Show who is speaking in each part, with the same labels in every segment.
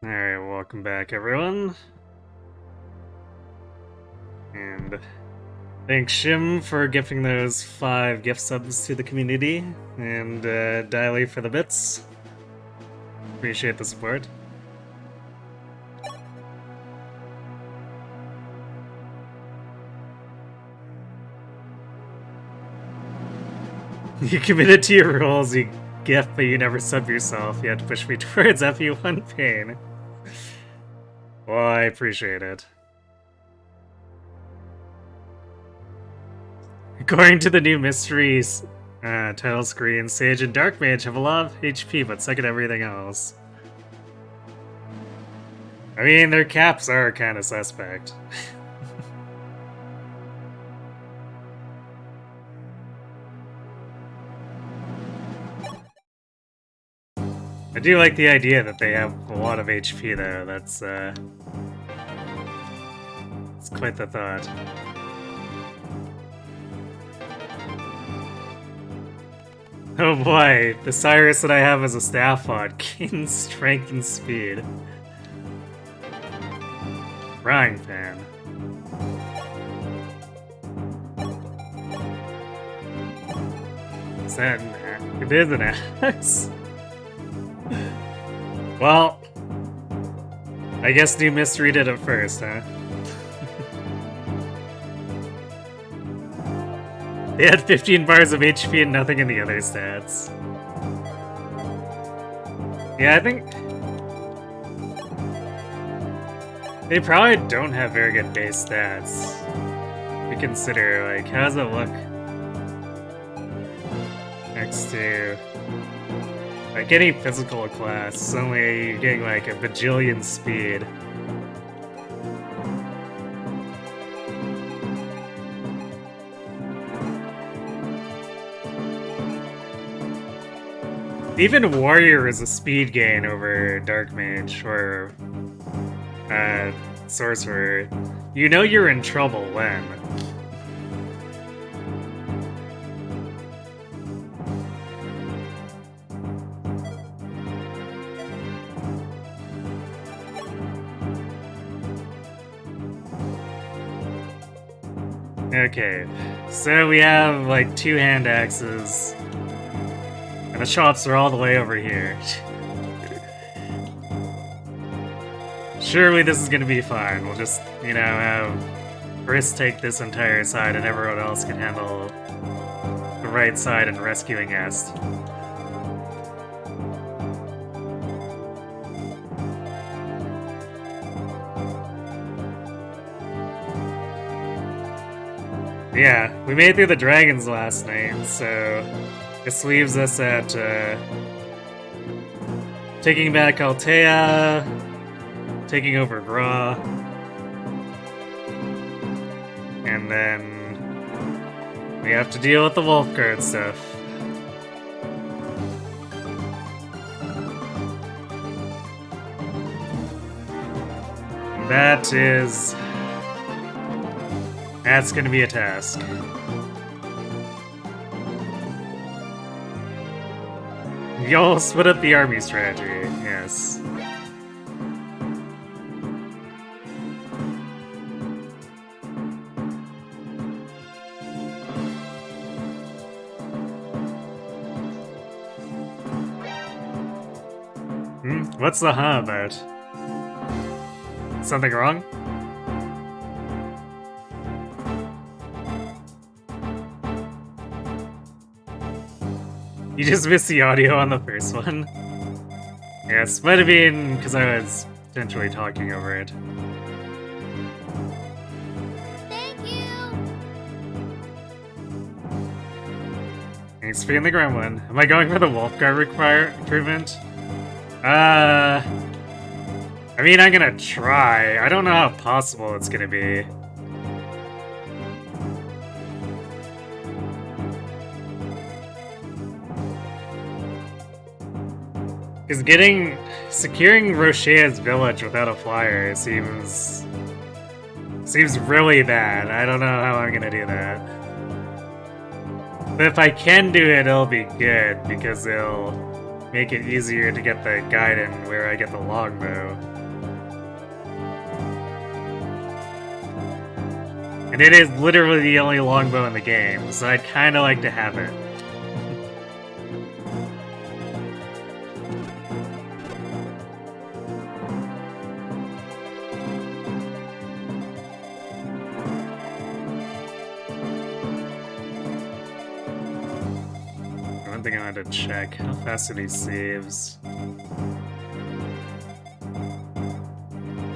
Speaker 1: Alright, welcome back everyone. And thanks Shim for gifting those 5 gift subs to the community, and Diley for the bits. Appreciate the support. You committed to your roles, you gift, but you never sub yourself. You had to push me towards FE1 pain. Well, I appreciate it. According to the new mysteries title screen, Sage and Dark Mage have a lot of HP, but suck at everything else. I mean, their caps are kind of suspect. I do like the idea that they have a lot of HP though, that's it's quite the thought. Oh boy, the Cyrus that I have as a staff mod gains strength and speed. Frying pan. Is that an axe? It is an axe. Well, I guess New Mystery did it first, huh? They had 15 bars of HP and nothing in the other stats. Yeah, I think they probably don't have very good base stats. We consider, like, how does it look next to like any physical class? Suddenly you're getting like a bajillion speed. Even Warrior is a speed gain over Dark Mage or Sorcerer. You know you're in trouble when. Okay, so we have like 2 hand axes. And the shops are all the way over here. Surely this is gonna be fine. We'll just, you know, have Briss take this entire side and everyone else can handle the right side and rescuing Est. Yeah, we made it through the dragons last night, so this leaves us at taking back Altea, taking over Gra, and then we have to deal with the wolf guard stuff. And that's gonna be a task. Y'all split up the army strategy, yes. What's the huh about? Something wrong? You just missed the audio on the first one. Yes, might have been because I was potentially talking over it.
Speaker 2: Thank you!
Speaker 1: Thanks for being the gremlin. Am I going for the wolf guard recruitment? I mean, I'm gonna try. I don't know how possible it's gonna be. Because securing Roche's village without a flyer seems really bad. I don't know how I'm gonna do that. But if I can do it, it'll be good, because it'll make it easier to get the Gaiden where I get the longbow. And it is literally the only longbow in the game, so I'd kinda like to have it. One thing I had to check, how fast did he saves?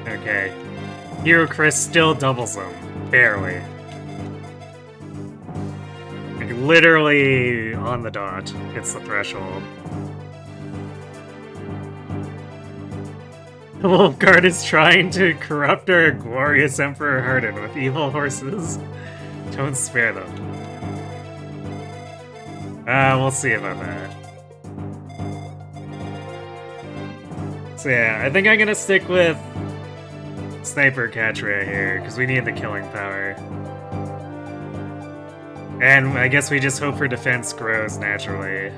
Speaker 1: Okay. Hero Chris still doubles him. Barely. Like, literally on the dot. Hits the threshold. The Wolf Guard is trying to corrupt our glorious Emperor Harden with evil horses. Don't spare them. We'll see about that. So yeah, I think I'm gonna stick with Sniper Catch right here, because we need the killing power. And I guess we just hope for defense grows naturally.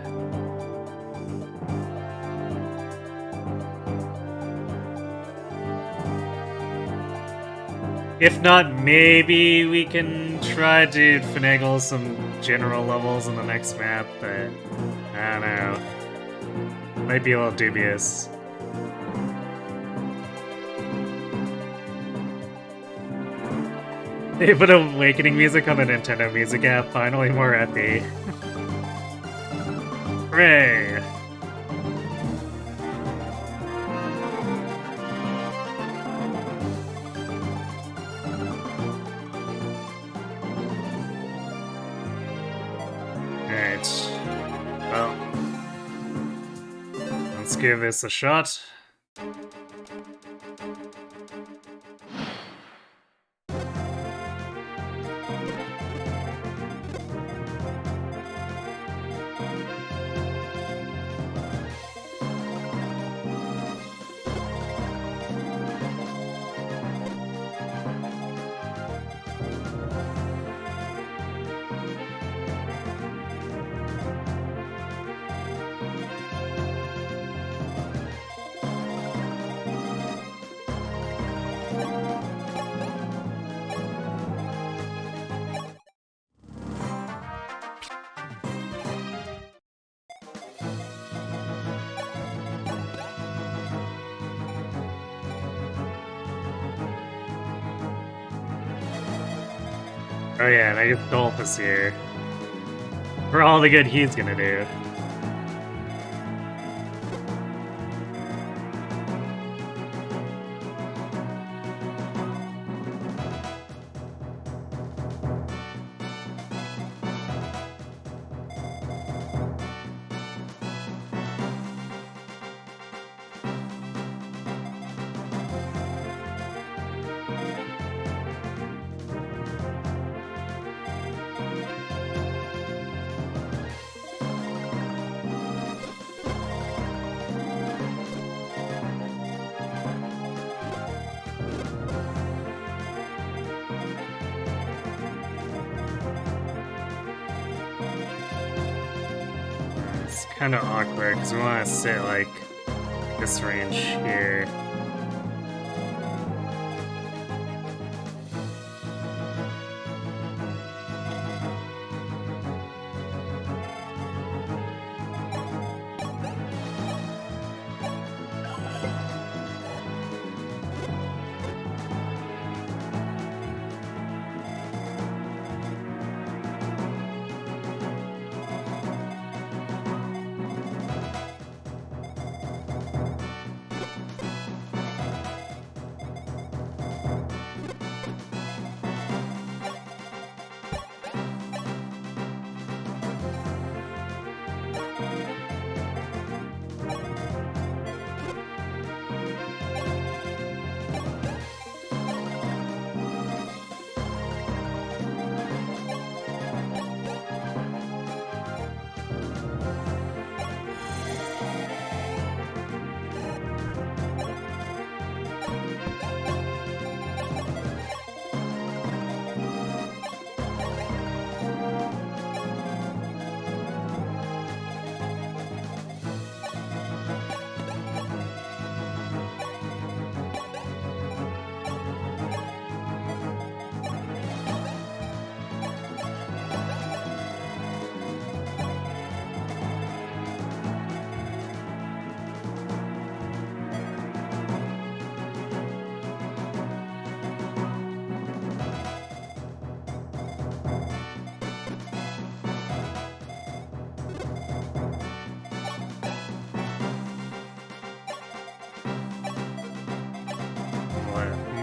Speaker 1: If not, maybe we can try to finagle some general levels in the next map, but I don't know. Might be a little dubious. They put Awakening music on the Nintendo Music app, finally more epi. Hooray! Alright. Well. Let's give this a shot. Oh yeah, and I get Dolphus here. For all the good he's gonna do. It's kind of awkward because we want to sit like this range here.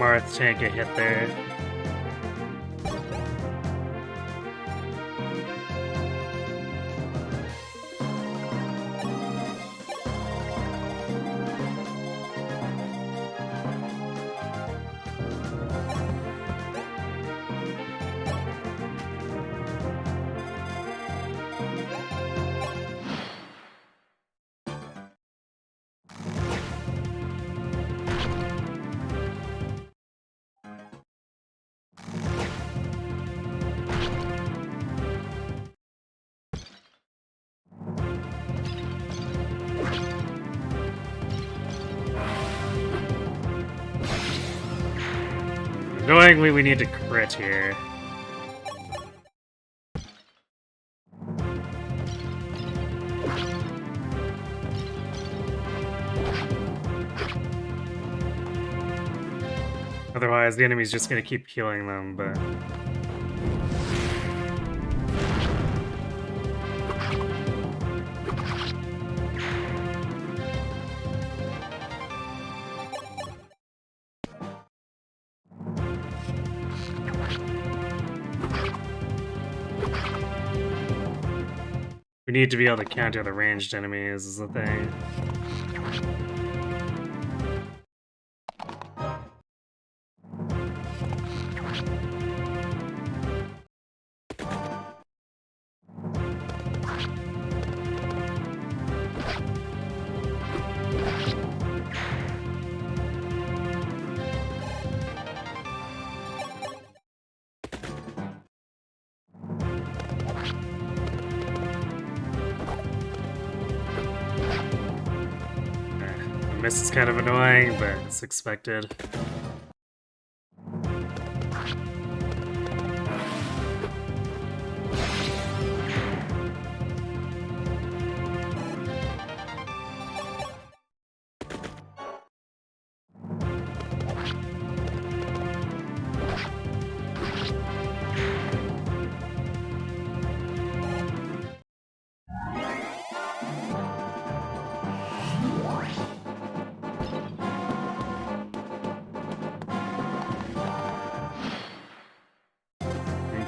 Speaker 1: Marth tank a hit there. Annoyingly, we need to crit here. Otherwise, the enemy's just gonna keep healing them, but... We need to be able to counter the ranged enemies, is the thing. This is kind of annoying, but it's expected.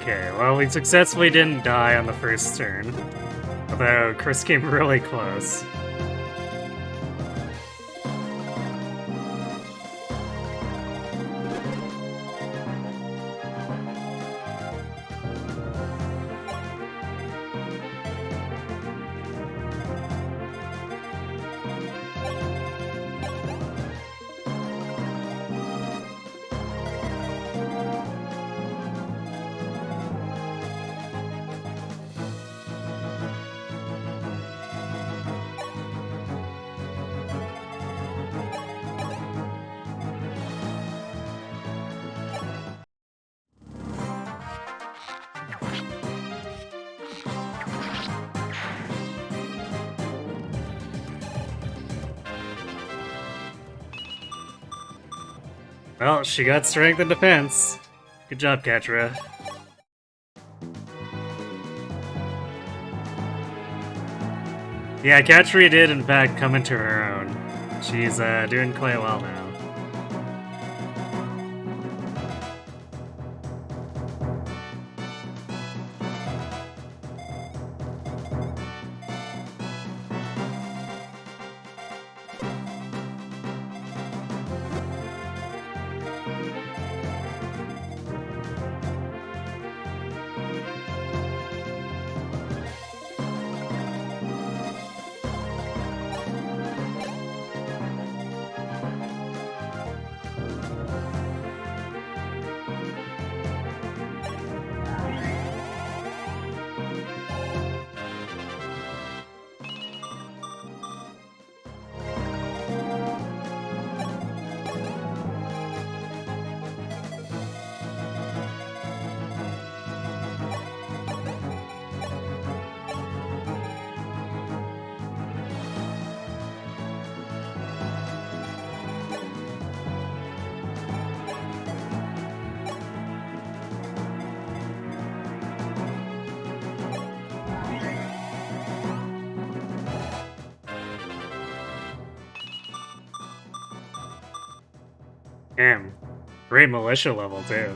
Speaker 1: Okay, well, we successfully didn't die on the first turn. Although, Chris came really close. Well, she got strength and defense. Good job, Katra. Yeah, Katra did in fact come into her own. She's doing quite well now. Damn. Great militia level, too.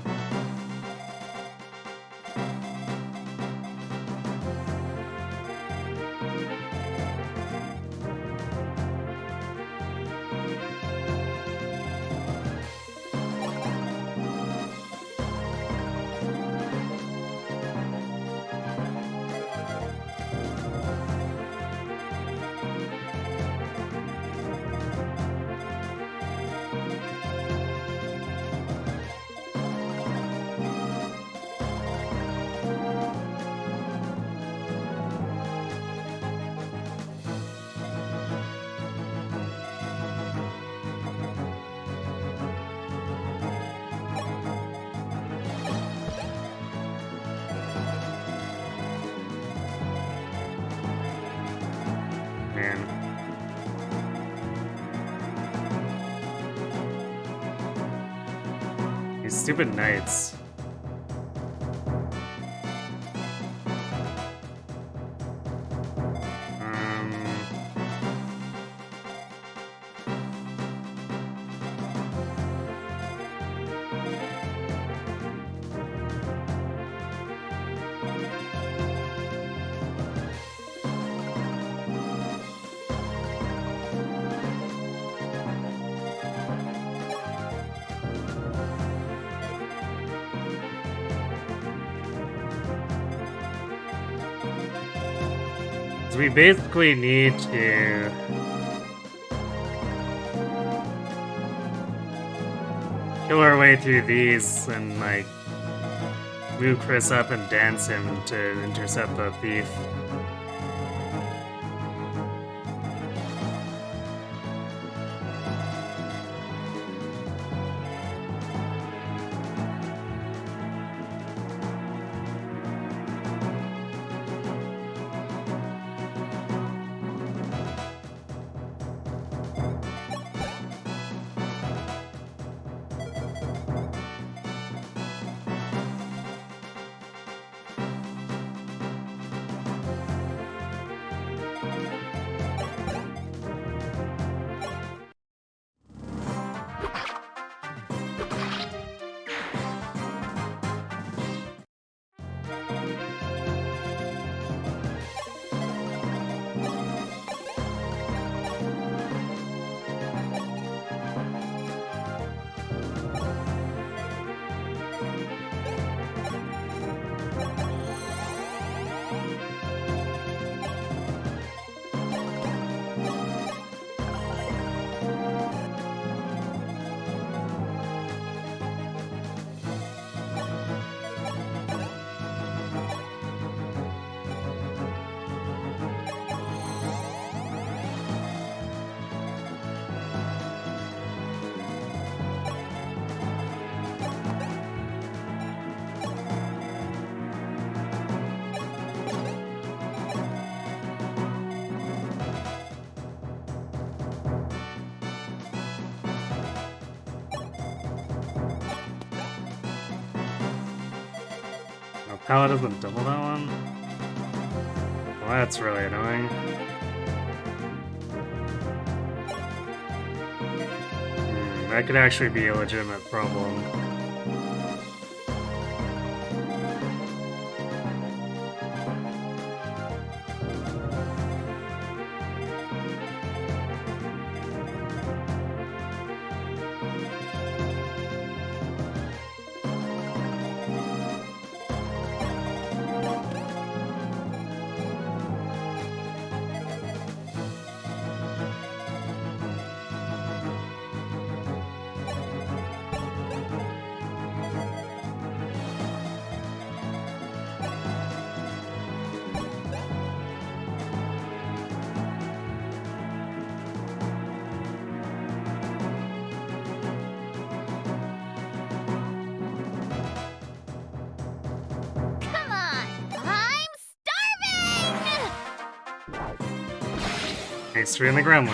Speaker 1: These stupid knights. So we basically need to kill our way through these and like move Chris up and dance him to intercept the thief. Power doesn't double that one? Well, that's really annoying. That could actually be a legitimate problem.
Speaker 2: Come on! I'm starving!
Speaker 1: Thanks for in the gremlin.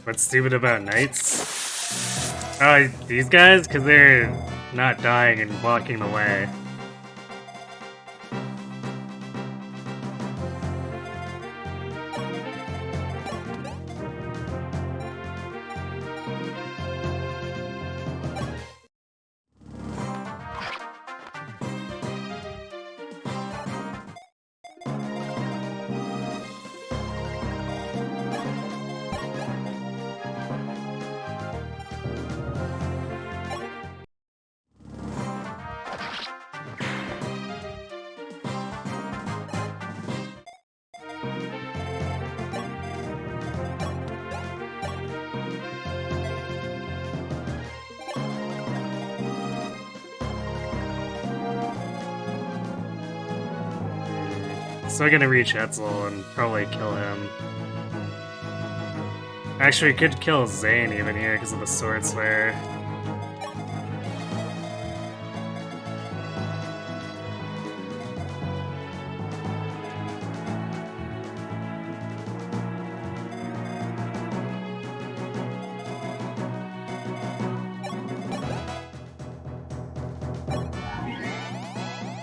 Speaker 1: What's stupid about knights? Oh, these guys? Because they're not dying and blocking the way. Still gonna reach Etzel and probably kill him. Actually, could kill Zane even here because of the Sword Slayer.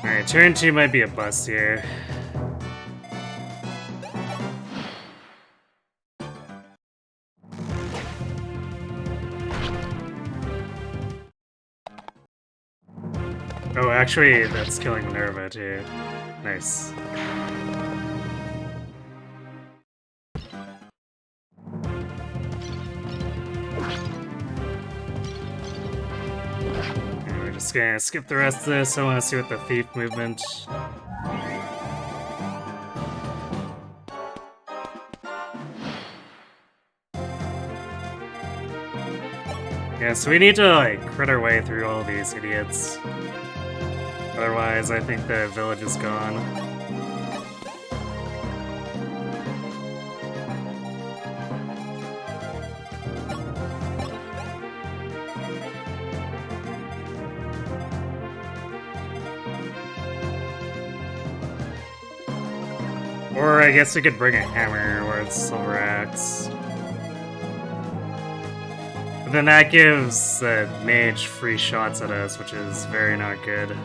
Speaker 1: Alright, turn 2 might be a bust here. Oh, actually, that's killing Minerva too. Nice. And we're just gonna skip the rest of this. I want to see what the thief movement. Yeah, so we need to like crit our way through all these idiots. Otherwise, I think the village is gone. Or I guess we could bring a hammer or a silver axe. But then that gives the mage free shots at us, which is very not good.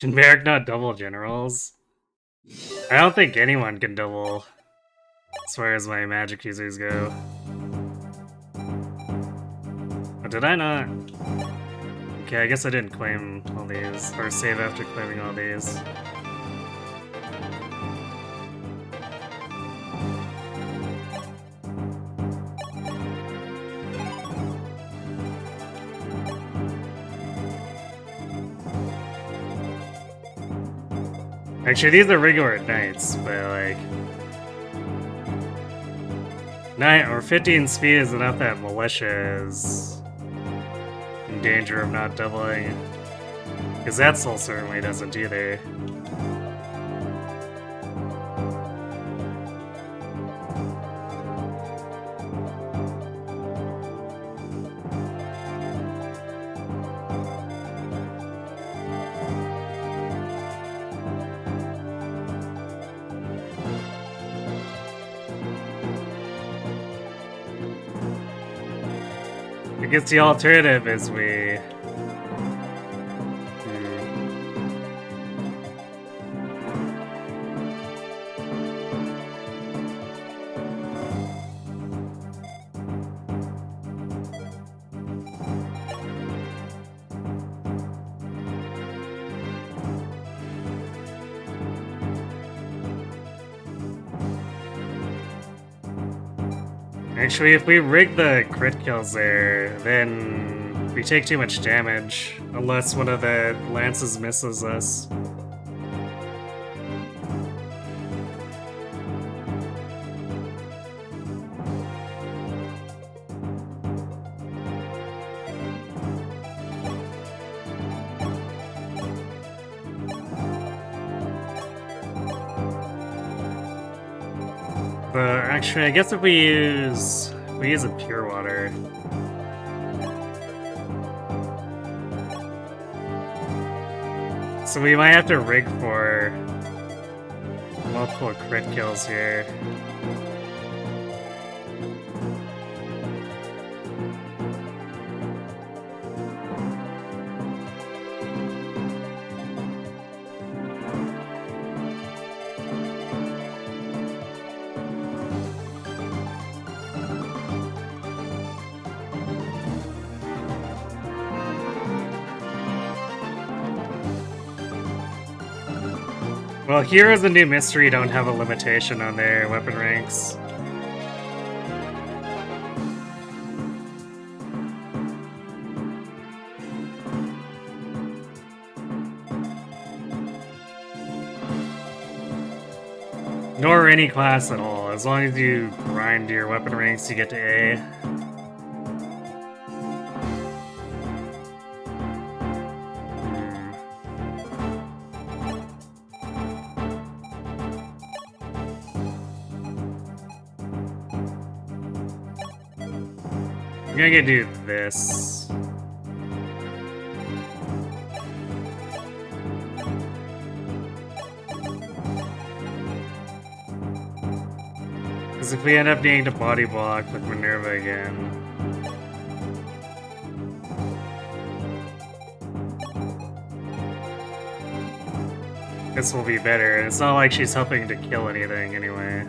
Speaker 1: Can Merrick not double generals? I don't think anyone can double, as far as my magic users go. Oh, did I not? Okay, I guess I didn't claim all these, or save after claiming all these. Actually, these are regular knights, but like... 9 or 15 speed is enough that militia is in danger of not doubling. Because that soul certainly doesn't either. I guess the alternative is we... Actually, if we rig the crit kills there, then we take too much damage, unless one of the lances misses us. But actually, I guess if we use a pure water. So we might have to rig for multiple crit kills here. Well, Heroes and New Mystery don't have a limitation on their weapon ranks. Nor any class at all. As long as you grind your weapon ranks, you get to A. I'm gonna do this. Because if we end up needing to body block with Minerva again... this will be better, and it's not like she's helping to kill anything anyway.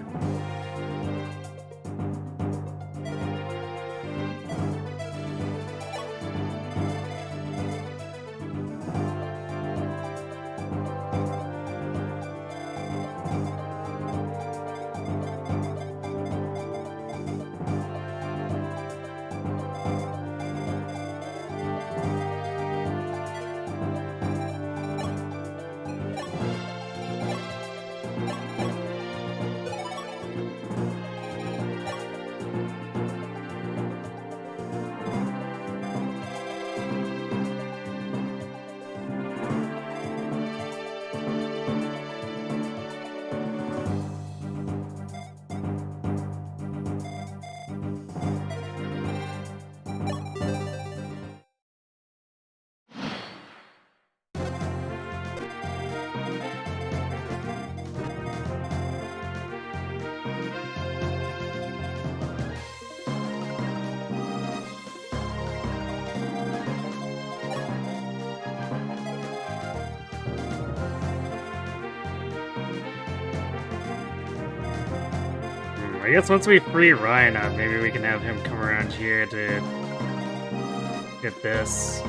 Speaker 1: I guess once we free Ryan up, maybe we can have him come around here to get this.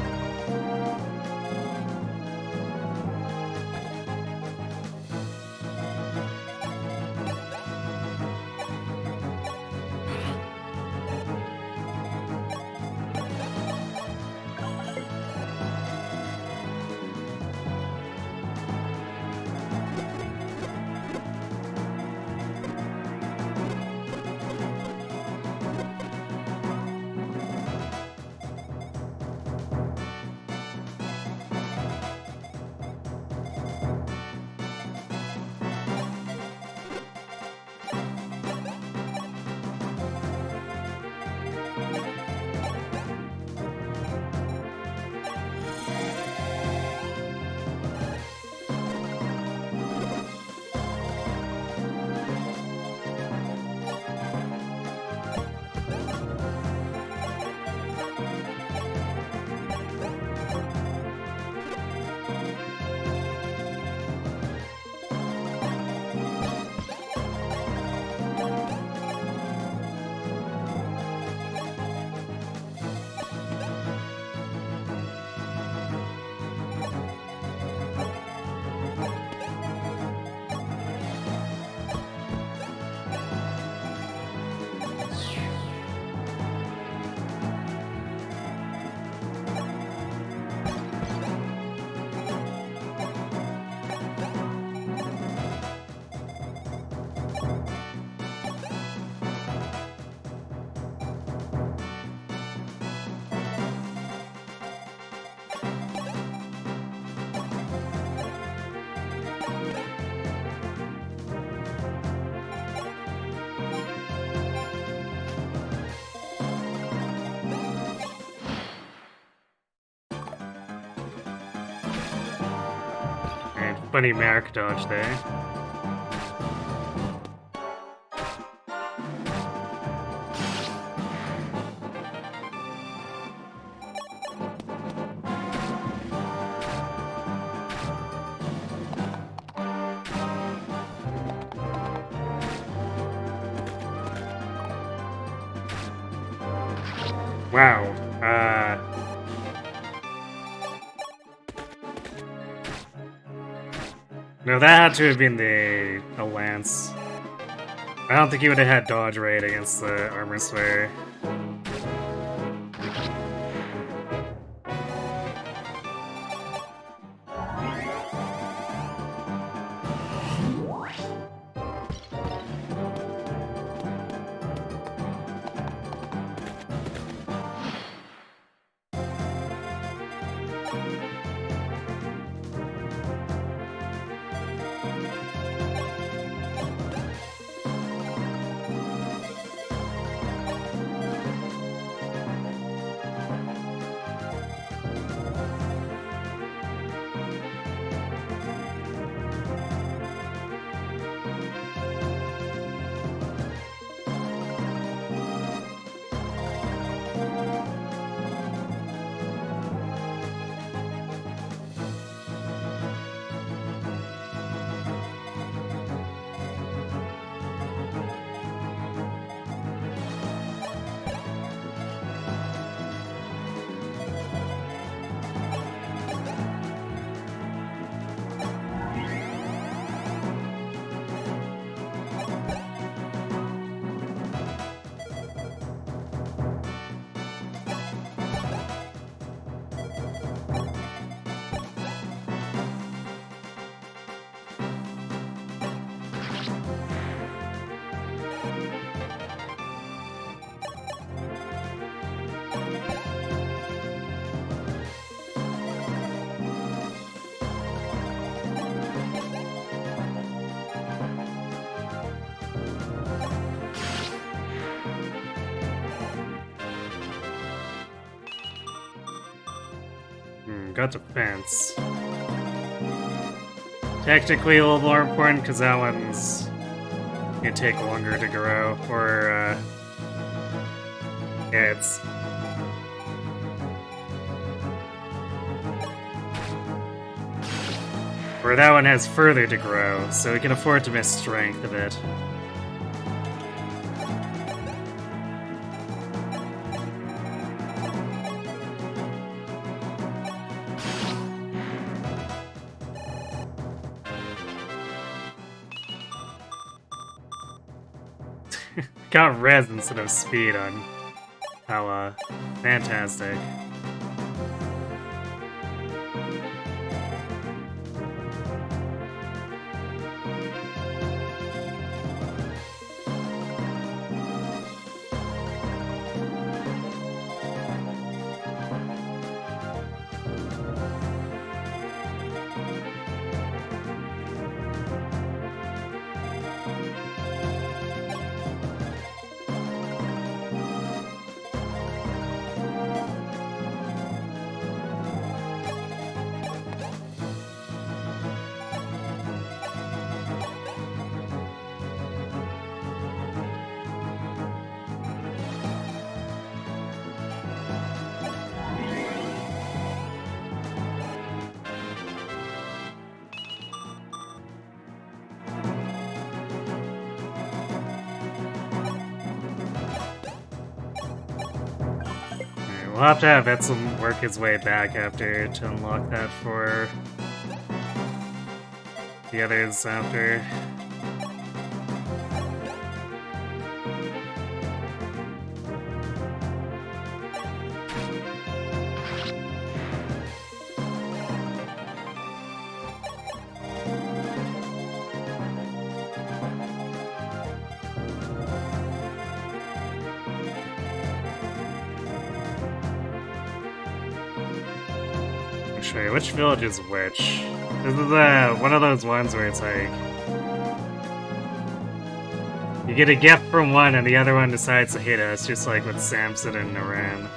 Speaker 1: Funny Merrick dodge there. Wow. No, that had to have been a lance. I don't think he would have had dodge rate against the armor swearer. Got defense. Technically a little more important because that one's gonna take longer to grow, or yeah, it's or that one has further to grow, so we can afford to miss strength a bit. Got res instead of speed on Hala. Fantastic. We'll have to have Edsel work his way back after to unlock that for the others after. Which village is which? This is one of those ones where it's like you get a gift from one and the other one decides to hit us, just like with Samson and Naran.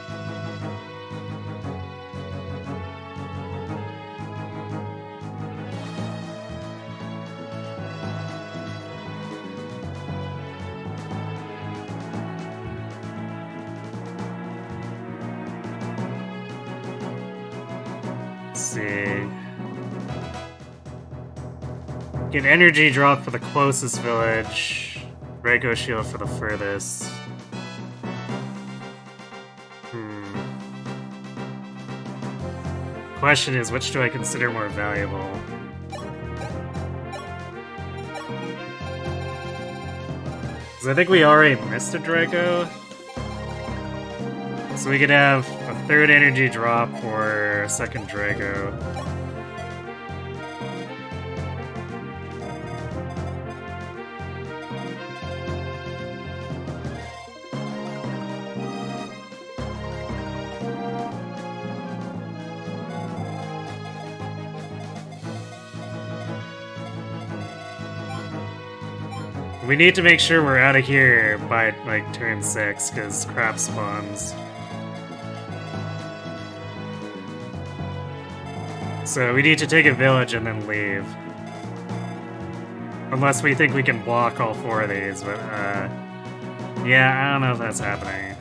Speaker 1: Get energy drop for the closest village. Draco shield for the furthest. Question is, which do I consider more valuable? Because I think we already missed a Draco. So we could have a third energy drop for a second Draco. We need to make sure we're out of here by, like, turn 6, because crap spawns. So we need to take a village and then leave. Unless we think we can block all 4 of these, but, yeah, I don't know if that's happening.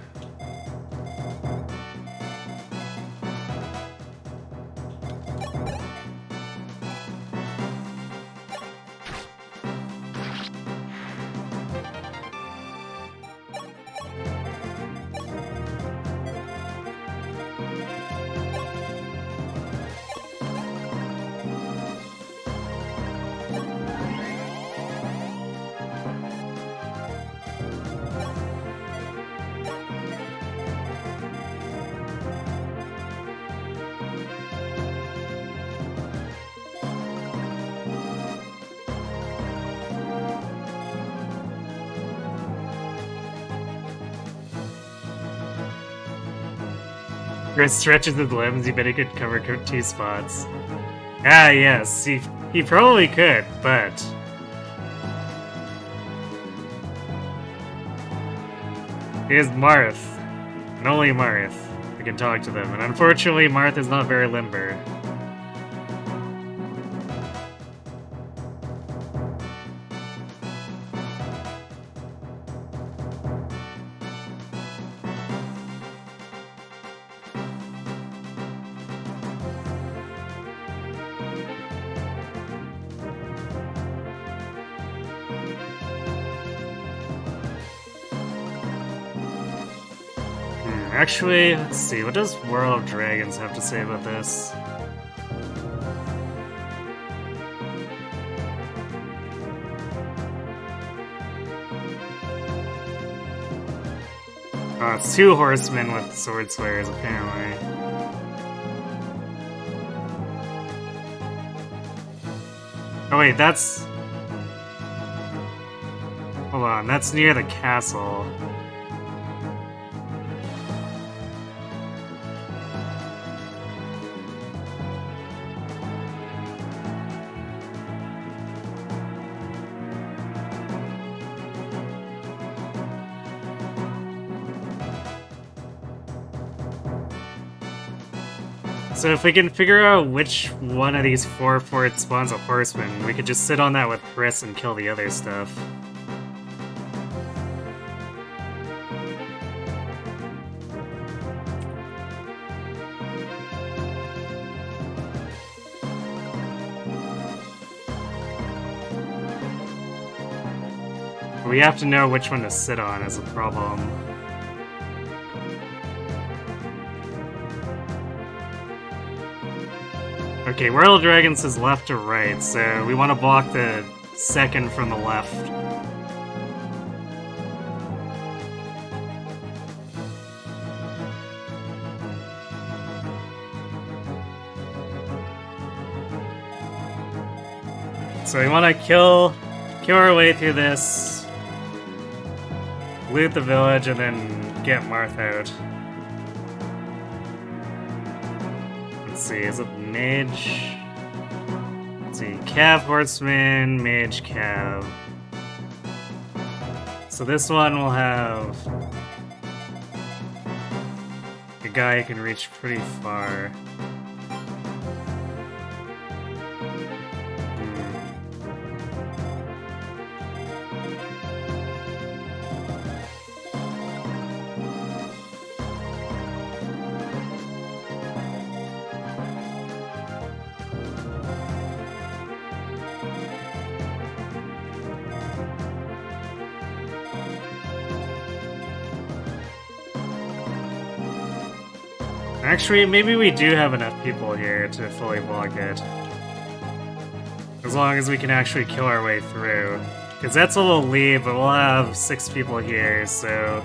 Speaker 1: Chris stretches his limbs, you bet he could cover 2 spots. Ah, yes, he probably could, but... It is Marth, and only Marth. We can talk to them, and unfortunately Marth is not very limber. Actually, let's see, what does World of Dragons have to say about this? Oh, it's 2 horsemen with sword slayers, apparently. Oh wait, that's... Hold on, that's near the castle. So if we can figure out which one of these 4 forts spawns a horseman, we could just sit on that with Chris and kill the other stuff. We have to know which one to sit on is a problem. Okay, World of Dragons is left to right, so we want to block the second from the left. So we want to kill our way through this, loot the village, and then get Marth out. Let's see, is it Mage? Let's see, Cav Horseman, Mage Cav. So this one will have a guy who can reach pretty far. Actually, maybe we do have enough people here to fully block it. As long as we can actually kill our way through. Because that's a little lead, but we'll have 6 people here, so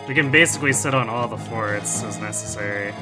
Speaker 1: we can basically sit on all the forts as necessary.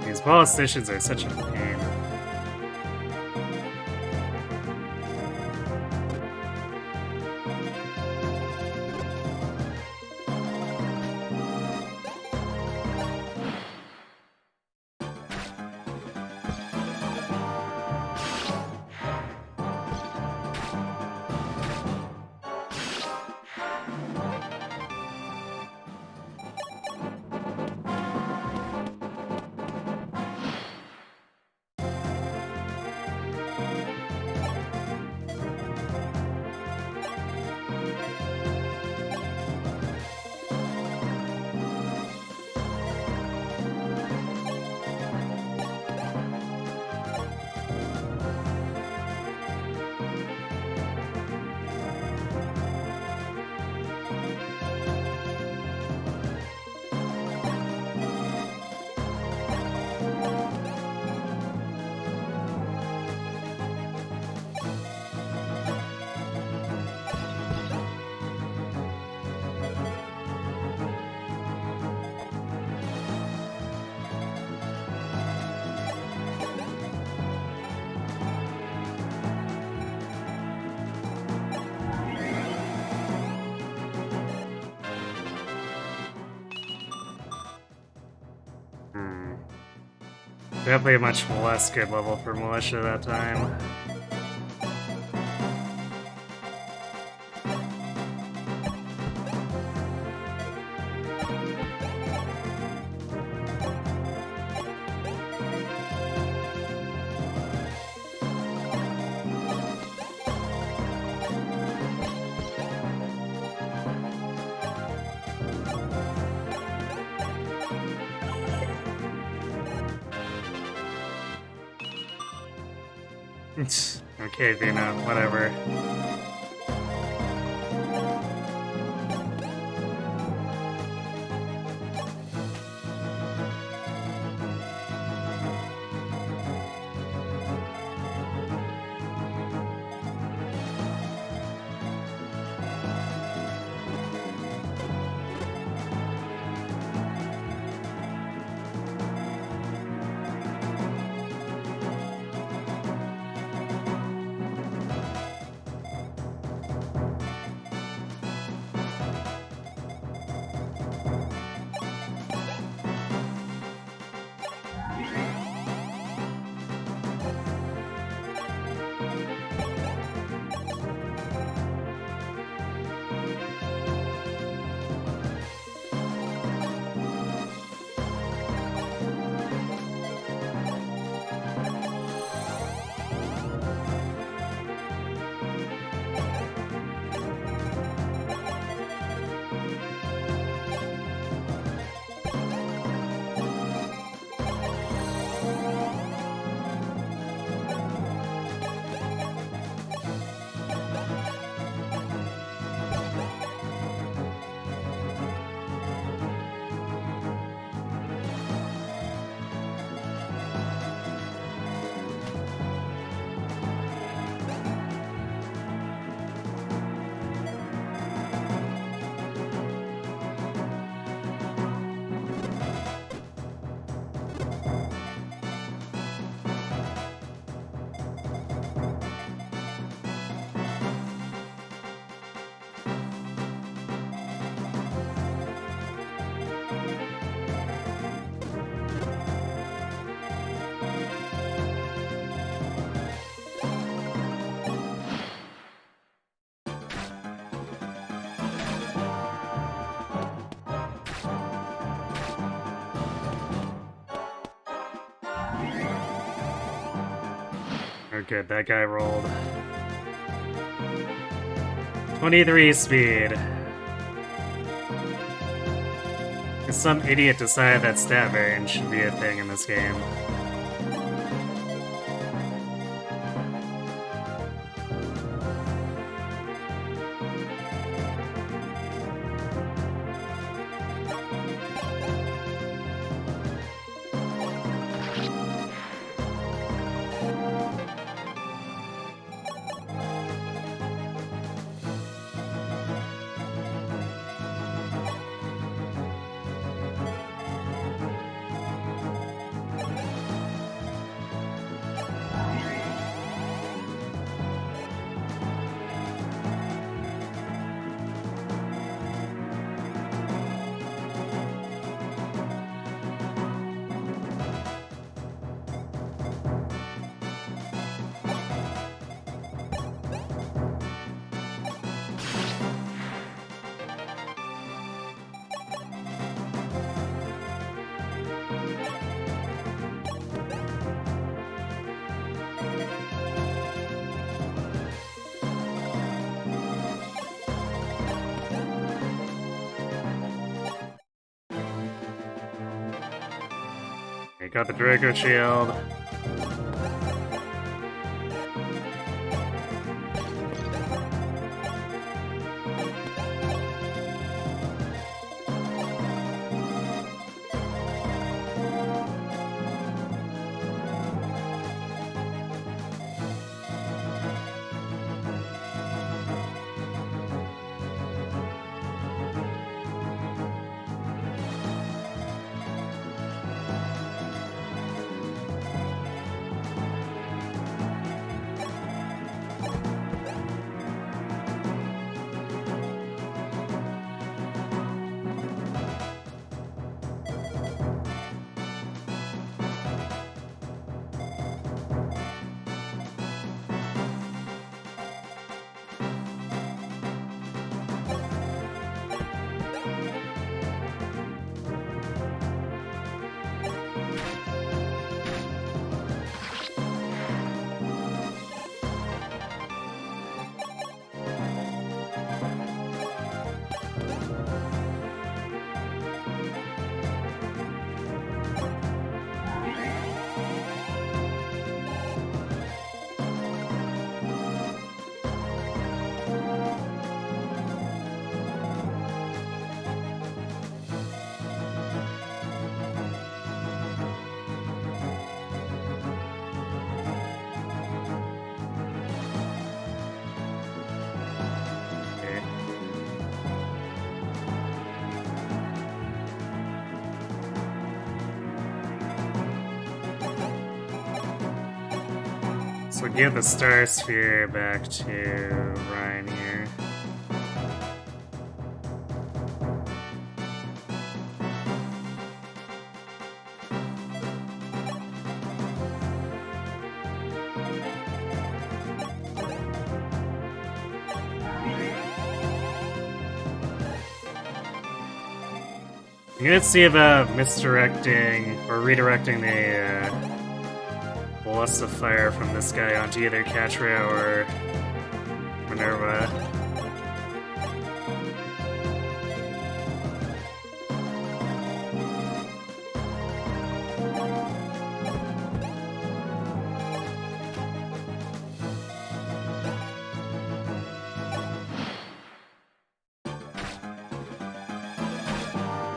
Speaker 1: These politicians are such a pain. Definitely a much less good level for militia that time. Okay, Vina, whatever. good, that guy rolled. 23 speed. Some idiot decided that stat variant should be a thing in this game. Okay, got the Draco Shield. So give the Star Sphere back to Ryan here. I'm gonna see about misdirecting or redirecting the Ballista Fire from this guy onto either Catra or Minerva.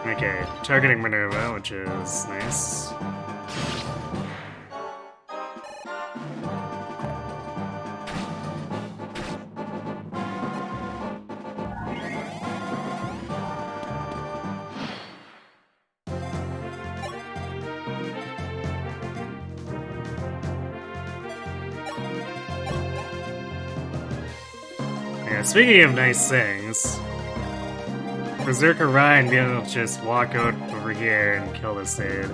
Speaker 1: Okay, targeting Minerva, which is nice. Yeah, speaking of nice things, for Zerker Ryan being able to just walk out over here and kill this dude.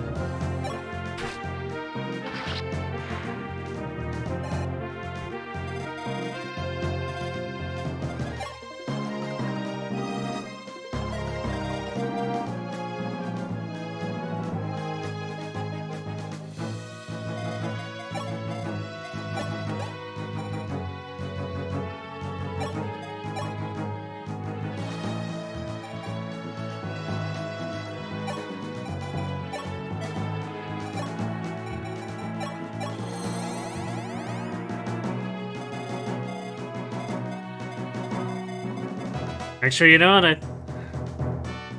Speaker 1: Actually, you know what?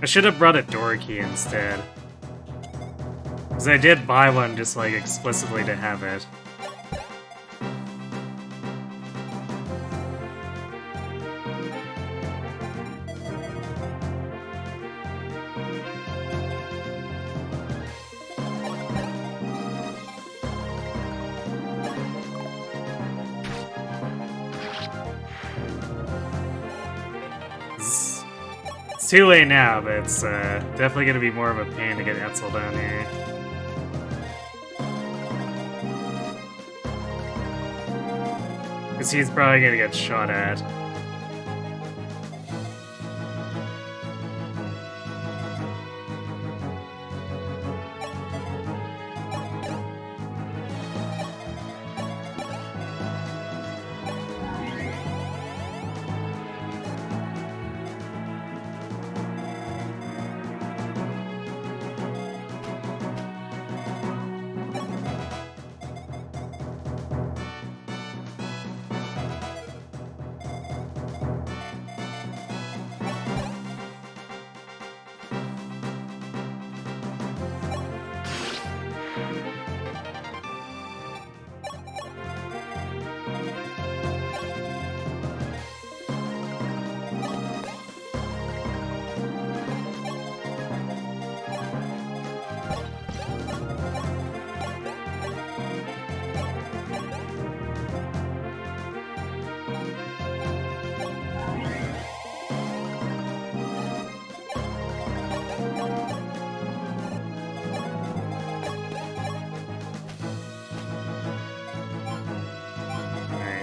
Speaker 1: I should have brought a door key instead. Because I did buy one just like explicitly to have it. It's too late now, but it's definitely going to be more of a pain to get Etzel down here. Because he's probably going to get shot at.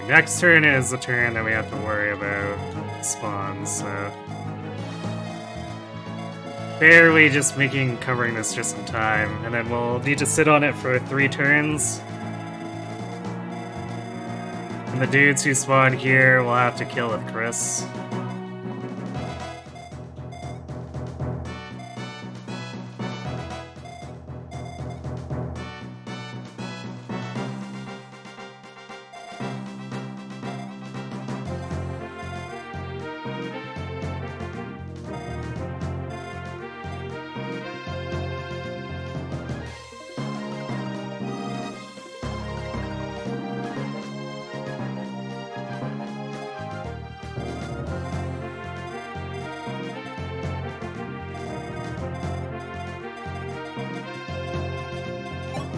Speaker 1: Next turn is the turn that we have to worry about spawns, so... Barely just covering this just in time, and then we'll need to sit on it for 3 turns. And the dudes who spawn here will have to kill with Chris.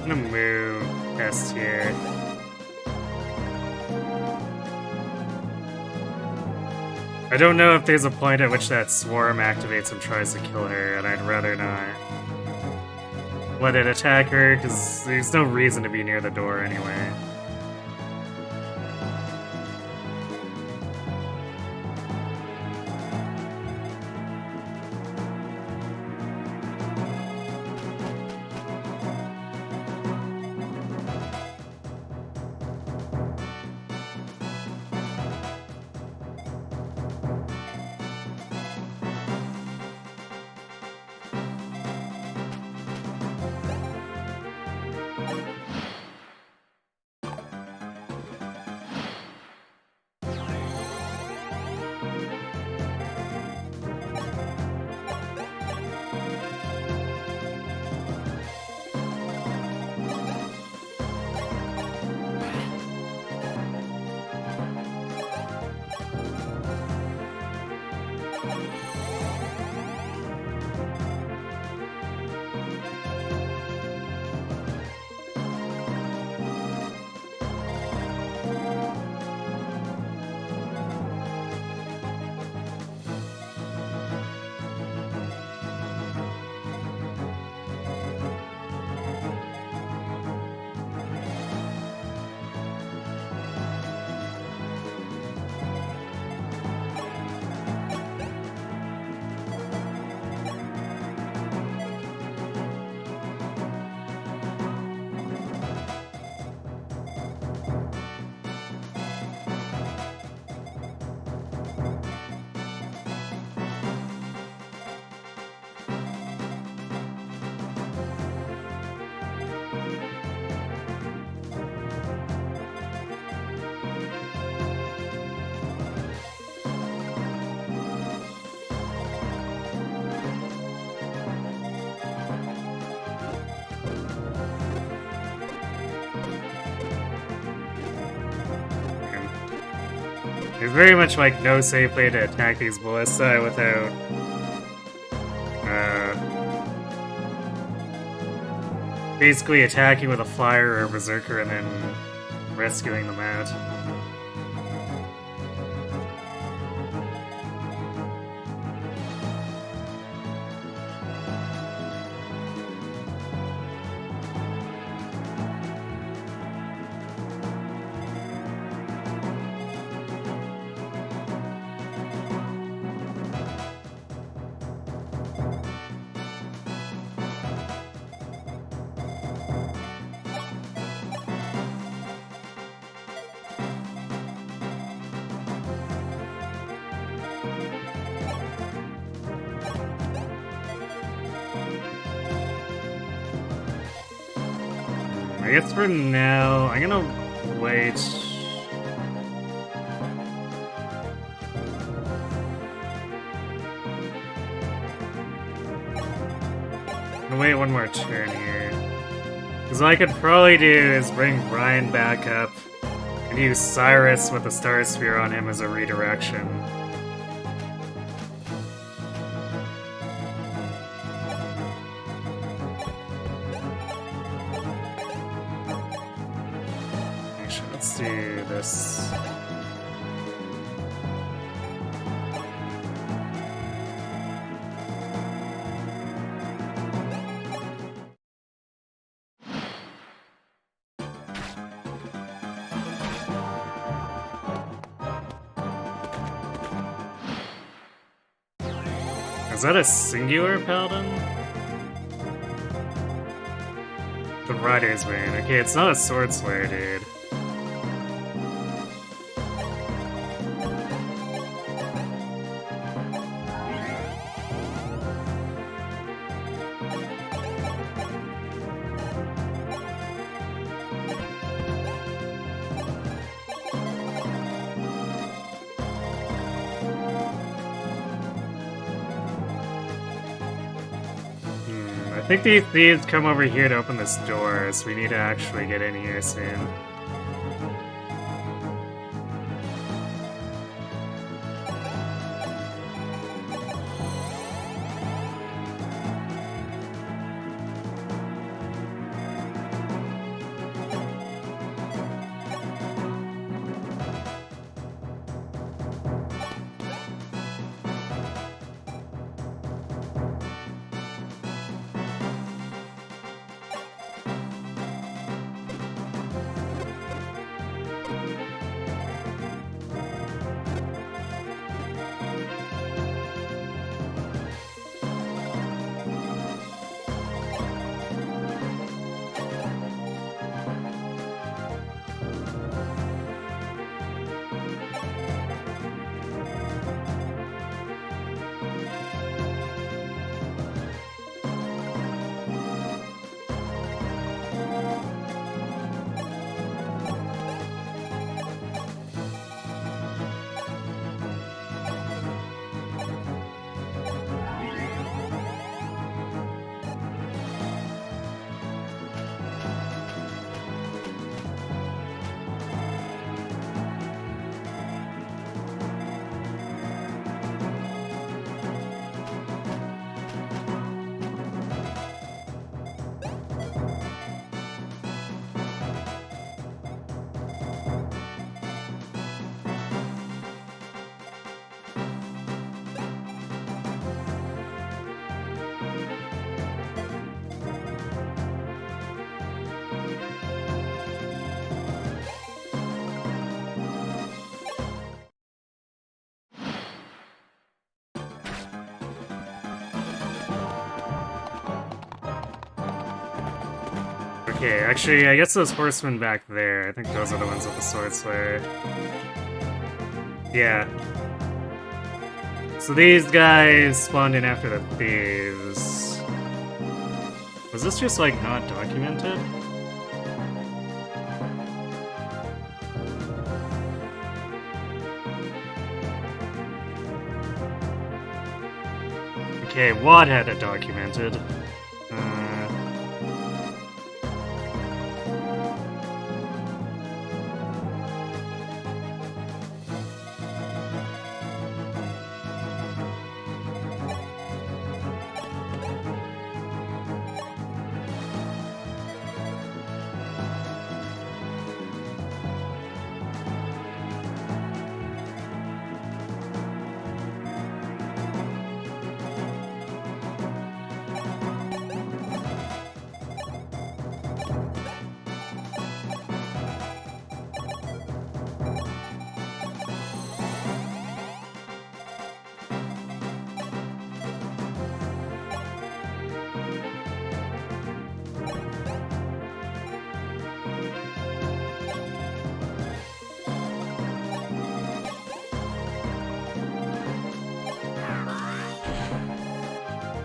Speaker 1: I'm gonna move past here. I don't know if there's a point at which that swarm activates and tries to kill her, and I'd rather not let it attack her, because there's no reason to be near the door anyway. There's very much like no safe way to attack these ballista without basically attacking with a flyer or a berserker and then rescuing them out. I guess for now, I'm gonna wait. I'm gonna wait one more turn here. Because what I could probably do is bring Ryan back up and use Cyrus with the Star Sphere on him as a redirection. Let's do this. Is that a singular paladin? The Rider's Bane. Okay, it's not a Sword Slayer, dude. I think these thieves come over here to open this door, so we need to actually get in here soon. Okay, actually, I guess those horsemen back there, I think those are the ones with the Sword Slayer. Yeah. So these guys spawned in after the thieves. Was this just, like, not documented? Okay, Wad had it documented.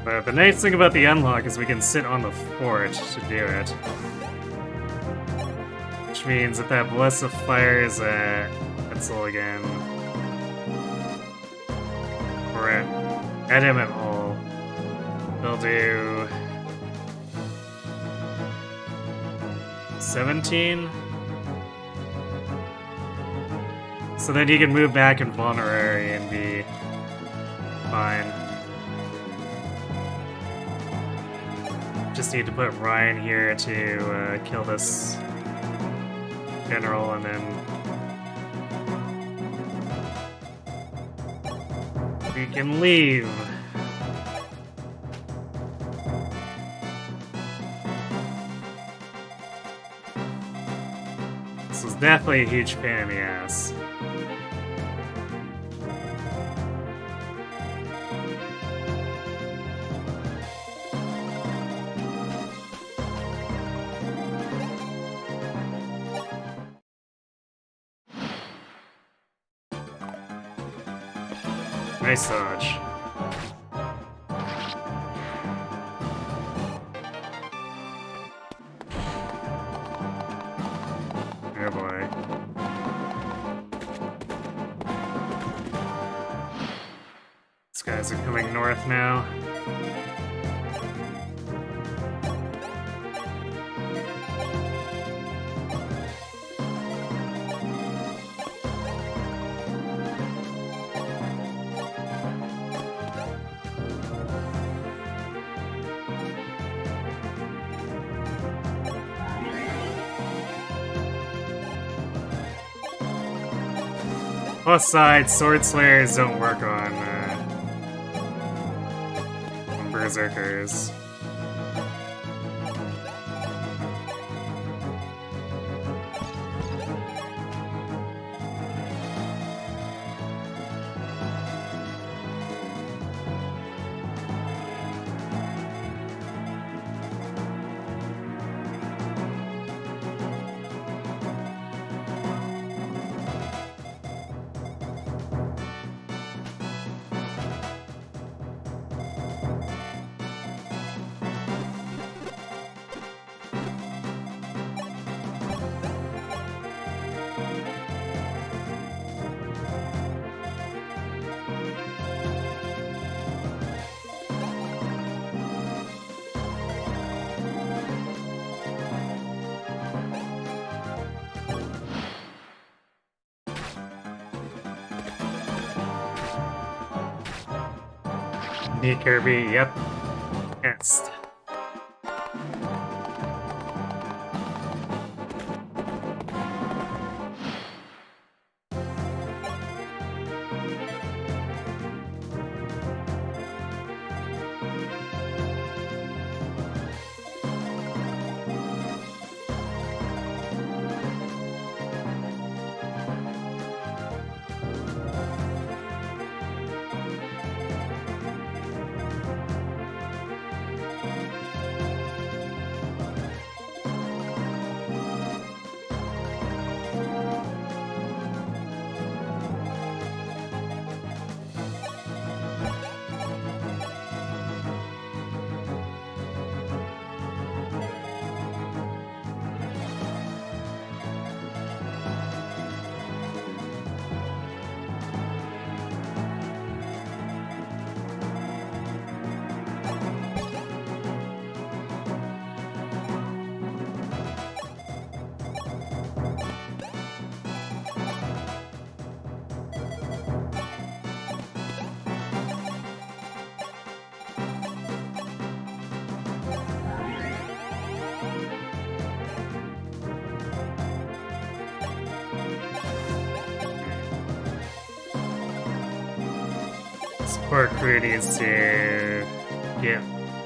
Speaker 1: But the nice thing about the unlock is we can sit on the fort to do it. Which means if that Bless of fires at Etzel again, or at him at all, they'll do 17. So then he can move back in Vulnerary and be fine. Just need to put Ryan here to kill this general, and then we can leave. This was definitely a huge pain in the ass. Nice dodge. Oh boy. These guys are coming north now. Plus side, Sword Slayers don't work on Berserkers. Me, Kirby, yep. Yes. Support crew needs to get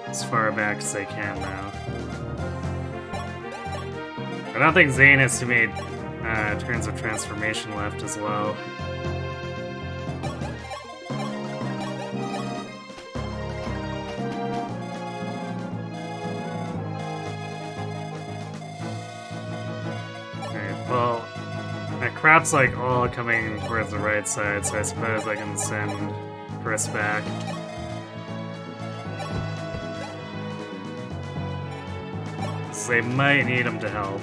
Speaker 1: as far back as they can now. I don't think Zane has too many turns of transformation left as well. Alright, well, my crop's like all coming towards the right side, so I suppose I can send Chris back. because they might need him to help.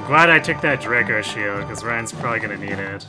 Speaker 1: Glad I took that Draco shield, because Ryan's probably gonna need it.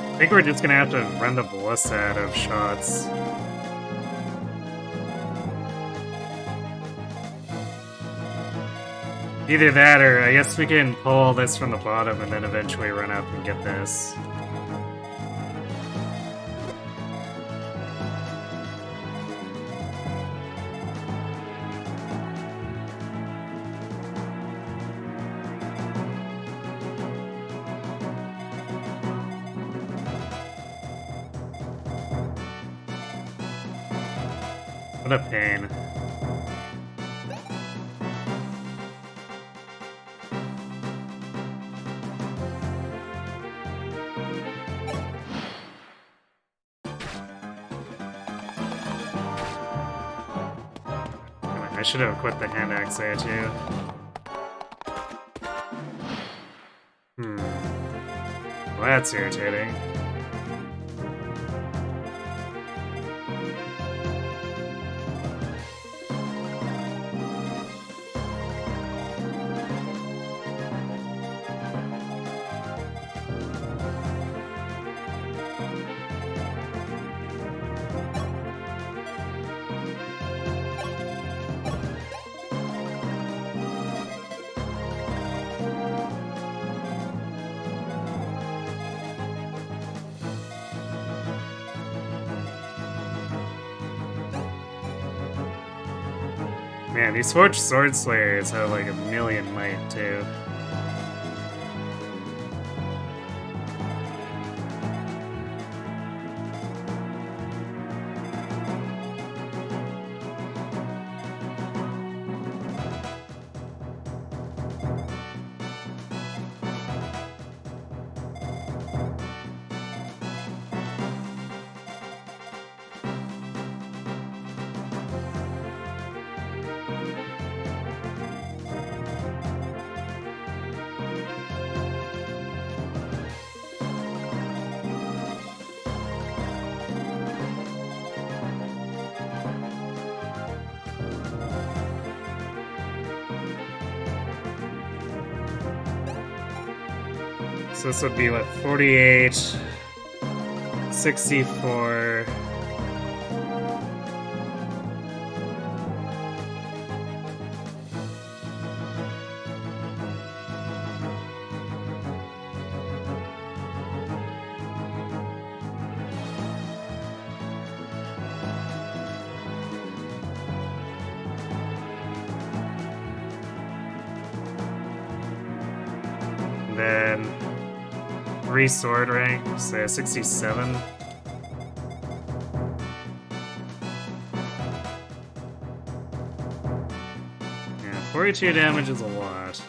Speaker 1: I think we're just gonna have to run the ballista out of shots. Either that, or I guess we can pull this from the bottom and then eventually run up and get this. What a pain. I should have equipped the hand axe there too. Well, that's irritating. Man, these Forged Sword Slayers have like a million might too. So this would be what, 48, 64. And then 3 sword ranks, 67. Yeah, 42 damage is a lot.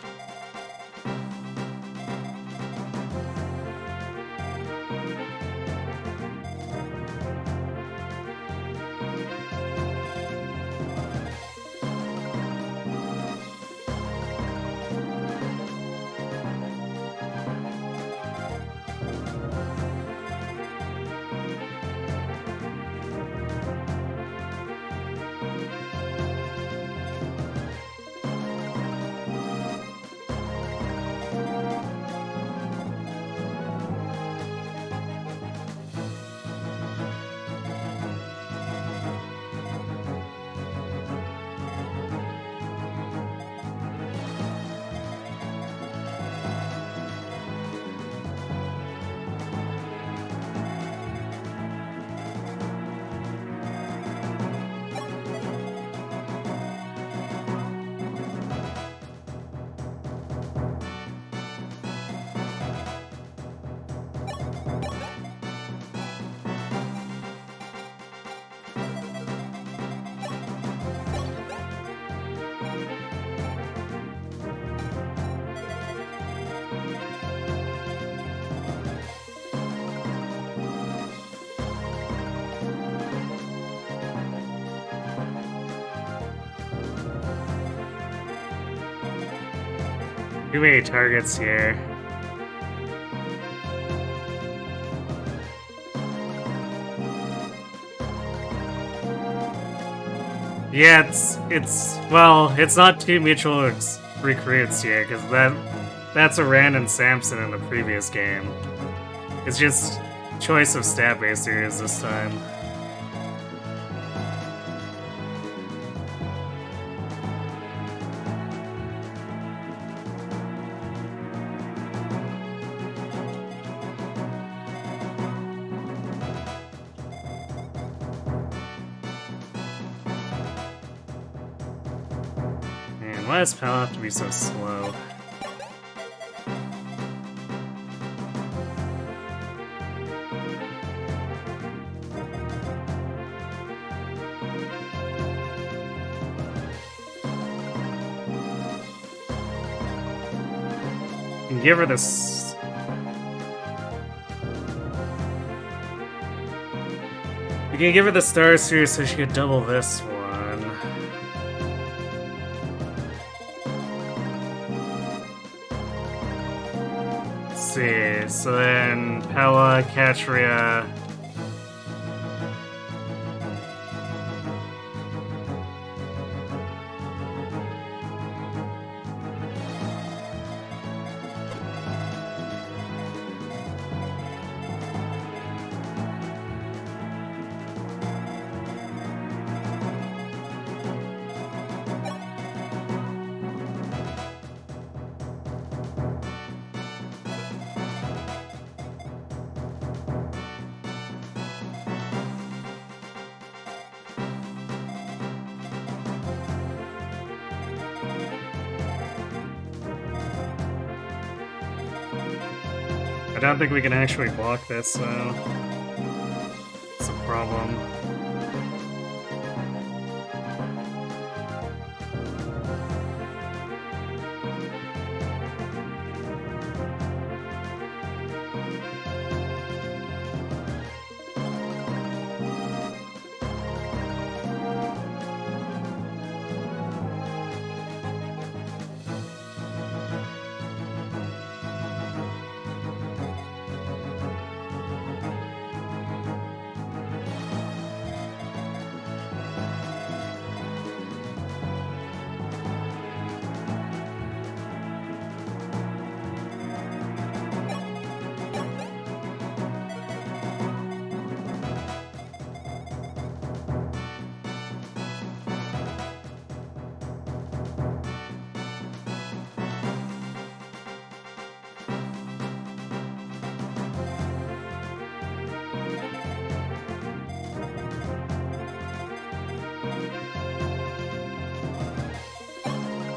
Speaker 1: Too many targets here. Yeah, it's not 2 mutual recruits here, because that's a Rand and Samson in the previous game. It's just choice of stat basers this time. Why does Pal have to be so slow? You can give her this. You can give her the Star Sphere so she could double this one. See, so then Pella, Katria. don't think we can actually block this, so it's a problem.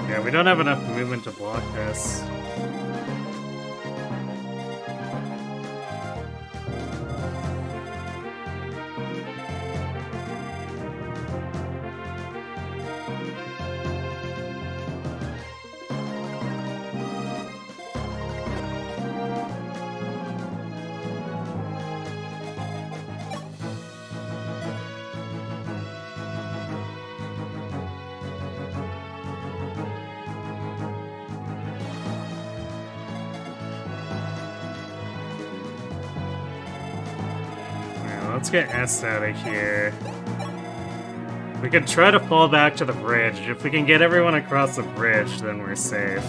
Speaker 1: Yeah, we don't have enough movement to block this. Let's get S out of here. We could try to fall back to the bridge. If we can get everyone across the bridge, then we're safe.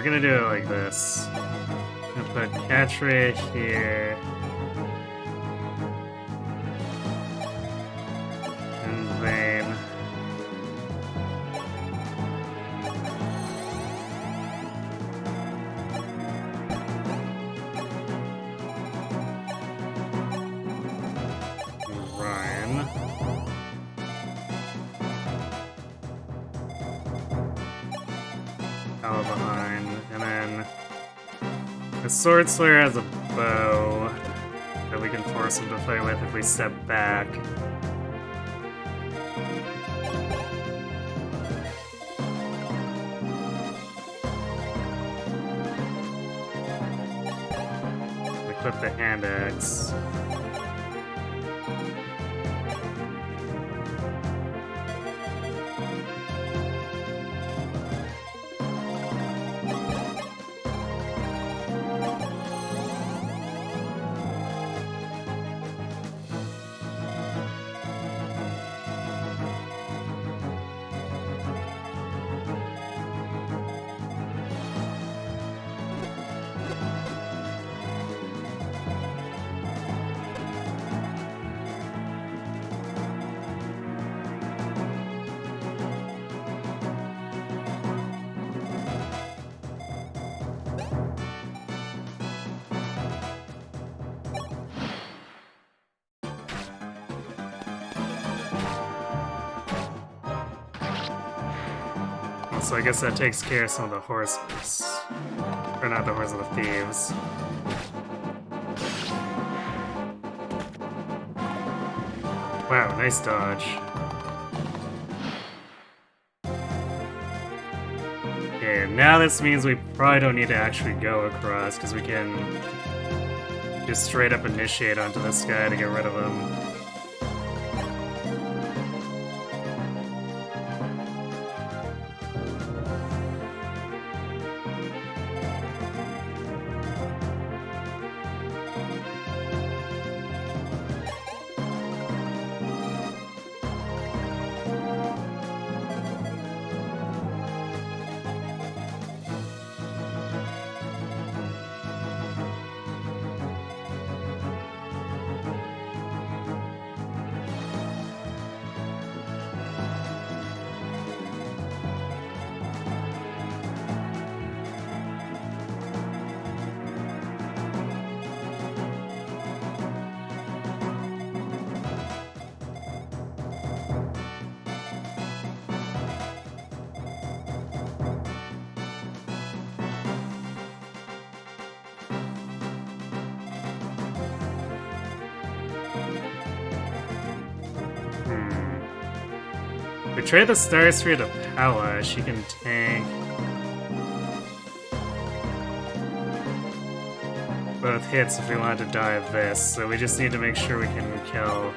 Speaker 1: We're gonna do it like this. put Catre here. And then... Ryan. Out behind, and then the Sword Slayer has a bow that we can force him to fight with if we step back. Equip the hand axe. So I guess that takes care of some of the horses. Or not the horses, the thieves. Wow, nice dodge. Okay, now this means we probably don't need to actually go across, because we can just straight up initiate onto this guy to get rid of him. We trade the Star Sphere to Pella. She can tank both hits if we want to die of this, so we just need to make sure we can kill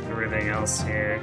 Speaker 1: everything else here.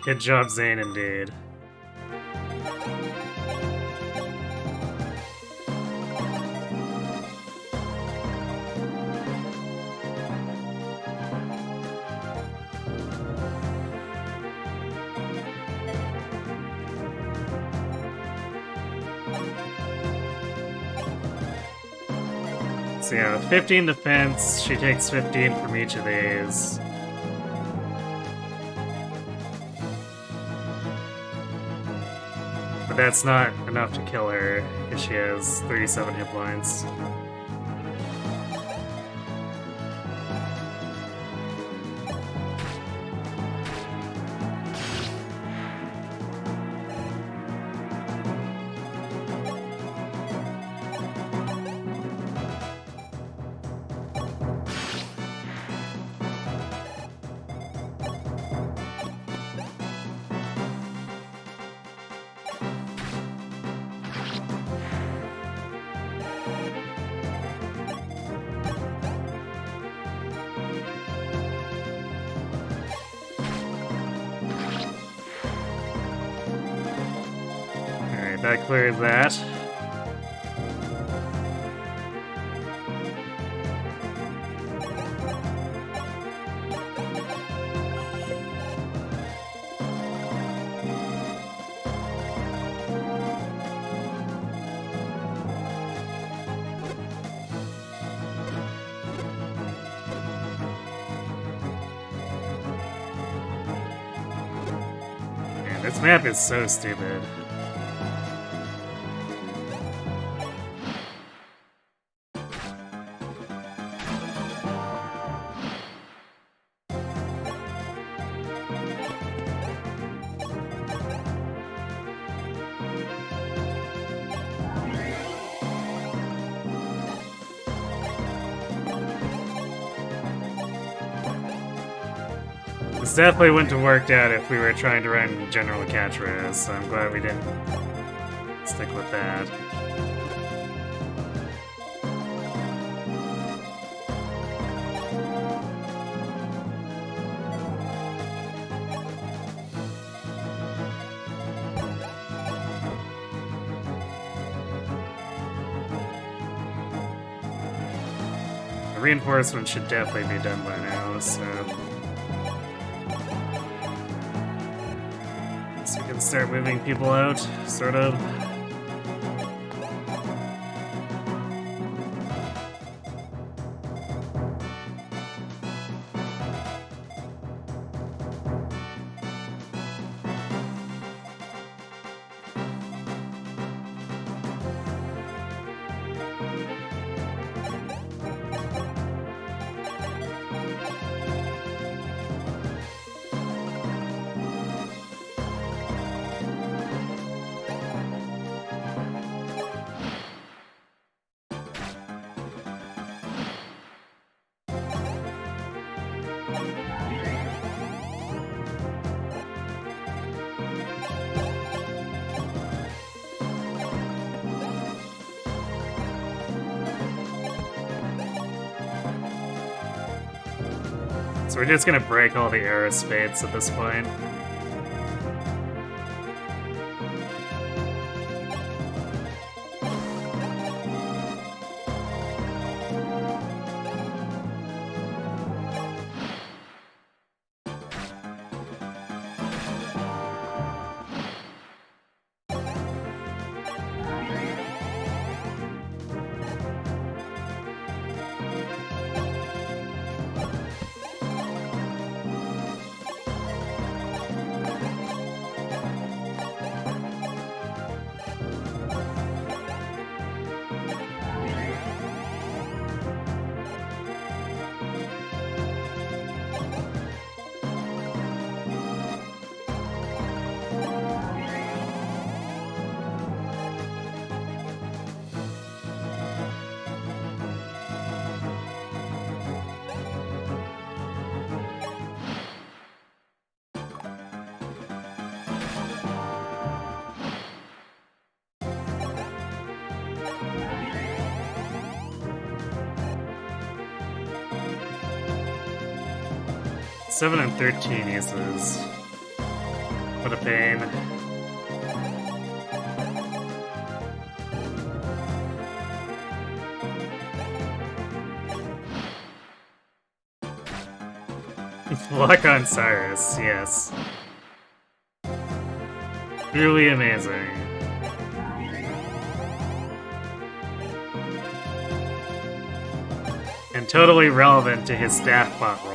Speaker 1: Good job, Zane, indeed. So yeah, 15 defense, she takes 15 from each of these. But that's not enough to kill her, because she has 37 hit points. That cleared that. Man, this map is so stupid. This definitely wouldn't have worked out if we were trying to run general catch res, so I'm glad we didn't stick with that. The reinforcement should definitely be done by now, so we can start moving people out, sort of. So we're just gonna break all the aerospace at this point. Seven and 13 uses. What a pain. Luck on Cyrus, yes. Truly amazing. And totally relevant to his staff bot role.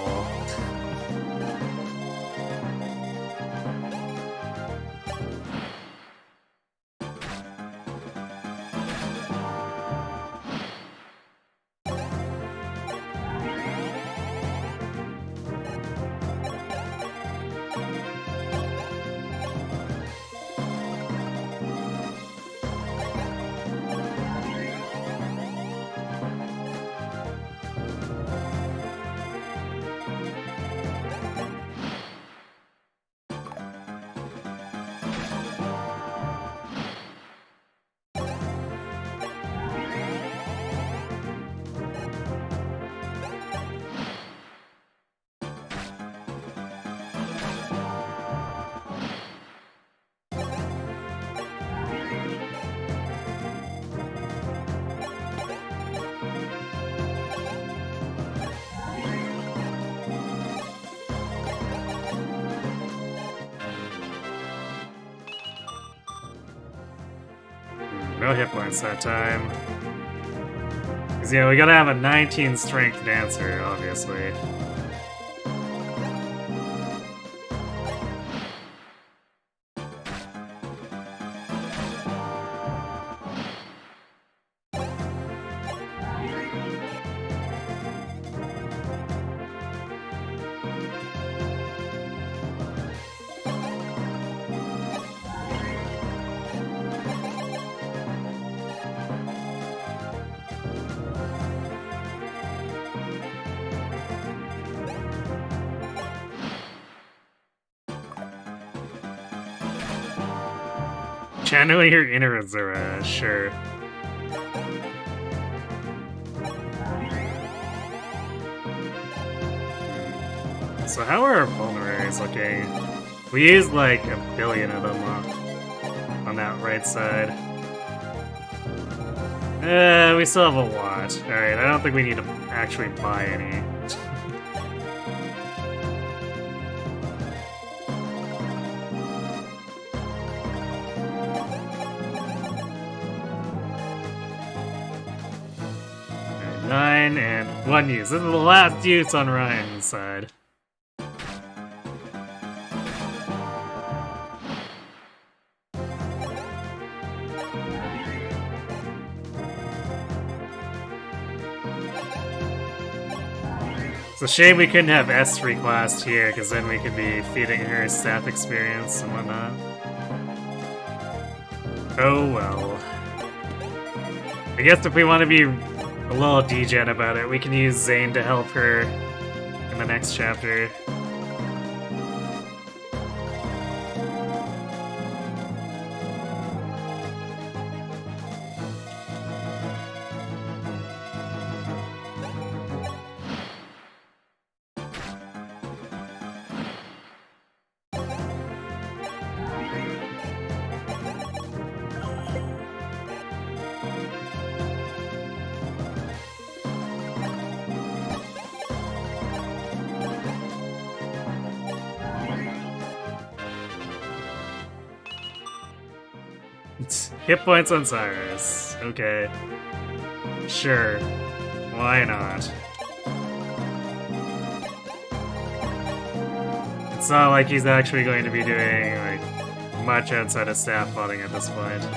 Speaker 1: No hit points that time. Because, yeah, we gotta have a 19 strength dancer, obviously. Channeling your inner Zera, sure. So how are our vulneraries looking? We used like 1 billion of them on that right side. We still have a lot. Alright, I don't think we need to actually buy any. Alright, 9 and 1 use. This is the last use on Ryan's side. It's a shame we couldn't have S3 classed here, because then we could be feeding her staff experience and whatnot. Oh well. I guess if we want to be a little degen about it, we can use Zane to help her in the next chapter. Hit points on Cyrus. Okay. Sure. Why not? It's not like he's actually going to be doing, like, much outside of staff plotting at this point.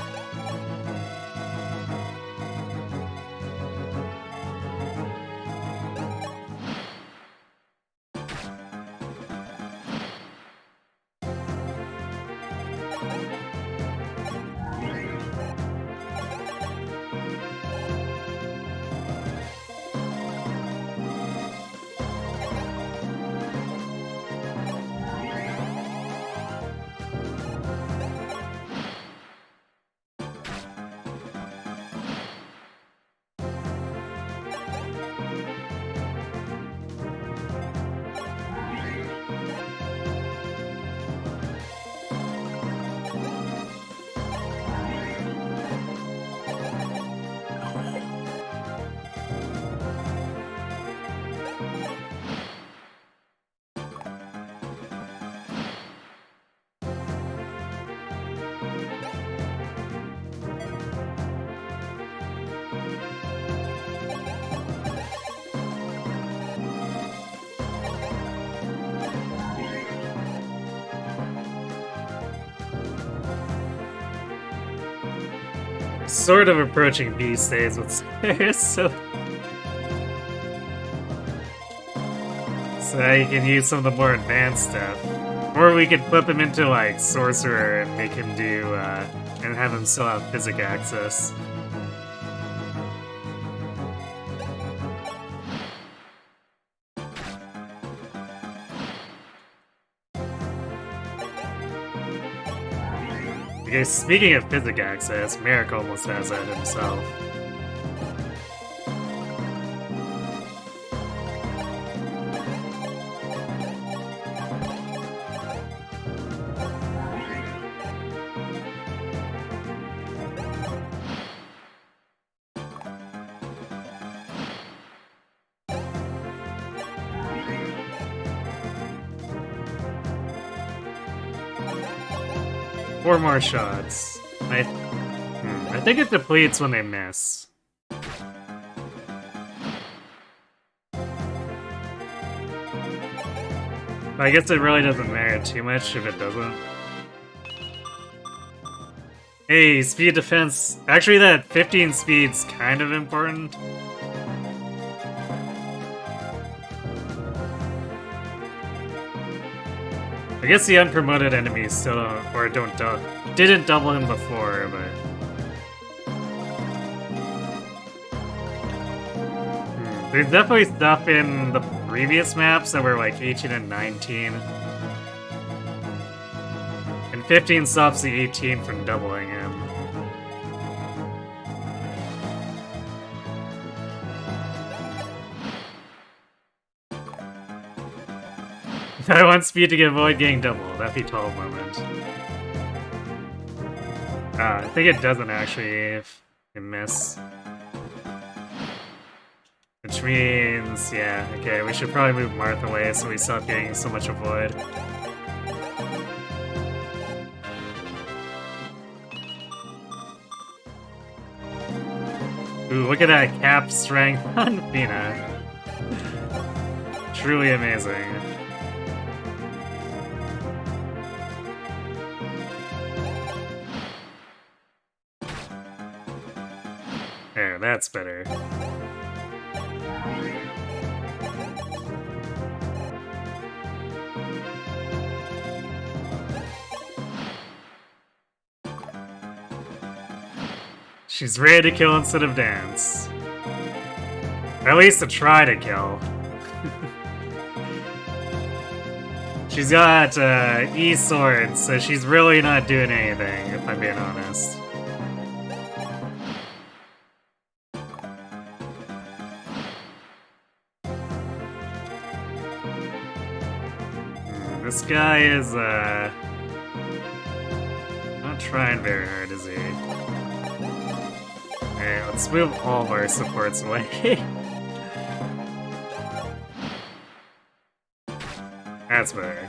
Speaker 1: Sort of approaching B stays with Cyrus, so you can use some of the more advanced stuff. Or we could flip him into, like, Sorcerer and make him do, and have him still have physic access. Okay, speaking of physic access, Merrick almost has that himself. Four more shots. I think it depletes when they miss. I guess it really doesn't matter too much if it doesn't. Hey, speed defense. Actually, that 15 speed's kind of important. I guess the unpromoted enemies still don't, or didn't double him before, but... There's definitely stuff in the previous maps that were like 18 and 19. And 15 stops the 18 from doubling him. I want speed to avoid getting doubled. Pt5 moment. I think it doesn't actually if you miss. Which means, yeah, okay, we should probably move Marth away so we stop getting so much avoid. Ooh, look at that cap strength on Fina. Truly amazing. There, that's better. She's ready to kill instead of dance. At least to try to kill. She's got E-sword, so she's really not doing anything, if I'm being honest. This guy is not trying very hard, is he? Okay, let's move all of our supports away. That's better.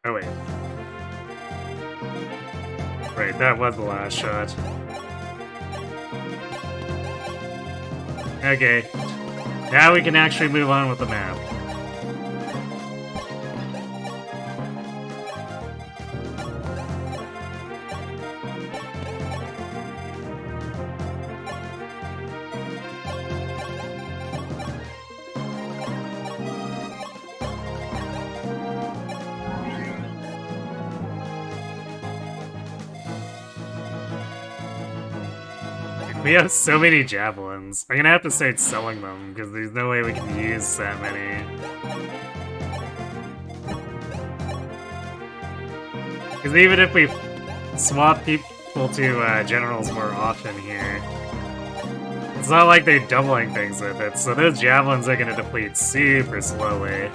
Speaker 1: Oh wait. Right, that was the last shot. Okay. Now we can actually move on with the map. We have so many javelins. I'm gonna have to start selling them, because there's no way we can use that many. Because even if we swap people to generals more often here, it's not like they're doubling things with it, so those javelins are gonna deplete super slowly.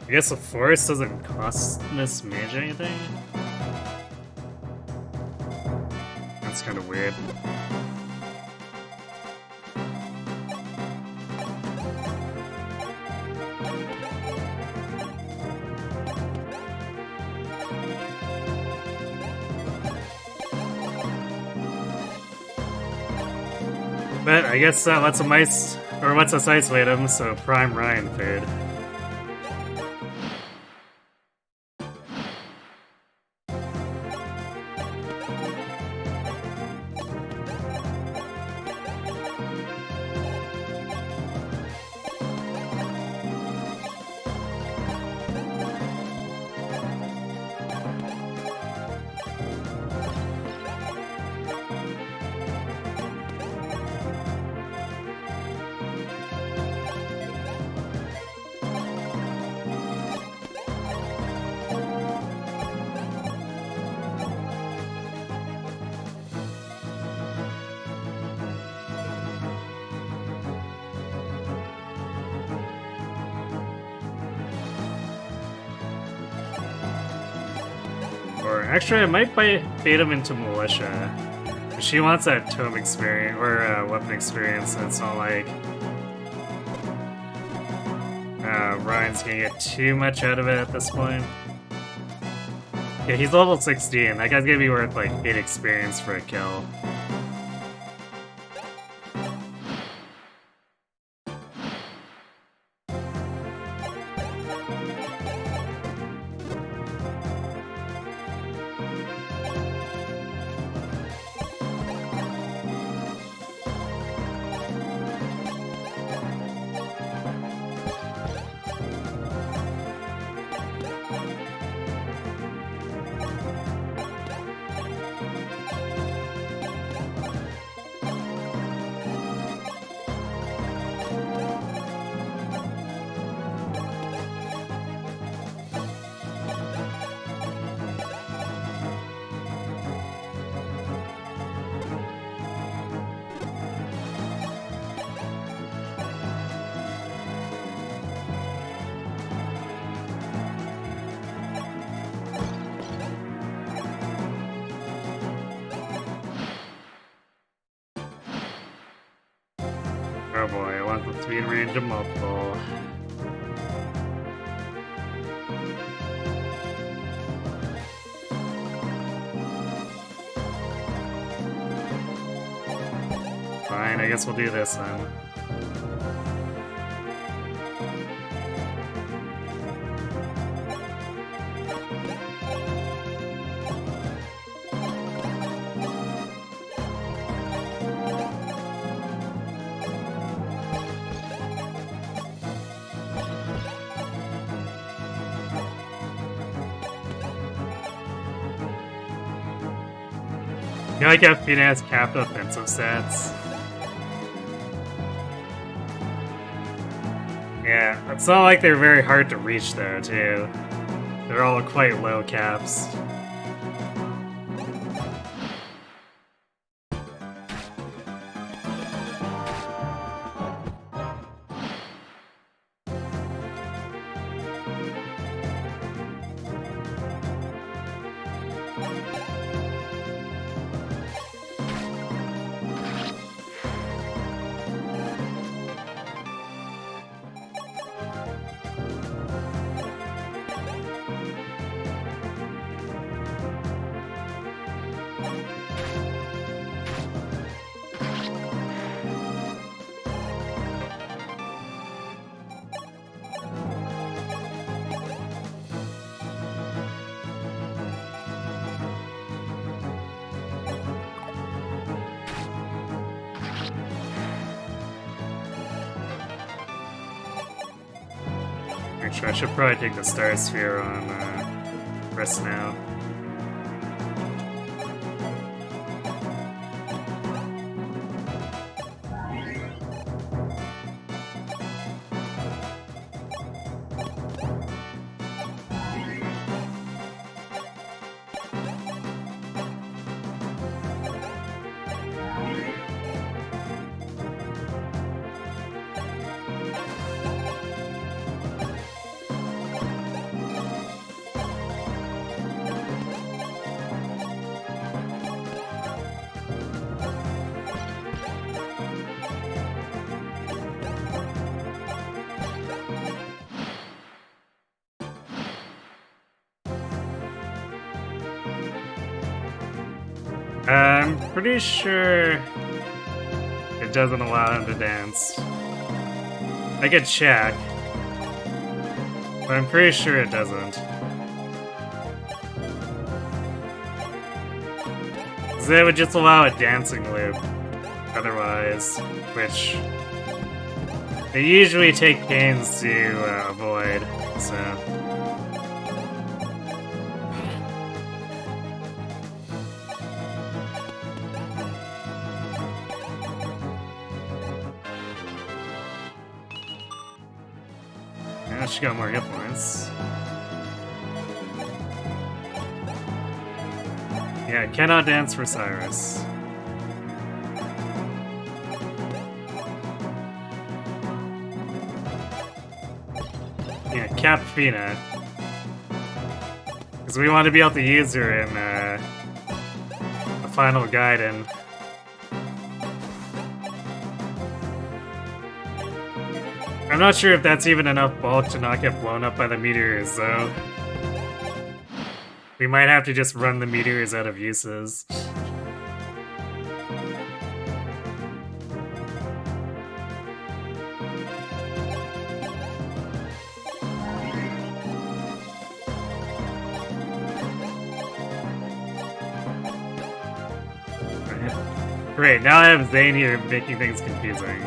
Speaker 1: I guess the forest doesn't cost this mage anything? That's kind of weird. But I guess that lets him lets us isolate him, so prime Ryan fade. before. Actually, I might bait him into Militia. She wants that tome experience, or weapon experience, and it's not like Ryan's gonna get too much out of it at this point. Yeah, he's level 16. That guy's gonna be worth like 8 experience for a kill. Oh boy, I want them to be in range of multiple. Fine, I guess we'll do this then. You know, like how Fina has capped offensive stats? Yeah, it's not like they're very hard to reach though, too. They're all quite low caps. Actually, I should probably take the Star Sphere on Chris now. I'm pretty sure it doesn't allow him to dance. I could check, but I'm pretty sure it doesn't. So it would just allow a dancing loop otherwise, which they usually take pains to avoid, so... She got more hit points. Yeah, cannot dance for Cyrus. Yeah, cap Fina. Because we want to be able to use her in the final Gaiden. I'm not sure if that's even enough bulk to not get blown up by the meteors, though. We might have to just run the meteors out of uses. Great, now I have Zane here making things confusing.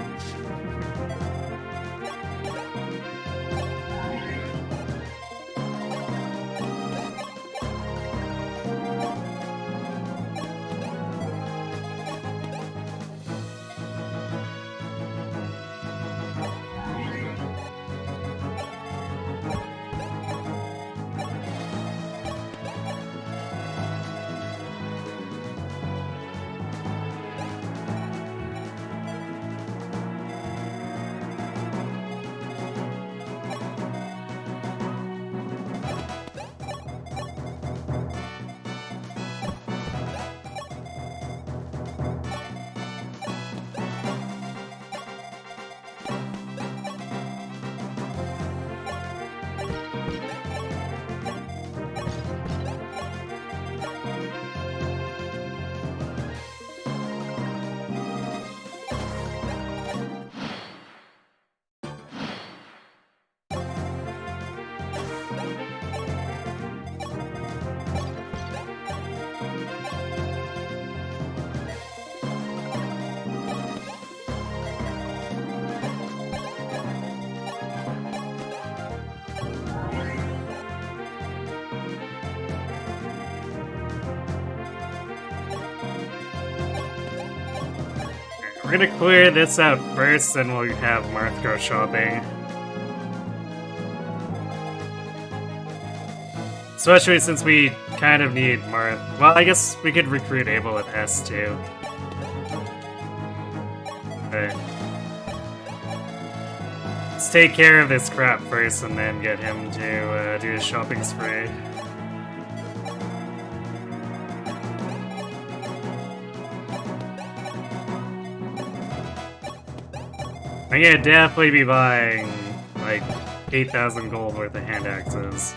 Speaker 1: We're gonna clear this out first, then we'll have Marth go shopping. Especially since we kind of need Marth. Well, I guess we could recruit Abel at S too. Okay. Let's take care of this crap first and then get him to do his shopping spree. I'm gonna definitely be buying like 8,000 gold worth of hand axes.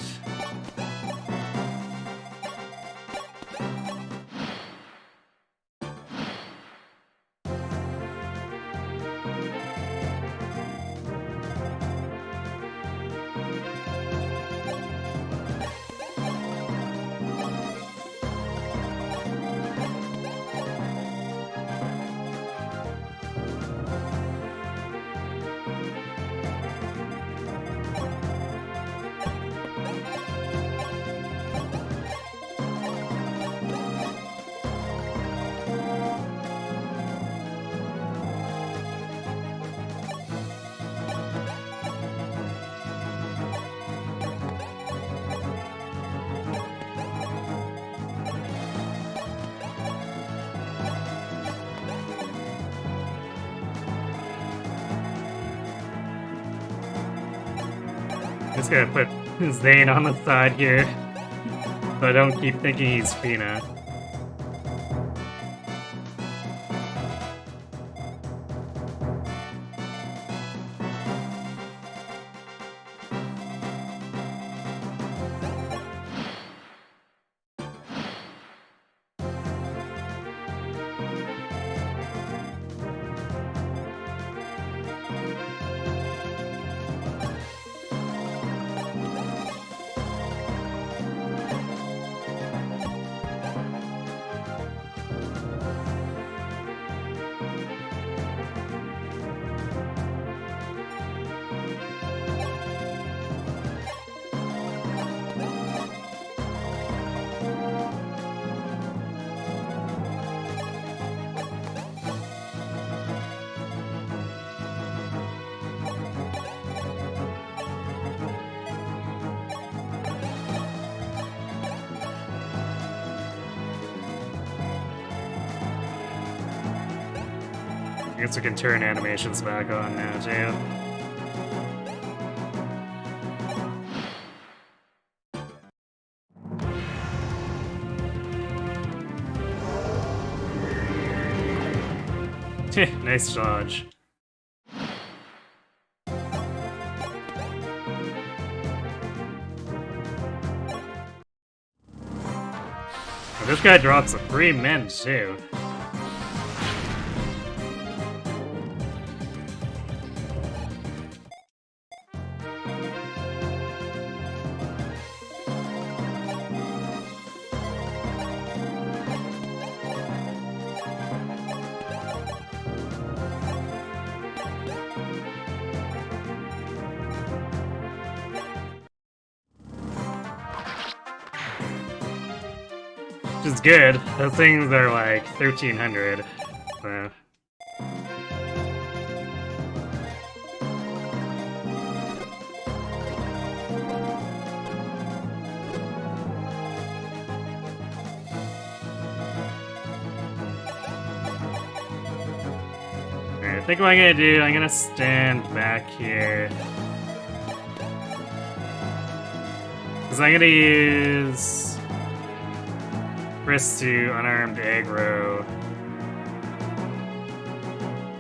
Speaker 1: Just gonna put Zane on the side here, so I don't keep thinking he's Fina. I guess we can turn animations back on now, too. Nice dodge. Oh, this guy drops a free mint too. Which is good. Those things are like 1300. So. Alright, I think what I'm gonna do, I'm gonna stand back here. Because I'm gonna use Chris to unarmed aggro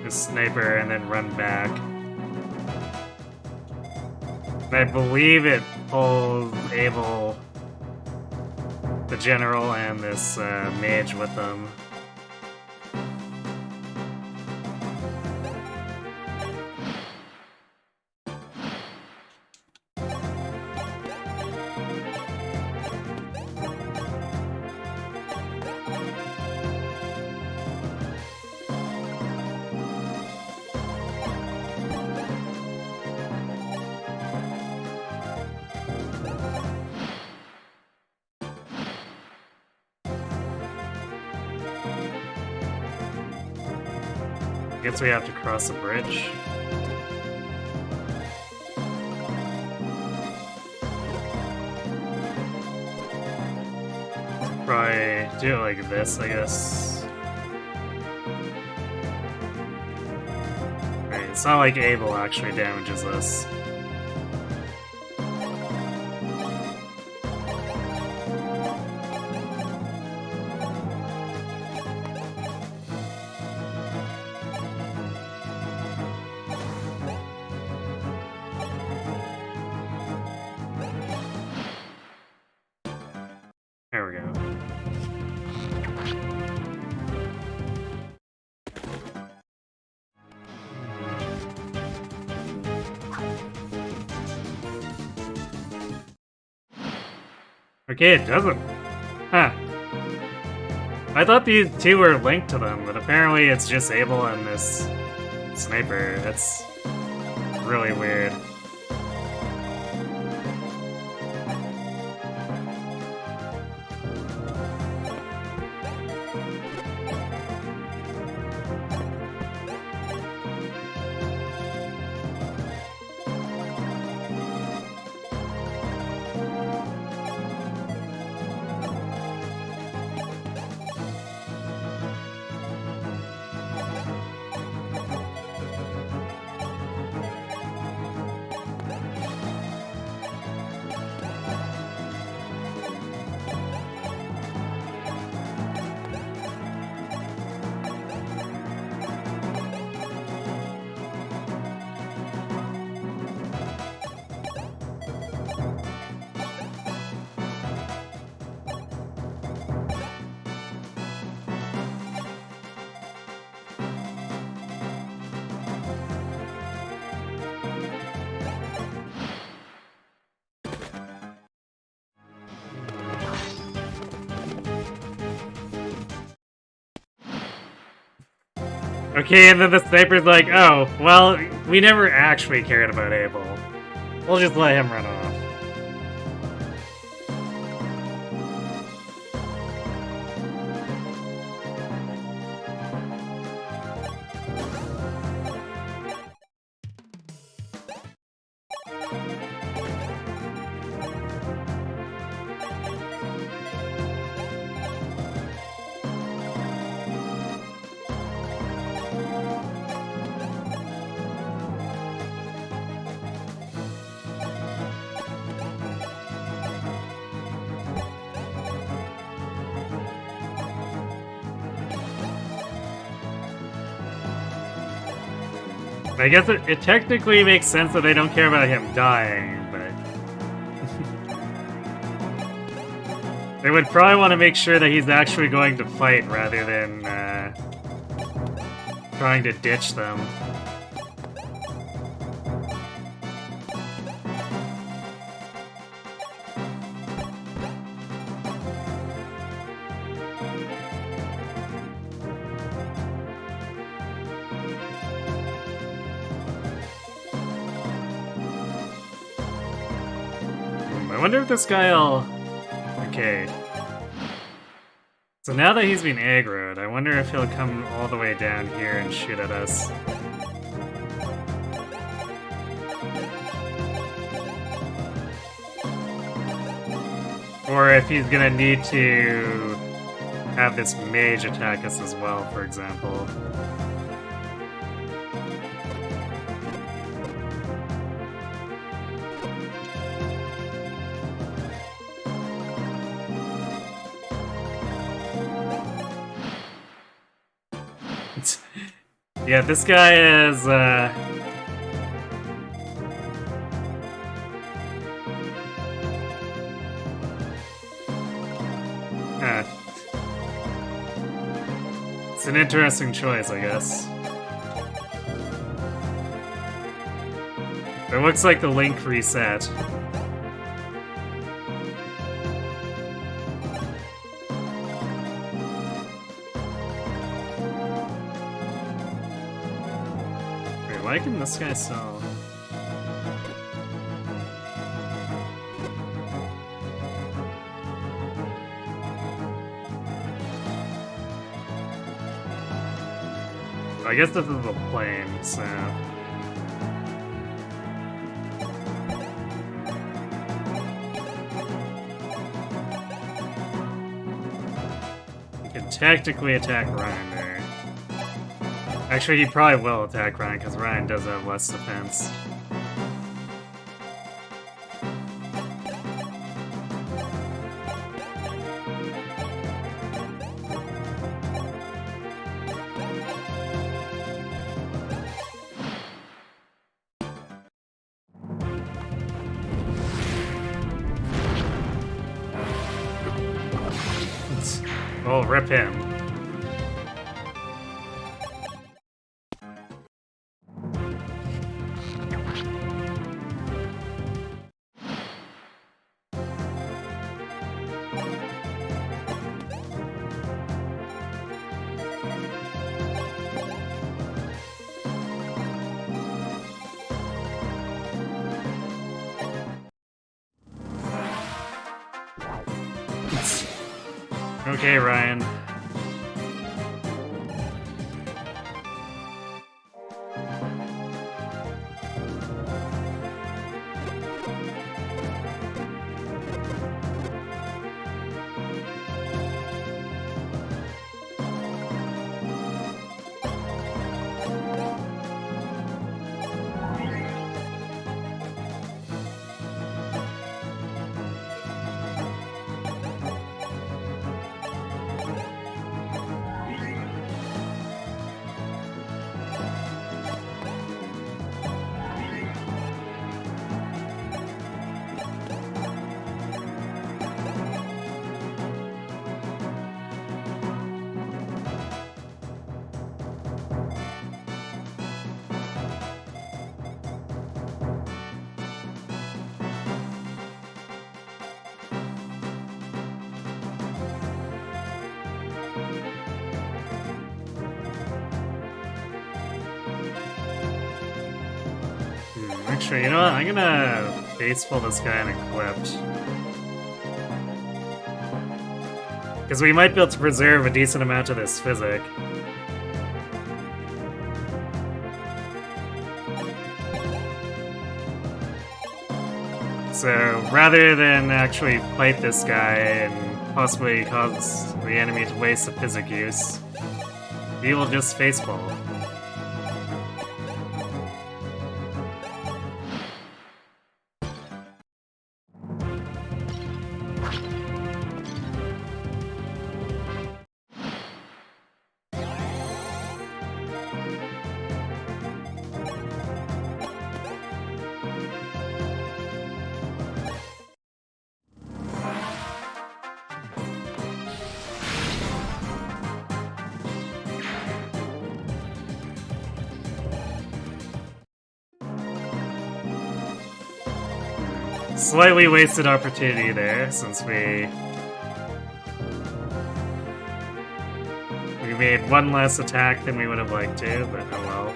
Speaker 1: the sniper and then run back. And I believe it pulls Abel, the general, and this mage with them. Guess we have to cross a bridge. Probably do it like this, I guess. Alright, it's not like Abel actually damages us. There we go. Okay, it doesn't. Huh. I thought these two were linked to them, but apparently it's just Abel and this sniper. That's really weird. Okay, and then the sniper's like, oh, well, we never actually cared about Abel. We'll just let him run off. I guess it technically makes sense that they don't care about him dying, but... they would probably want to make sure that he's actually going to fight rather than trying to ditch them. I wonder if this guy'll... Okay. So now that he's been aggroed, I wonder if he'll come all the way down here and shoot at us. Or if he's gonna need to have this mage attack us as well, for example. Yeah, this guy is, it's an interesting choice, I guess. It looks like the link reset. Why can this guy sell? I guess this is the plane, so... You can technically attack Ryan there. Actually, he probably will attack Ryan, because Ryan does have less defense. Oh, rip him. Okay, Ryan. Actually, you know what? I'm gonna base pull this guy unequipped. Because we might be able to preserve a decent amount of this physic. So, rather than actually fight this guy and possibly cause the enemy to waste the physic use, we will just facepull. Slightly wasted opportunity there, since we made one less attack than we would have liked to, but oh well.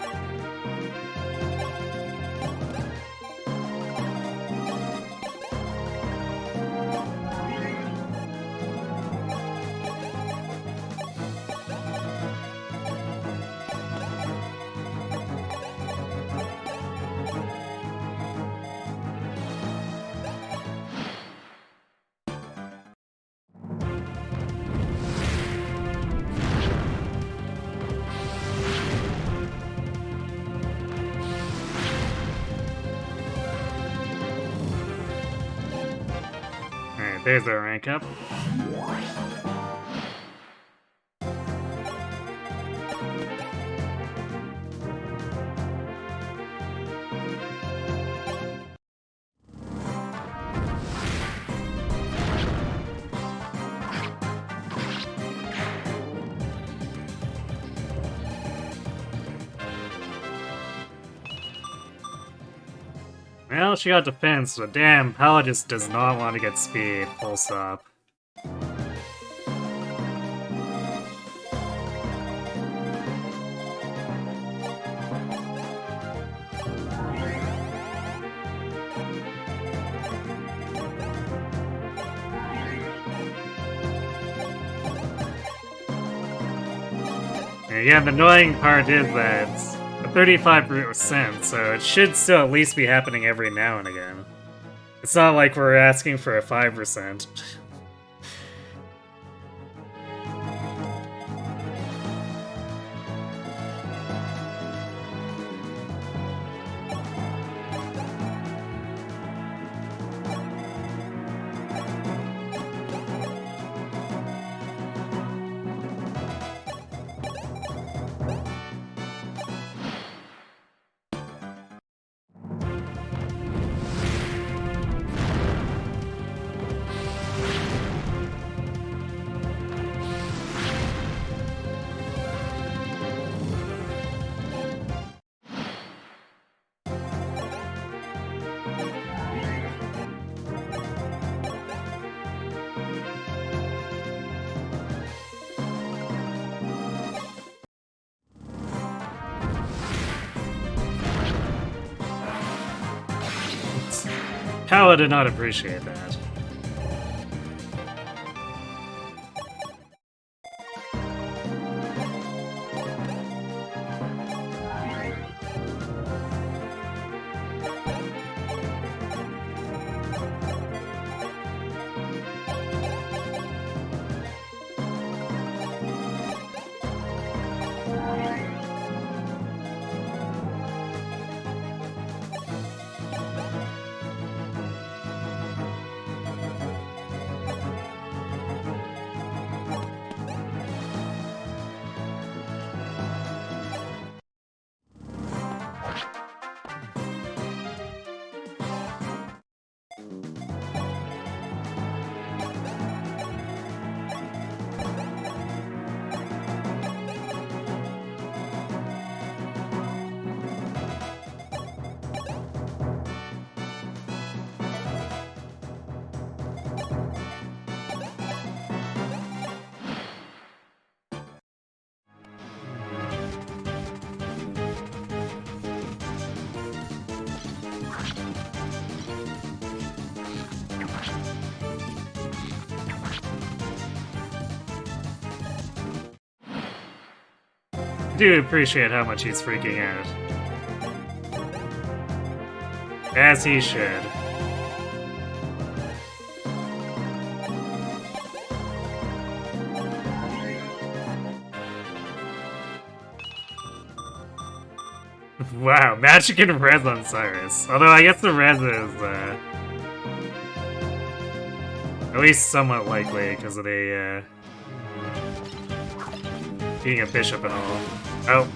Speaker 1: Alright, there's our rank up. Well, she got defense, but damn, Hala just does not want to get speed, full stop. And yeah, the annoying part is that it's 35%, so it should still at least be happening every now and again. It's not like we're asking for a 5%. Hala did not appreciate that. I do appreciate how much he's freaking out. As he should. Wow, magic and res on Cyrus. Although I guess the res is at least somewhat likely because of the being a bishop and all. Oh.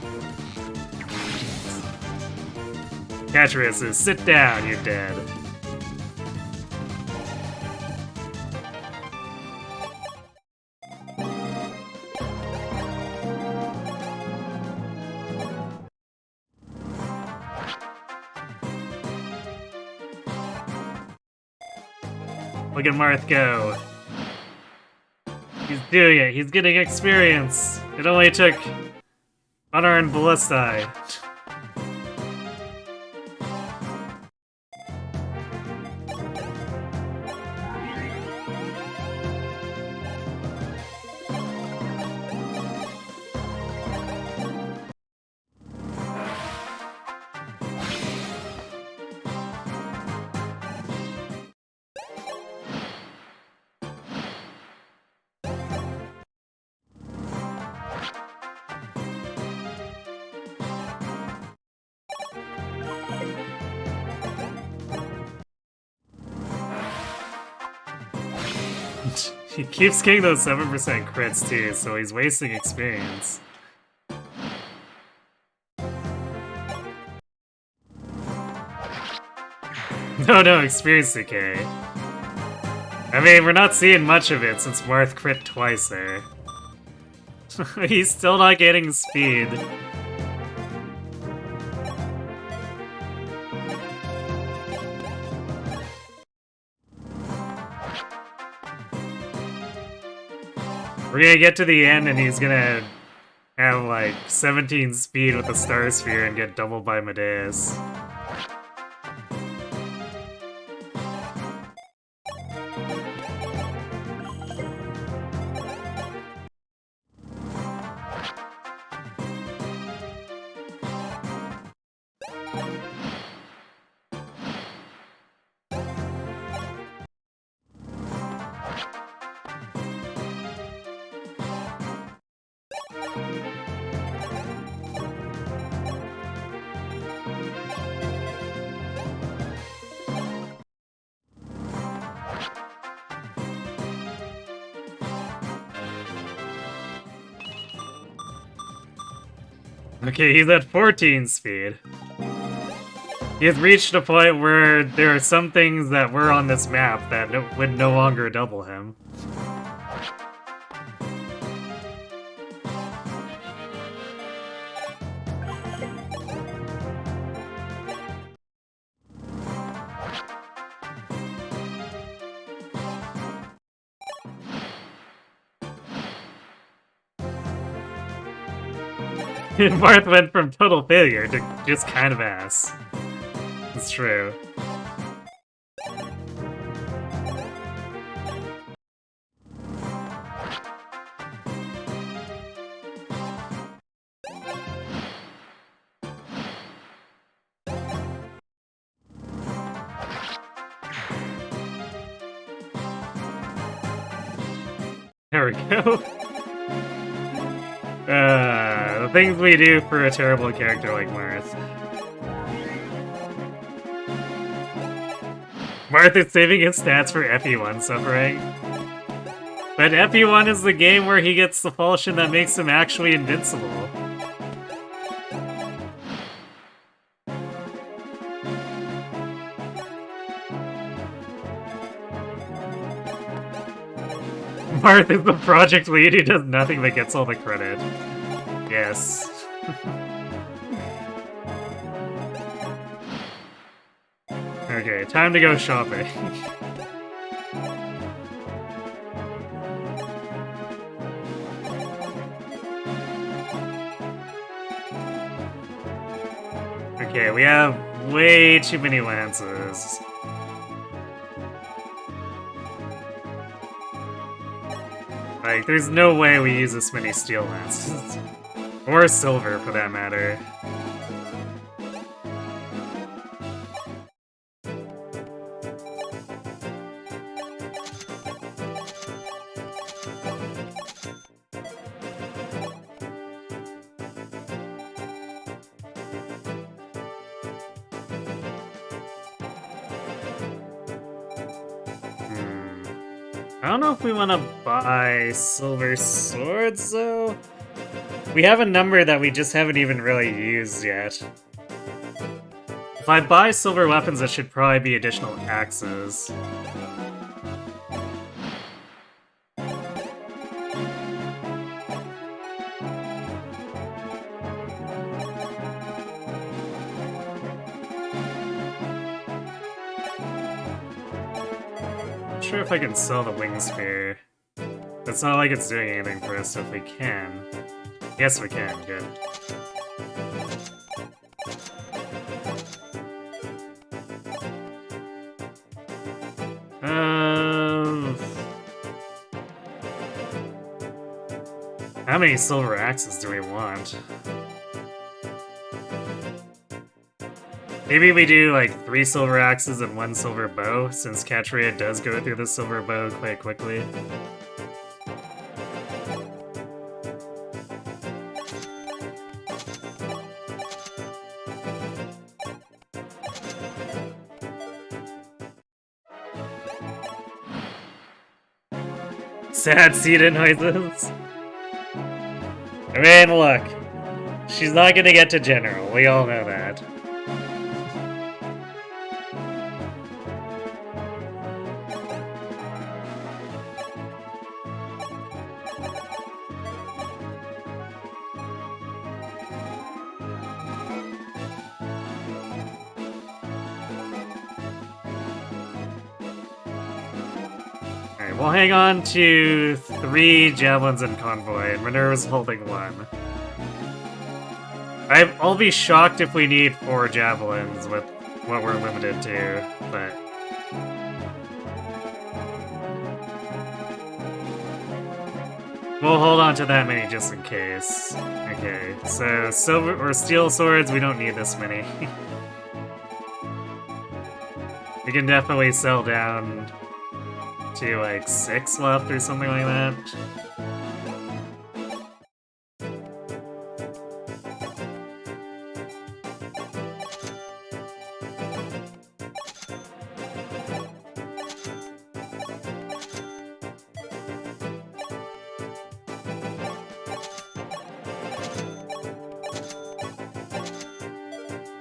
Speaker 1: Catcherius says, sit down, you're dead. Look at Marth go. He's doing it. He's getting experience. It only took Unearned Ballistae. He keeps getting those 7% crits too, so he's wasting experience. No, experience decay. I mean, we're not seeing much of it since Marth crit twice there. He's still not getting speed. We're gonna get to the end and he's gonna have like 17 speed with the Star Sphere and get doubled by Medeus. Okay, he's at 14 speed. He has reached a point where there are some things that were on this map that would no longer double him. Marth went from total failure to just kind of ass. It's true. There we go. The things we do for a terrible character like Marth. Marth is saving his stats for FE1 suffering. But FE1 is the game where he gets the falchion that makes him actually invincible. Marth is the project lead who does nothing but gets all the credit. Yes. Okay, time to go shopping. Okay, we have way too many lances. Like, there's no way we use this many steel lances. Or silver, for that matter. I don't know if we want to buy silver swords, though. We have a number that we just haven't even really used yet. If I buy silver weapons, that should probably be additional axes. sure if I can sell the wing spear. It's not like it's doing anything for us if we can. Yes, we can. Good. How many silver axes do we want? Maybe we do like 3 silver axes and 1 silver bow, since Katria does go through the silver bow quite quickly. Sad Ceta noises. I mean, look. She's not gonna get to General, we all know that. Alright, we'll hang on to 3 javelins in convoy, and Minerva's holding 1. I'll be shocked if we need 4 javelins with what we're limited to, but... we'll hold on to that many just in case. Okay, so silver or steel swords, we don't need this many. We can definitely sell down to like 6 left or something like that.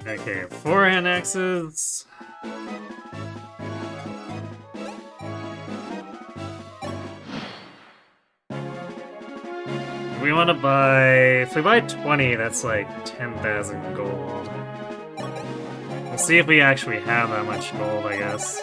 Speaker 1: Okay, 4 hand axes. We want to buy... if we buy 20, that's like 10,000 gold. We'll see if we actually have that much gold, I guess.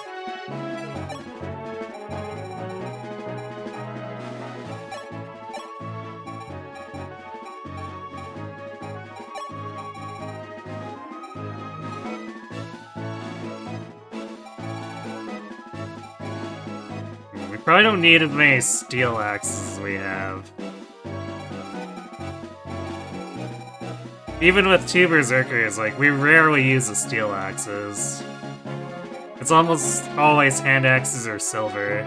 Speaker 1: We probably don't need as many steel axes as we have. Even with 2 Berserkers, like, we rarely use the steel axes. It's almost always hand axes or silver.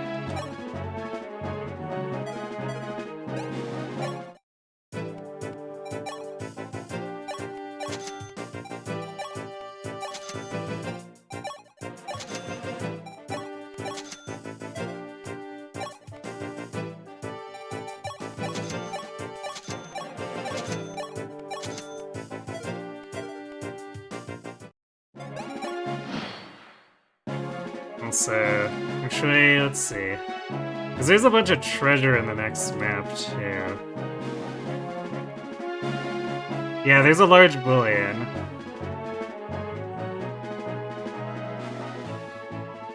Speaker 1: So, actually, let's see. Because there's a bunch of treasure in the next map, too. Yeah, there's a large bullion.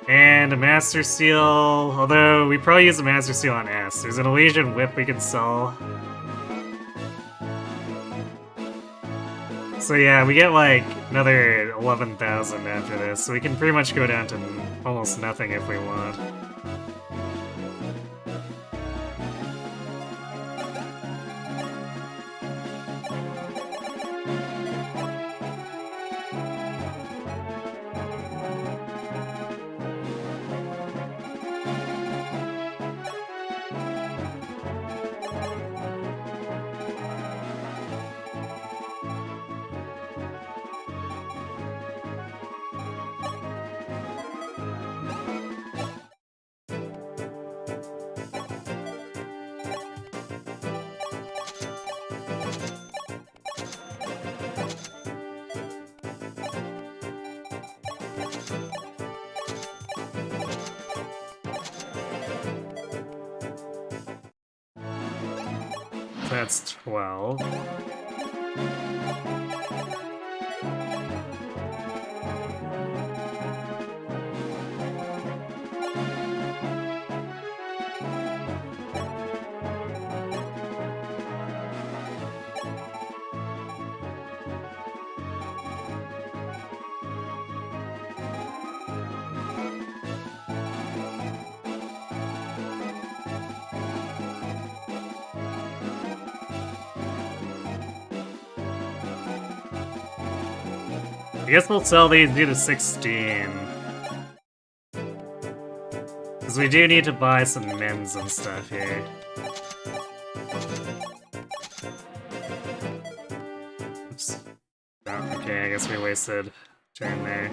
Speaker 1: And a Master Seal, although we probably use a Master Seal on S. There's an Elysian Whip we can sell. So yeah, we get like another 11,000 after this, so we can pretty much go down to almost nothing if we want. That's 12. I guess we'll sell these, do the 16. Because we do need to buy some mins and stuff here. Oops. Oh, okay, I guess we wasted a turn there.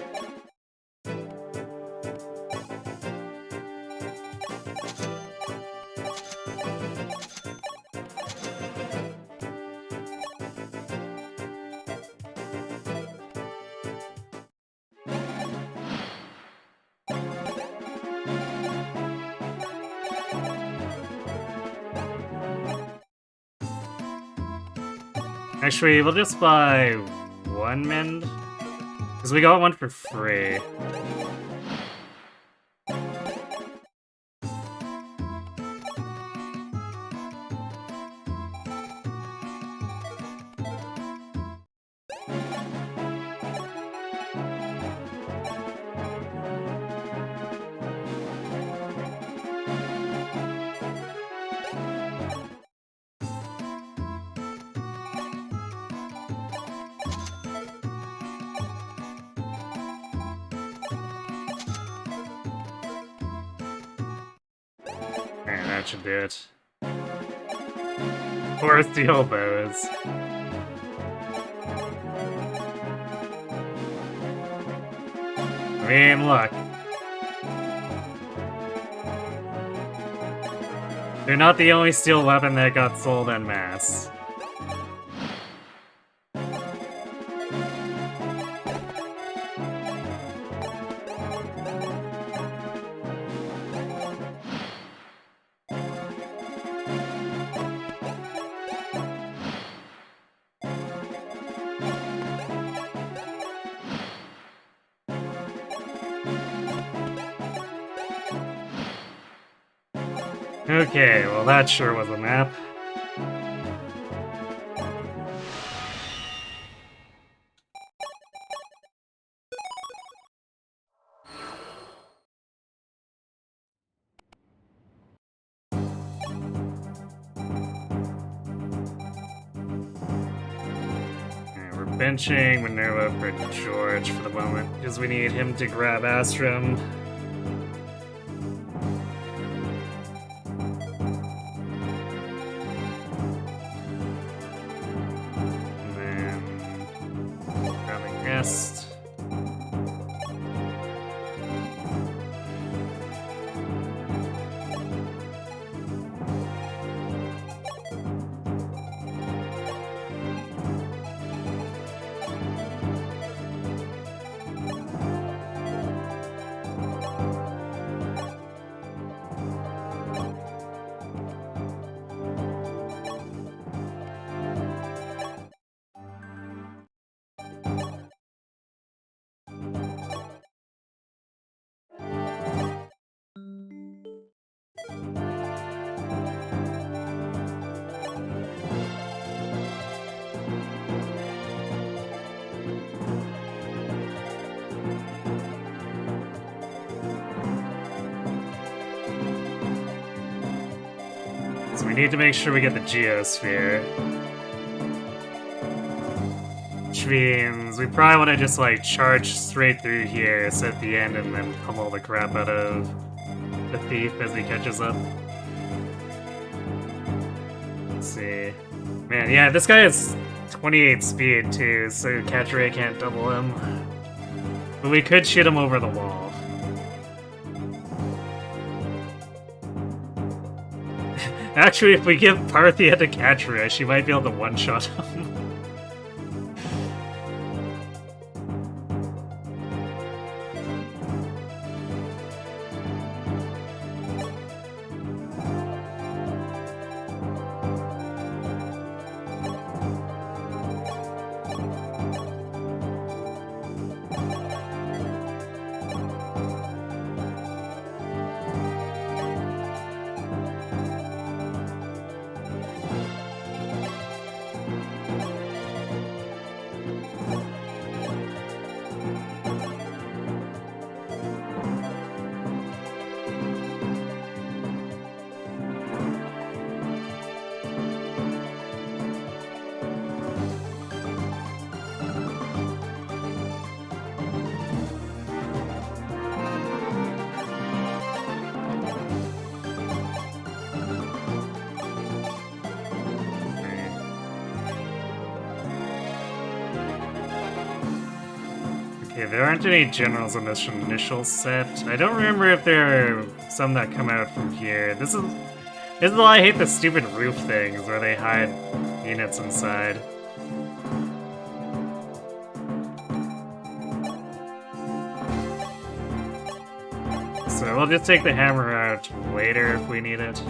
Speaker 1: Actually, we'll just buy one mend, because we got one for free. Alright, that should do it. Or steel bows. I mean, look. They're not the only steel weapon that got sold en masse. Okay, well that sure was a map. Alright, we're benching Minerva for George for the moment, because we need him to grab Astrum. Nest. So we need to make sure we get the Geosphere. Which means we probably want to just like charge straight through here, sit at the end, and then pummel the crap out of the thief as he catches up. Let's see. Man, yeah, this guy has 28 speed too, so catch rate can't double him. But we could shoot him over the wall. Actually, if we give Parthia to Catria, she might be able to one-shot him. Okay, there aren't any generals in this initial set. I don't remember if there are some that come out from here. This is why I hate the stupid roof things where they hide units inside. So we'll just take the hammer out later if we need it.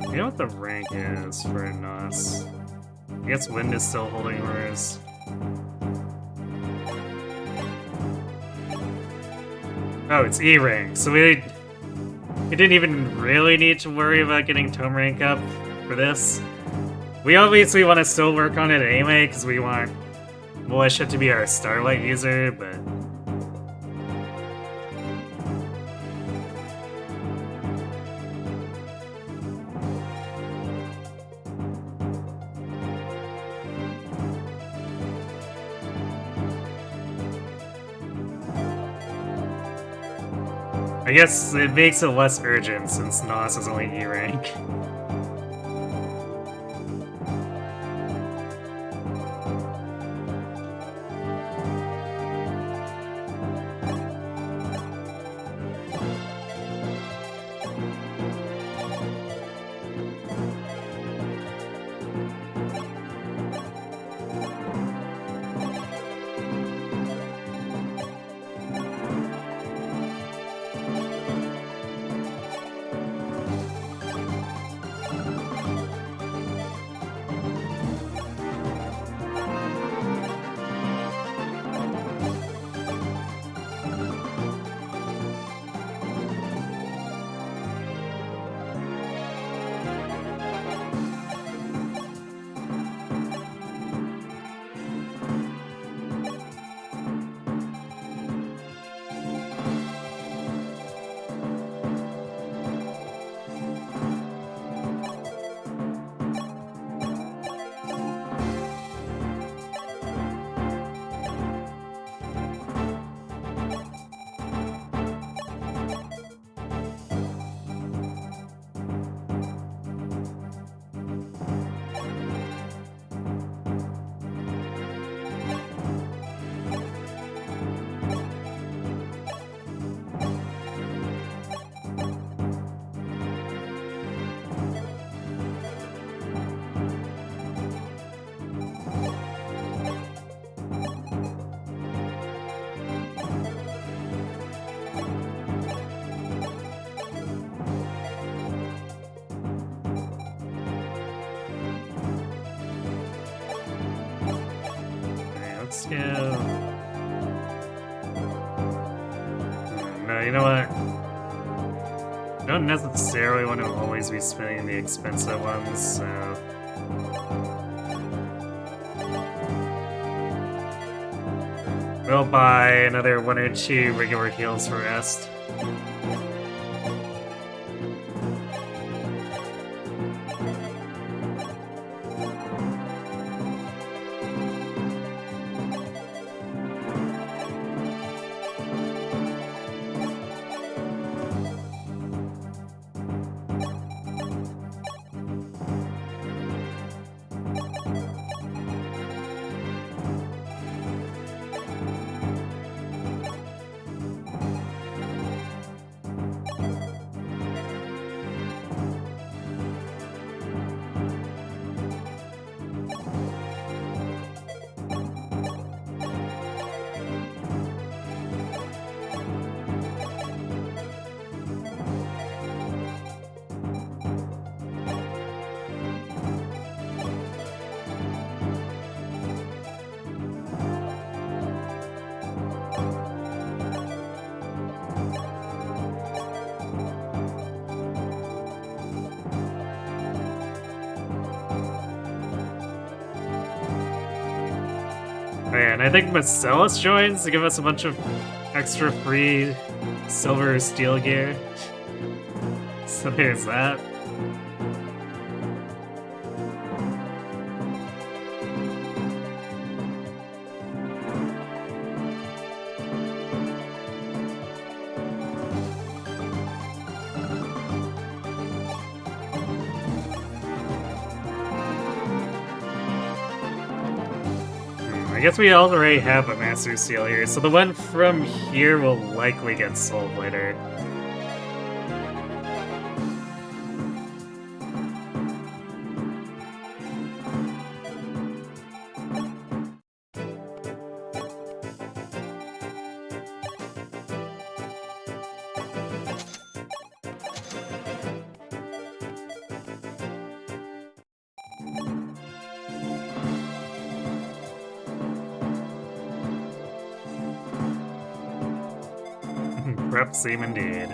Speaker 1: You know what the rank is for a Nos? I guess Wind is still holding hers. Oh, it's E rank, so we didn't even really need to worry about getting Tome rank up for this. We obviously want to still work on it anyway, because we want Militia to be our Starlight user, but... I guess it makes it less urgent since Nos is only E rank. Let's go. No, you know what? I don't necessarily want to always be spending the expensive ones, so... We'll buy another 1 or 2 regular heals for rest. Man, I think Marcellus joins to give us a bunch of extra free silver or steel gear. So there's that. I guess we already have a Master Seal here, so the one from here will likely get sold later. Prep seam indeed.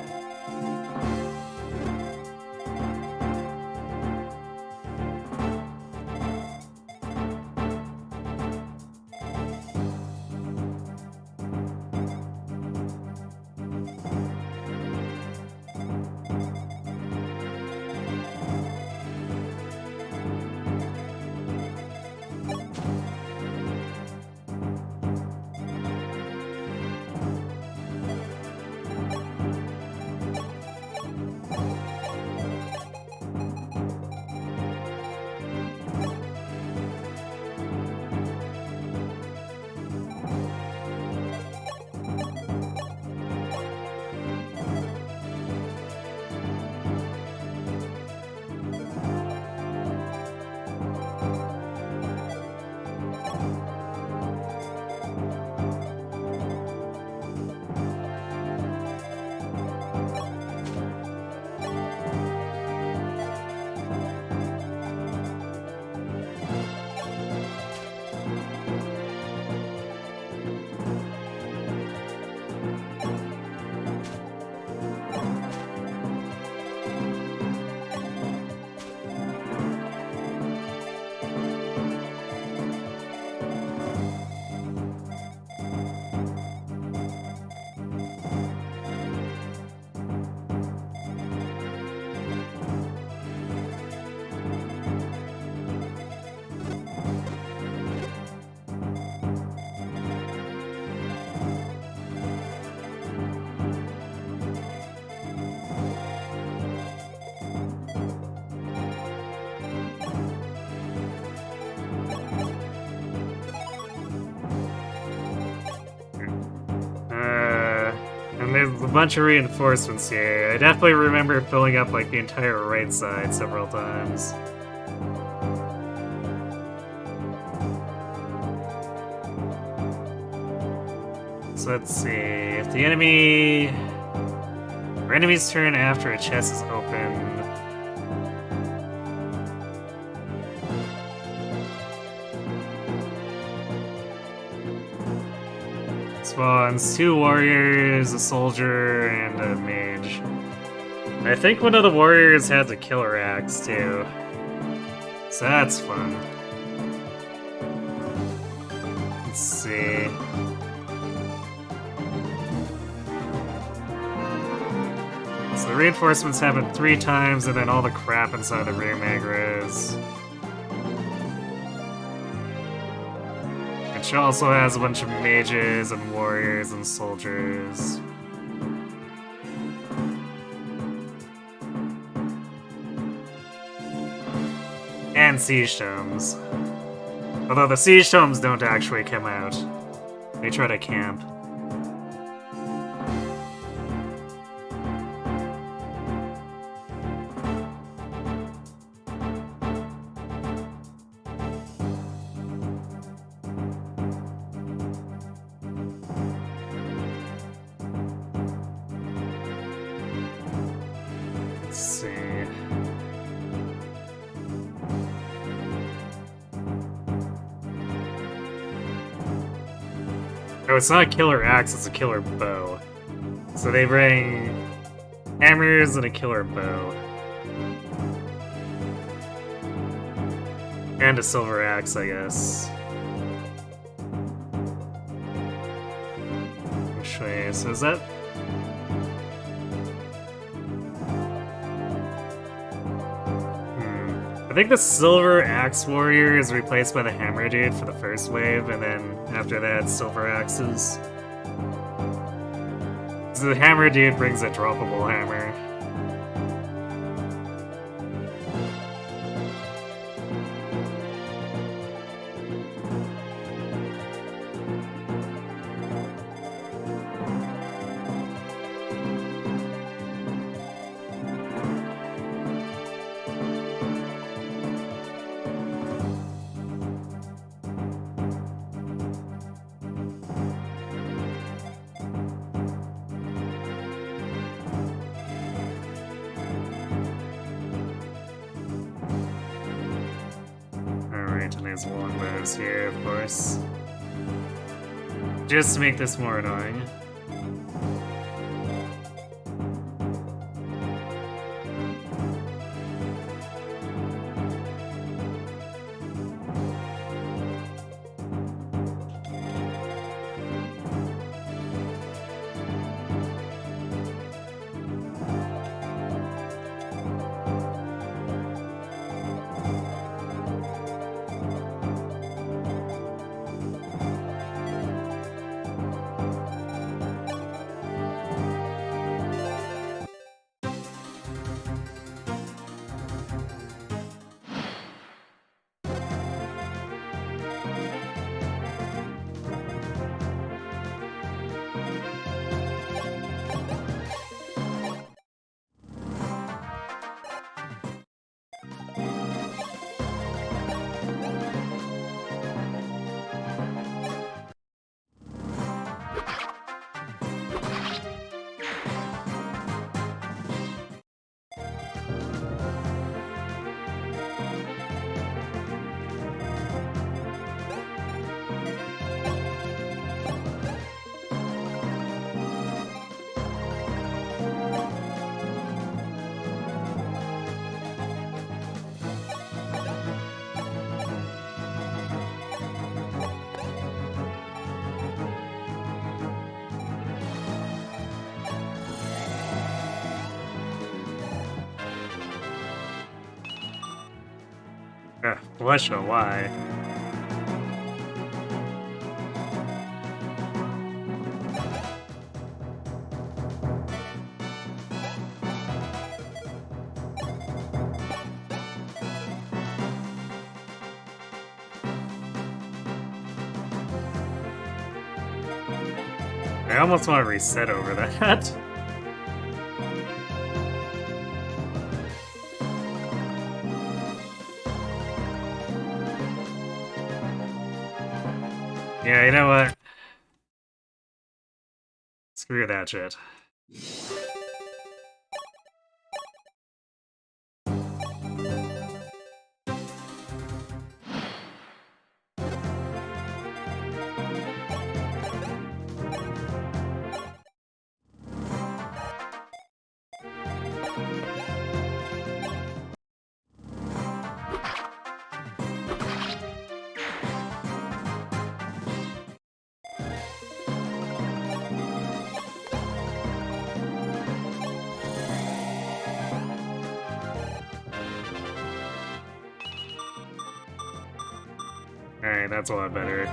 Speaker 1: And there's a bunch of reinforcements here. I definitely remember filling up like the entire right side several times. So let's see. If the enemy's turn after a chest is open. Spawns 2 warriors, a soldier, and a mage. I think one of the warriors has a killer axe too. So that's fun. Let's see. So the reinforcements happen 3 times, and then all the crap inside the rear magras. She also has a bunch of mages and warriors and soldiers. And siege tomes. Although the siege tomes don't actually come out. They try to camp. Let's see. Oh, it's not a killer axe, it's a killer bow. So they bring hammers and a killer bow. And a silver axe, I guess. actually. So is that... I think the Silver Axe Warrior is replaced by the Hammer Dude for the first wave, and then after that, Silver Axes. So the Hammer Dude brings a droppable hammer. Alright, and there's longbows here, of course. Just to make this more annoying. Blush a lie. I almost want to reset over that. Yeah, you know what? Screw that shit. Alright, that's a lot better.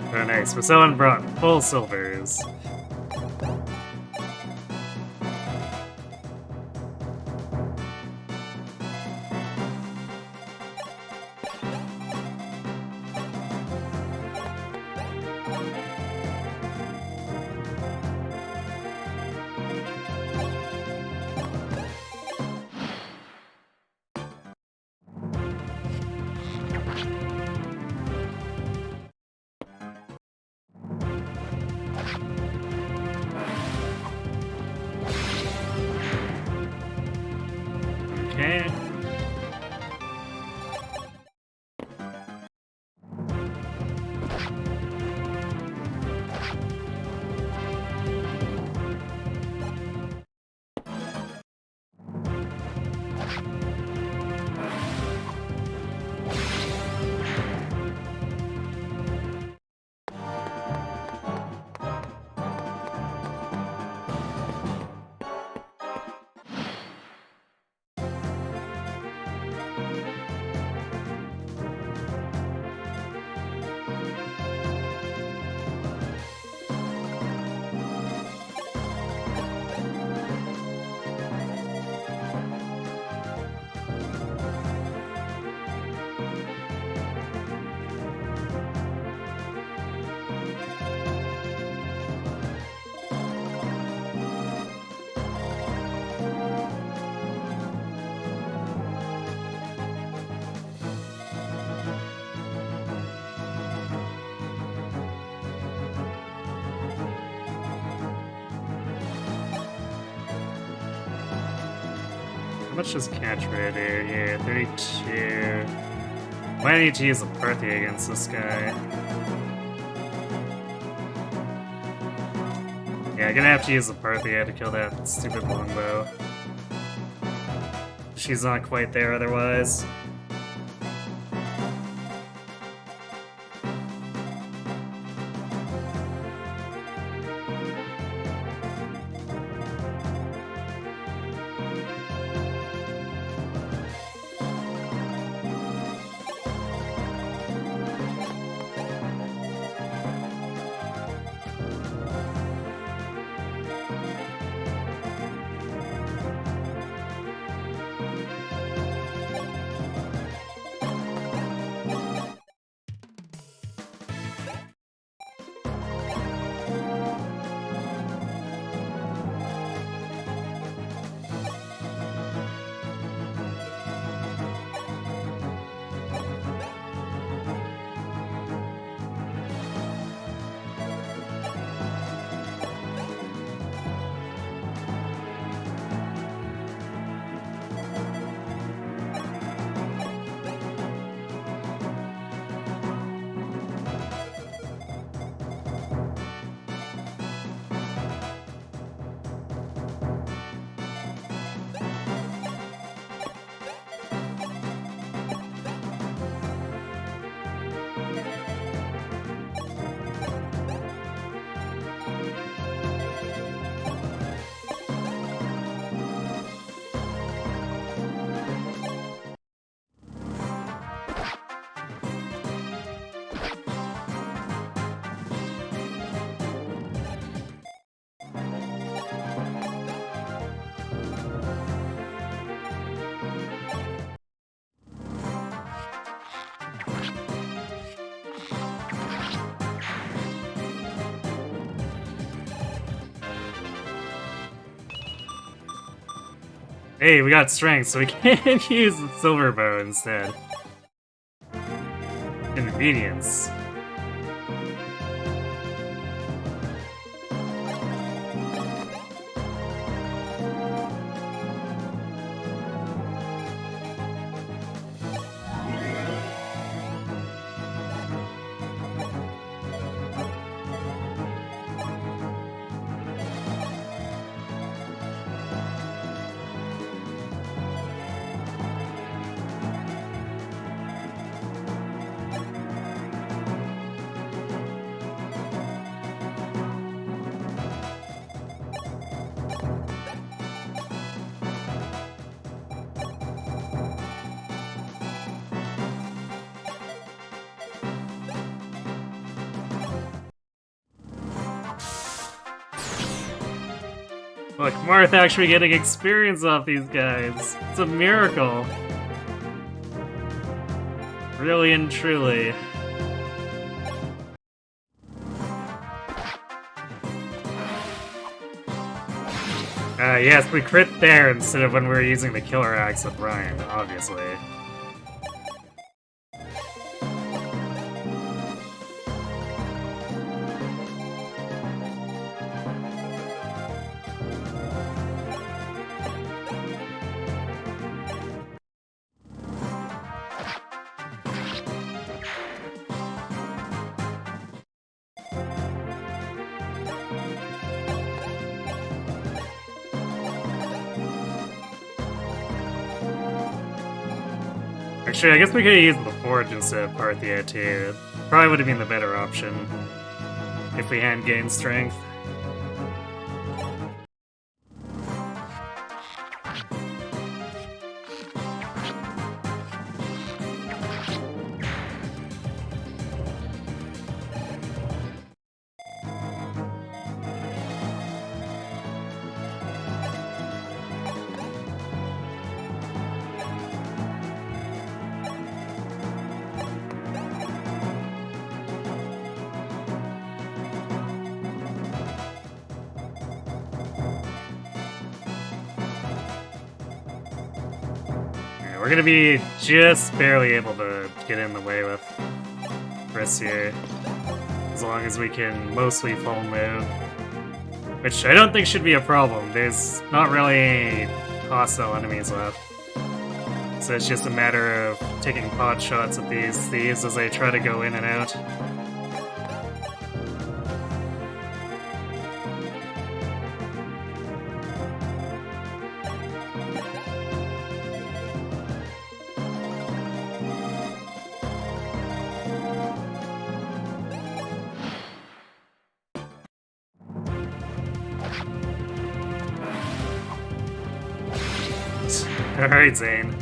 Speaker 1: Oh, nice. But someone brought full silvers. much does catch rate do here? 32. Might need to use a Parthy against this guy. Yeah, I'm gonna have to use the Parthy to kill that stupid longbow. She's not quite there otherwise. Hey, we got strength, so we can use the silver bow instead. Convenience. Look, Marth actually getting experience off these guys. It's a miracle. Really and truly. Yes, we crit there instead of when we were using the killer axe with Ryan, obviously. Actually, I guess we could have used the Forge instead of Parthia too. Probably would have been the better option if we hadn't gained strength. We're gonna be just barely able to get in the way with Chris here, as long as we can mostly full move, which I don't think should be a problem. There's not really any hostile enemies left. So it's just a matter of taking pot shots at these thieves as they try to go in and out. Alright, Zane.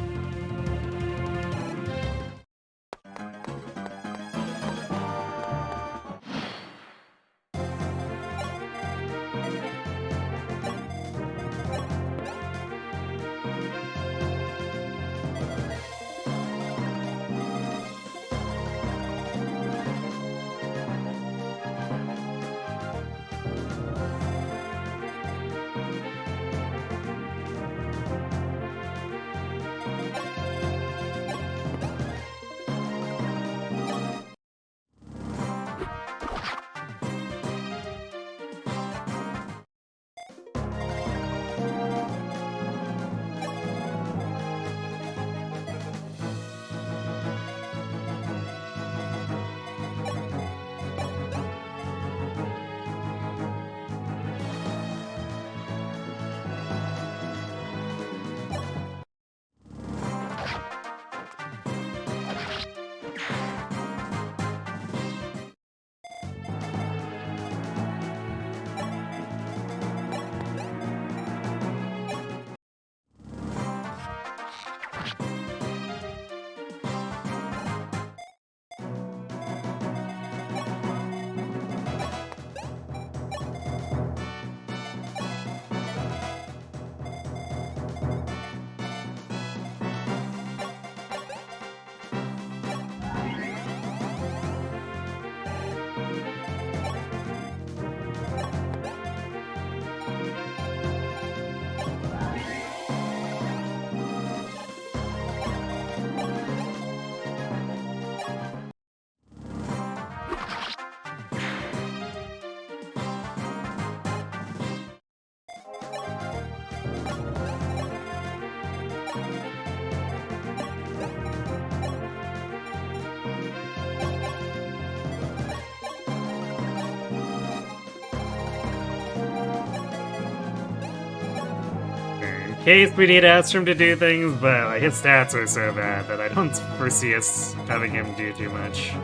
Speaker 1: In case we need Astrum to do things, but like, his stats are so bad that I don't foresee us having him do too much.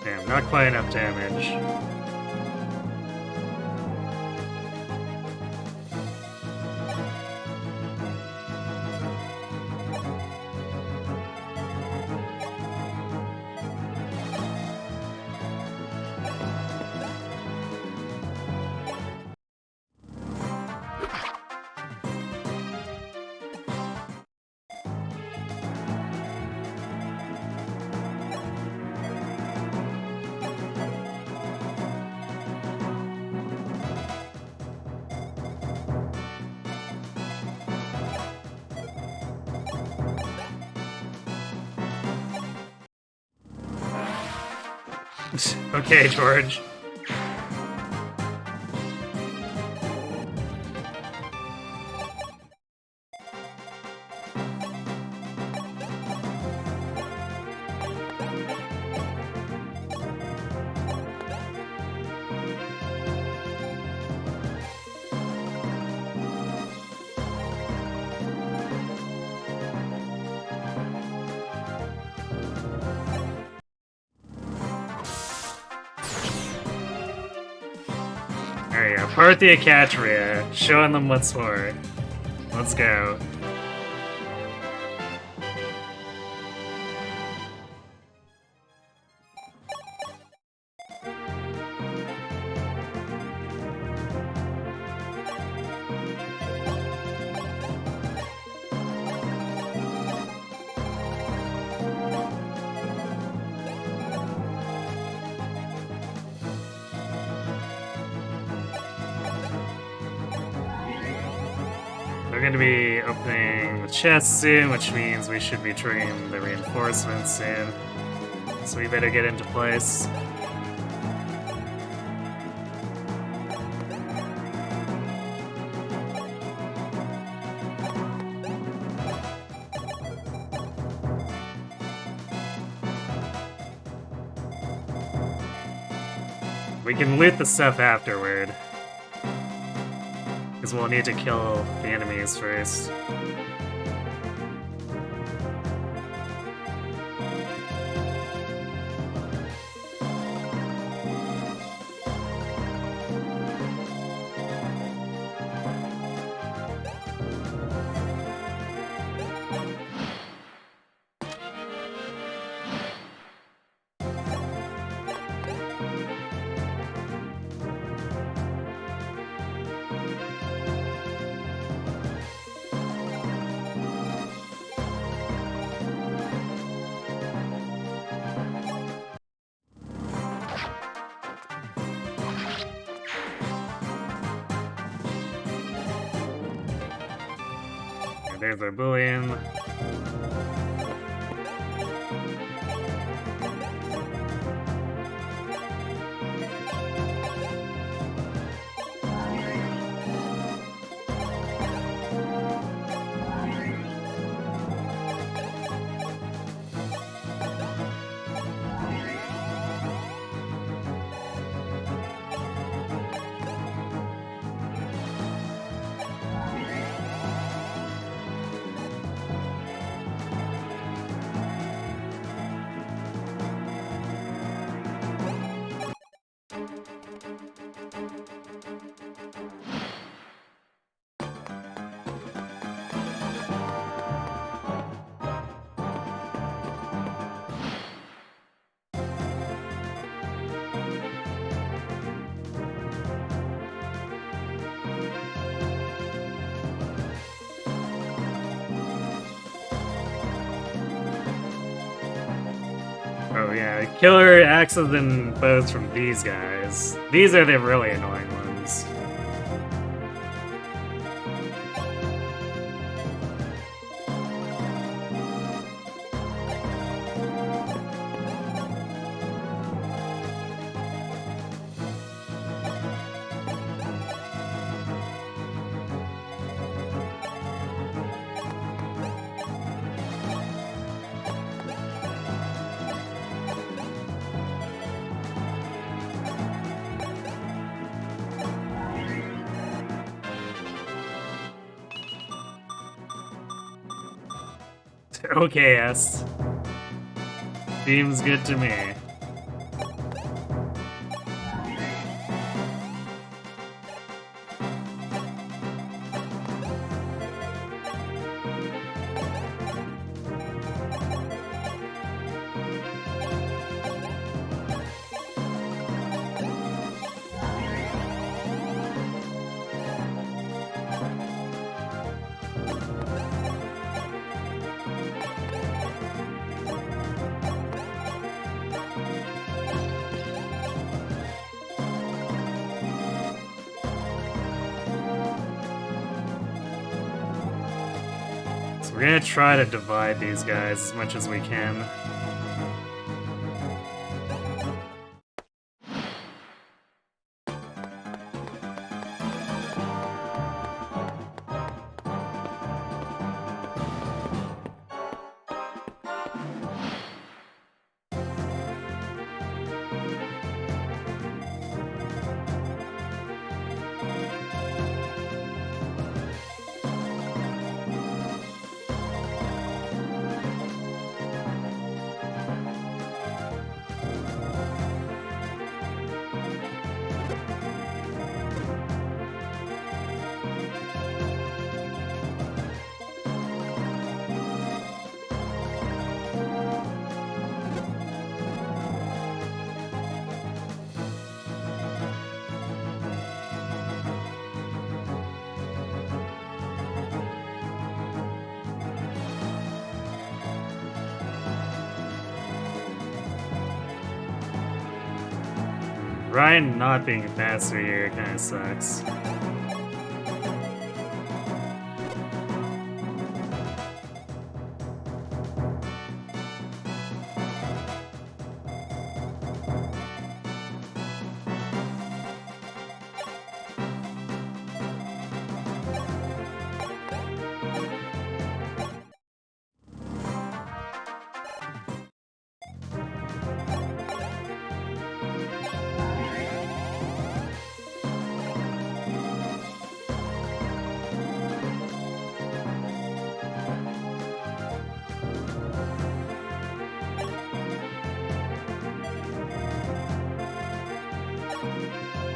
Speaker 1: Damn, not quite enough damage. Okay, George. There you go, Parthia Catria, showing them what's what. Let's go. They're going to be opening the chest soon, which means we should be triggering the reinforcements soon. So we better get into place. We can loot the stuff afterward. Because we'll need to kill the enemies first. There's our bullion. Oh yeah, killer axes and bows from these guys. These are the really annoying ones. Okay, yes. Seems good to me. We're gonna try to divide these guys as much as we can. Ryan not being faster here kind of sucks.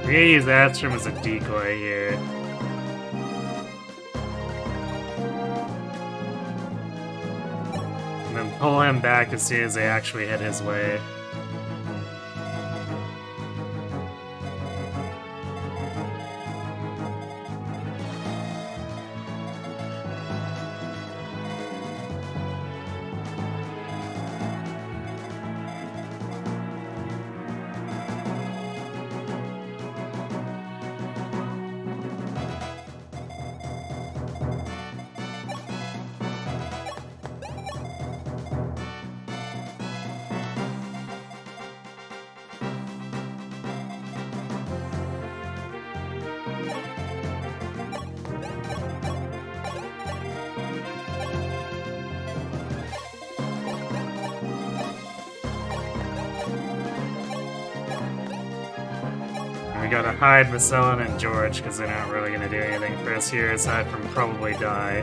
Speaker 1: We're gonna use Astrum as a decoy here. And then pull him back as soon as they actually hit his way. We gotta hide Magellan and George because they're not really gonna do anything for us here aside from probably die.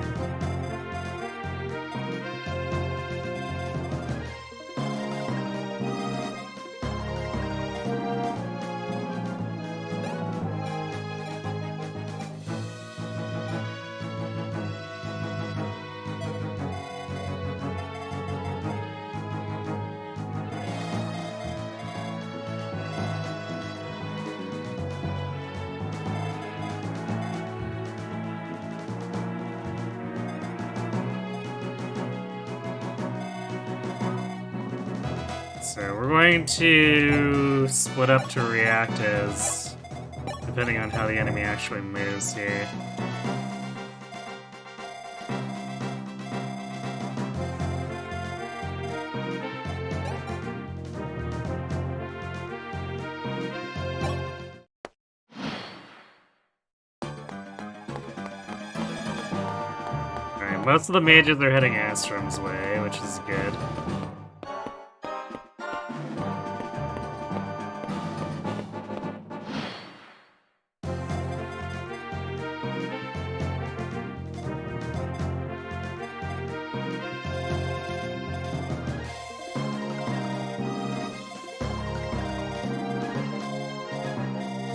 Speaker 1: So we're going to split up to react as, depending on how the enemy actually moves here. Alright, most of the mages are heading Astrum's way, which is good.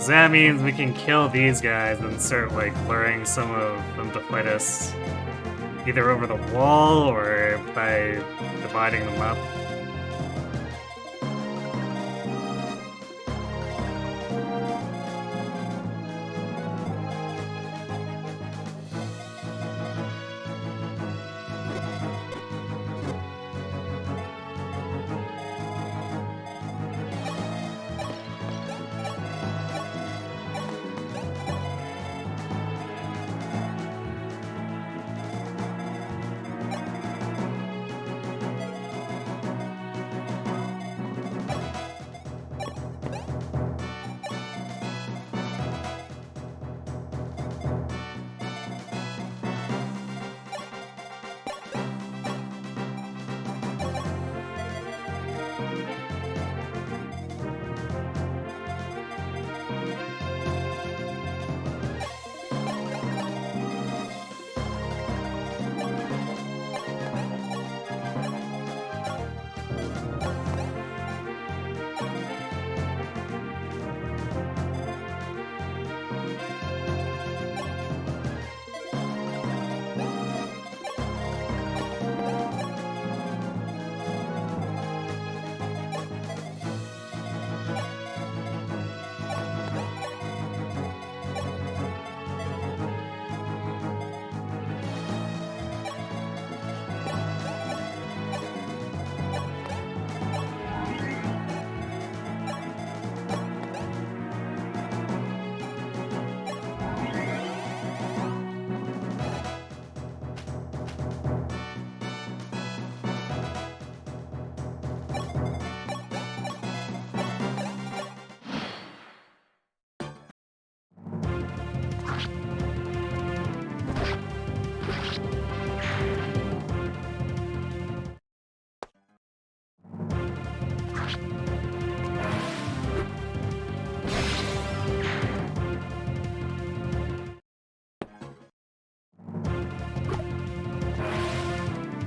Speaker 1: That means we can kill these guys and start, like, luring some of them to fight us either over the wall or by dividing them up.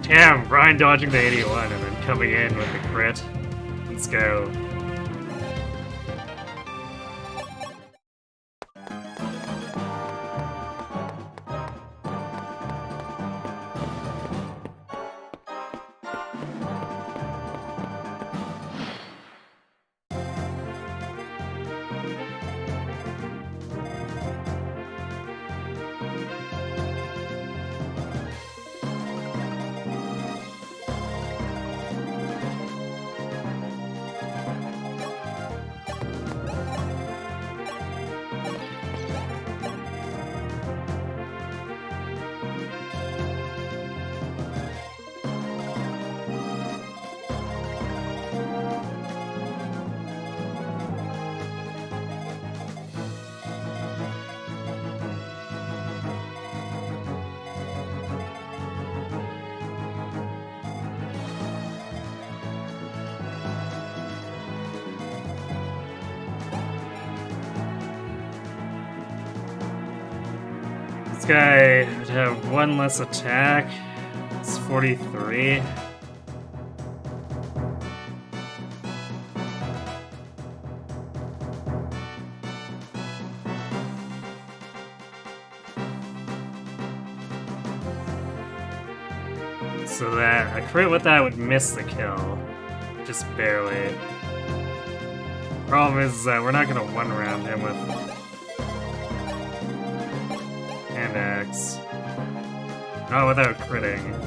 Speaker 1: Damn, Brian dodging the 81 and then coming in with the crit. Let's go. This guy would have one less attack. It's 43. So that a crit with that would miss the kill. Just barely. Problem is that we're not gonna one-round him with hand axe. Not without critting.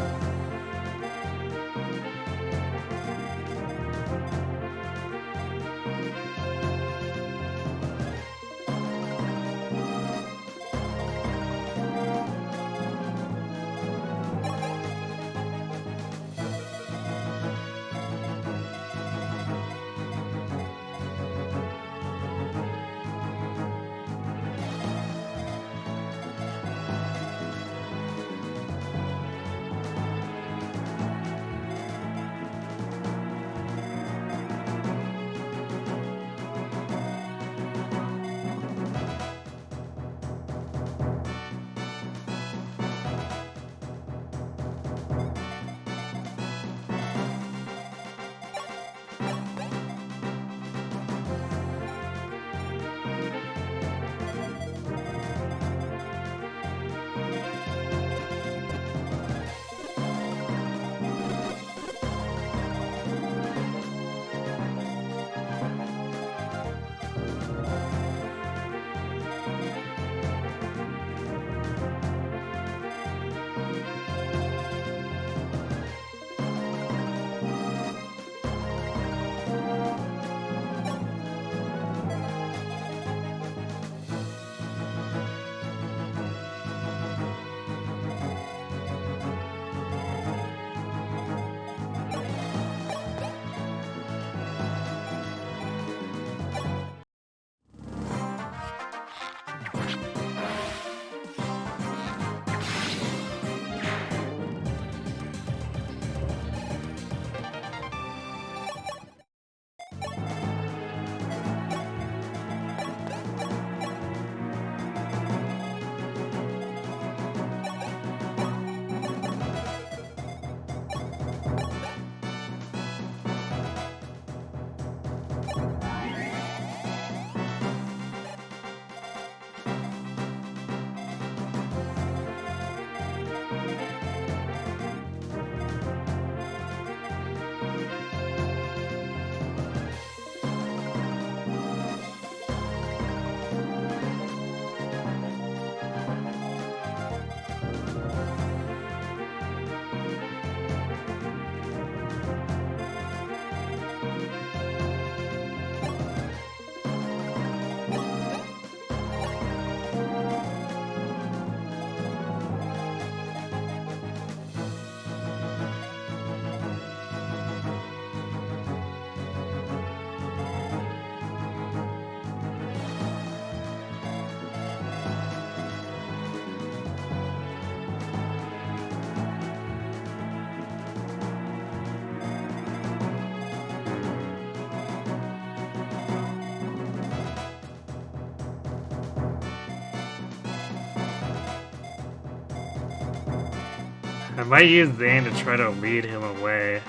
Speaker 1: I might use Zane to try to lead him away.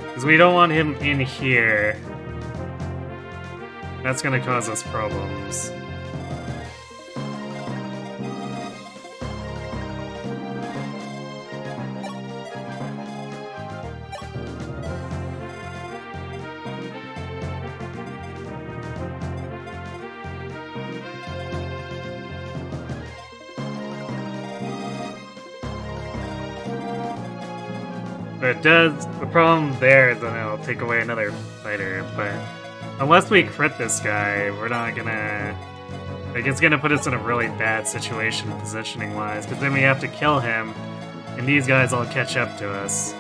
Speaker 1: Because we don't want him in here. That's gonna cause us problems. But it does, the problem there is that it'll take away another fighter, but unless we crit this guy, we're not gonna, like, it's gonna put us in a really bad situation positioning-wise, because then we have to kill him, and these guys all catch up to us.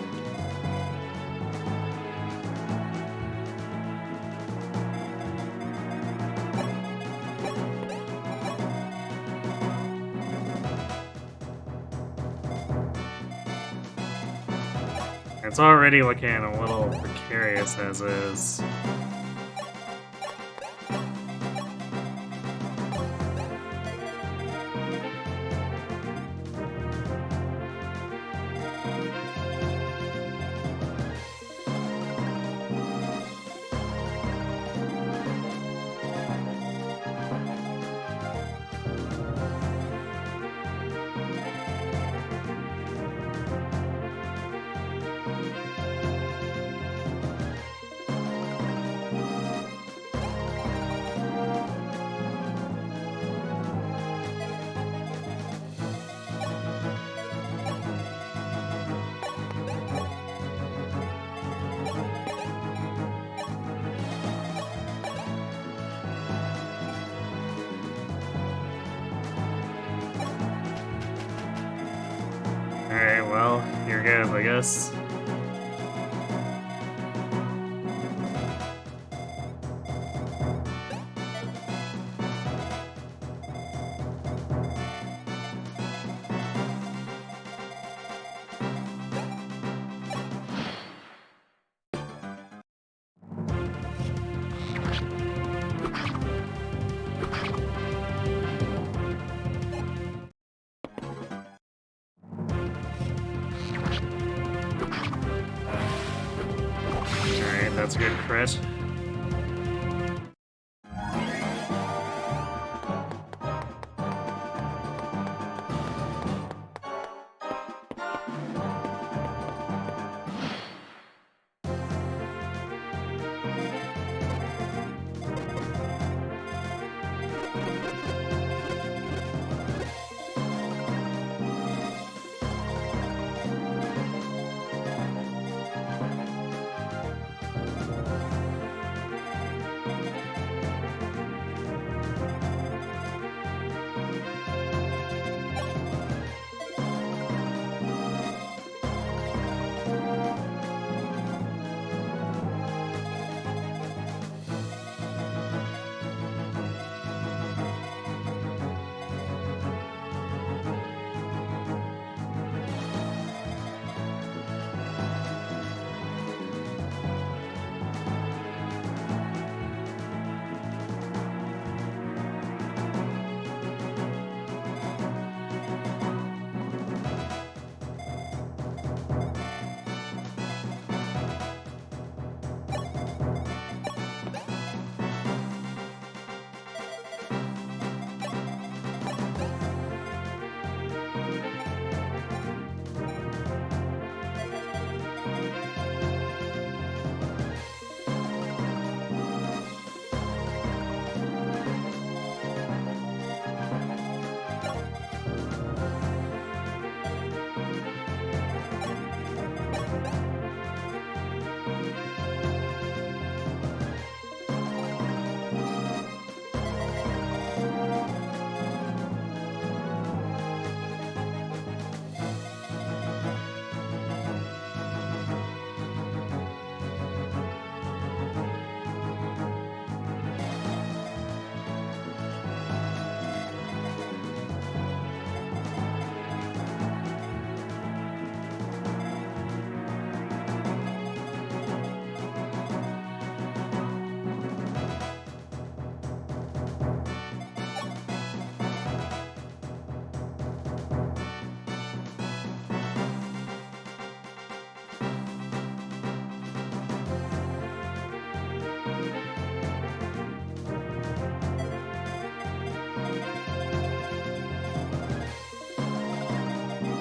Speaker 1: It's already looking a little precarious as is. live, I guess. Alright, that's a good crit.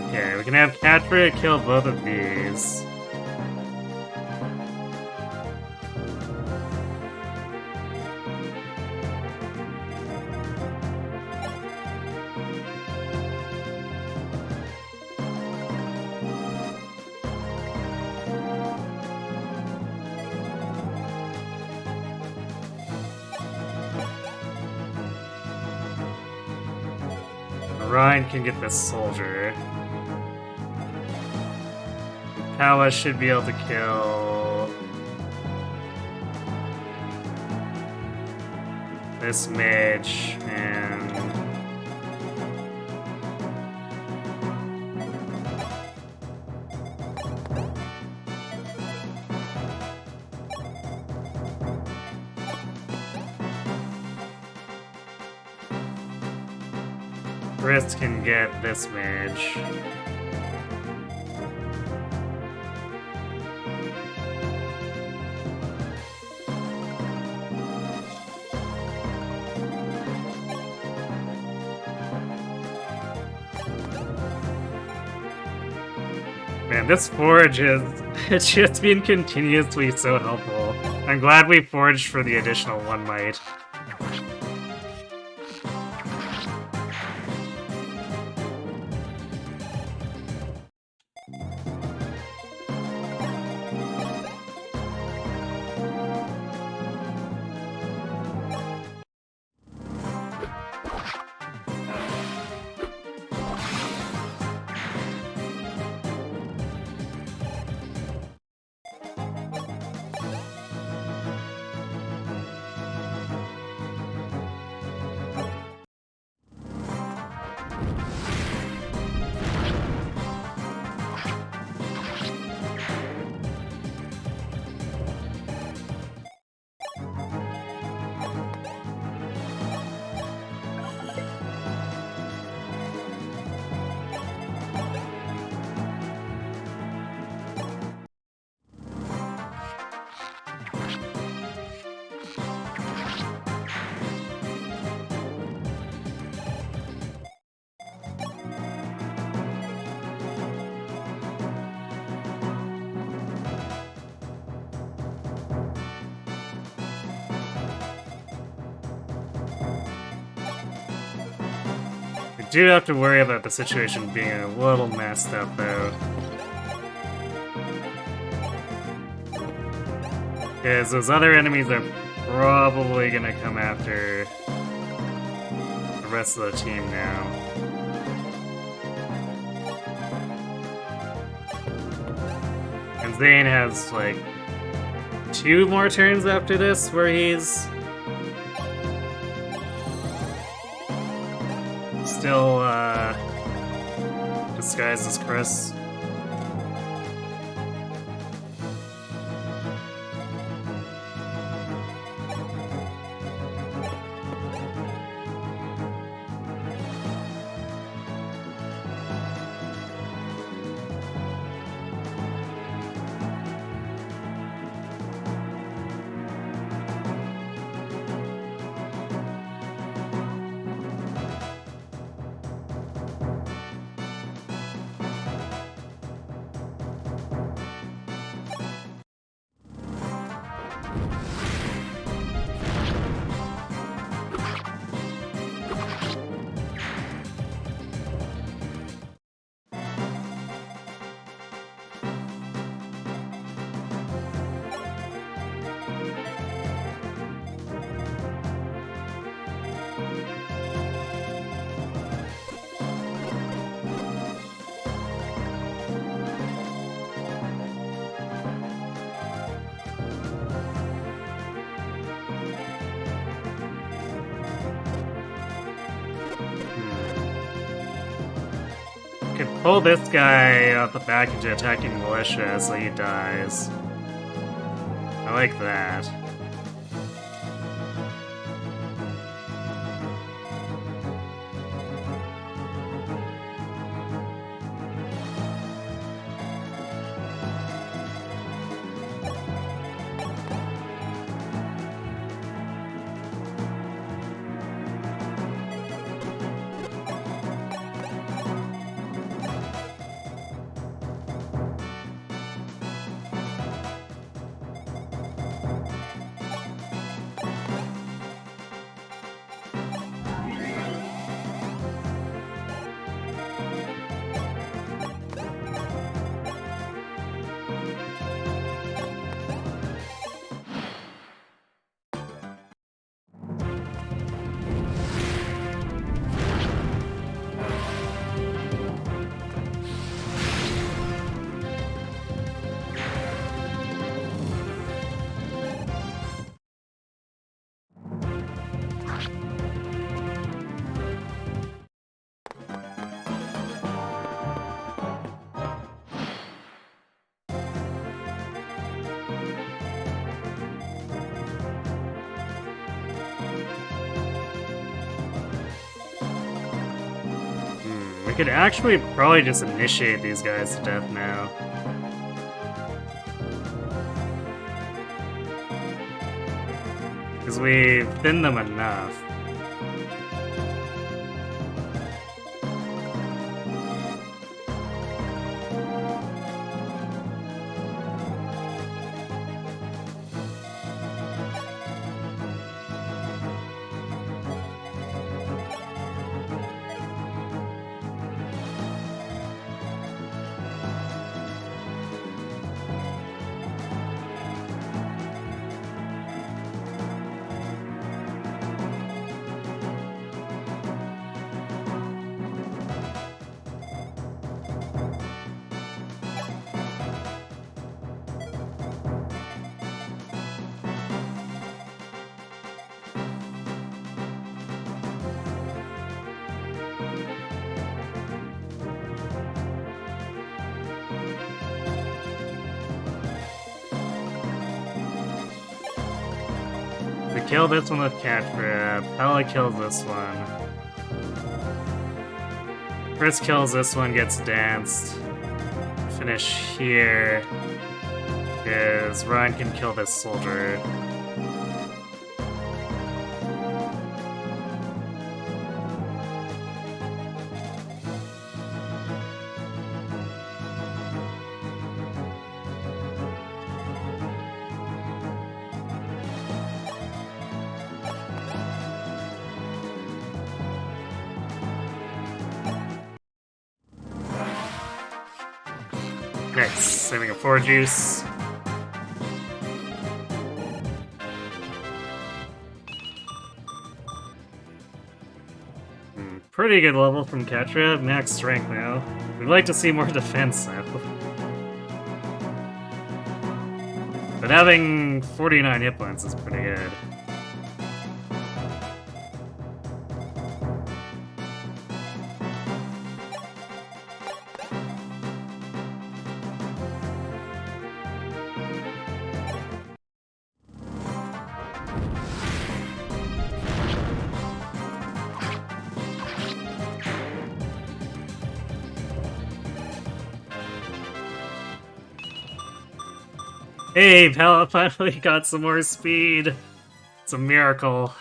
Speaker 1: Okay, we can have Catria kill both of these. Ryan can get this soldier. Kawa should be able to kill this mage and Brist can get this mage. Man, this forge is it's just been continuously so helpful. I'm glad we forged for the additional 1 might. do have to worry about the situation being a little messed up, though. Because those other enemies are probably gonna come after the rest of the team now. And Zane has, like, 2 more turns after this where he's still, disguised as Chris. Could pull this guy out the back into attacking militia so he dies. I like that. We could actually probably just initiate these guys to death now. Because we've thinned them enough. We kill this one with Cat Grab. Pella kills this one. Chris kills this one, gets danced. Finish here. Because Ryan can kill this soldier. Nice. Saving a 4 juice. Pretty good level from Ketra. Max strength now. We'd like to see more defense though. But having 49 hit points is pretty good. Hey, Pal finally got some more speed. It's a miracle.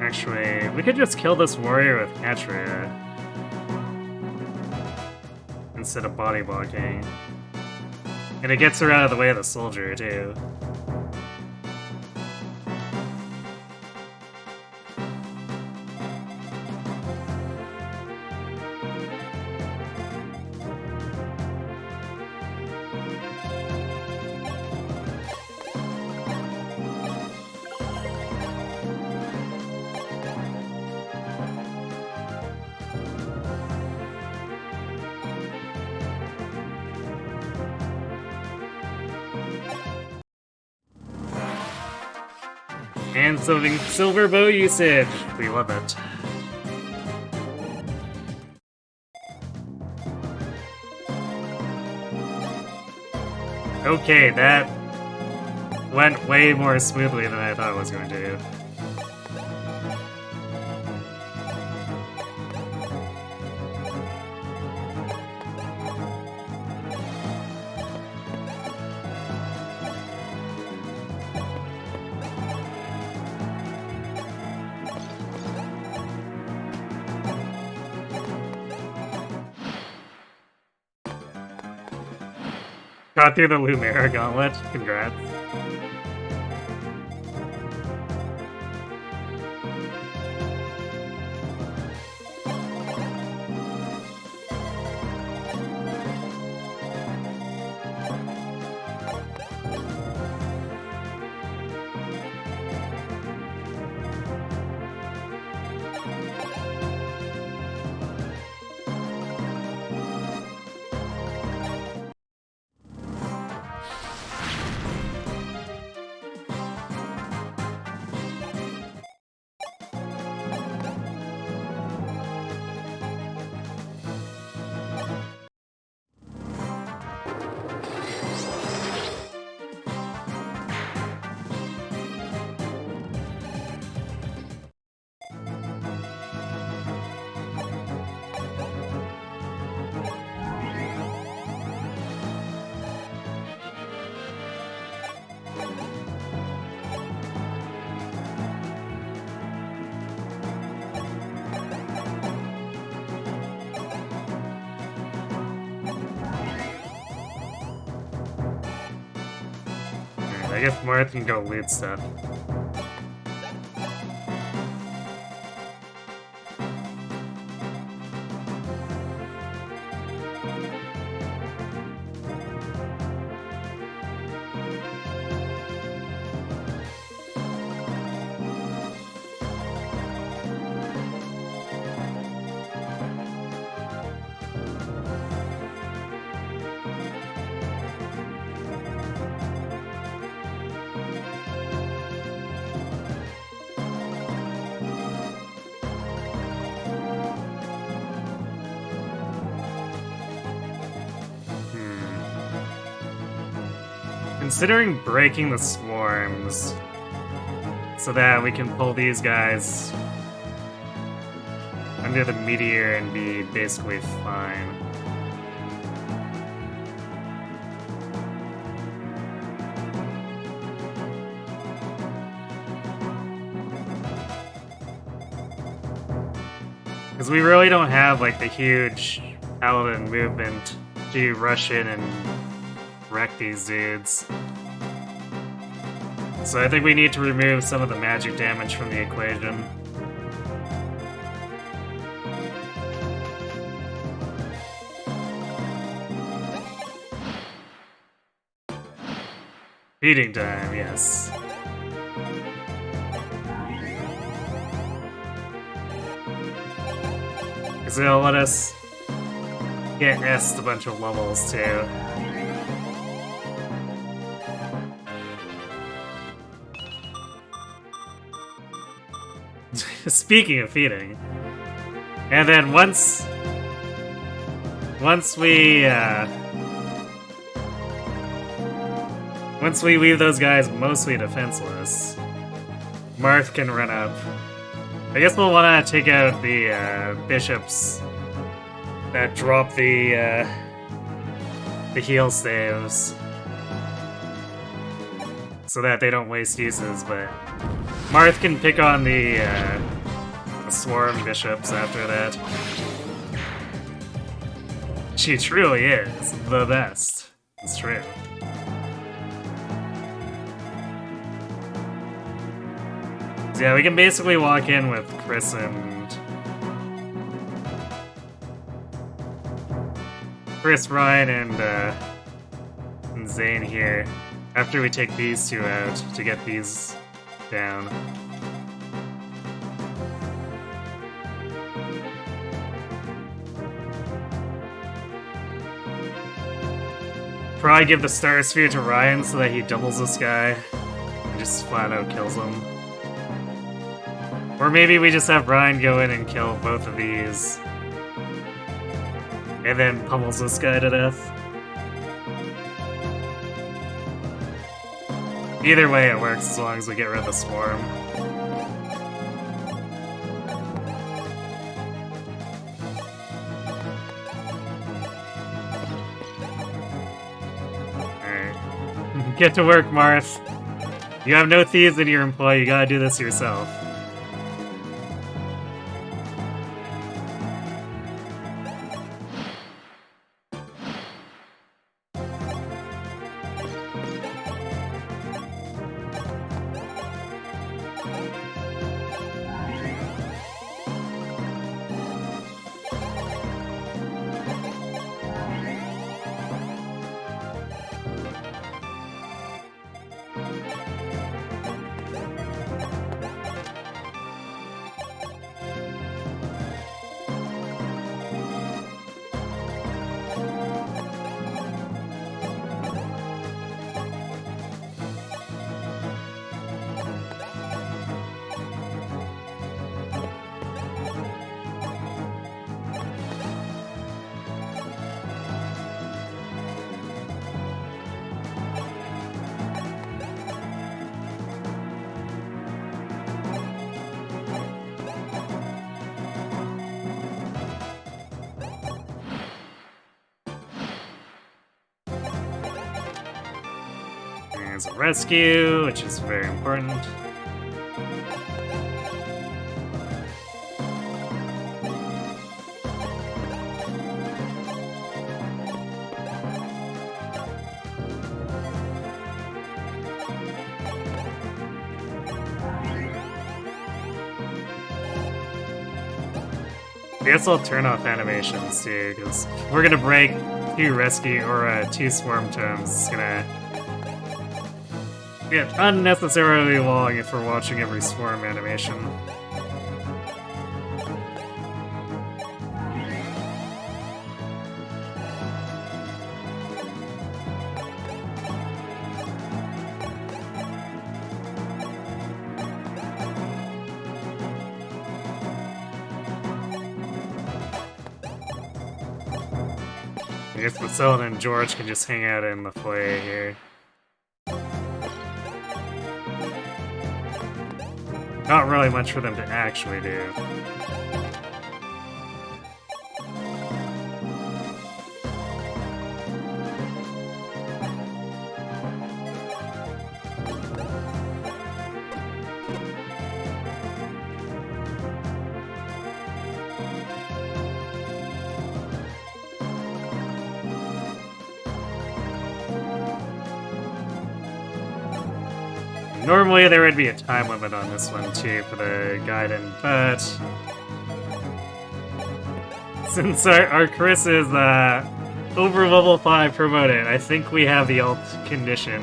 Speaker 1: Actually, we could just kill this warrior with Ketra instead of body blocking. And it gets her out of the way of the soldier, too. And something silver bow usage. We love it. Okay, that went way more smoothly than I thought it was going to. Got through the Lumera gauntlet. Congrats. I guess Marth can go loot stuff. considering breaking the swarms so that we can pull these guys under the meteor and be basically fine. Because we really don't have like the huge paladin movement to rush in and wreck these dudes. So I think we need to remove some of the magic damage from the equation. Feeding time, yes. Because it'll let us get S a bunch of levels too. Speaking of feeding, and then once we leave those guys mostly defenseless, Marth can run up. I guess we'll want to take out the bishops that drop the heal saves so that they don't waste uses, but Marth can pick on the swarm bishops after that. She truly is the best. It's true. So yeah, we can basically walk in with Chris Ryan, and Zane here after we take these two out to get these down. Probably give the Star Sphere to Ryan so that he doubles this guy and just flat out kills him. Or maybe we just have Ryan go in and kill both of these and then pummels this guy to death. Either way it works as long as we get rid of the swarm. Alright. Get to work, Marth. You have no thieves in your employ, you gotta do this yourself. There's a rescue, which is very important. I guess I'll turn off animations too, because we're gonna break two rescue or two swarm tomes. It's gonna get unnecessarily long if we're watching every swarm animation. I guess Matilda and George can just hang out in the foyer here. not really much for them to actually do. Normally there would be a time limit on this one too for the Gaiden, but since our Chris is over level 5 promoted, I think we have the alt condition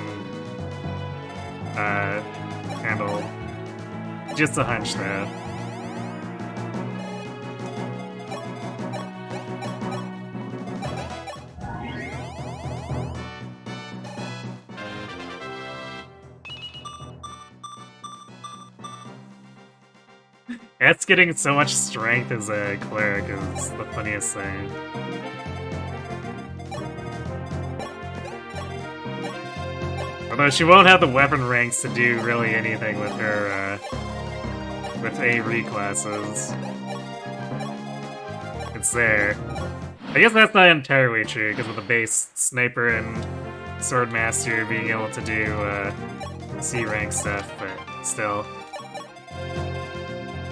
Speaker 1: handled. Just a hunch though. That's getting so much strength as a cleric is the funniest thing. Although she won't have the weapon ranks to do really anything with her, with AE classes. It's there. I guess that's not entirely true, because of the base Sniper and Swordmaster being able to do, C rank stuff, but still.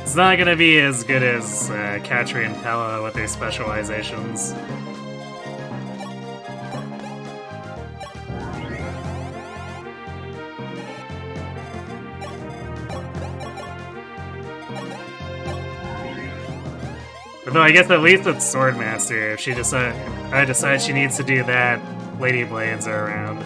Speaker 1: It's not gonna be as good as Katri and Pella with their specializations. Although I guess at least with Swordmaster, if I decide she needs to do that, Lady Blades are around.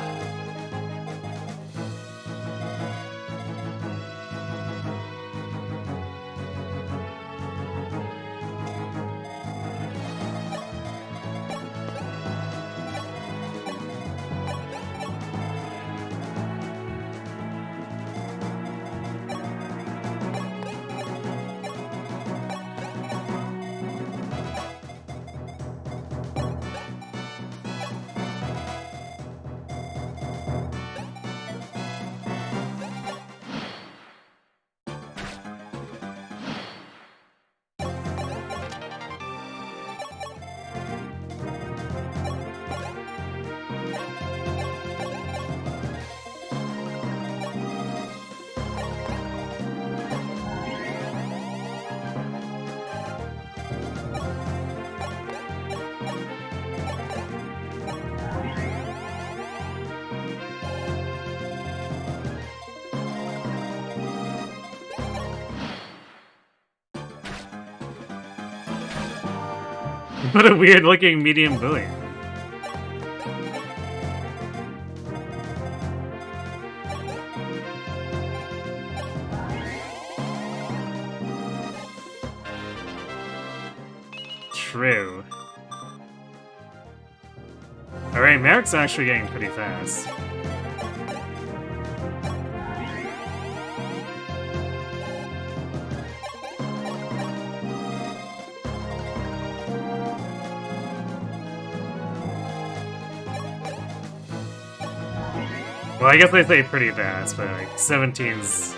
Speaker 1: What a weird looking medium bullion. True. Alright, Merrick's actually getting pretty fast. Well, I guess they say pretty fast, but like 17's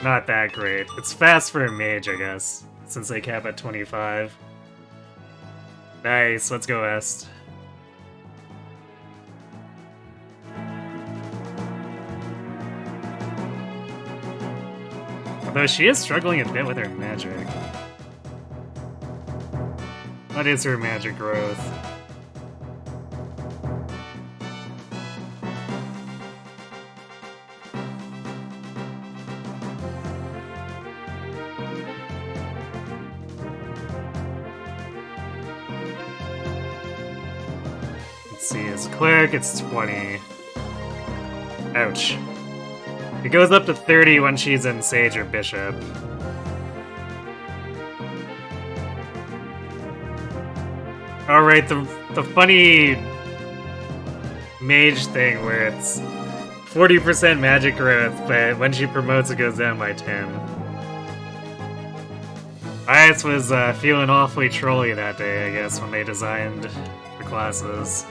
Speaker 1: not that great. It's fast for a mage, I guess, since they cap at 25. Nice, let's go West. Although she is struggling a bit with her magic. What is her magic growth? Let's see, as cleric it's 20. Ouch. It goes up to 30 when she's in Sage or Bishop. Alright, the funny mage thing where it's 40% magic growth, but when she promotes it goes down by 10. Ice was feeling awfully trolly that day, I guess, when they designed the classes.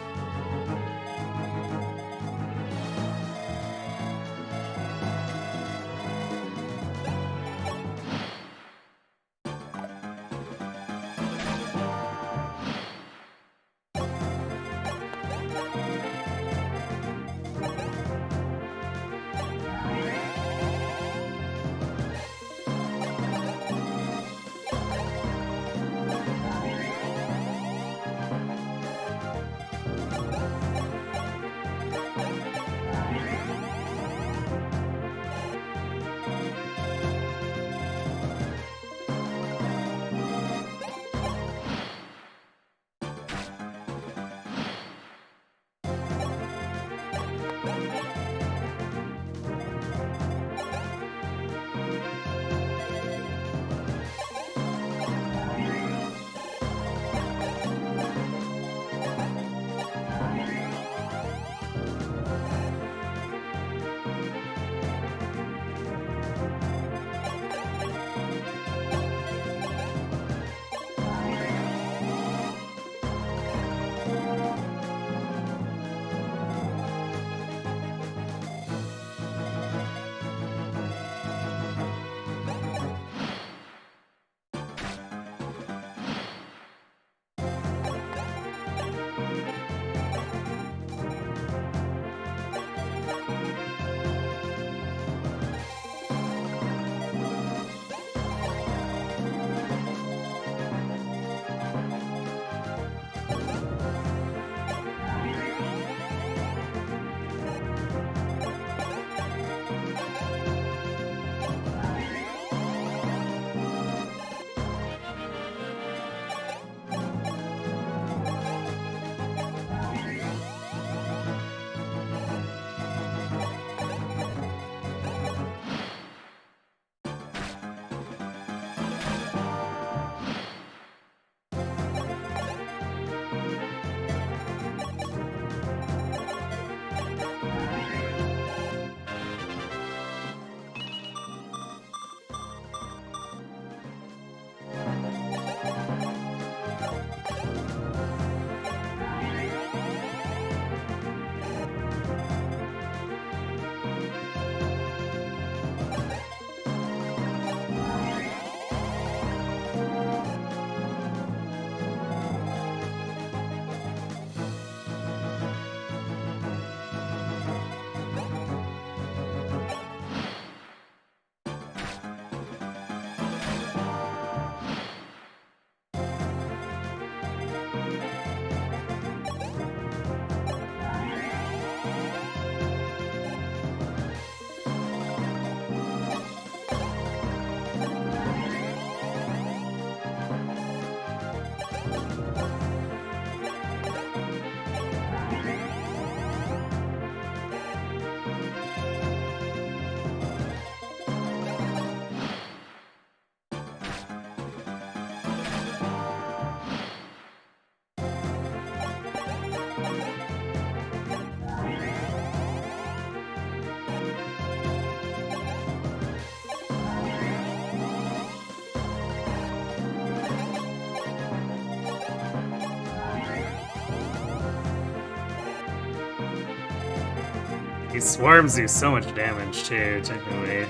Speaker 1: These swarms do so much damage too, technically.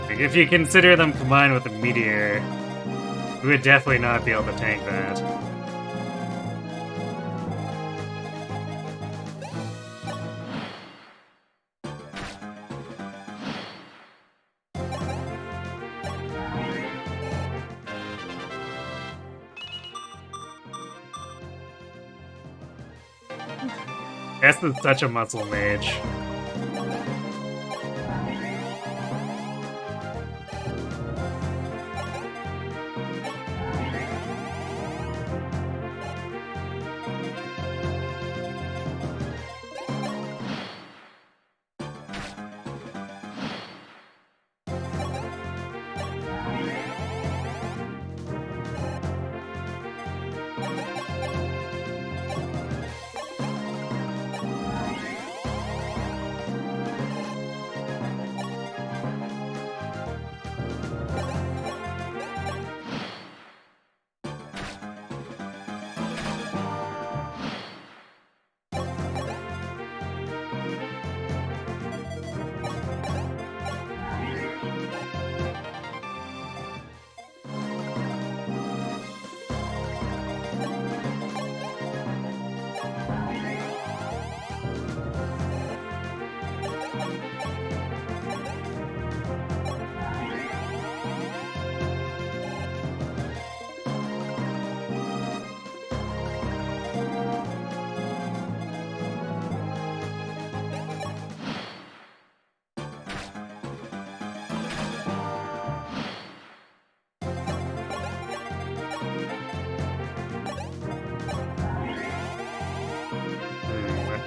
Speaker 1: Like, if you consider them combined with a meteor, we would definitely not be able to tank that. S is such a muscle mage.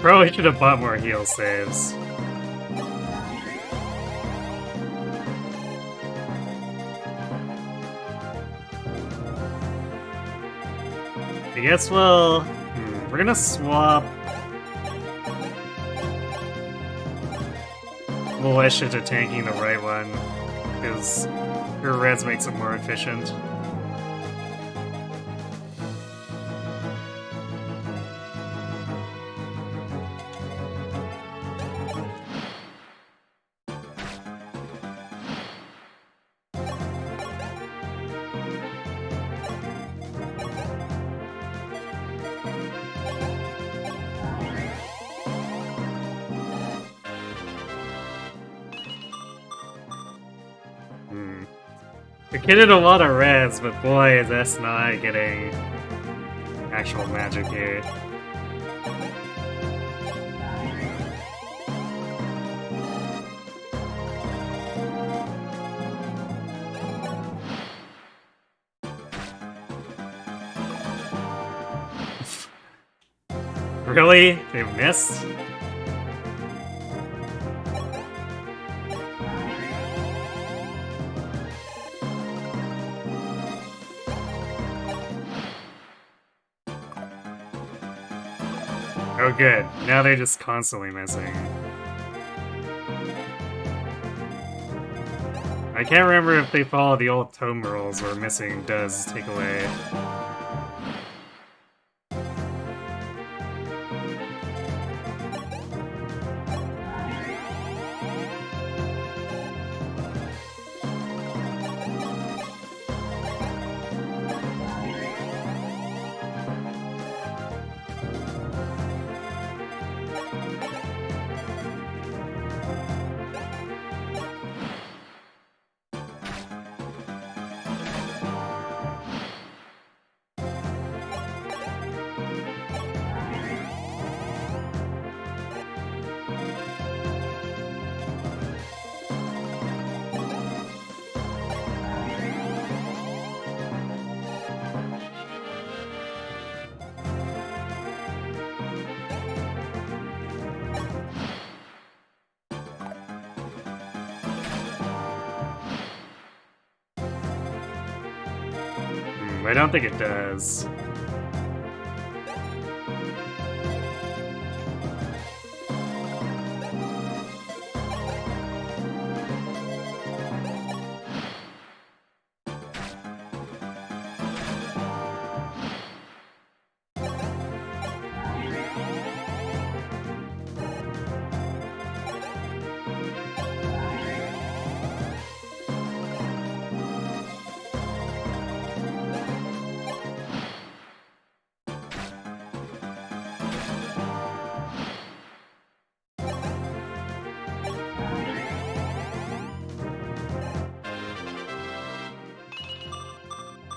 Speaker 1: Probably should have bought more heal saves. I guess we're gonna swap Militia to tanking the right one, because her res makes it more efficient. The kid did a lot of res, but boy is S not getting actual magic here. Really? They missed? Oh good, now they're just constantly missing. I can't remember if they follow the old tome rules where missing does take away. I don't think it does.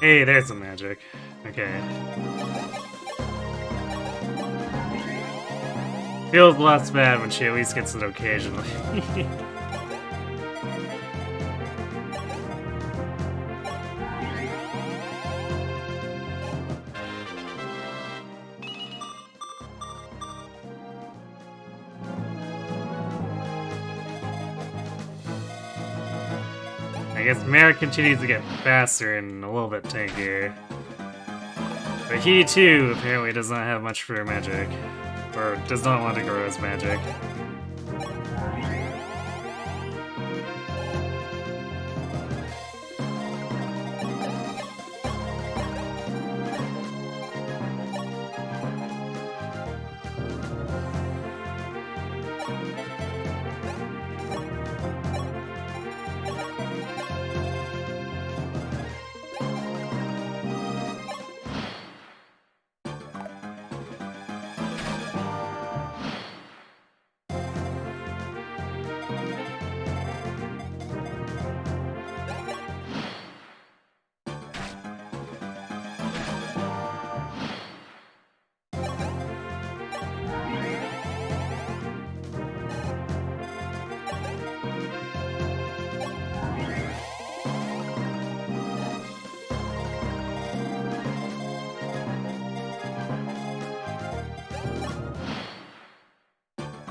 Speaker 1: Hey, there's some magic. Okay. Feels less bad when she at least gets it occasionally. I guess Mara continues to get faster and a little bit tankier. But he too apparently does not have much for her magic. Or does not want to grow his magic.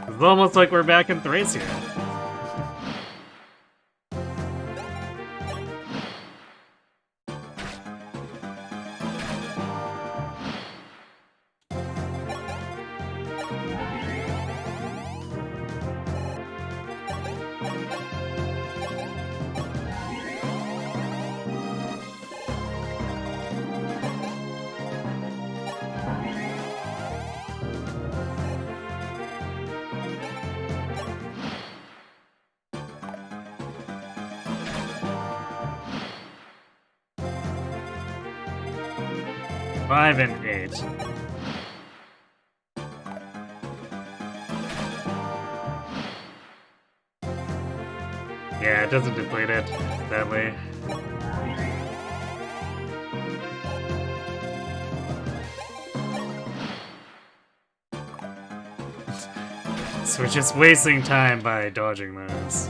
Speaker 1: It's almost like we're back in Thracia. Five and 8. Yeah, it doesn't deplete it, sadly. So we're just wasting time by dodging those.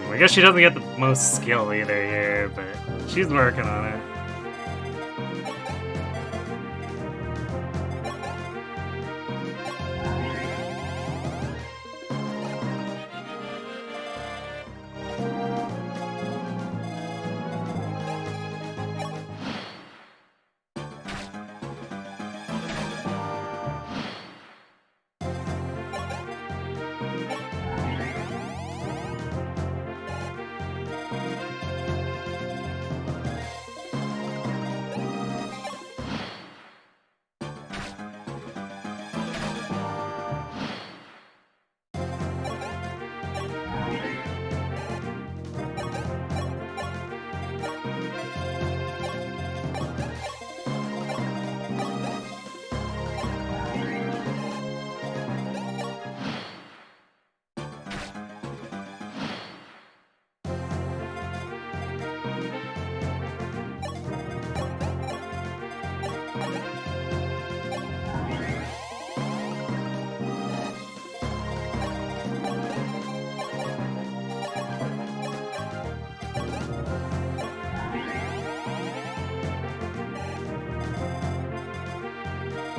Speaker 1: I guess she doesn't get the most skill either here, but she's working on it.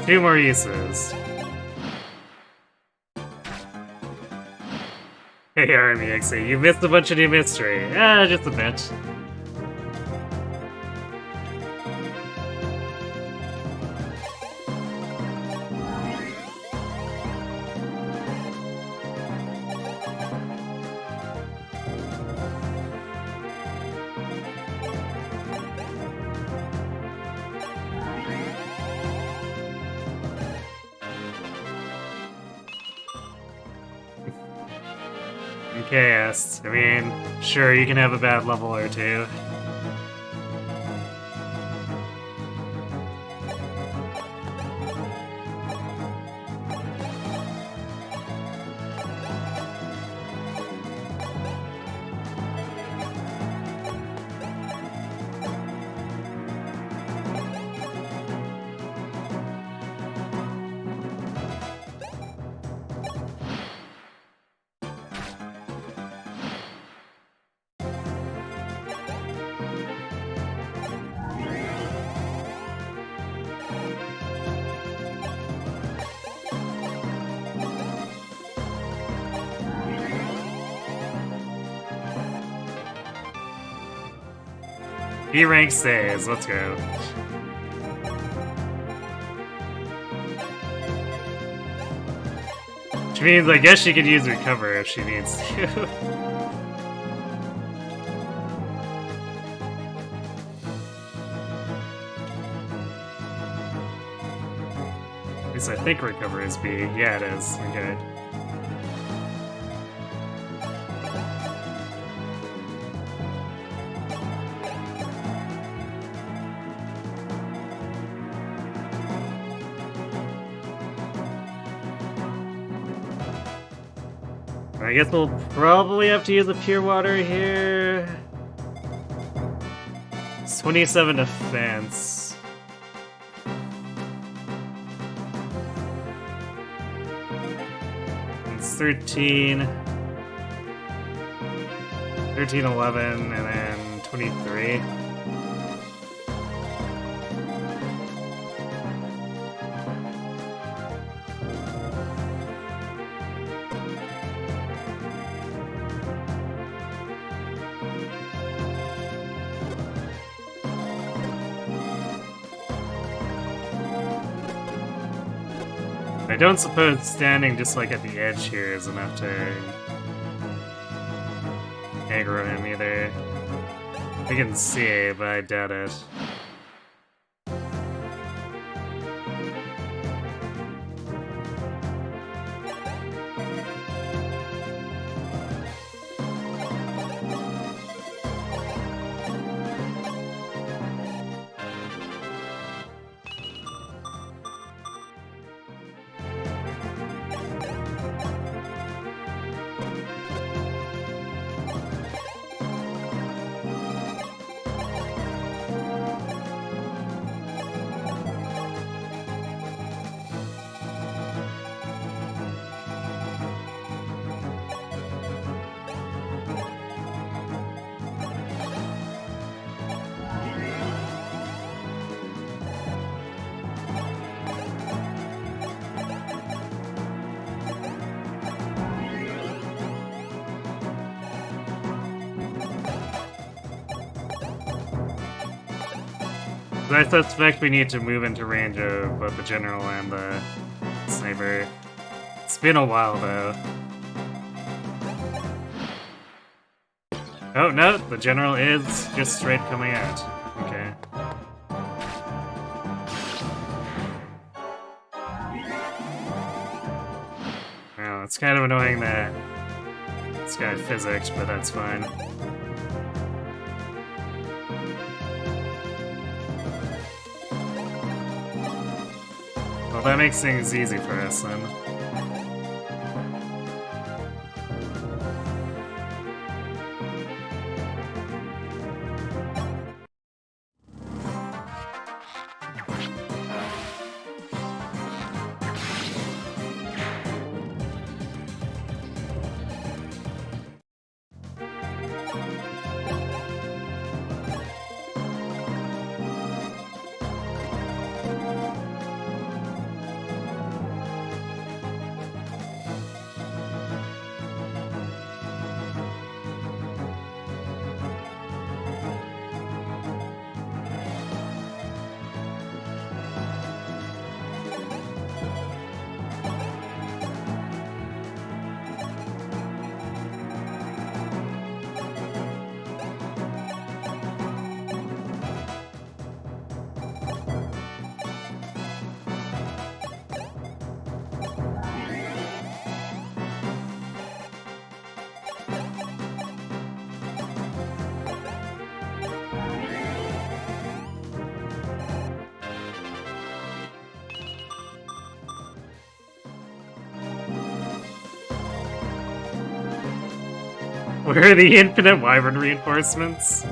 Speaker 1: Two more uses. Hey, Army XE, you missed a bunch of new mystery. Just a bit. Chaos. I mean, sure, you can have a bad level or two. B rank stays, let's go. Which means I guess she could use recover if she needs to. At least I think recover is B. Yeah, it is. Okay. I guess we'll probably have to use a pure water here. It's 27 defense. It's 13, 11, and then 23. I don't suppose standing just like at the edge here is enough to aggro him either. I can see, but I doubt it. So I suspect we need to move into range of both the general and the sniper. It's been a while though. Oh no, the general is just straight coming out. Okay. Well, it's kind of annoying that it's got physics, but that's fine. Well, that makes things easy for us then. Where are the infinite wyvern reinforcements?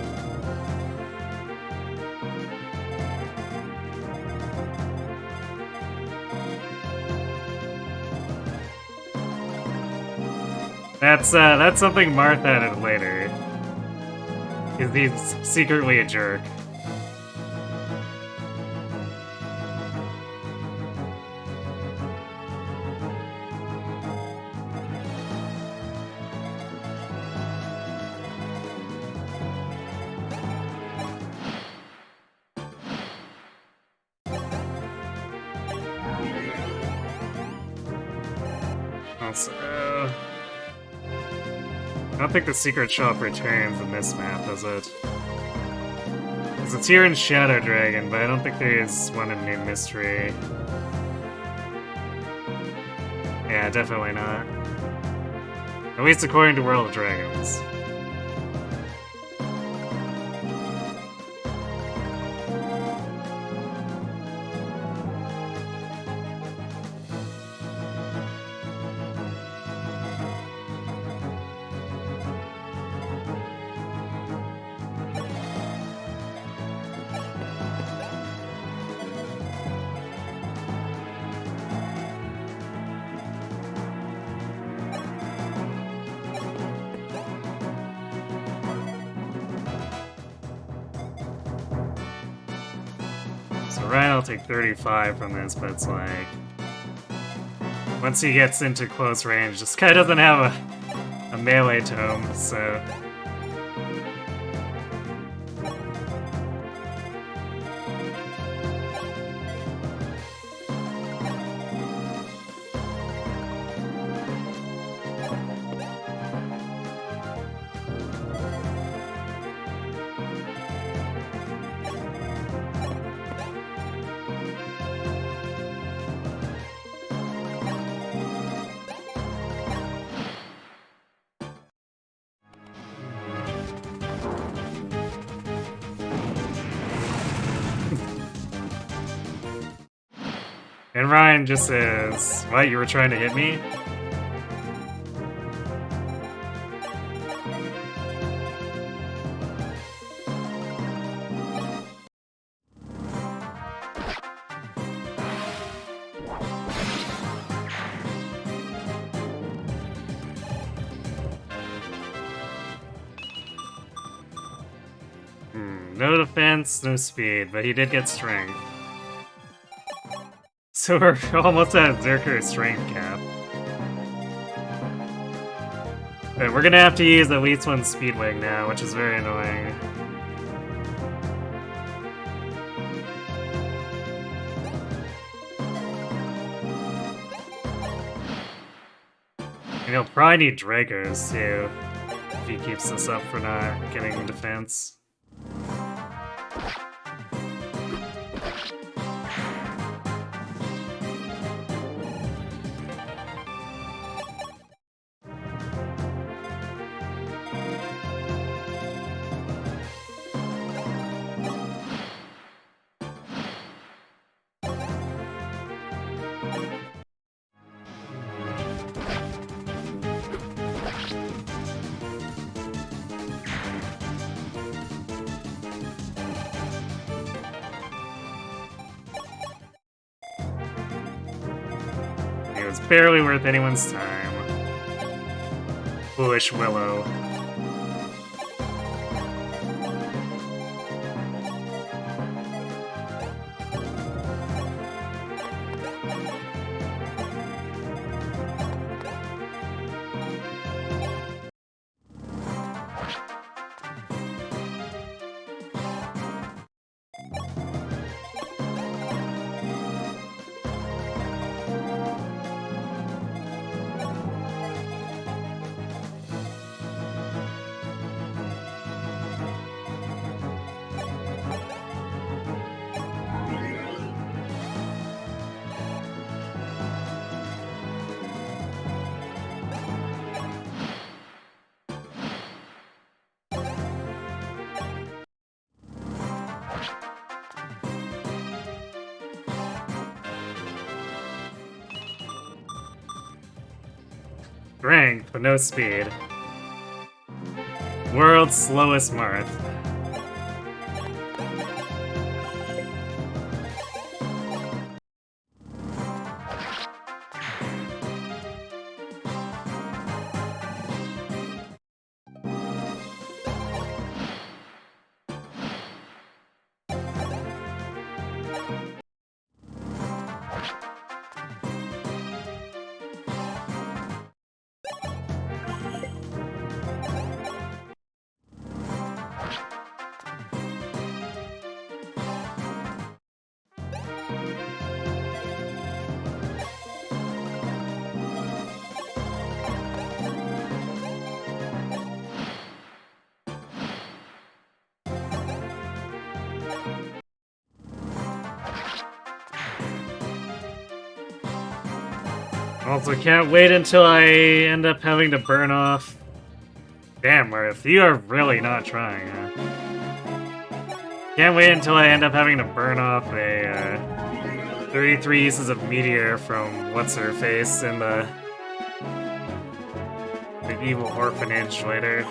Speaker 1: That's something Martha added later. Because he's secretly a jerk. Also, I don't think the secret shop returns in this map, does it? Because it's here in Shadow Dragon, but I don't think there is one in New Mystery. Yeah, definitely not. At least according to World of Dragons. So Ryan will take 35 from this, but it's like... once he gets into close range, this guy doesn't have a melee tome, so... And Ryan just says, what, you were trying to hit me? No defense, no speed, but he did get strength. So we're almost at Zerker's strength cap. But we're gonna have to use at least one speed wing now, which is very annoying. And he'll probably need Dragos too, if he keeps this up for not getting defense. It's barely worth anyone's time. Foolish Willow. Strength, but no speed. World's slowest Marth. Also, can't wait until I end up having to burn off. Damn, Marth, you are really not trying, huh? Can't wait until I end up having to burn off a 33 uses of meteor from what's-her-face in the evil orphanage later.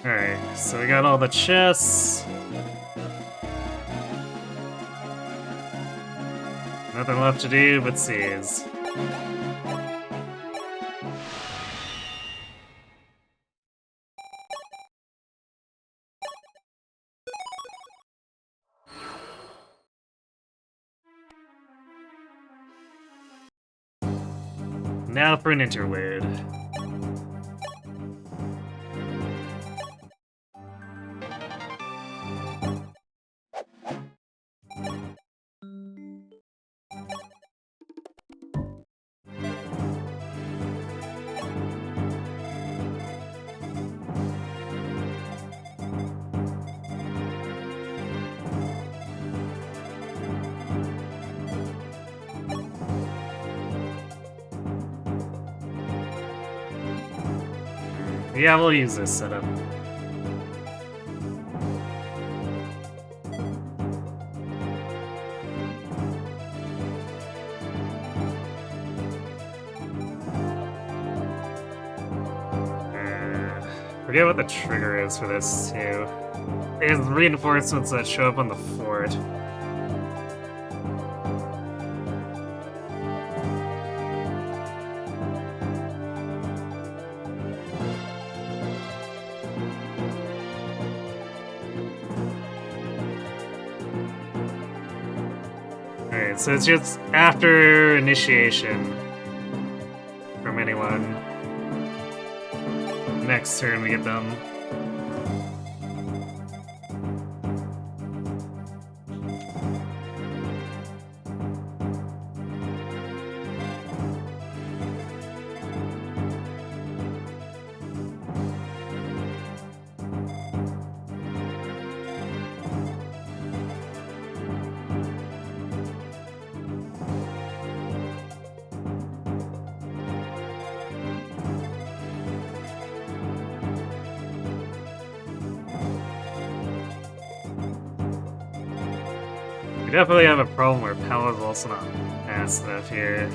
Speaker 1: Alright, so we got all the chests. Nothing left to do but seize. Now for an interlude. Yeah, we'll use this setup. Forget what the trigger is for this, too. There's reinforcements that show up on the fort. Alright, so it's just after initiation from anyone. Next turn we get them. We definitely have a problem where Palad's also not fast enough here.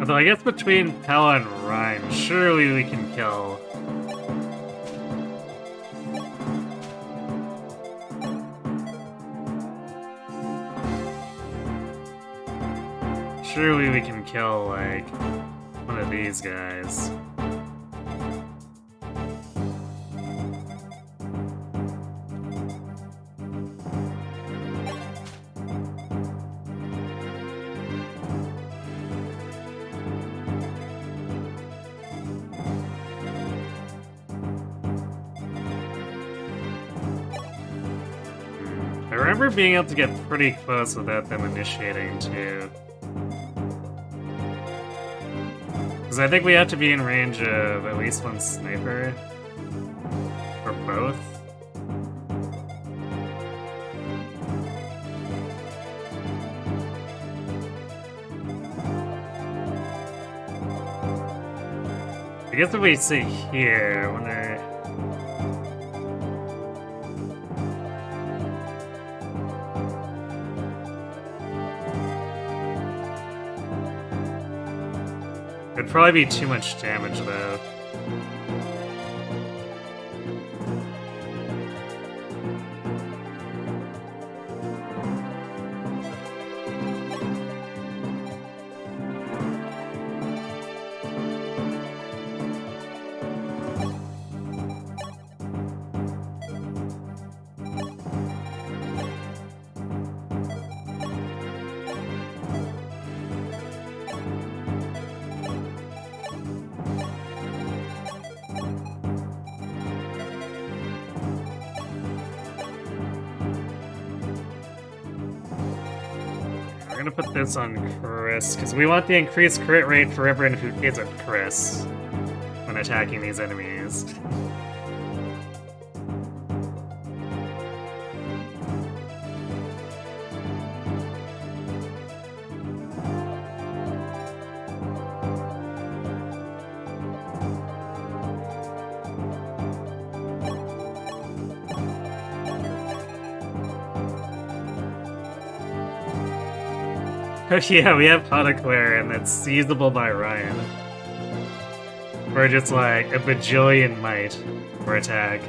Speaker 1: Although I guess between Pella and Rhyme, surely we can kill surely we can kill, like, one of these guys. I remember being able to get pretty close without them initiating, too. Because I think we have to be in range of at least one sniper. Or both. I guess if we sit here, I wonder... It'd probably be too much damage, though. We're gonna put this on Chris, because we want the increased crit rate for everyone who isn't Chris when attacking these enemies. Oh yeah, we have Potaclair, and that's seizable by Ryan. For just like a bajillion might for attack.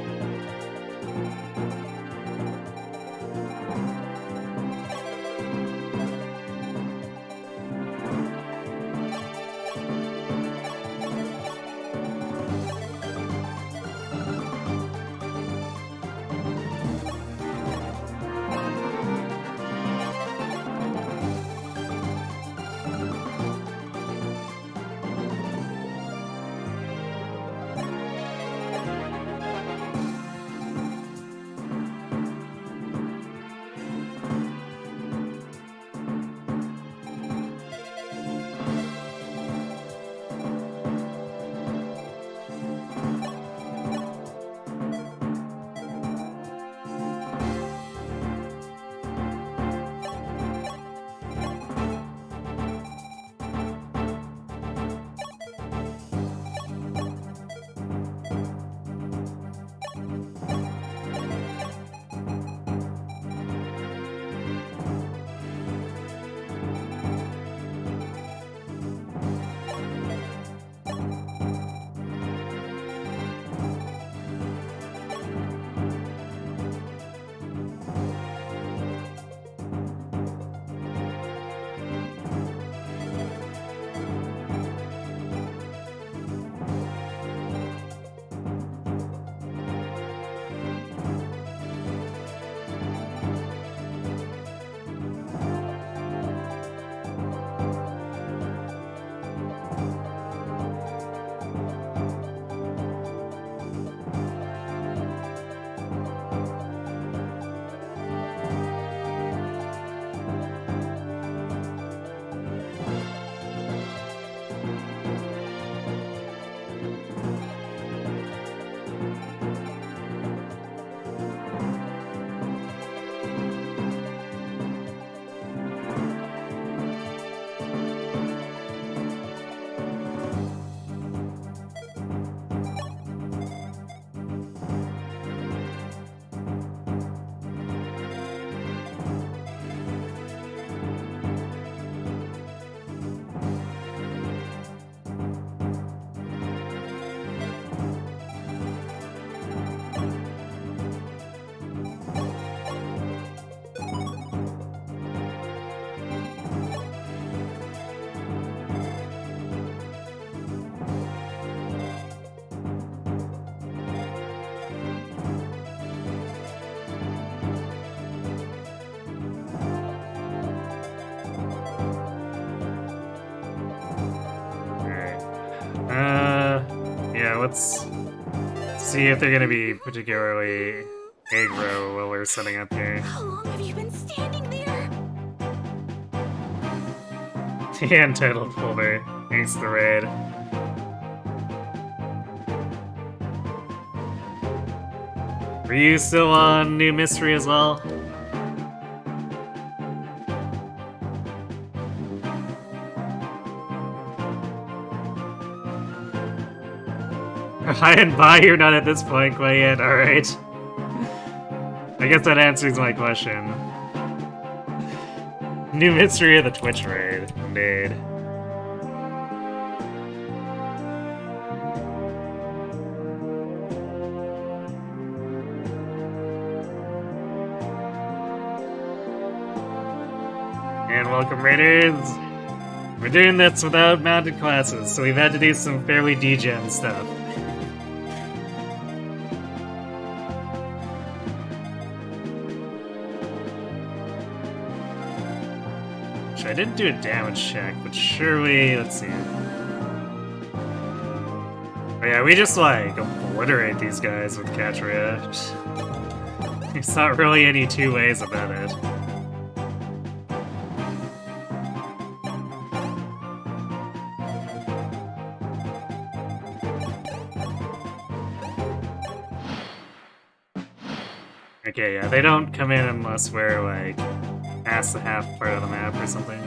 Speaker 1: let's see if they're gonna be particularly aggro while we're setting up here.
Speaker 2: How long have you been standing there?
Speaker 1: The Untitled folder. Thanks the raid. Were you still on New Mystery as well? High and by, you're not at this point quite yet, alright. I guess that answers my question. New Mystery of the Twitch raid, indeed. And welcome, Raiders! We're doing this without mounted classes, so we've had to do some fairly degen stuff. I didn't do a damage check, but surely, let's see. Oh yeah, we just like obliterate these guys with Katria. There's not really any two ways about it. Okay, yeah, they don't come in unless we're like past the half part of the map or something.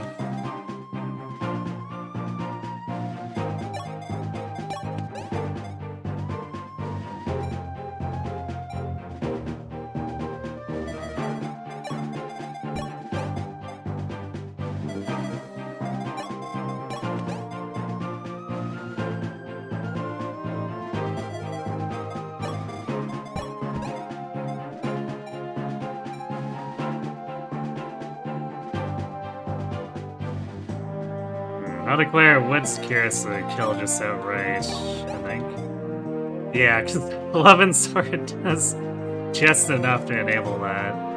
Speaker 1: I'll declare Wood's Curious the kill just outright, I think. Yeah, because 11 Sword does just enough to enable that.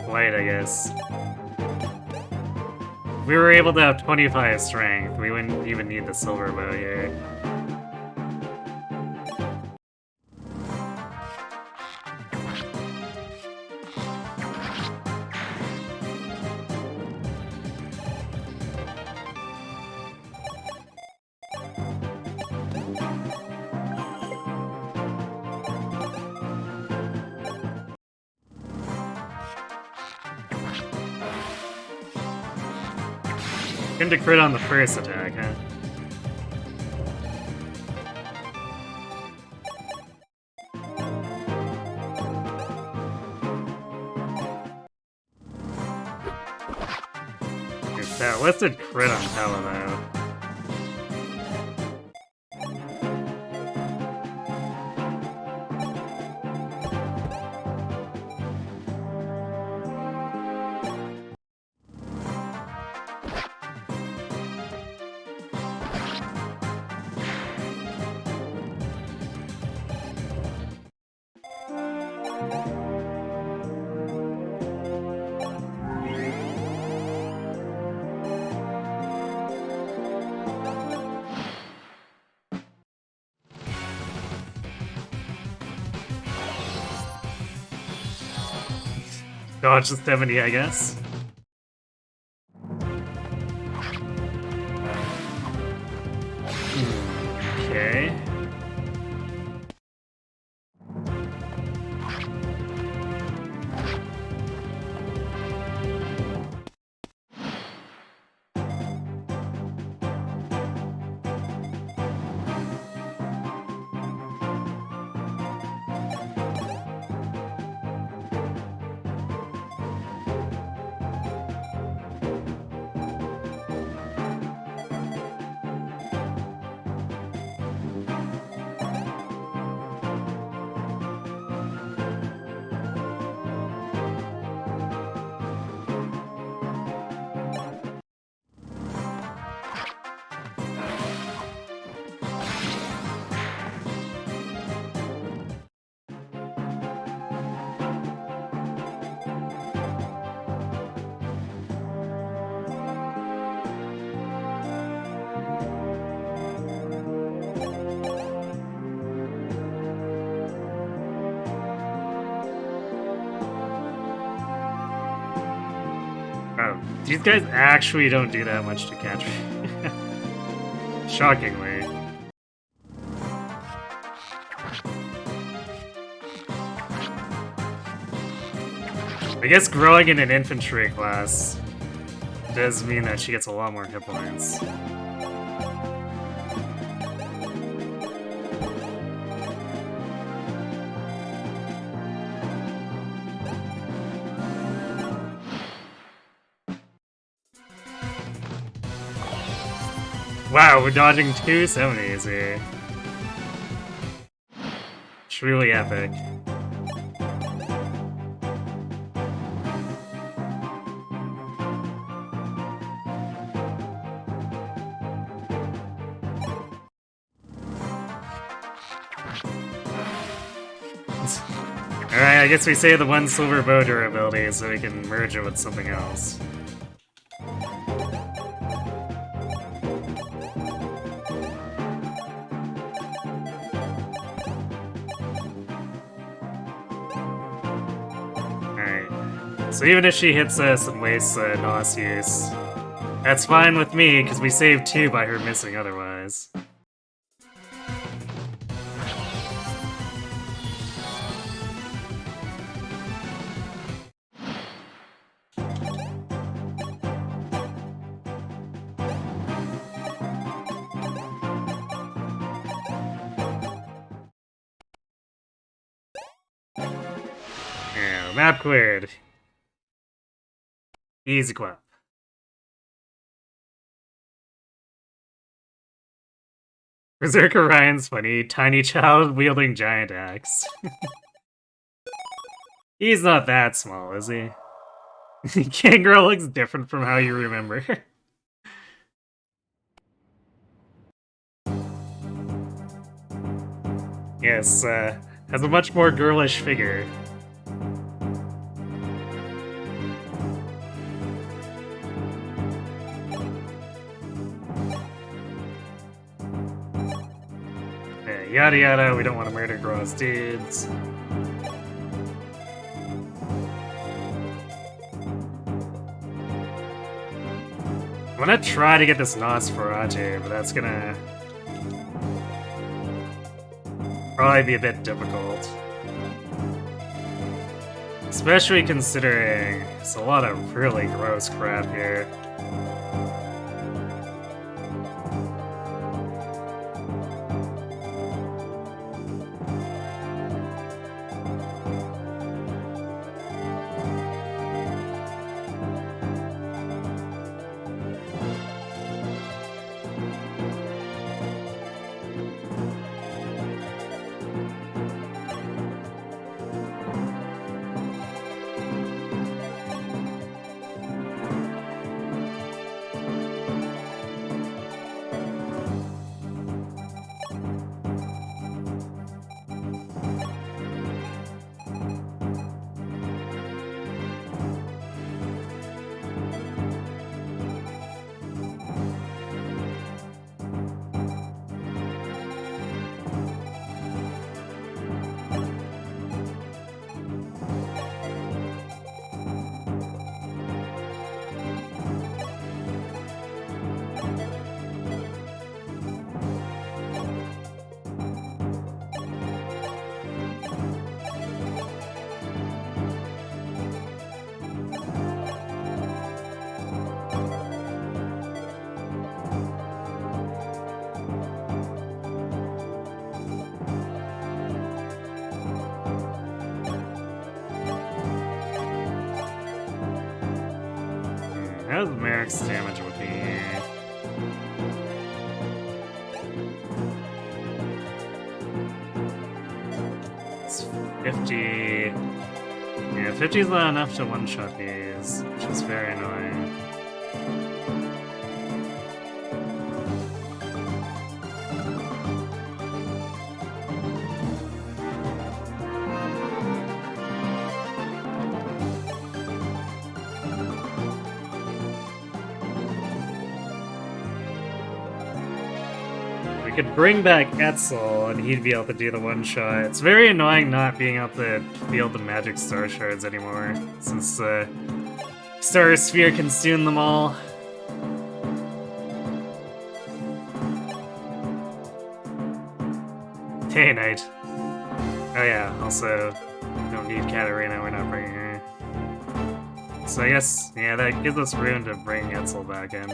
Speaker 1: Wait, I guess. If we were able to have 25 strength, we wouldn't even need the silver bow here. Him to crit on the first attack, huh? It's that listed crit on Pella, though. Dodge the 70, I guess. Okay. These guys actually don't do that much to catch. Shockingly. I guess growing in an infantry class does mean that she gets a lot more hit points. Wow, we're dodging 270s here. Truly epic. Alright, I guess we save the one silver bow durability so we can merge it with something else. Alright, so even if she hits us and wastes NOS use, that's fine with me, because we saved 2 by her missing otherwise. Yeah, map cleared. Easy quap. Zerker Ryan's funny. Tiny child wielding giant axe. He's not that small, is he? Kangaroo looks different from how you remember. Yes, has a much more girlish figure. Yada yada, we don't want to murder gross dudes. I'm gonna try to get this Nosferatu, but that's gonna probably be a bit difficult. Especially considering it's a lot of really gross crap here. How's Merrick's damage would be? It's 50. Yeah, 50 is not enough to one-shot these, which is very annoying. Could bring back Etzel and he'd be able to do the one-shot. It's very annoying not being able to field the magic star shards anymore, since Star Sphere consume them all. Day night. Oh yeah, also, don't need Katarina, we're not bringing her. So I guess, yeah, that gives us room to bring Etzel back in.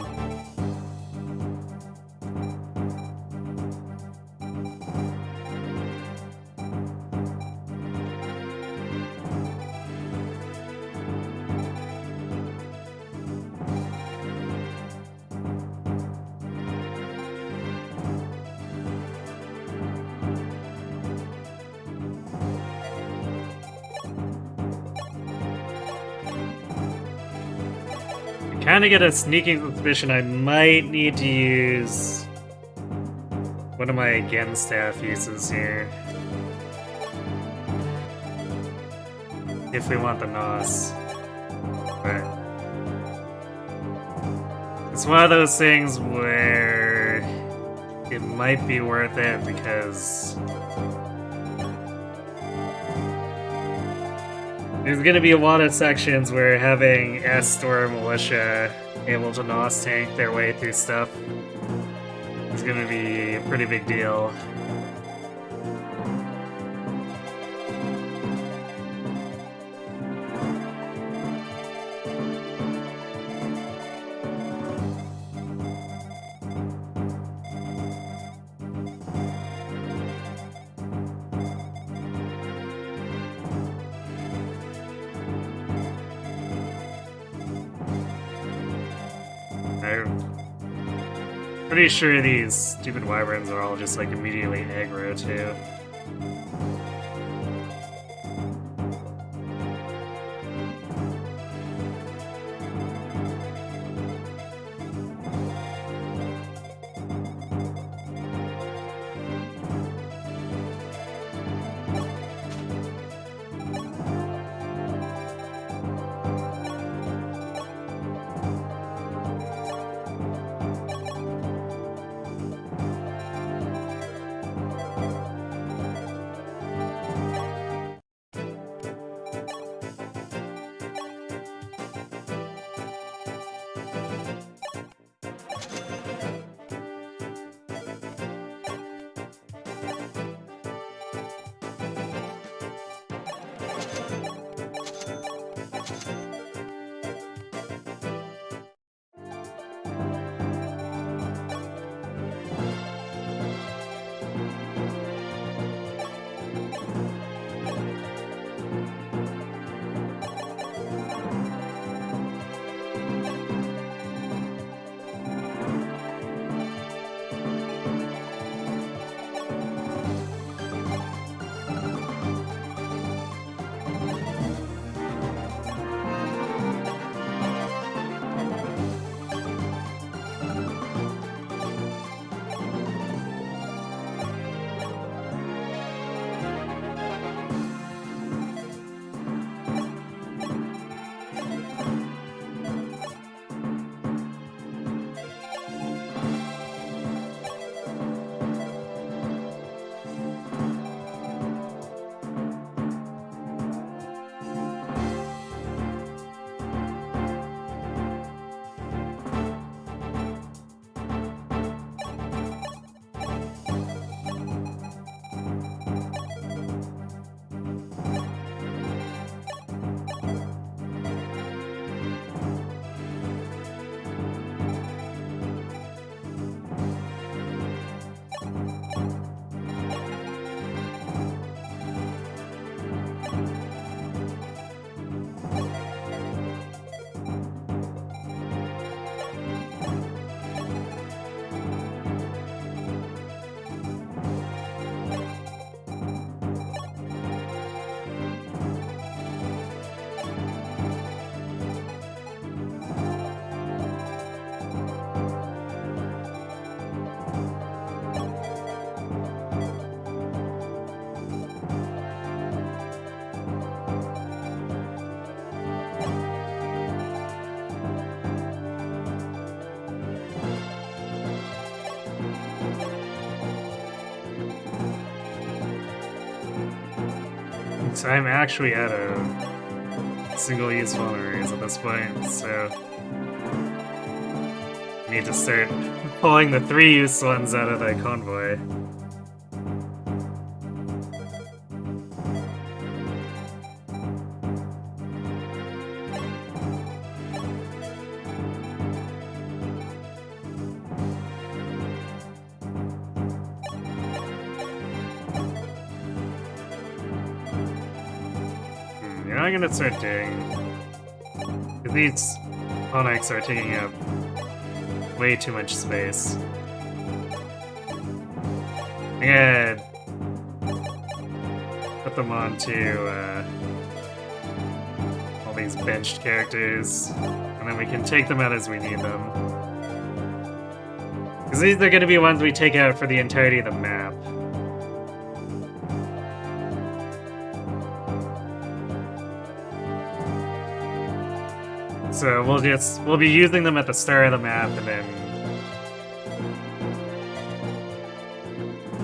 Speaker 1: Kind of get a sneaking suspicion I might need to use one of my again staff uses here. If we want the NOS. But it's one of those things where it might be worth it because there's gonna be a lot of sections where having S or Militia able to NOS tank their way through stuff is gonna be a pretty big deal. I'm pretty sure these stupid wyverns are all just like immediately aggro too. So I'm actually at a single-use vulneraries at this point, so need to start pulling the 3-use ones out of the convoy. You know what I'm gonna start doing? Because these Onyx are taking up way too much space. I'm gonna put them onto all these benched characters, and then we can take them out as we need them. Because these are gonna be ones we take out for the entirety of the map. So we'll be using them at the start of the map, and then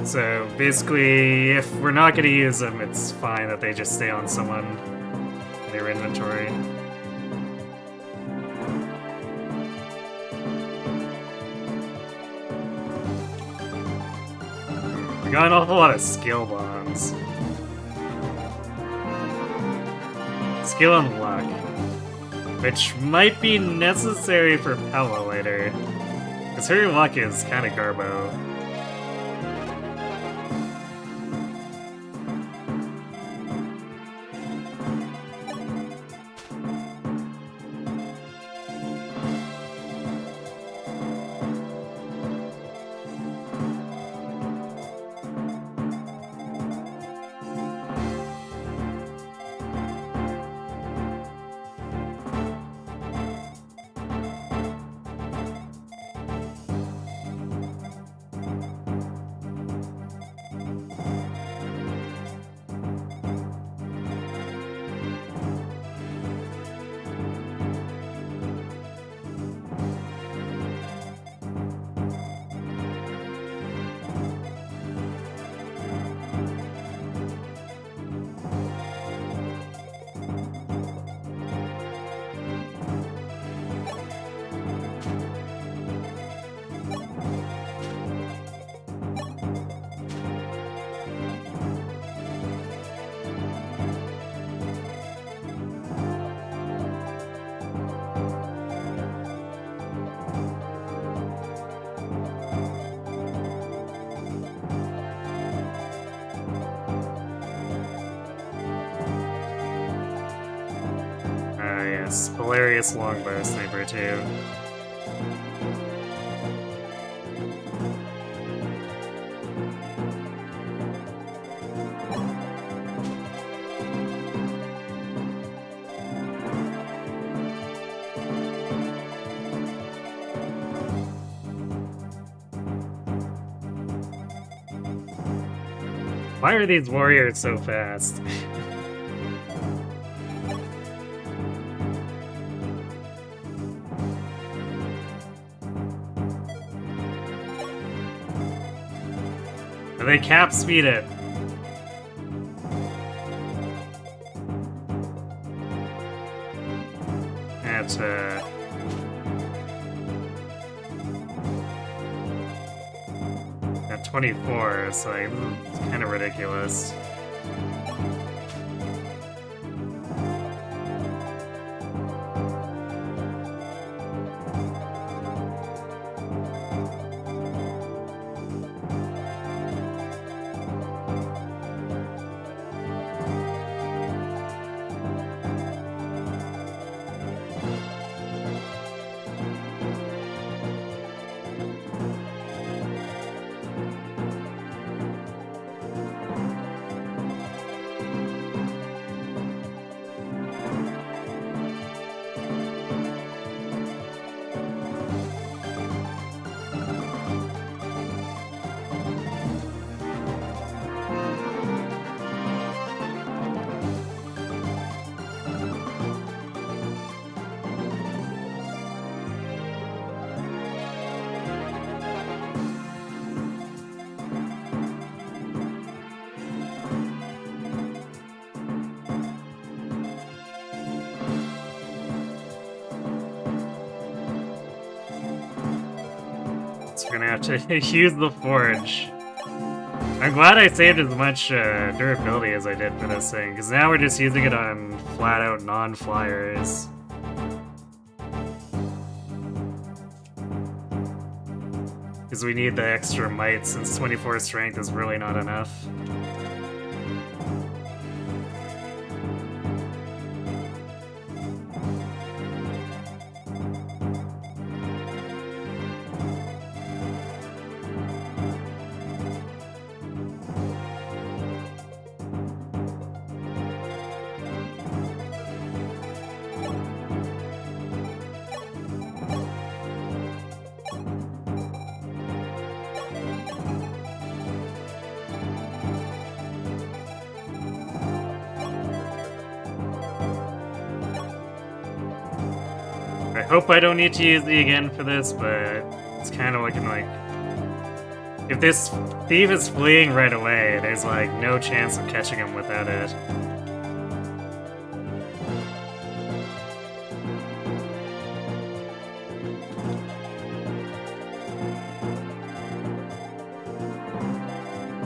Speaker 1: so basically if we're not going to use them, it's fine that they just stay on someone in their inventory. We got an awful lot of skill bombs. Skill and luck. Which might be necessary for Pella later, because her luck is kind of garbo. Yes, hilarious longbow sniper too. Why are these warriors so fast? They cap speed it. At 24, it's like, it's kind of ridiculous. So we're gonna have to use the forge. I'm glad I saved as much durability as I did for this thing, because now we're just using it on flat-out non-flyers. Because we need the extra might, since 24 strength is really not enough. I hope I don't need to use the again for this, but it's kind of looking like... If this thief is fleeing right away, there's like no chance of catching him without it.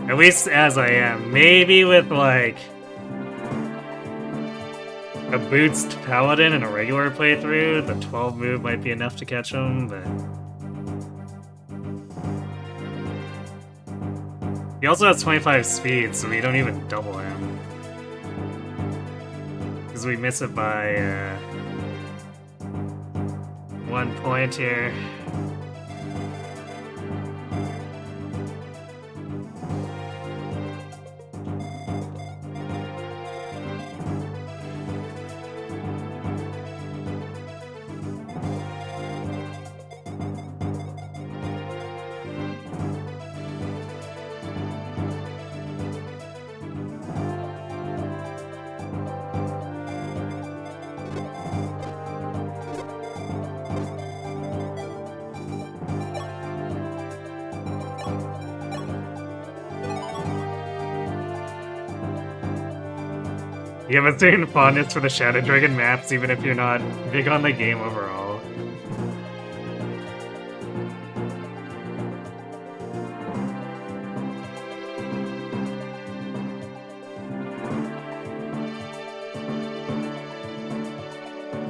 Speaker 1: At least as I am. Maybe with like... a boost paladin in a regular playthrough, the 12 move might be enough to catch him, but... He also has 25 speed, so we don't even double him. Because we miss it by, 1 point here. You have a certain fondness for the Shadow Dragon maps, even if you're not big on the game overall.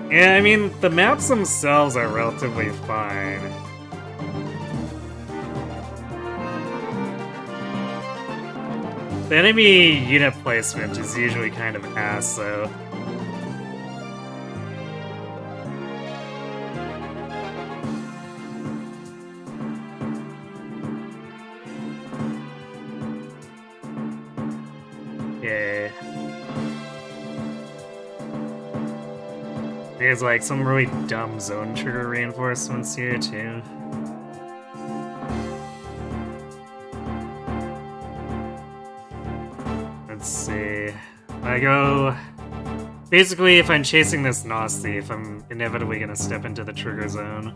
Speaker 1: Yeah, I mean, the maps themselves are relatively fine. The enemy unit placement is usually kind of ass, though. Yeah. There's like some really dumb zone trigger reinforcements here, too. Let's see. I go... Basically, if I'm chasing this Nos Thief, I'm inevitably gonna step into the trigger zone.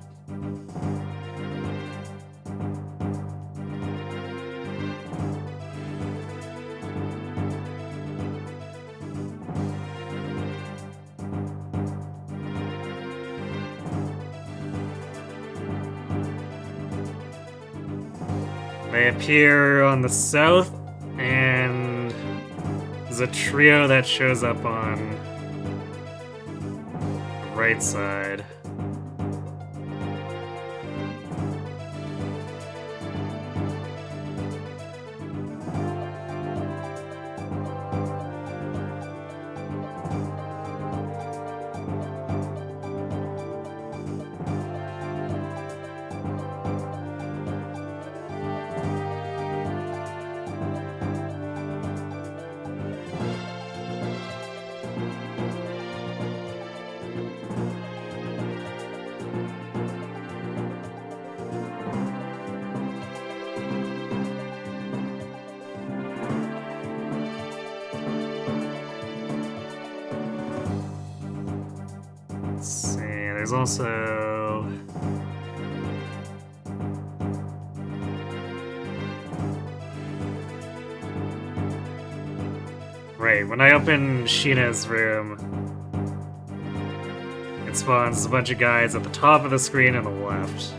Speaker 1: They appear on the south, and there's a trio that shows up on the right side. Let's see, there's also... Right, when I open Sheena's room, it spawns a bunch of guys at the top of the screen on the left.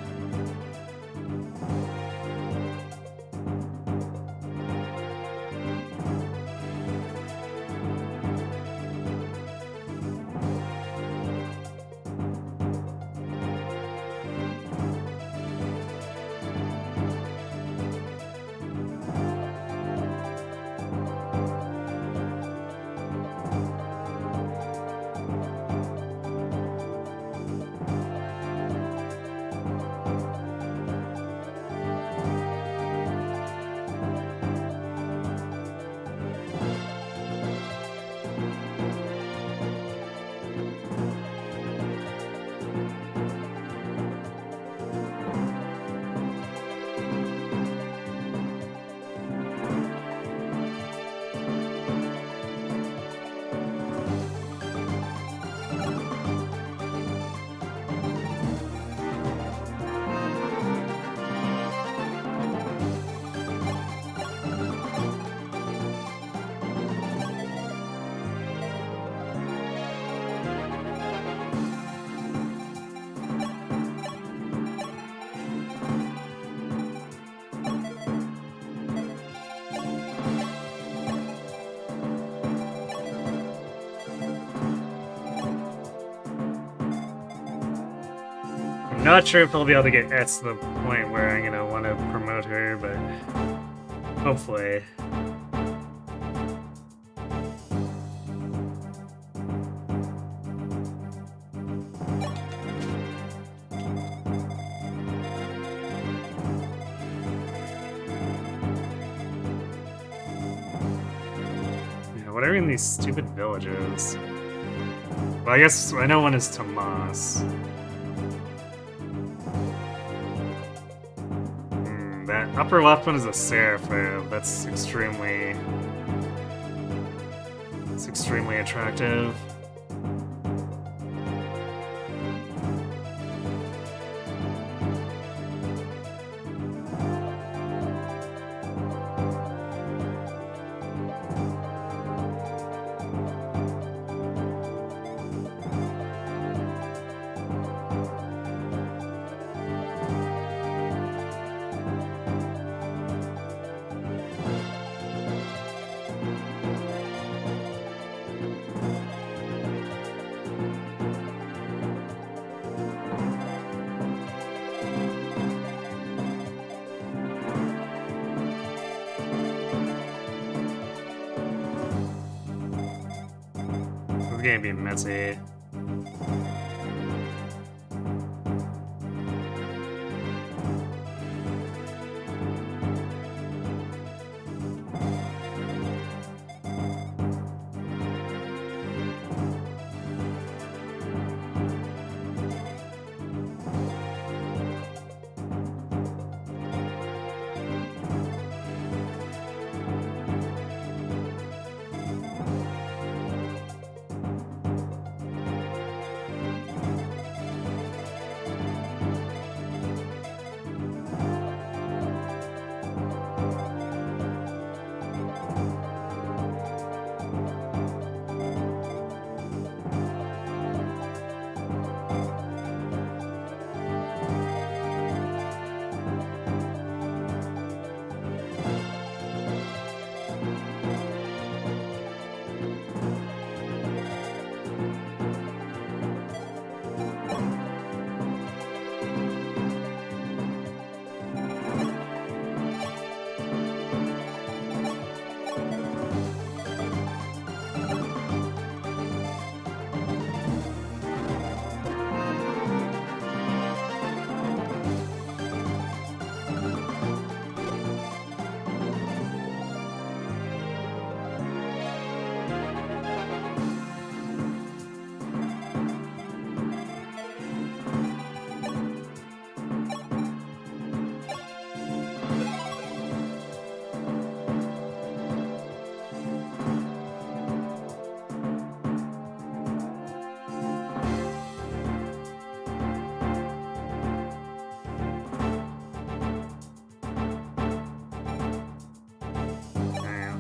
Speaker 1: Not sure if I'll be able to get S to the point where I'm gonna want to promote her, but hopefully. Yeah, what are in these stupid villages? Well, I guess I know one is Tomas. That upper left one is a Seraphim. That's extremely attractive. This is gonna be messy.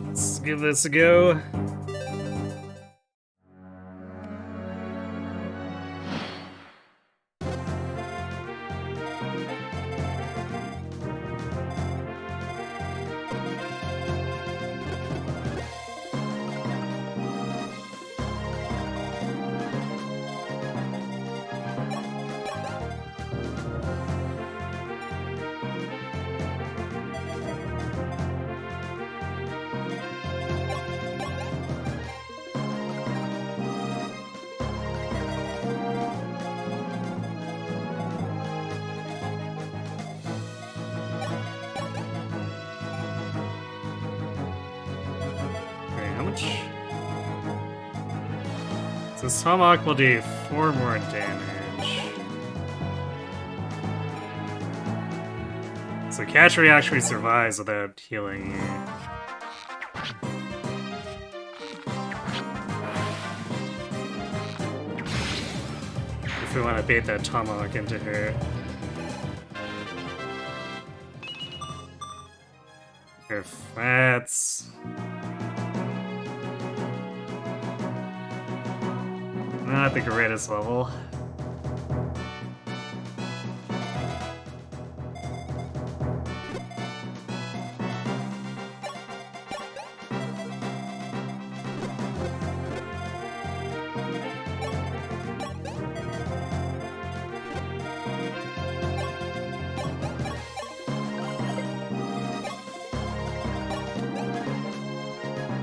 Speaker 1: Let's give this a go. So Tomahawk will do 4 more damage. So Catchery actually survives without healing you. If we want to bait that Tomahawk into her. Her fats. Not the greatest level.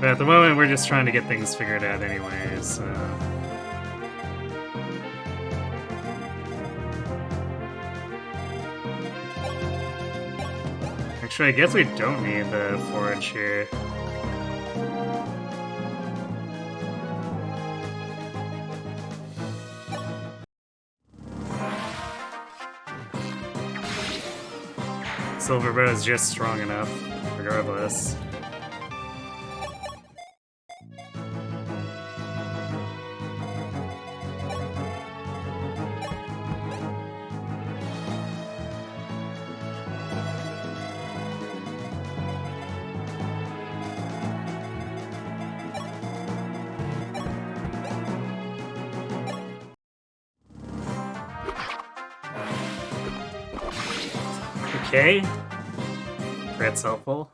Speaker 1: But at the moment, we're just trying to get things figured out anyways, so... Actually, I guess we don't need the forage here. Silver bow is just strong enough, regardless. Okay. That's helpful.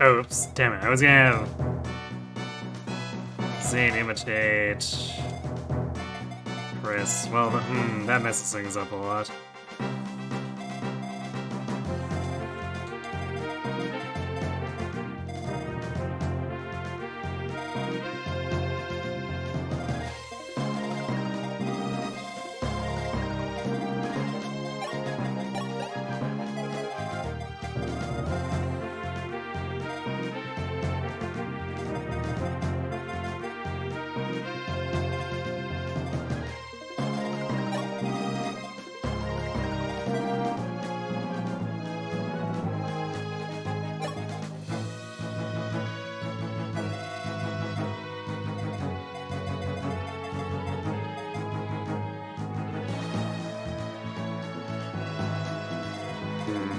Speaker 1: Oops, damn it. I was gonna have Zane imitate Chris. Well, that messes things up a lot.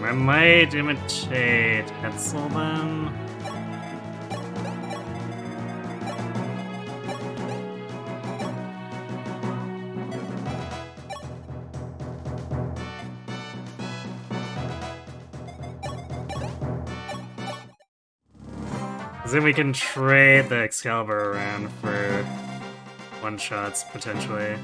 Speaker 1: I might imitate Hetzel then. Because then we can trade the Excalibur around for one-shots, potentially.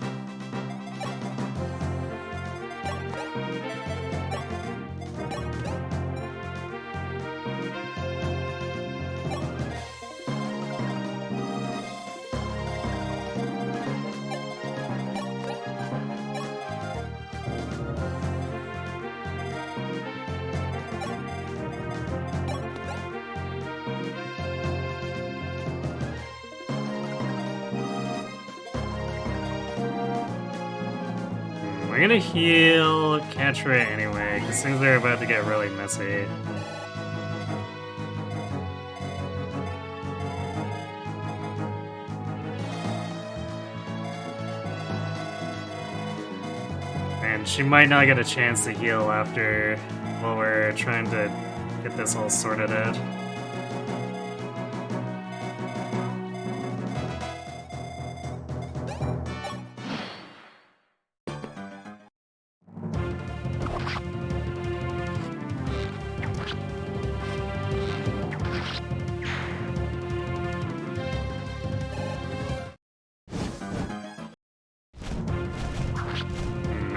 Speaker 1: I'm gonna heal Catra anyway, because things are about to get really messy. And she might not get a chance to heal after while we're trying to get this all sorted out.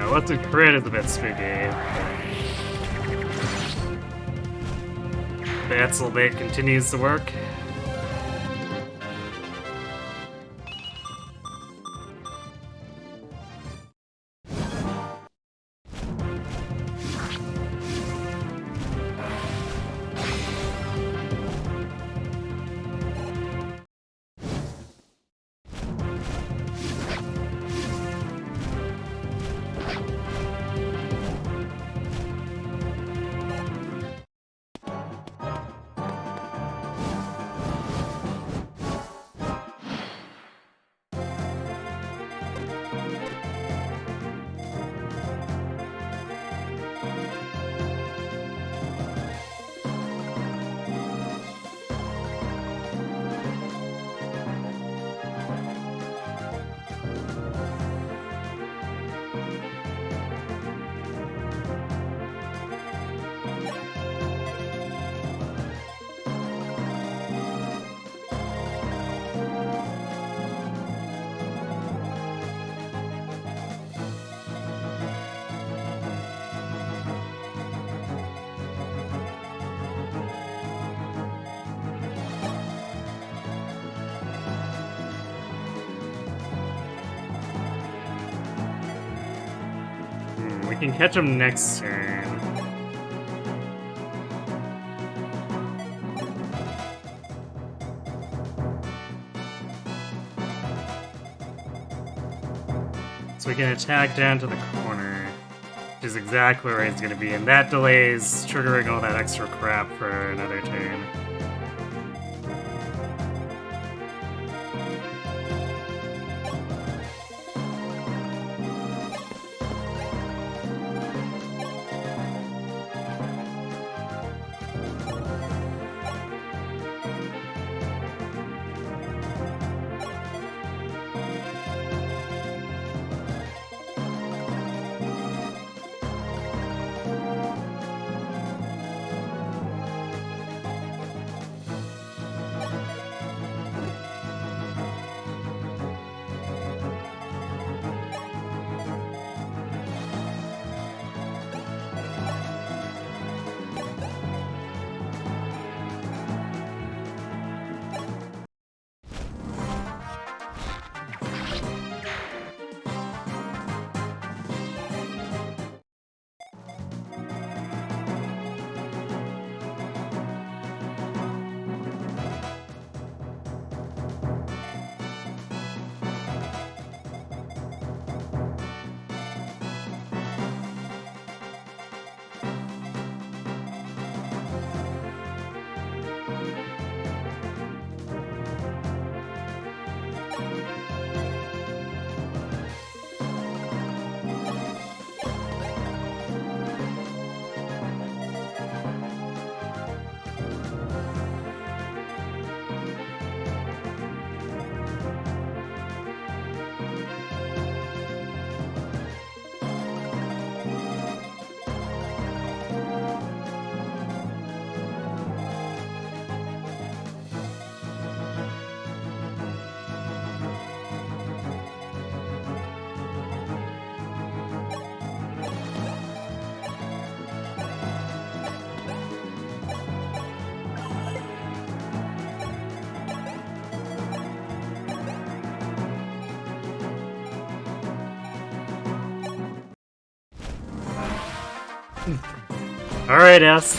Speaker 1: What to crit is a bit spooky. The Etzel bait continues to work. can catch him next turn. So we can attack down to the corner, which is exactly where he's going to be, and that delays triggering all that extra crap for another turn. Alright, S.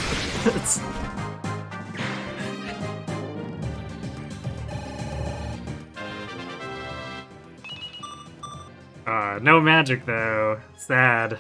Speaker 1: No magic though. Sad.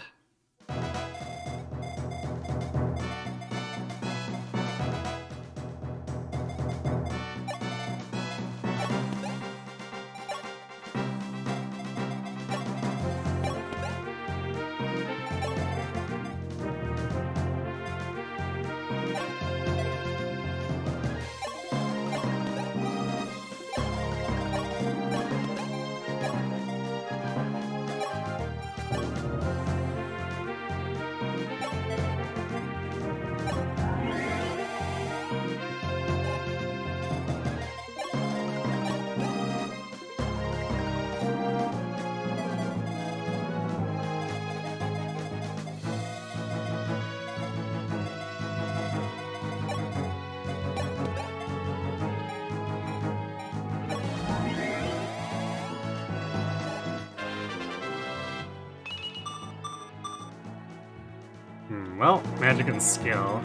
Speaker 1: Well, magic and skill.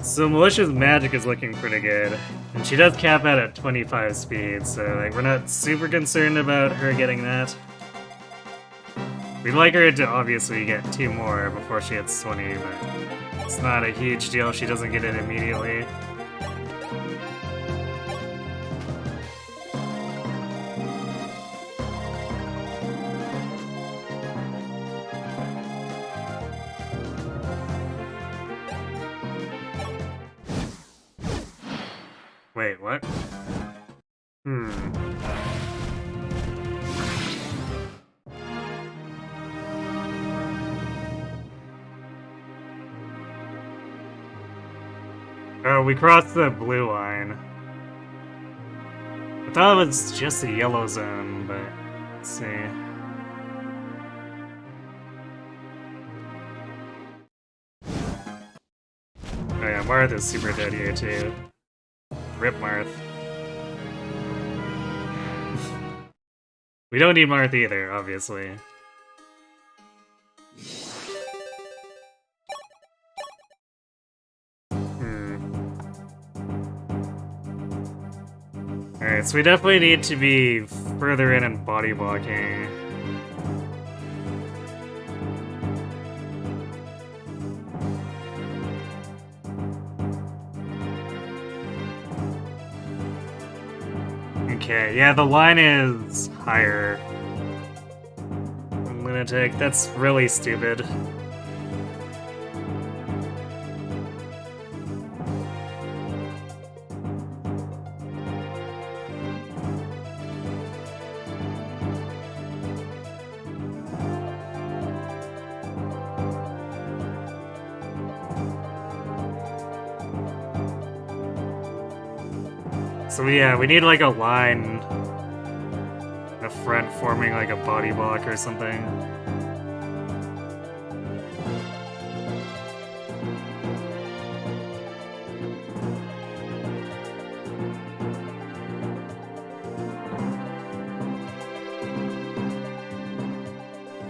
Speaker 1: So Militia's magic is looking pretty good. And she does cap out at 25 speed, so like we're not super concerned about her getting that. We'd like her to obviously get 2 more before she hits 20, but it's not a huge deal if she doesn't get it immediately. Wait, what? Oh, we crossed the blue line. I thought it was just the yellow zone, but let's see. Oh yeah, Marth is super dead here too. Rip Marth. We don't need Marth either, obviously. Alright, so we definitely need to be further in and body blocking. Okay, yeah, the line is higher. Lunatic, that's really stupid. So yeah, we need like a line in the front forming like a body block or something.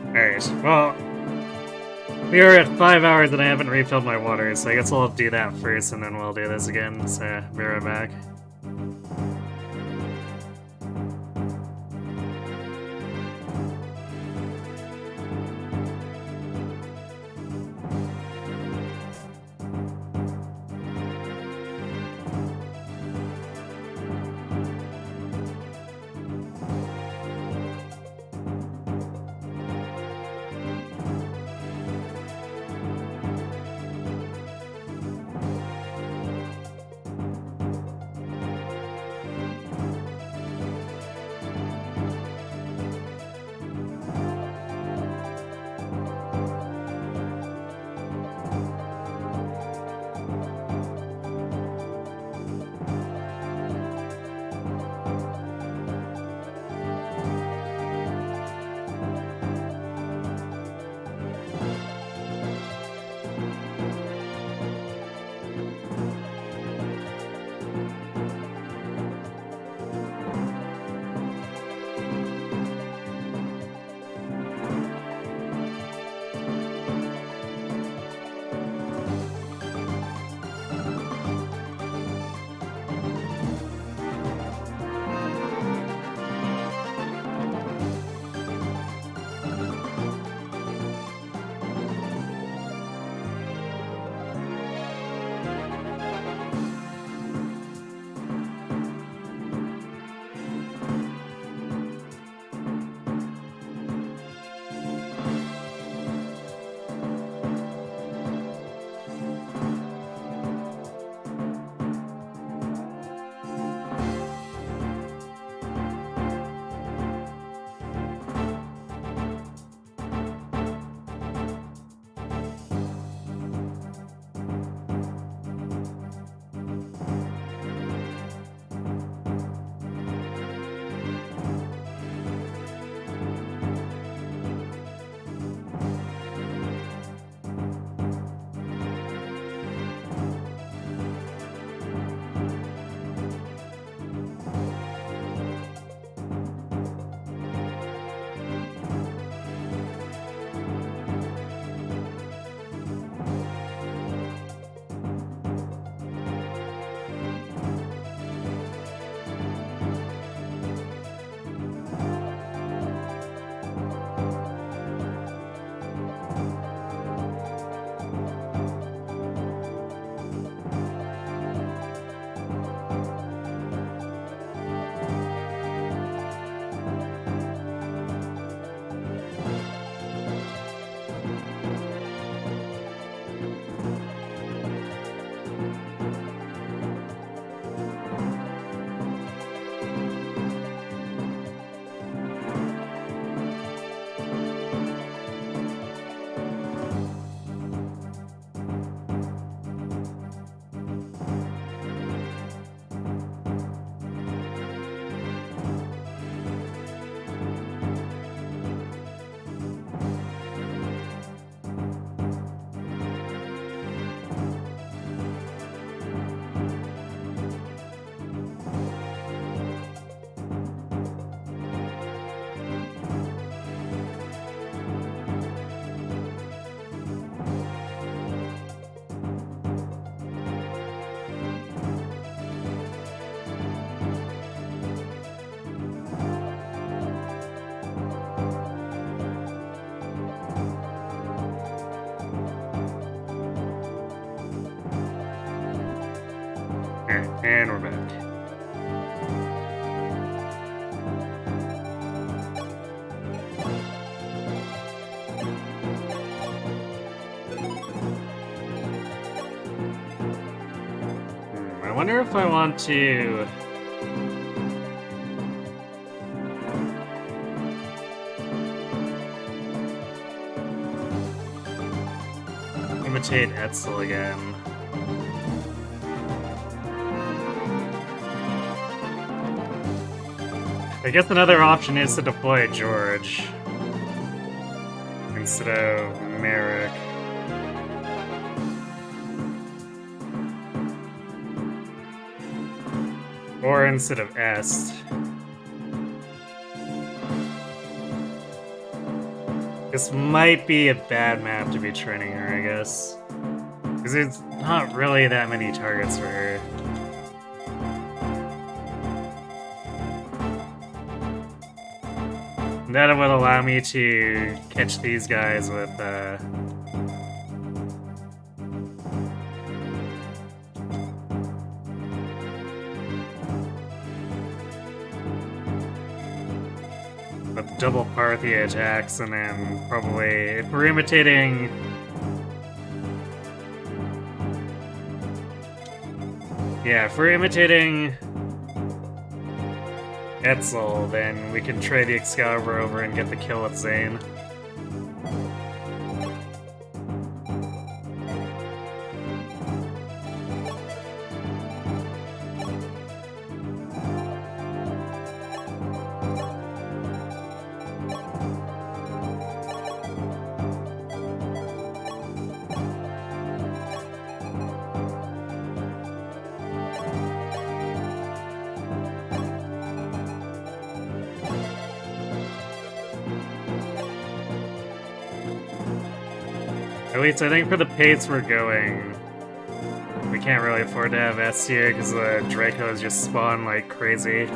Speaker 1: Alright, well, we are at 5 hours and I haven't refilled my water, so I guess I'll do that first and then we'll do this again, so be right back. And we're back. I wonder if I want to... imitate Etzel again. I guess another option is to deploy George instead of Merrick. Or instead of Est. This might be a bad map to be training her, I guess. Because there's not really that many targets for her. That would allow me to catch these guys with, with double Parthia attacks, and then probably, if we're imitating... Yeah, if we're imitating Etzel, then we can trade the Excalibur over and get the kill with Zane. At least I think for the pace we're going, we can't really afford to have S here because the Dracos just spawn like crazy.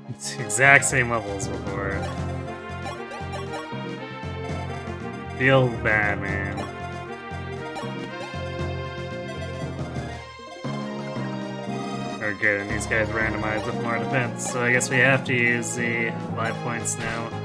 Speaker 1: It's the exact same levels before. Feels bad, man. Or good, and these guys randomized with more defense, so I guess we have to use the 5 points now.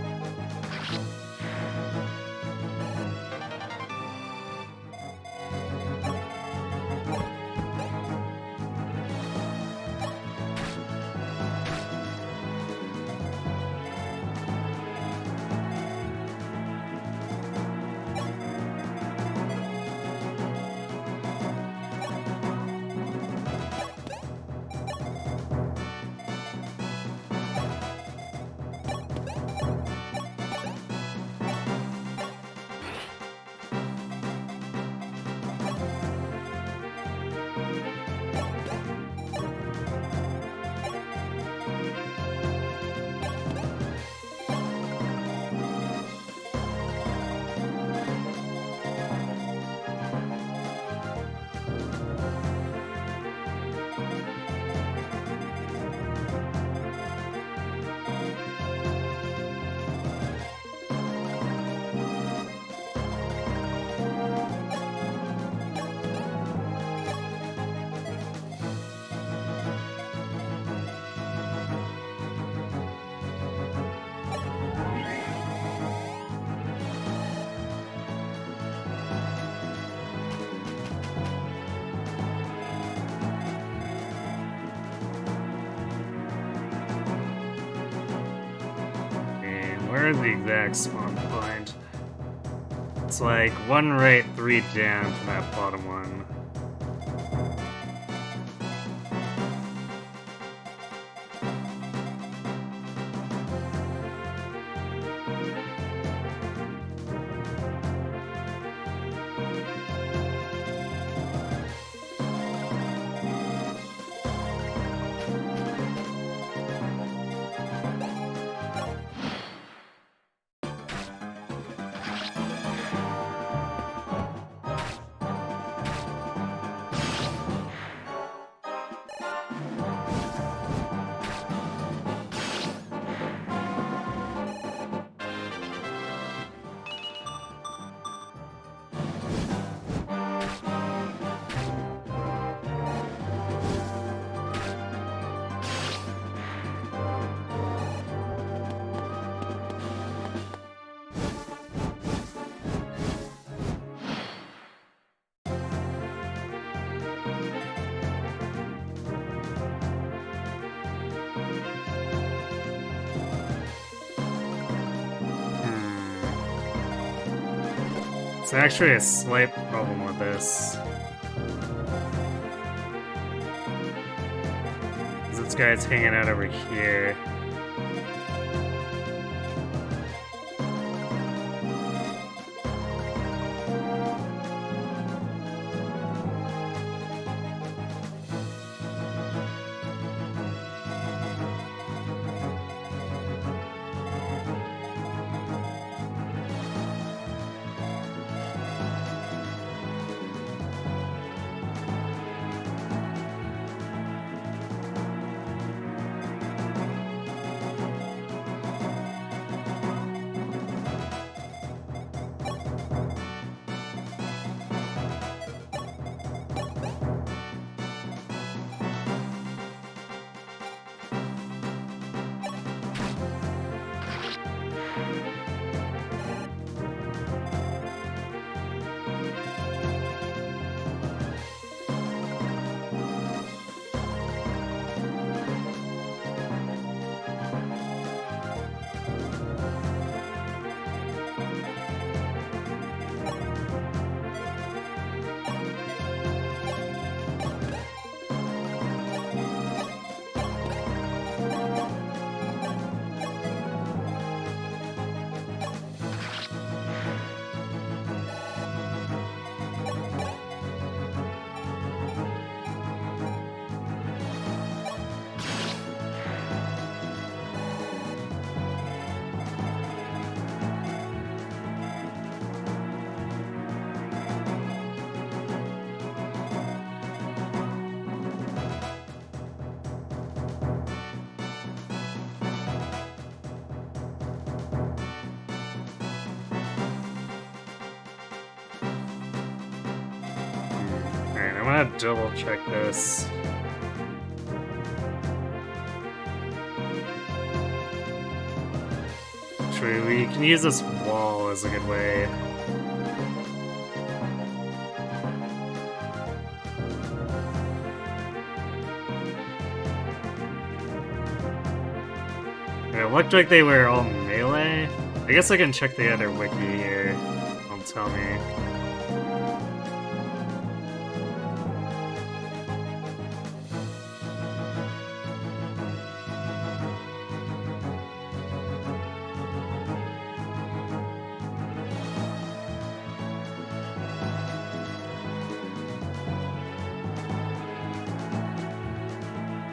Speaker 1: Where's the exact spawn point? It's like 1 right, 3 down from that bottom one. It's actually a slight problem with this. This guy's hanging out over here. I'm gonna double check this. Actually, we can use this wall as a good way. It looked like they were all melee. I guess I can check the other wiki here. Don't tell me.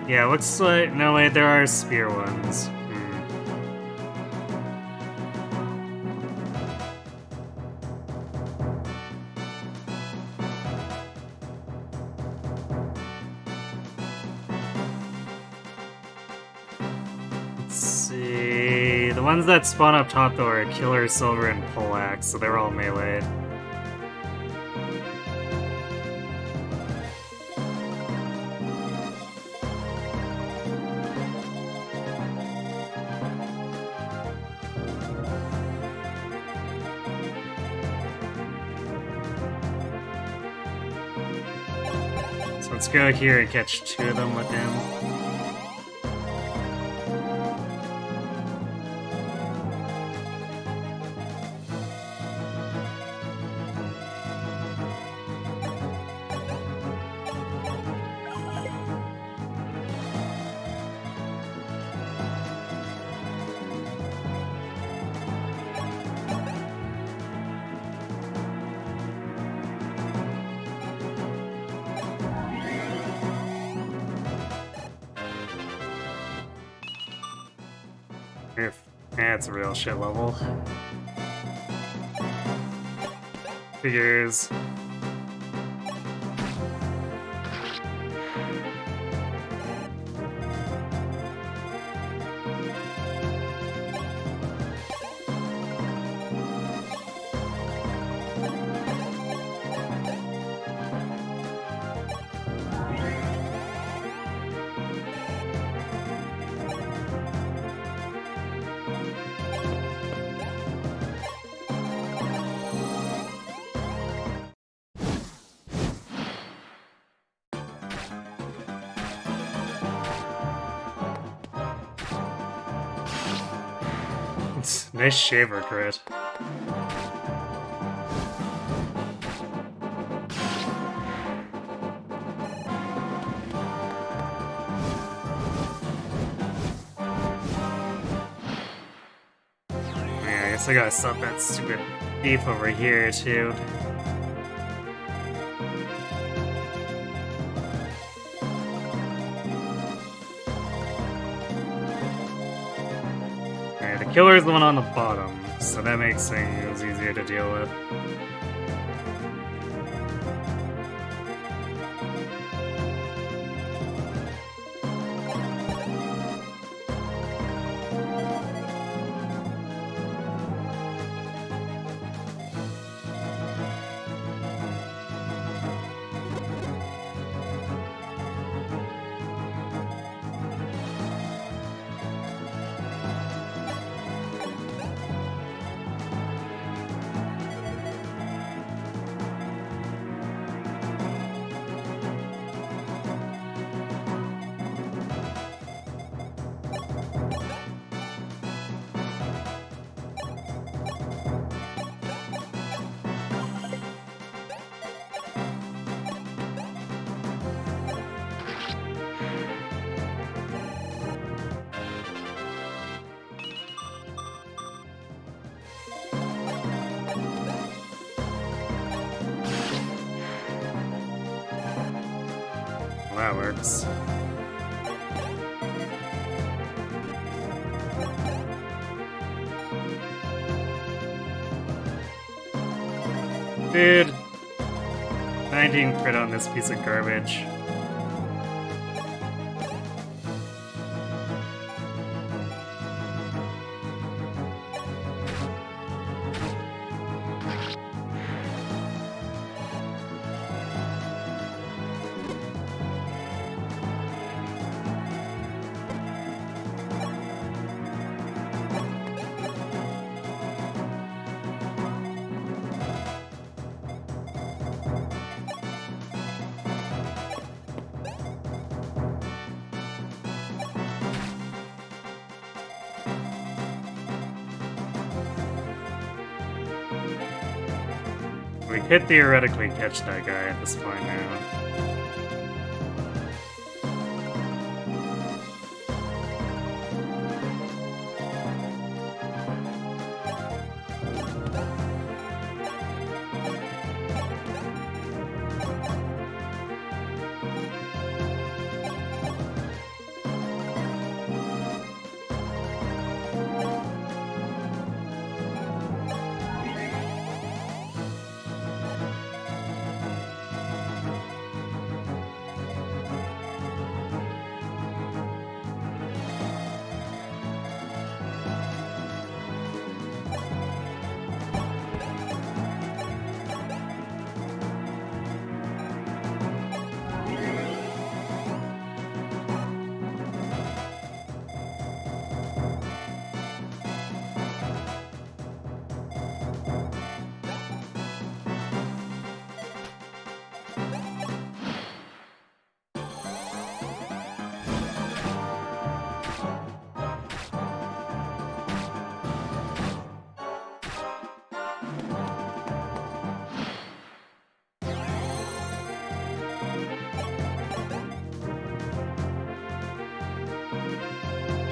Speaker 1: Yeah, looks like... No, wait, there are spear ones. Let's see... The ones that spawn up top, though, are Killer, Silver, and Poleaxe, so they're all melee. Let's go here and catch 2 of them with him. Yeah, it's a real shit level. Figures. Nice shaver crit. Yeah, I guess I gotta stop that stupid thief over here too. Alright, the killer's the one on the bottom, so that makes things easier to deal with. That works. Dude, 19 crit on this piece of garbage. We could theoretically catch that guy at this point now.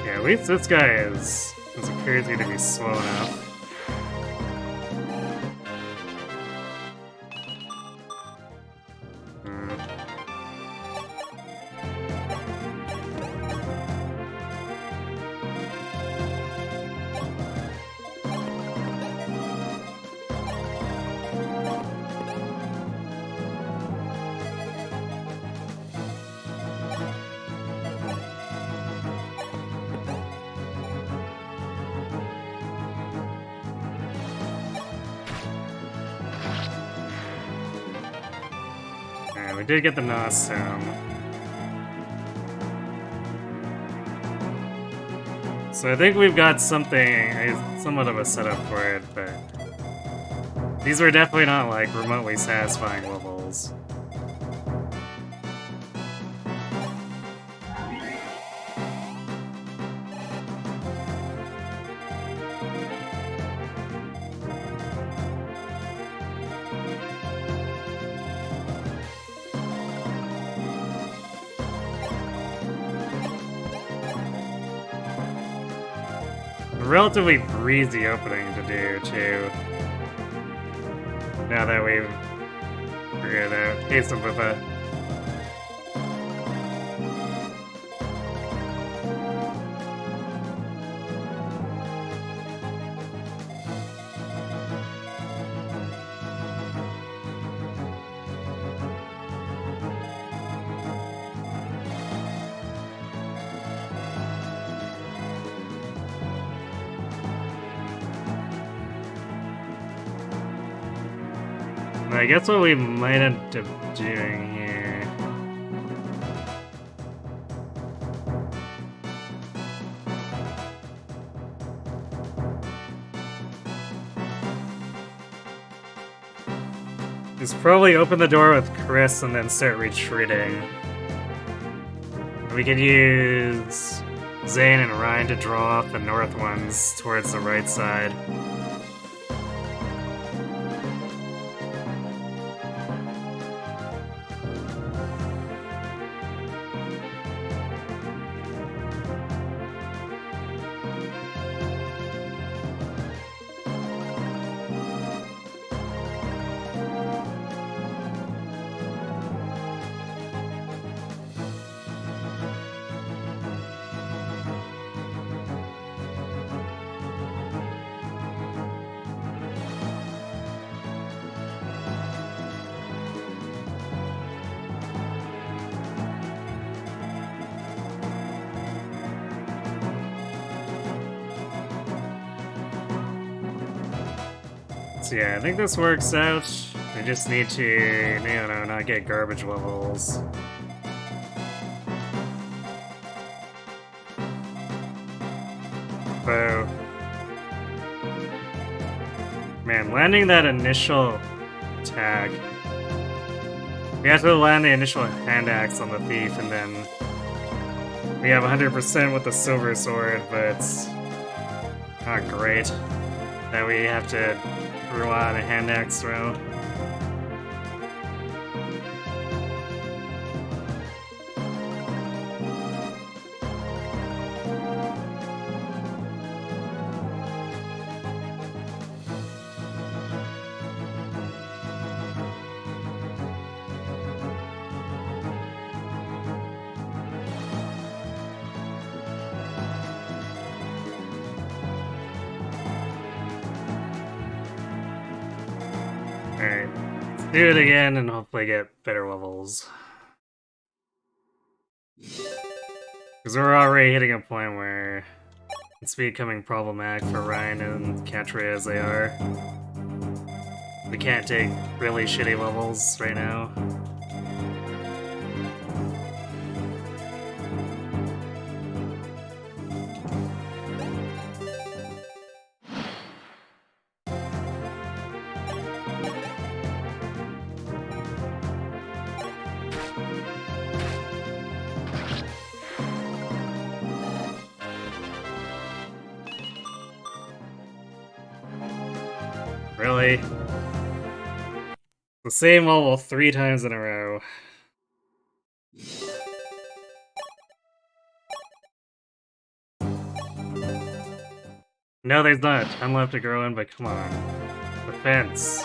Speaker 1: At least this guy doesn't crazy to be slow enough. we did get the Nos Stone. So I think we've got something, somewhat of a setup for it, but these were definitely not like remotely satisfying levels. Relatively breezy opening to do, too. Now that we've figured out Case of Buffa. I guess what we might end up doing here is probably open the door with Chris and then start retreating. We could use Zane and Ryan to draw off the north ones towards the right side. So yeah, I think this works out. We just need to, you know, not get garbage levels. So, man, landing that initial attack. We have to land the initial hand axe on the thief, and then we have 100% with the silver sword, but it's not great that we have to rely on a hand axe throw. Alright, let's do it again and hopefully get better levels. Because we're already hitting a point where it's becoming problematic for Ryan and Katria as they are. We can't take really shitty levels right now. Really? The same level 3 times in a row. No, there's not a ton left to grow in, but come on. The fence.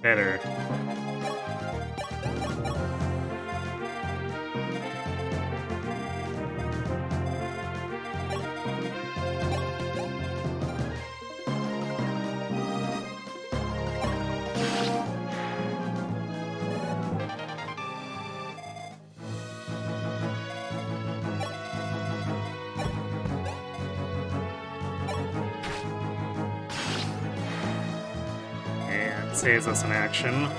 Speaker 1: Better. saves us in action.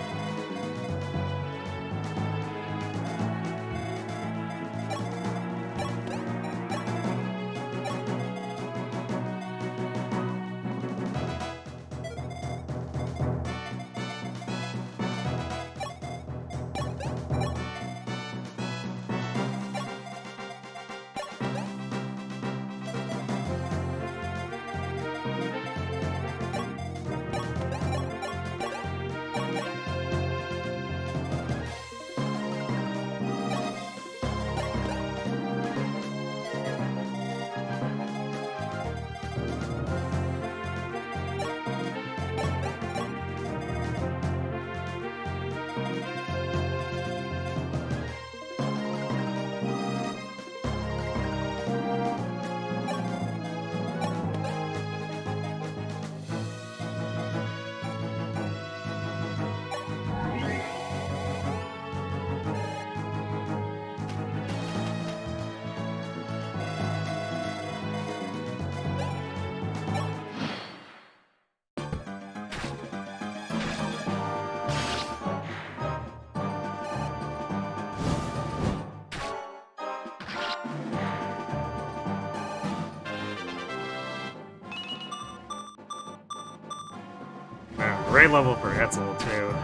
Speaker 1: Great level for Etzel, too.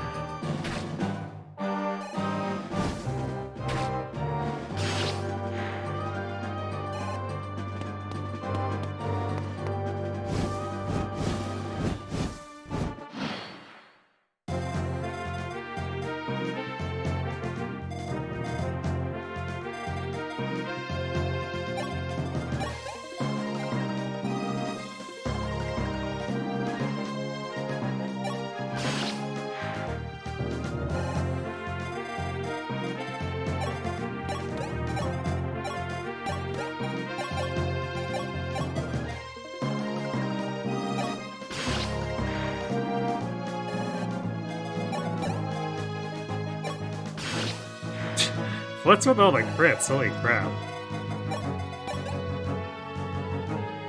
Speaker 1: What's with all the crits? Holy crap.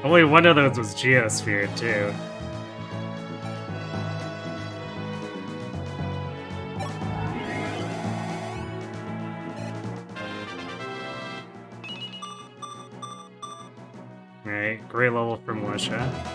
Speaker 1: Only one of those was Geosphere, too. Alright, great level for Militia.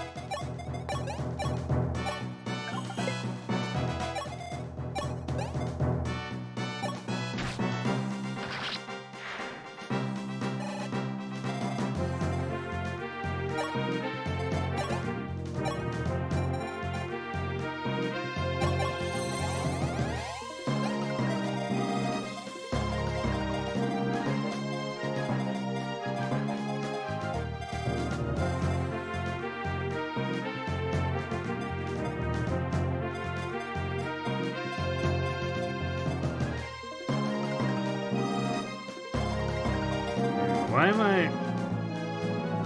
Speaker 1: Why am I...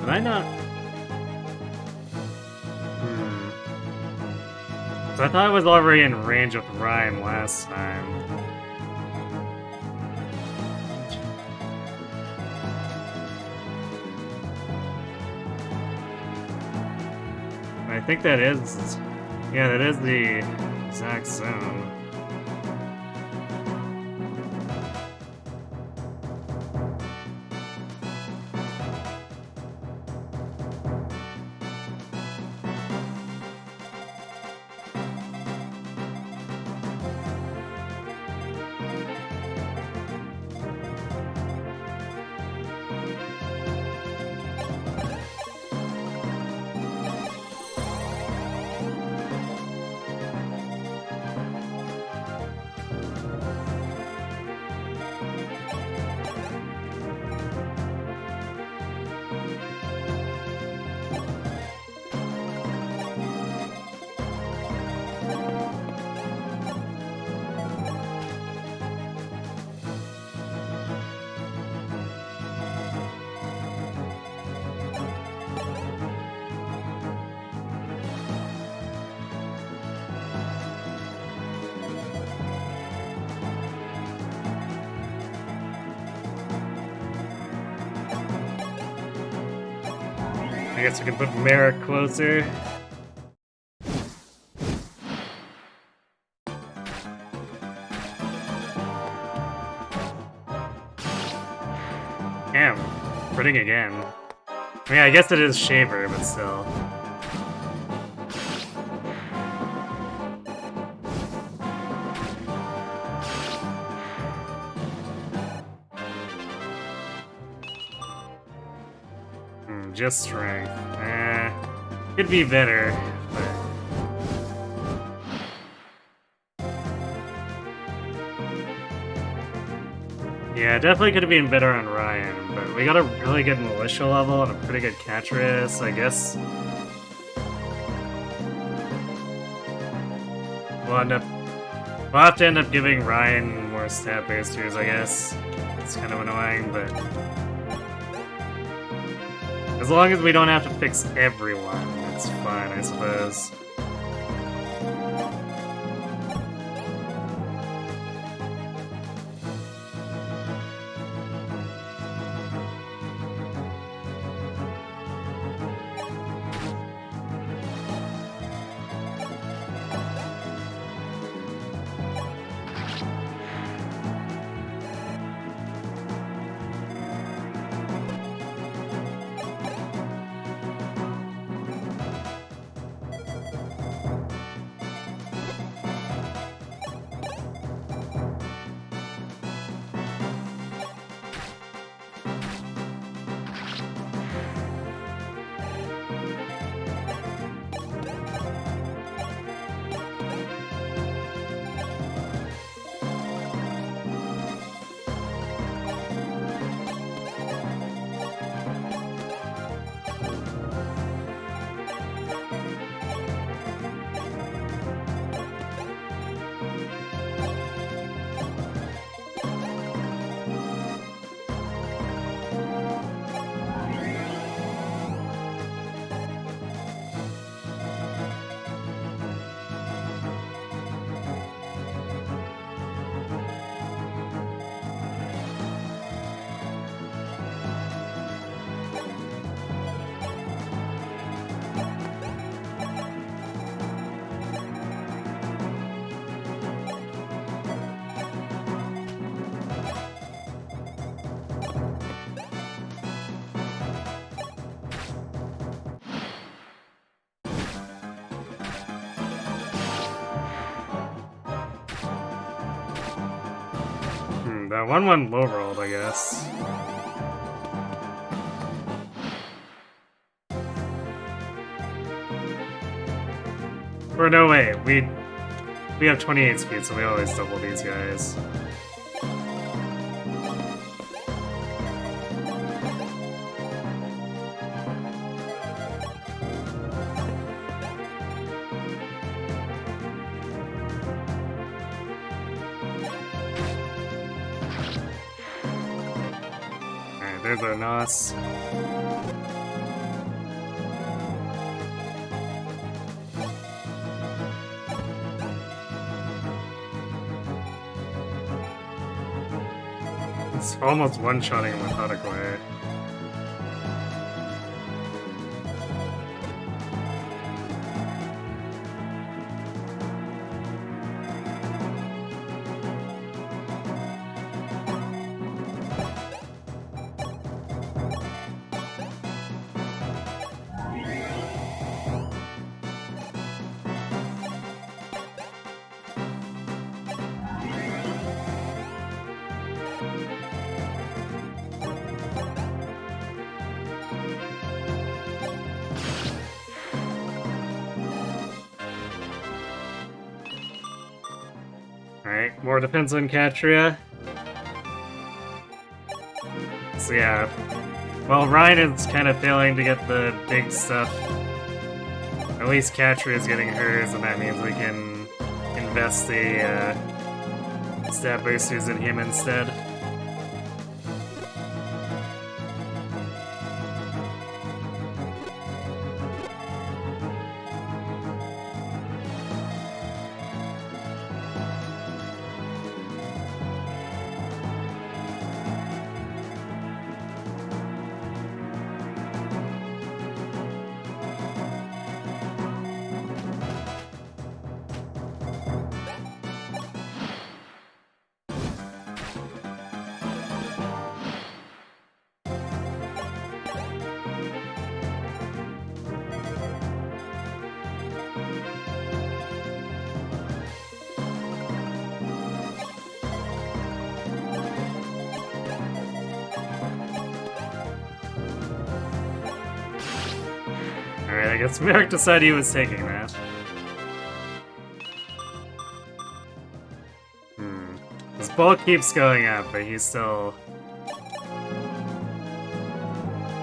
Speaker 1: Did I not... So I thought I was already in range with Rhyme last time. I think that is... Yeah, that is the exact zone. I guess we can put Merrick closer. Damn, critting again. I mean, I guess it is Shaver, but still. Just strength. Could be better, but... Yeah, definitely could have been better on Ryan, but we got a really good militia level and a pretty good catch race, I guess. We'll have to end up giving Ryan more stat boosters, I guess. It's kind of annoying, but... As long as we don't have to fix everyone, it's fine, I suppose. That 1-1 low rolled, I guess. Or no, wait, we have 28 speed, so we always double these guys. There's our Nos. It's almost one-shotting him methodically. Alright, more defense on Katria. So yeah, well, Ryan is kind of failing to get the big stuff. At least Katria is getting hers, and that means we can invest the stat boosters in him instead. I guess Merrick decided he was taking that. His ball keeps going up, but he's still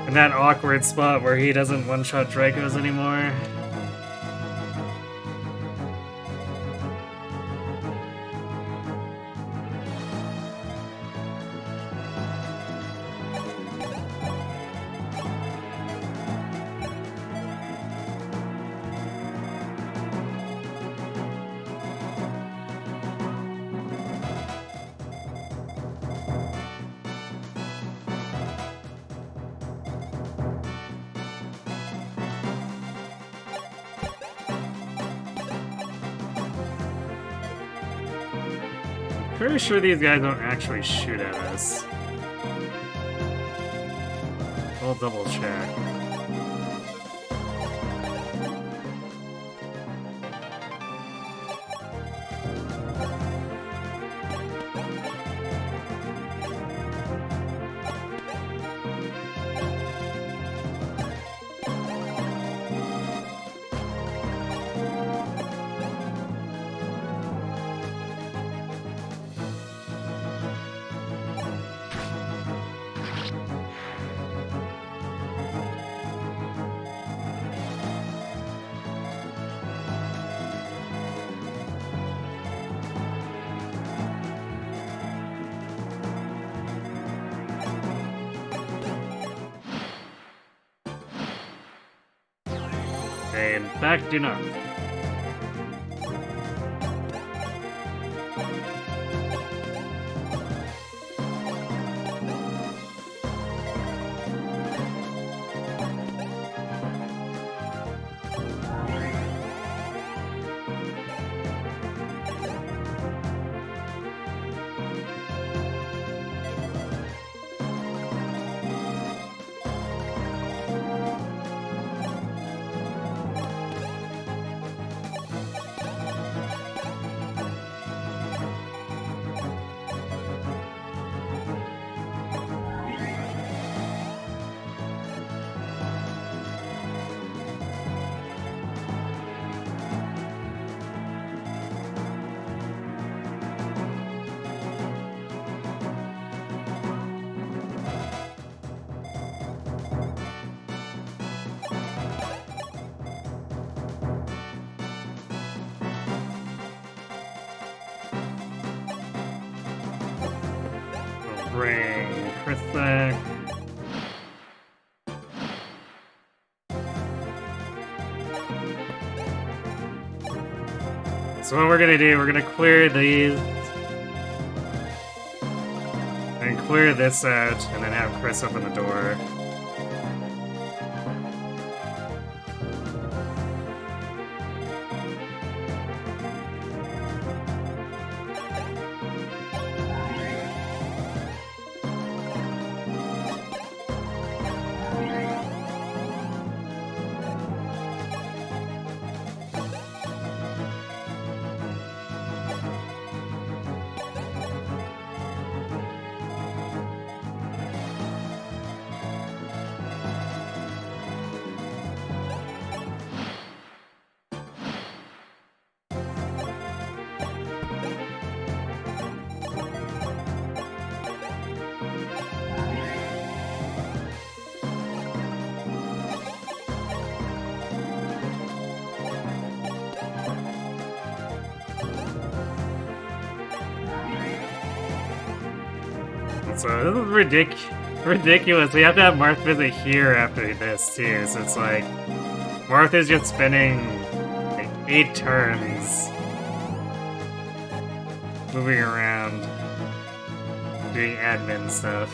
Speaker 1: in that awkward spot where he doesn't one-shot Dracos anymore. Pretty sure these guys don't actually shoot at us. I'll double check. They in fact do not. Bring Chris back. So what we're gonna do, we're gonna clear these and clear this out, and then have Chris open the door. So this is ridiculous. We have to have Marth visit here after this too. So it's like Marth is just spending like 8 turns moving around, doing admin stuff.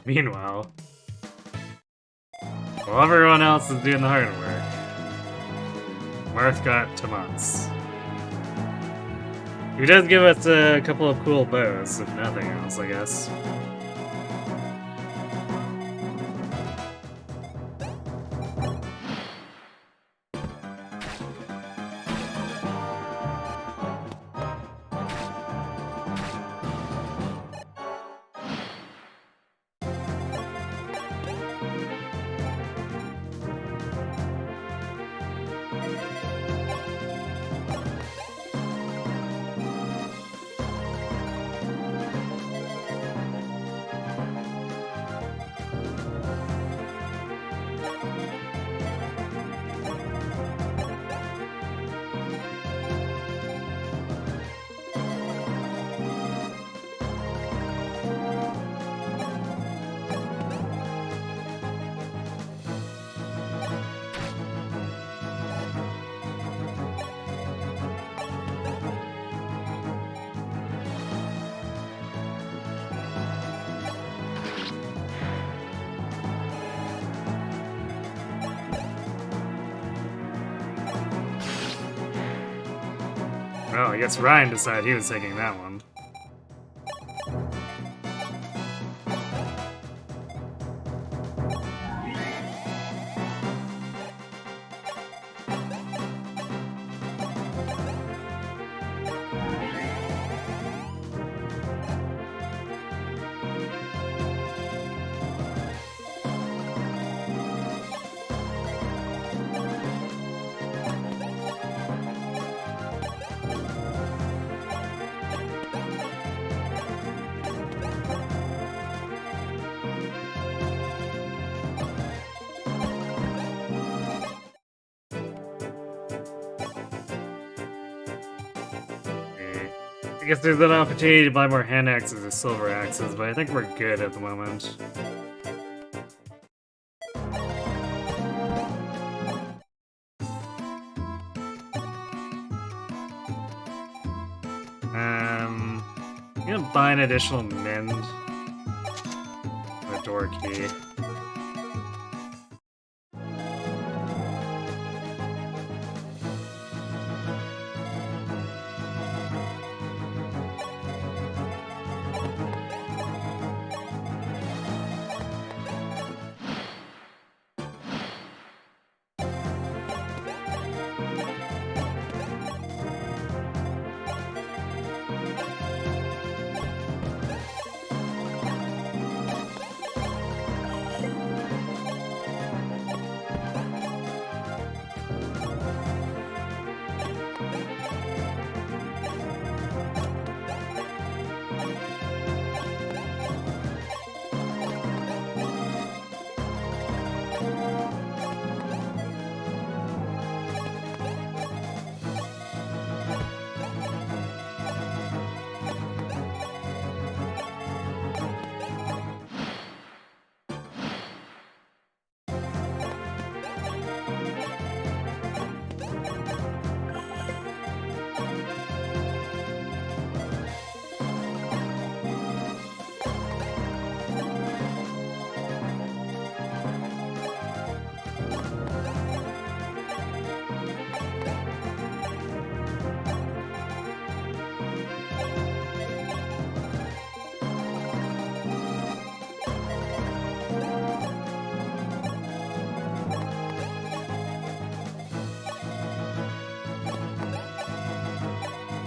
Speaker 1: Meanwhile, while everyone else is doing the hard work, Marth got Tomas. Who does give us a couple of cool bows, if nothing else, I guess. Oh, I guess Ryan decided he was taking that one. I guess there's an opportunity to buy more hand axes or silver axes, but I think we're good at the moment. I'm gonna buy an additional mend. A door key.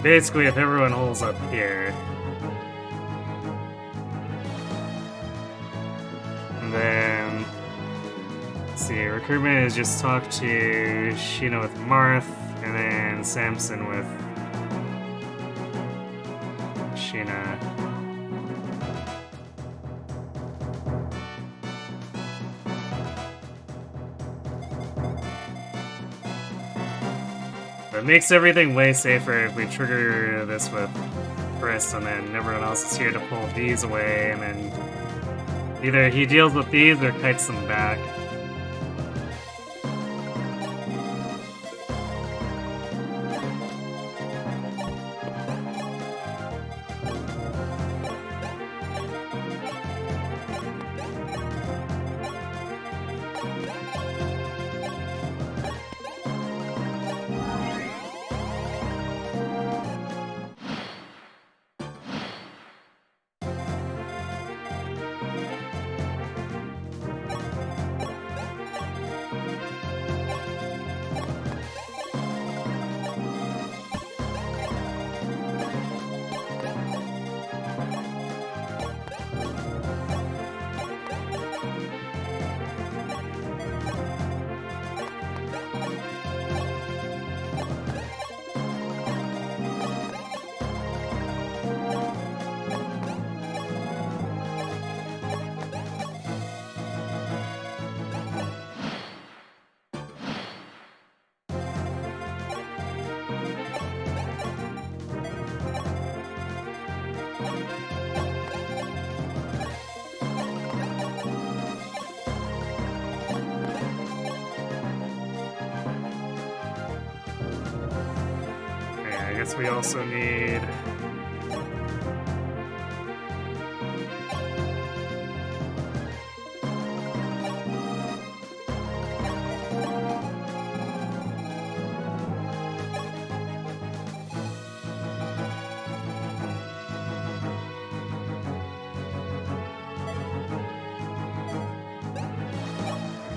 Speaker 1: Basically, if everyone holds up here, and then let's see, recruitment is just talk to Sheena with Marth, and then Samson with Sheena. It makes everything way safer if we trigger this with Chris, and then everyone else is here to pull these away, and then either he deals with these or kites them back. guess we also need...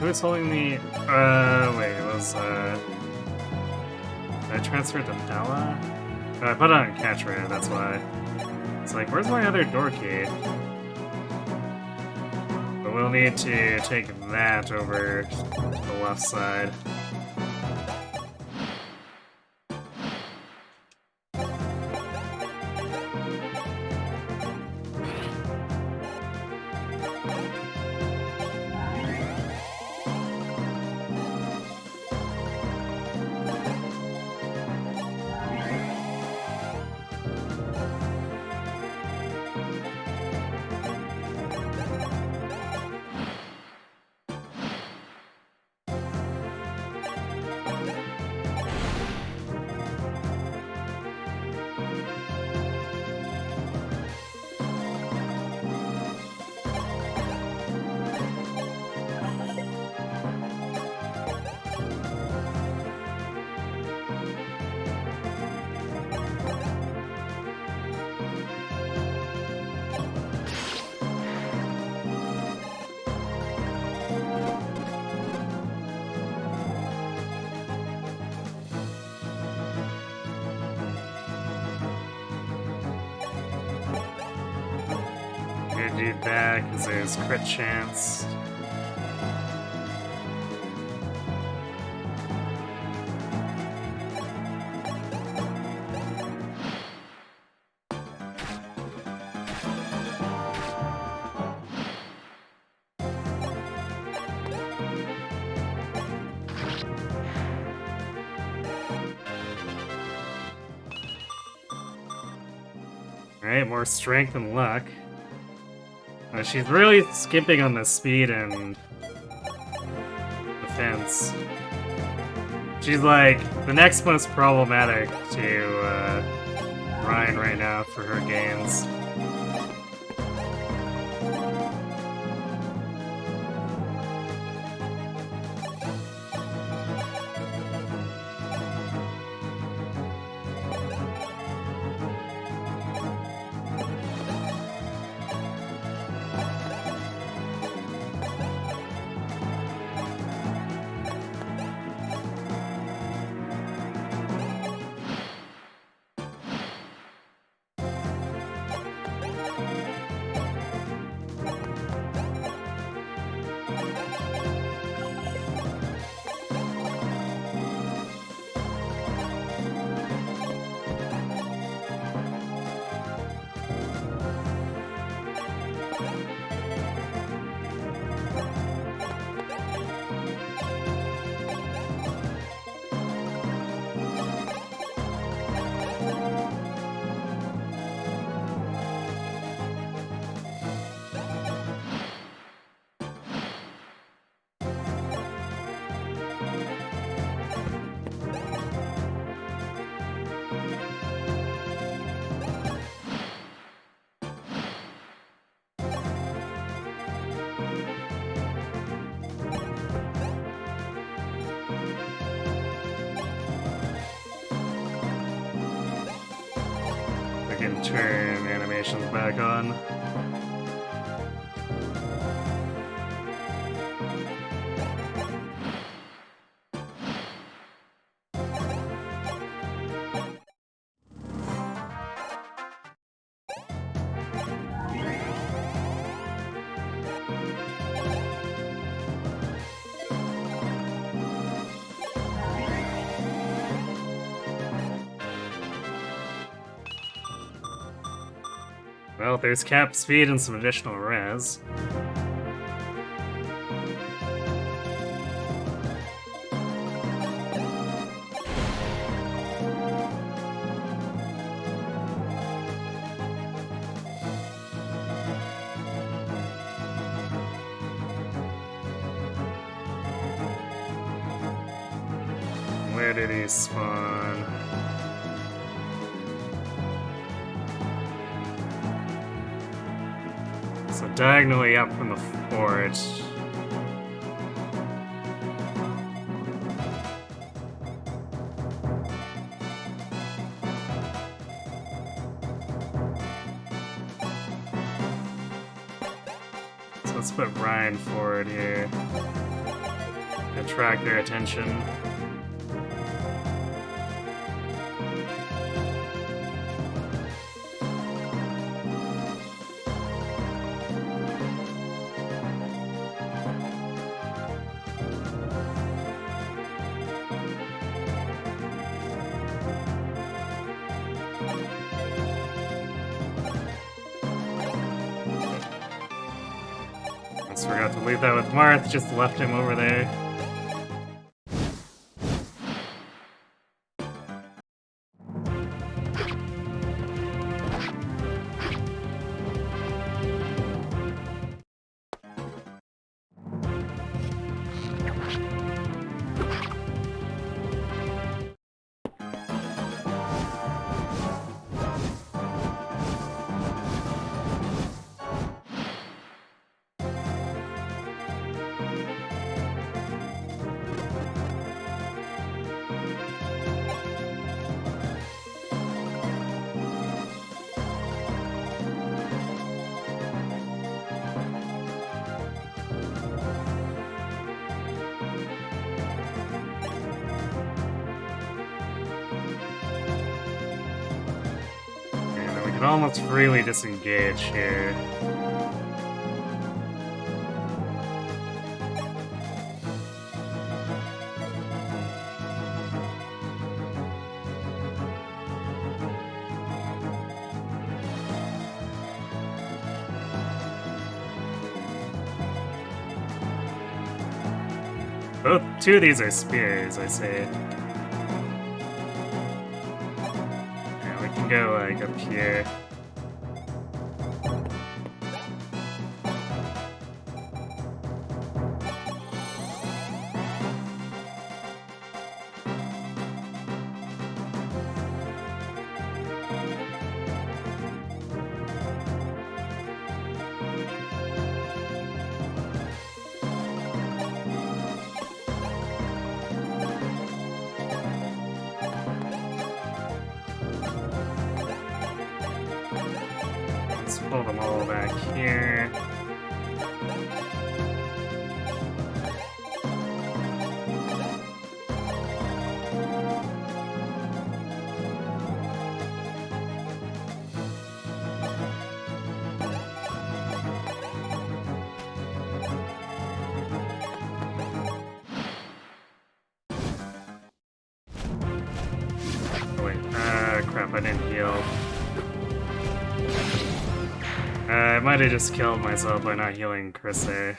Speaker 1: Who was holding the... wait, it was, I transferred to Pella? No, I put it on catch rate, that's why. It's like, where's my other door key? But we'll need to take that over the left side. Do that because there's crit chance. Alright, more strength and luck. She's really skipping on the speed and defense. She's like the next most problematic to Ryan right now for her gains. Can turn animations back on. Well, there's cap speed and some additional res. Where did he spawn? So diagonally up from the fort. So let's put Ryan forward here. Attract their attention. Almost forgot to leave that with Marth, just left him over there. Almost freely disengage here. Two of these are spears, I say. Yeah, we can go like up here. Pull them all back here. Oh wait, crap, I didn't heal. I might have just killed myself by not healing Chris there.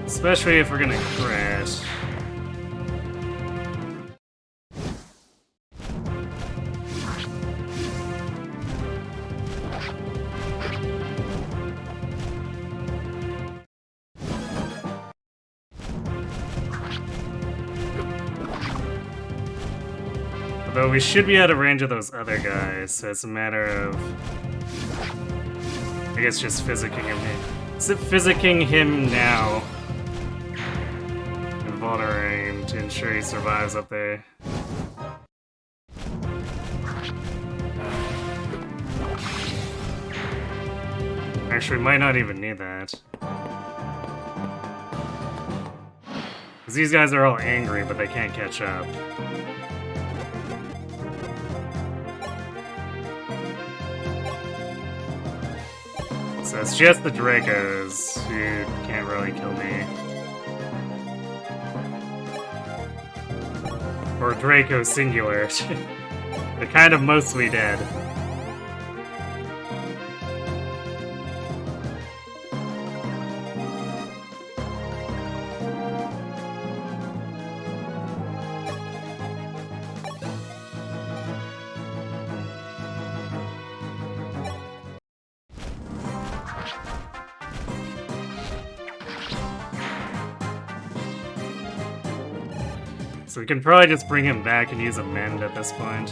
Speaker 1: Especially if we're gonna crash. Though we should be out of range of those other guys, so it's a matter of, I guess, just physicking him. Is it physicking him now? And vulnerating him to ensure he survives up there. Actually, we might not even need that. Because these guys are all angry, but they can't catch up. So it's just the Dracos who can't really kill me. Or Draco singular. They're kind of mostly dead. So we can probably just bring him back and use a mend at this point.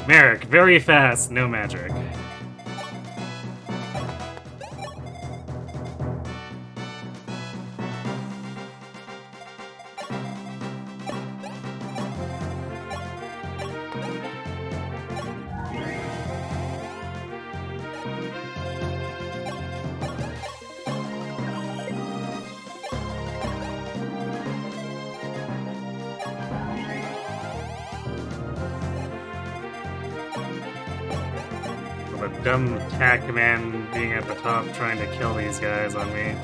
Speaker 1: Merrick, very fast, no magic. The dumb attack man being at the top trying to kill these guys on me.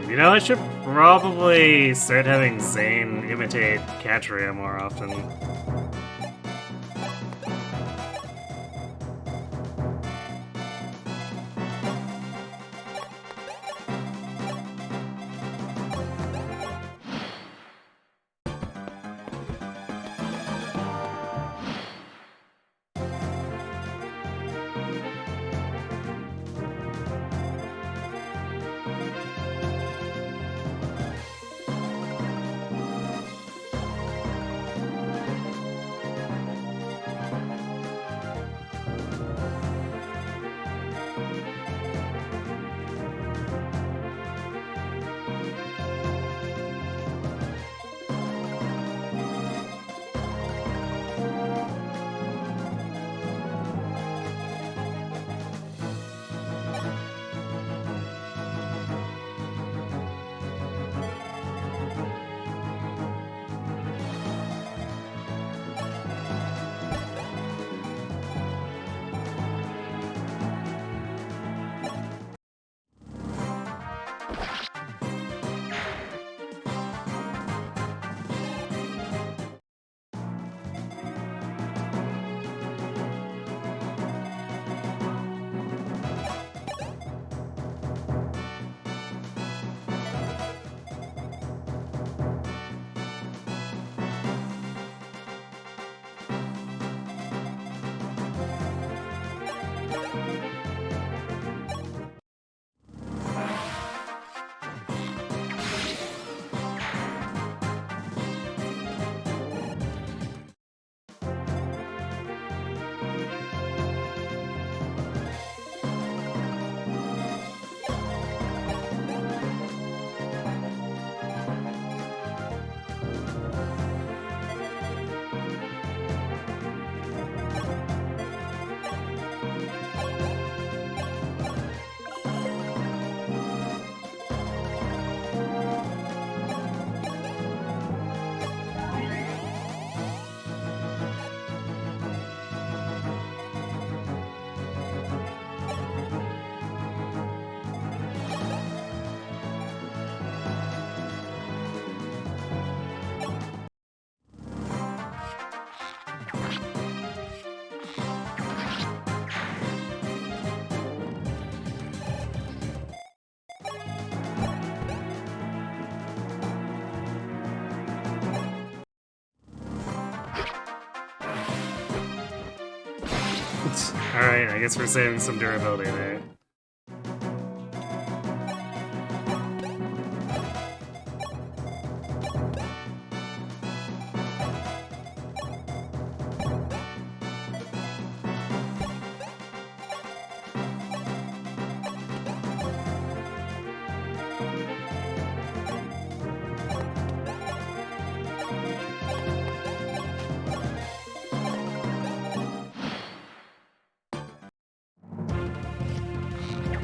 Speaker 1: You know, I should probably start having Zane imitate Katria more often. Alright, I guess we're saving some durability there.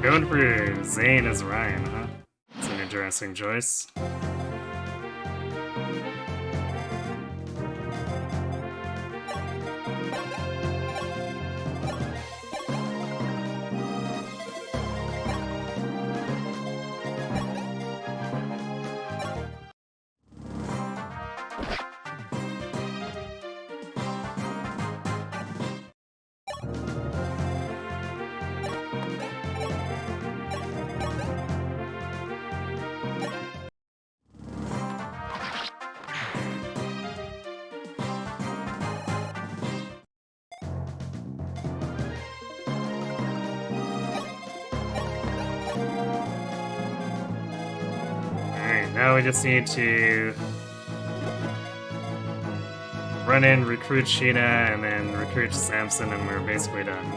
Speaker 1: Going for Zane as Ryan, huh? It's an interesting choice. Now we just need to run in, recruit Sheena, and then recruit Samson, and we're basically done.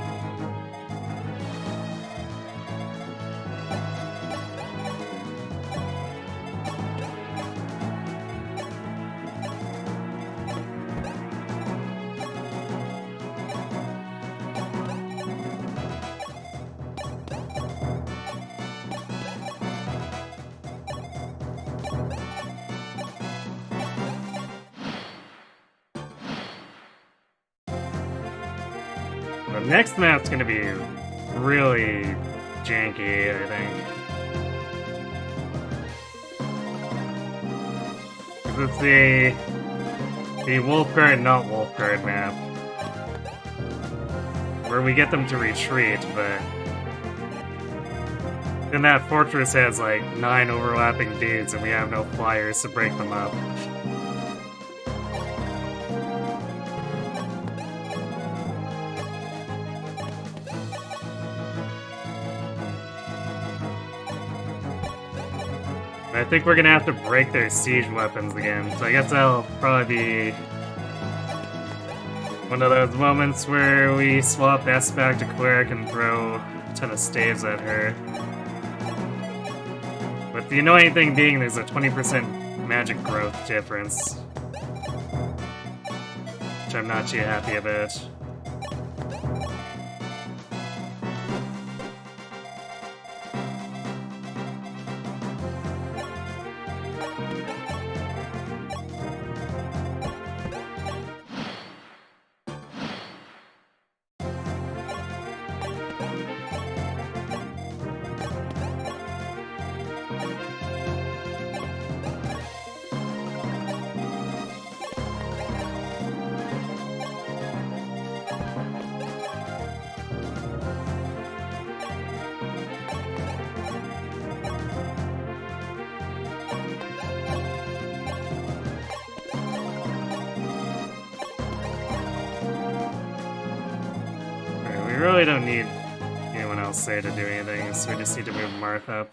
Speaker 1: The next map's gonna be really janky, I think. It's the Wolfguard, not Wolfguard map. Where we get them to retreat, but then that fortress has like 9 overlapping dudes and we have no flyers to break them up. I think we're gonna have to break their siege weapons again, so I guess that'll probably be one of those moments where we swap S back to Cleric and throw a ton of staves at her. But the annoying thing being there's a 20% magic growth difference, which I'm not too happy about. We really don't need anyone else say to do anything, so we just need to move Marth up.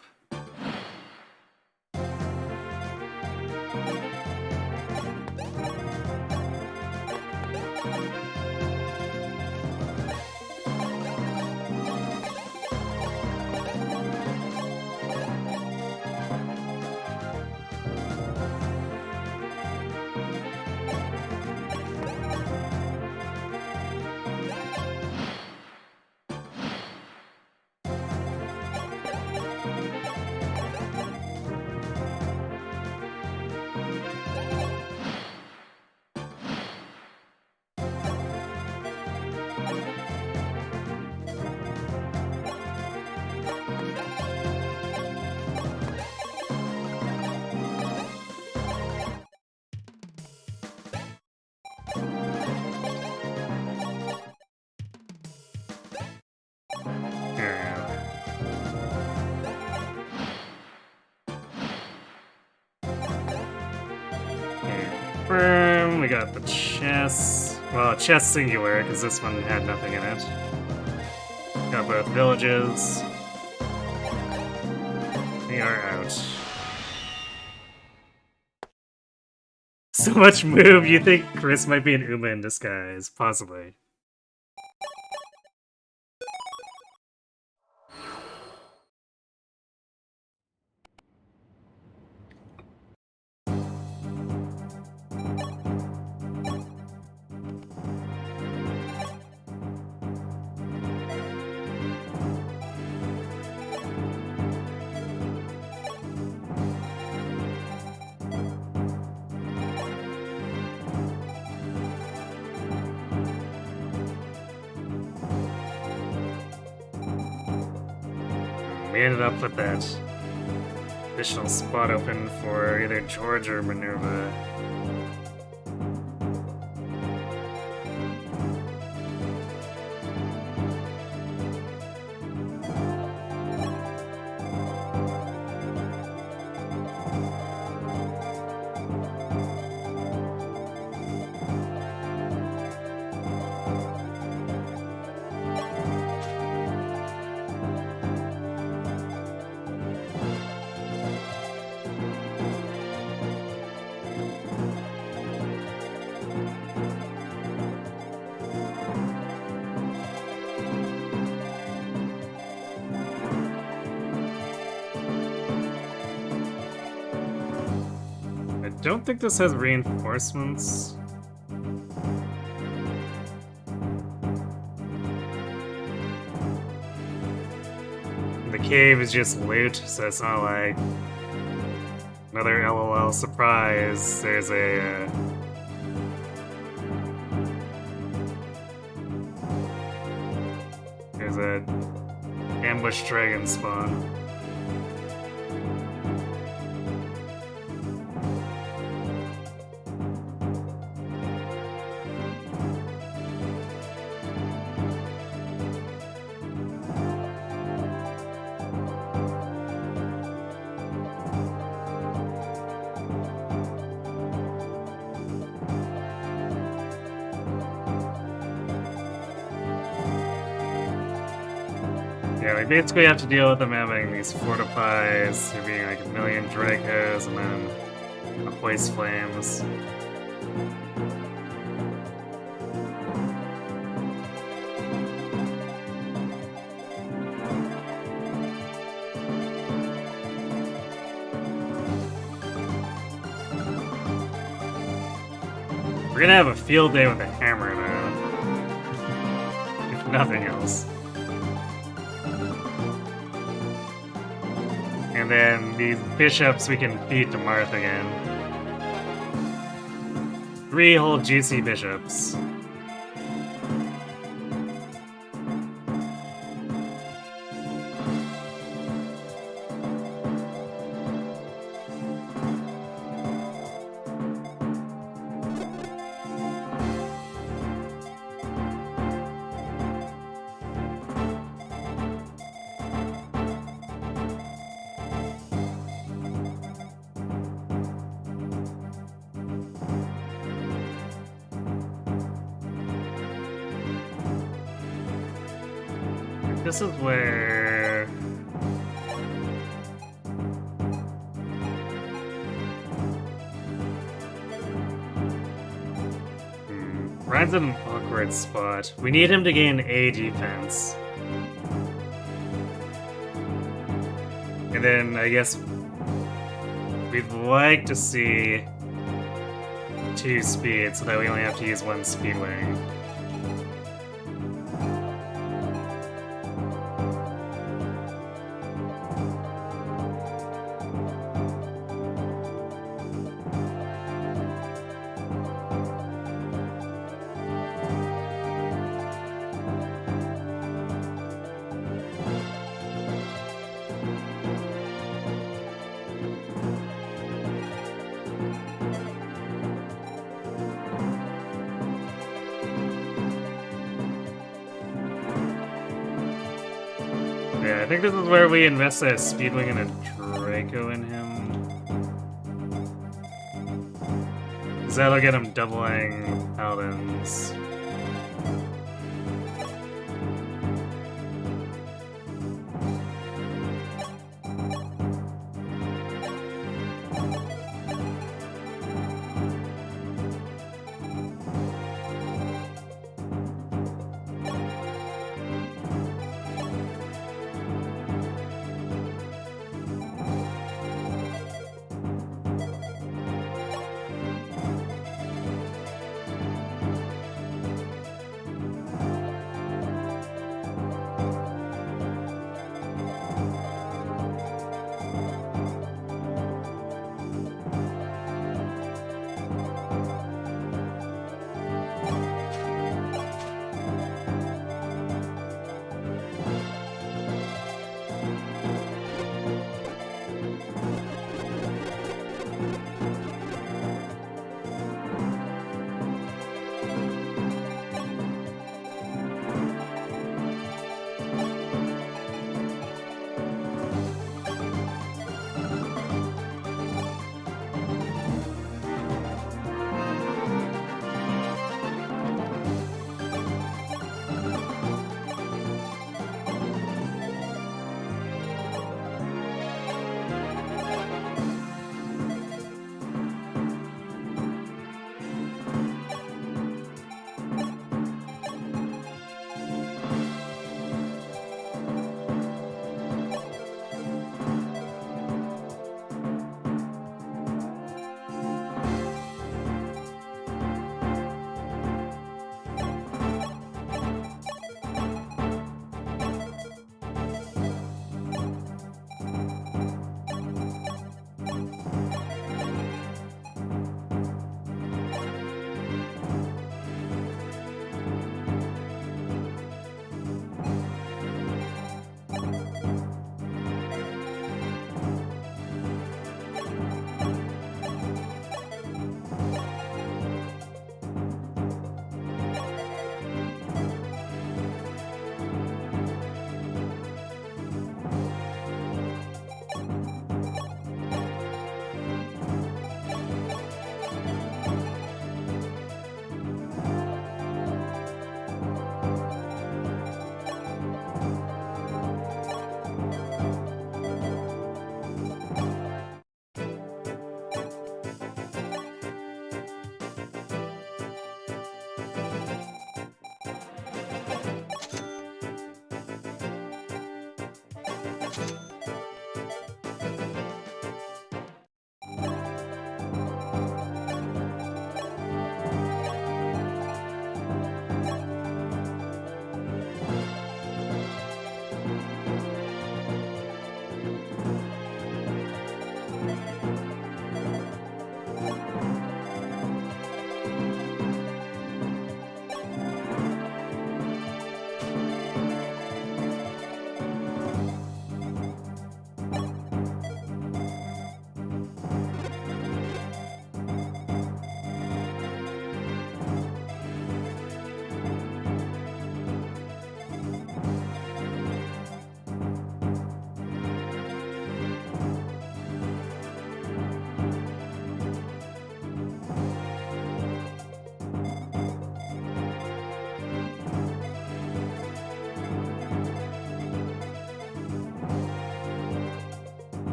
Speaker 1: We got the chest. Well, chest singular, because this one had nothing in it. Got both villages. We are out. So much move, you think Chris might be an Uma in disguise? Possibly. we ended up with that additional spot open for either George or Minerva. I don't think this has reinforcements. The cave is just loot, so it's not like another LOL surprise. There's a ambush dragon spawn. Yeah, we basically have to deal with them having these fortifies, there being like a million Dracos, and then a hoist flames. We're gonna have a field day with a hammer though. If nothing else. And then these bishops we can feed to Marth again. 3 whole juicy bishops. This is where... Ryan's in an awkward spot. We need him to gain A defense. And then, I guess, we'd like to see 2 speed so that we only have to use 1 speed wing. Yeah, I think this is where we invest a Speedwing and a Draco in him. Because that'll get him doubling Paladins.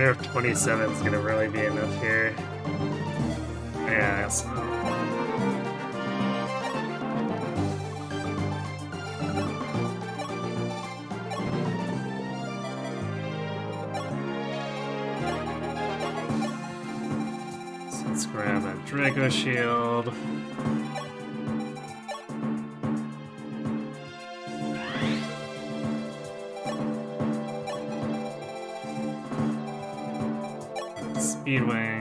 Speaker 1: wonder if 27 is gonna really be enough here. Yeah, so. So let's grab a Draco Shield. Speedwing.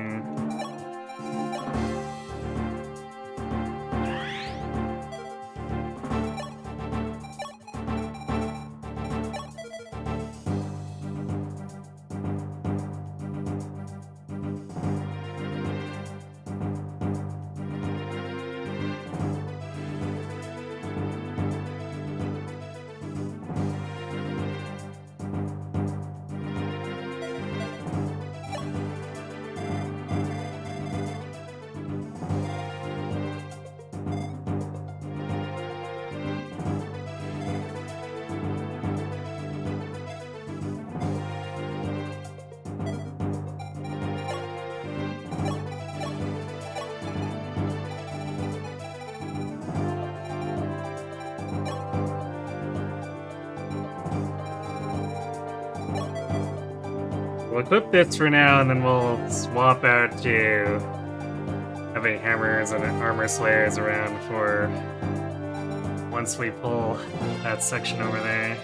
Speaker 1: We'll equip this for now, and then we'll swap out to having hammers and armor slayers around for once we pull that section over there.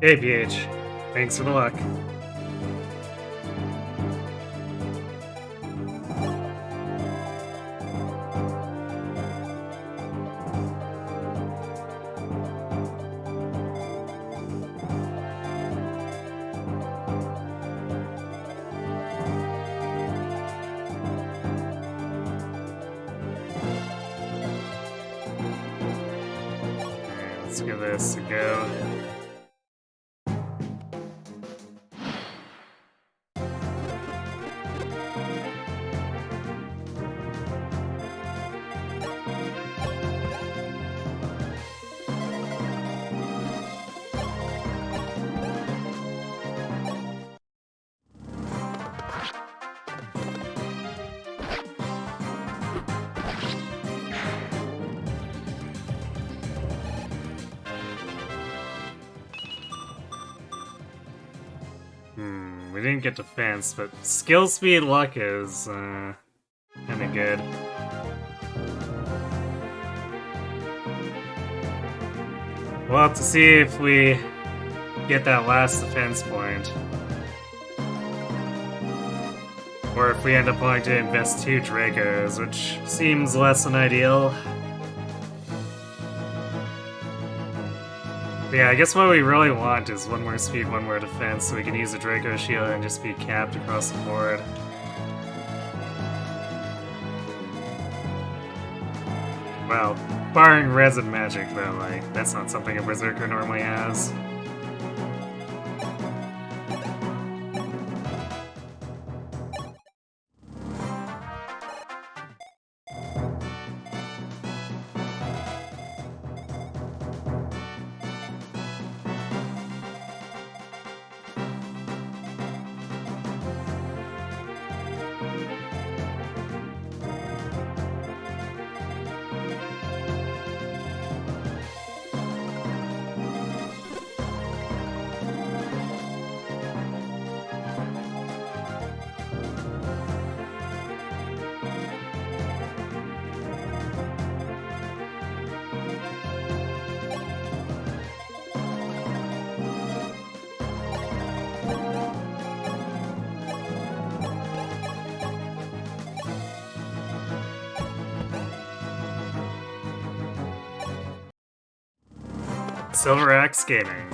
Speaker 1: Hey, PH. Thanks for the luck. Alright, let's give this a go. We didn't get defense, but skill, speed, luck is kinda good. We'll have to see if we get that last defense point. Or if we end up wanting to invest 2 Dracos, which seems less than ideal. But yeah, I guess what we really want is 1 more speed, 1 more defense, so we can use the Draco Shield and just be capped across the board. Well, barring resin magic though, like, that's not something a Berserker normally has. Silver Axe Gaming.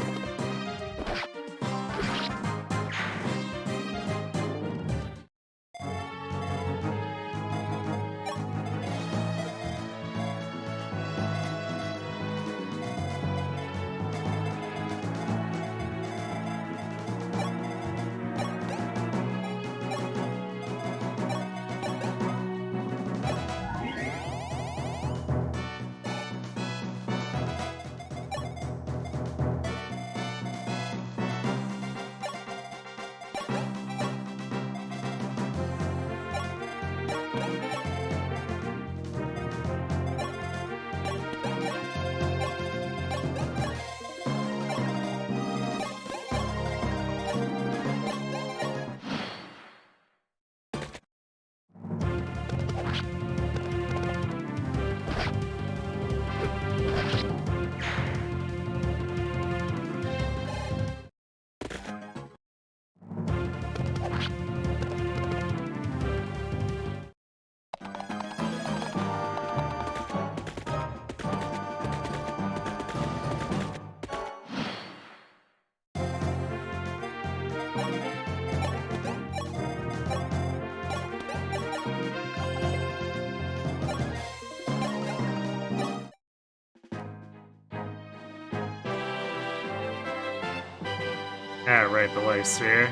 Speaker 1: Ah, right, the life sphere.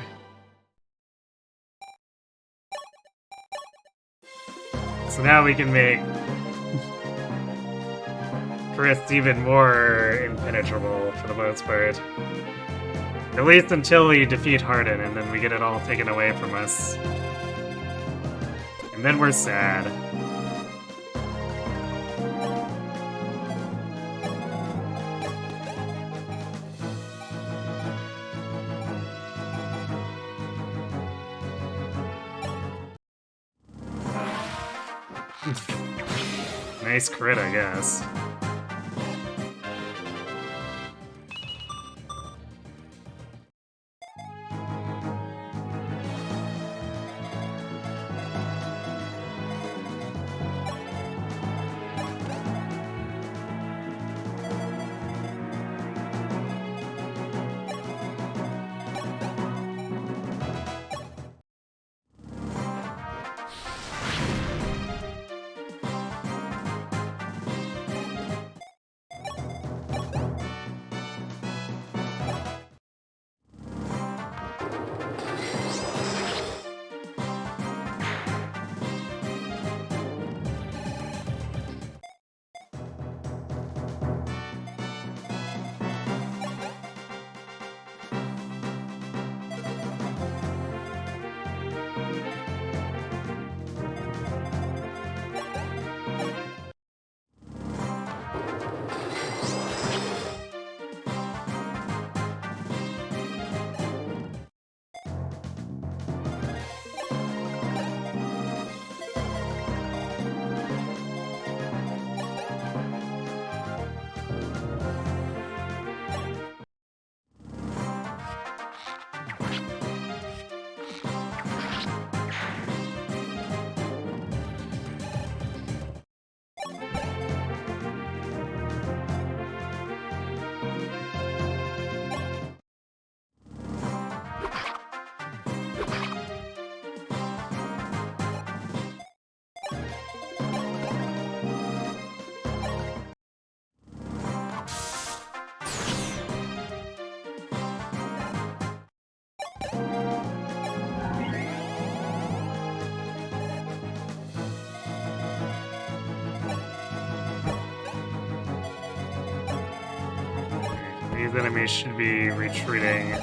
Speaker 1: So now we can make Chris even more impenetrable for the most part. At least until we defeat Hardin, and then we get it all taken away from us. And then we're sad. Nice crit, I guess. These enemies should be retreating.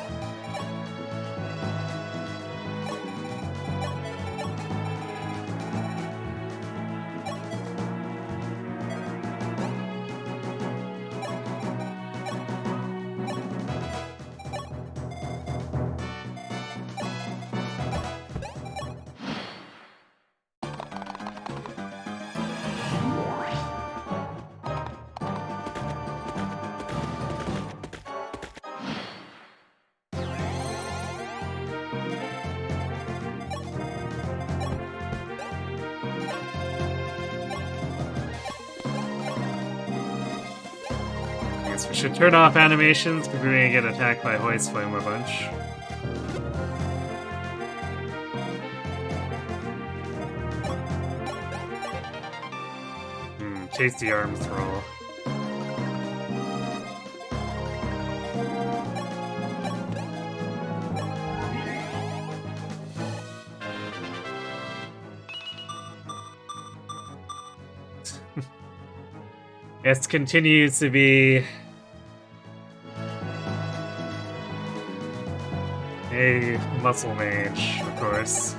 Speaker 1: guess we should turn off animations because we're gonna get attacked by Hoist Flame a bunch. Tasty arm throw. It continues to be a muscle mage, of course.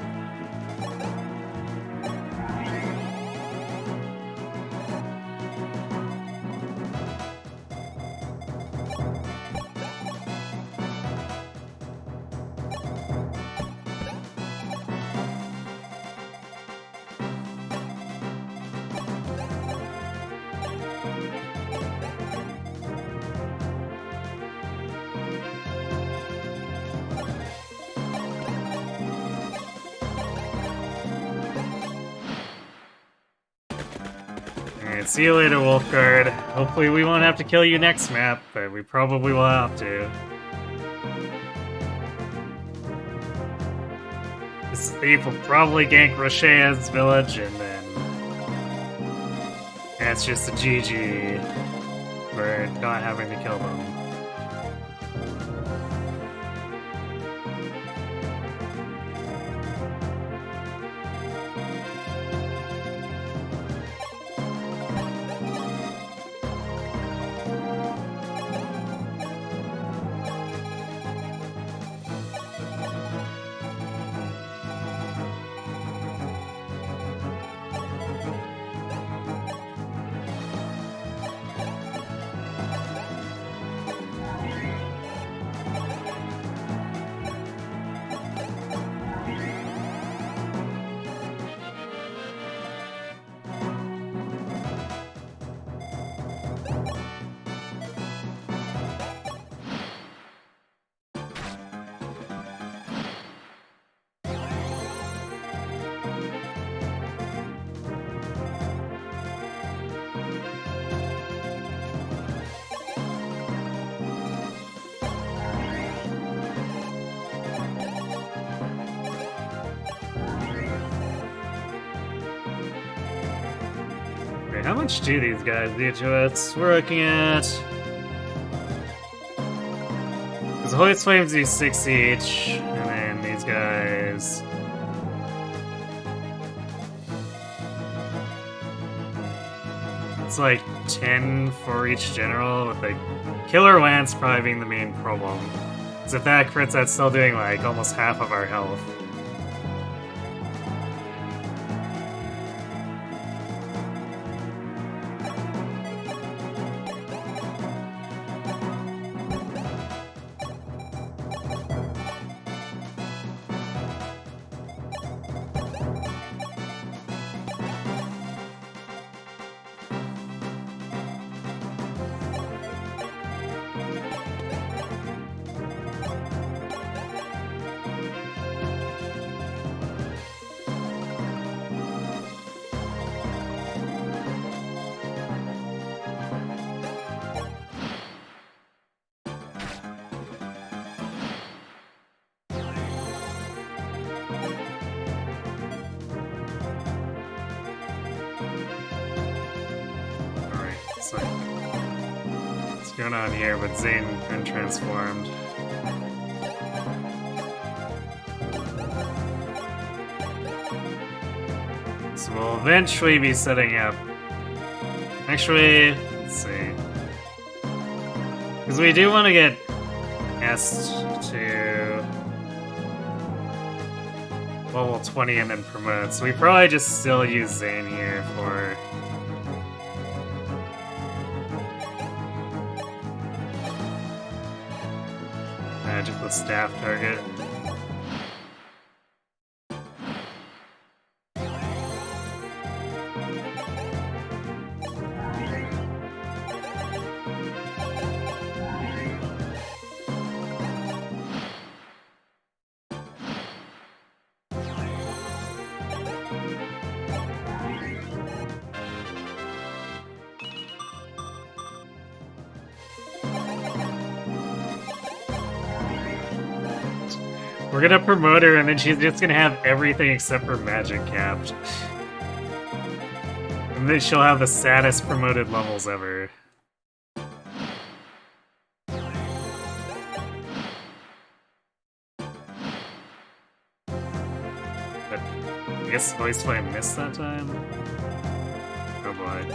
Speaker 1: Alright, see you later, Wolfguard. Hopefully we won't have to kill you next map, but we probably will have to. This thief will probably gank Roshea's village, and then... And it's just a GG for not having to kill them. How much do these guys do to us? We're looking at... Because the Hoist Flames do 6 each, and then these guys... It's like 10 for each general, with the Killer Lance probably being the main problem. Because if that crits, that's still doing like almost half of our health. What's going on here with Zane untransformed? So we'll eventually be setting up. Actually, let's see. Because we do want to get S to level 20 and then promote. So we probably just still use Zane here for... just the staff target. We're gonna promote her and then she's just gonna have everything except for magic capped. And then she'll have the saddest promoted levels ever. But I guess Voice Flame missed that time? Oh boy.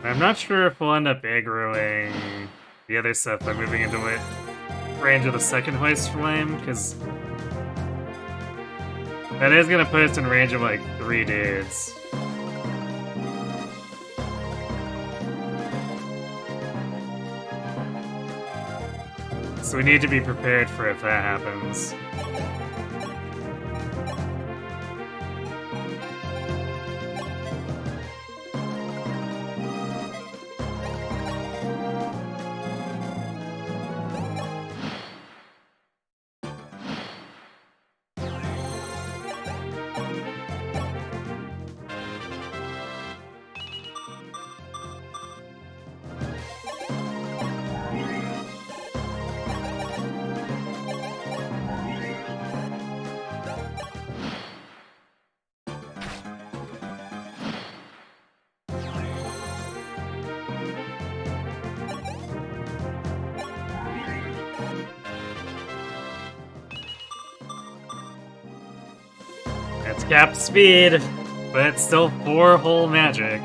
Speaker 1: I'm not sure if we'll end up aggroing the other stuff by moving into it range of the second Hoist Flame, because that is gonna put us in range of like 3 dudes. So we need to be prepared for if that happens. That's capped speed, but it's still 4 whole magic.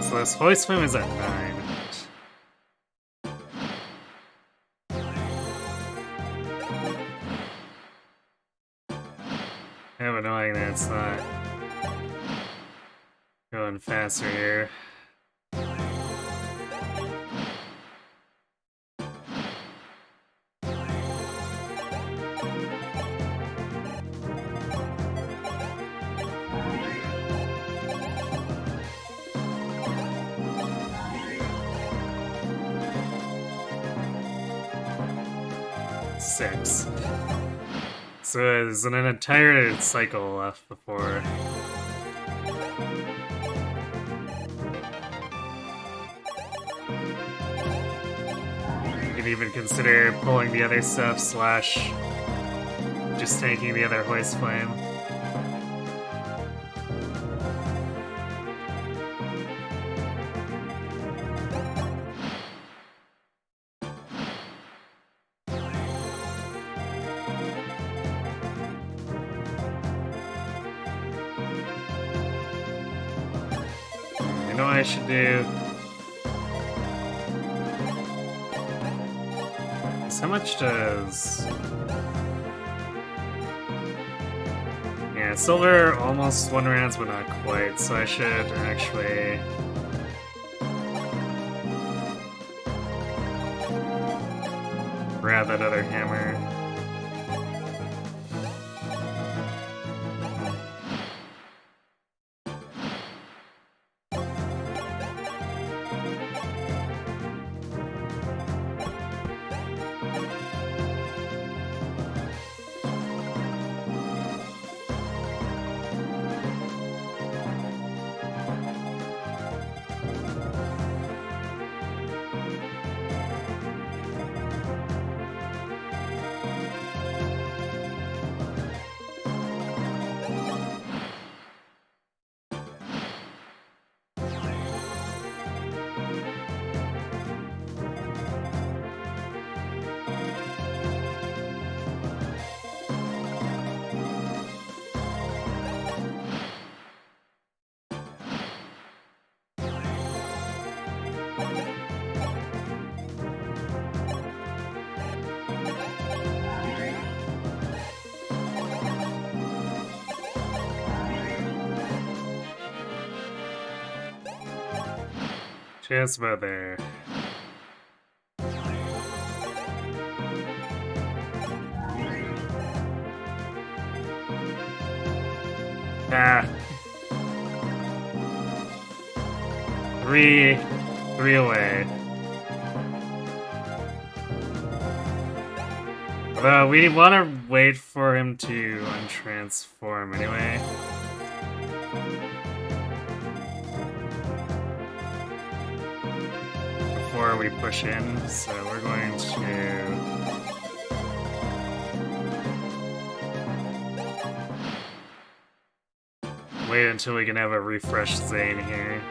Speaker 1: So this Hoist Flame is at 9. Kind of annoying that it's not going faster here. Six. So there's an entire cycle left before. You can even consider pulling the other stuff / just taking the other Hoist Flame. You know what I should do? So how much does... Yeah, silver almost 1 rounds, but not quite, so I should actually... grab that other hammer. Just about there. Ah. Three away. Although we want to wait for him to untransform anyway. Before we push in, so we're going to... wait until we can have a refresh Zane here.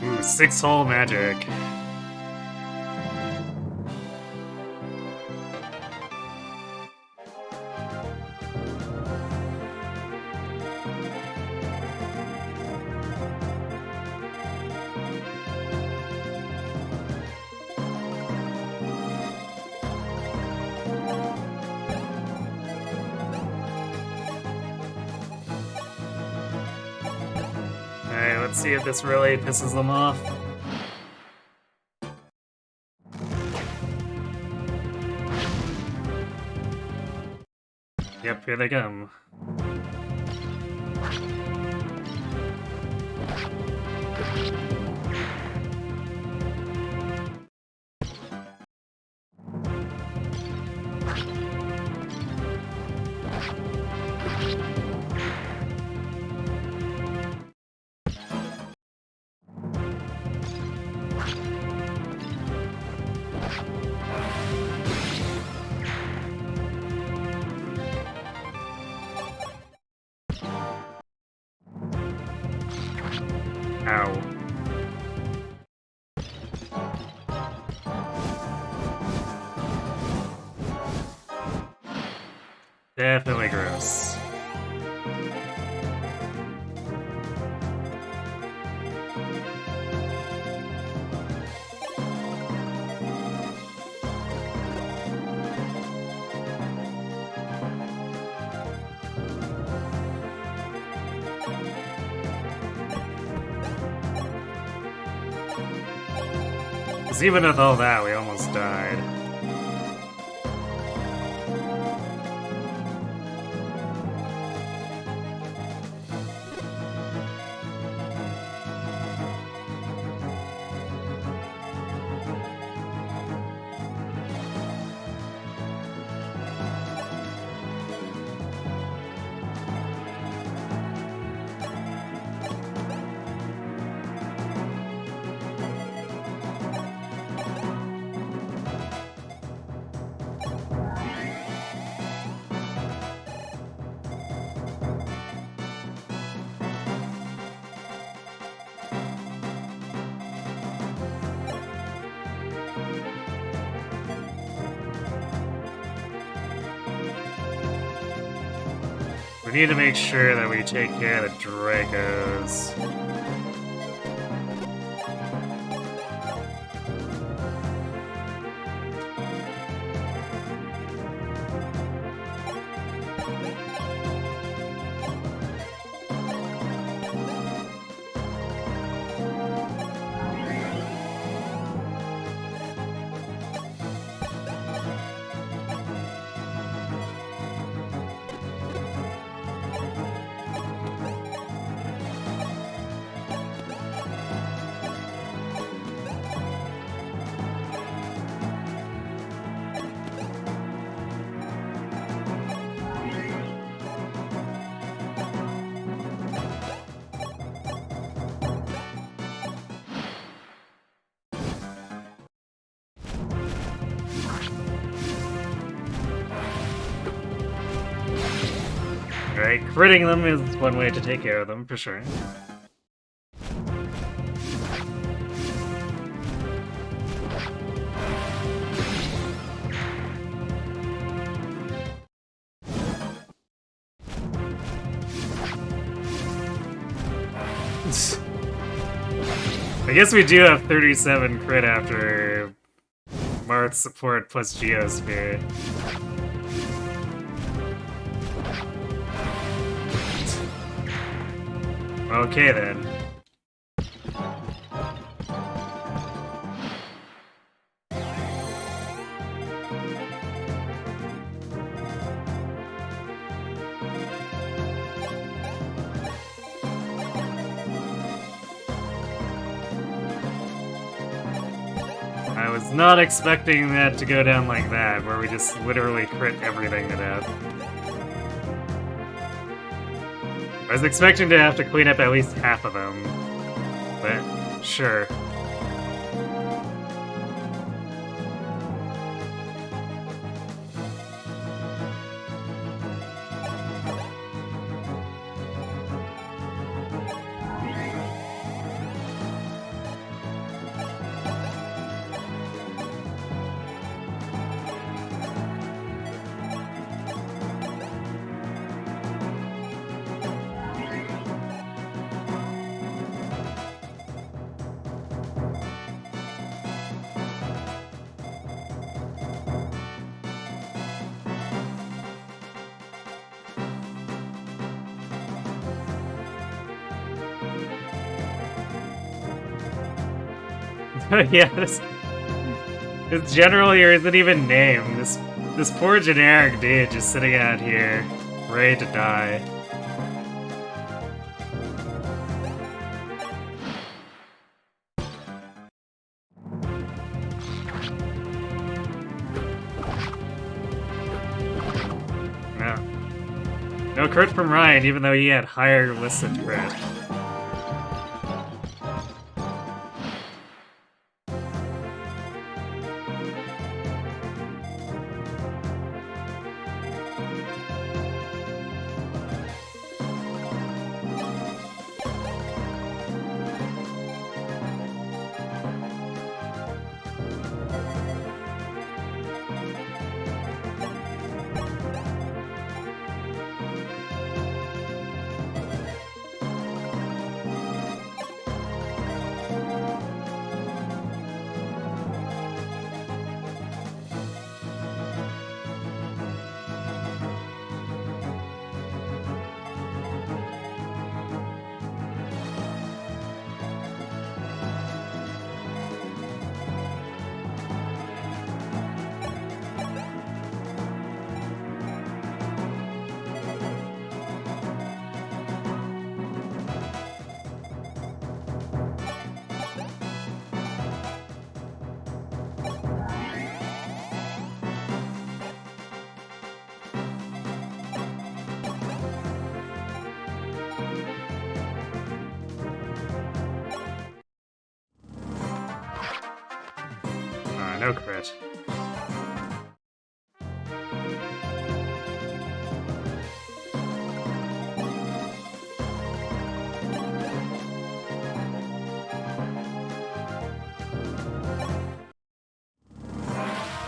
Speaker 1: Ooh, 6-hole magic. Alright, let's see if this really pisses them off. Yep, here they come. Ow. Definitely gross. Because even with all that, we almost died. We need to make sure that we take care of the Dracos. Alright, critting them is one way to take care of them, for sure. I guess we do have 37 crit after Marth's support plus Geosphere. Okay then. I was not expecting that to go down like that, where we just literally crit everything to death. I was expecting to have to clean up at least half of them, but sure. Yeah, this general here isn't even named. This poor generic dude just sitting out here, ready to die. No crit from Ryan, even though he had higher listed crit. No crit.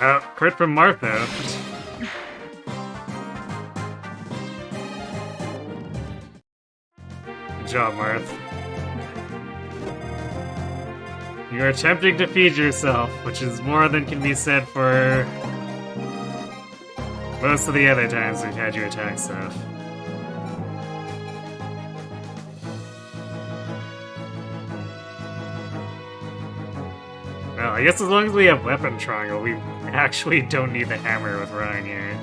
Speaker 1: Oh, crit from Martha. Good job, Marth. You are attempting to feed yourself, which is more than can be said for most of the other times we've had you attack stuff. Well, I guess as long as we have Weapon Triangle, we actually don't need the hammer with Ryan here.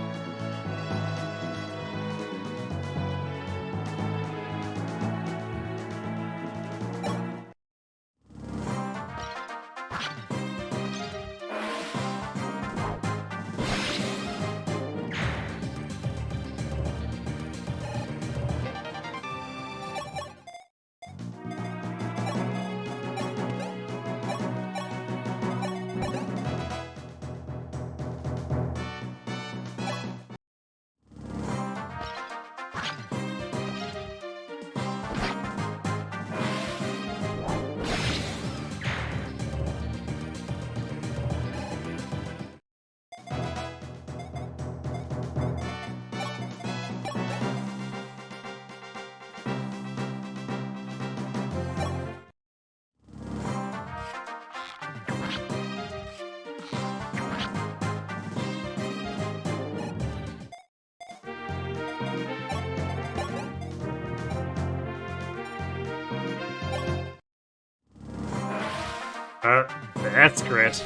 Speaker 1: That's grit.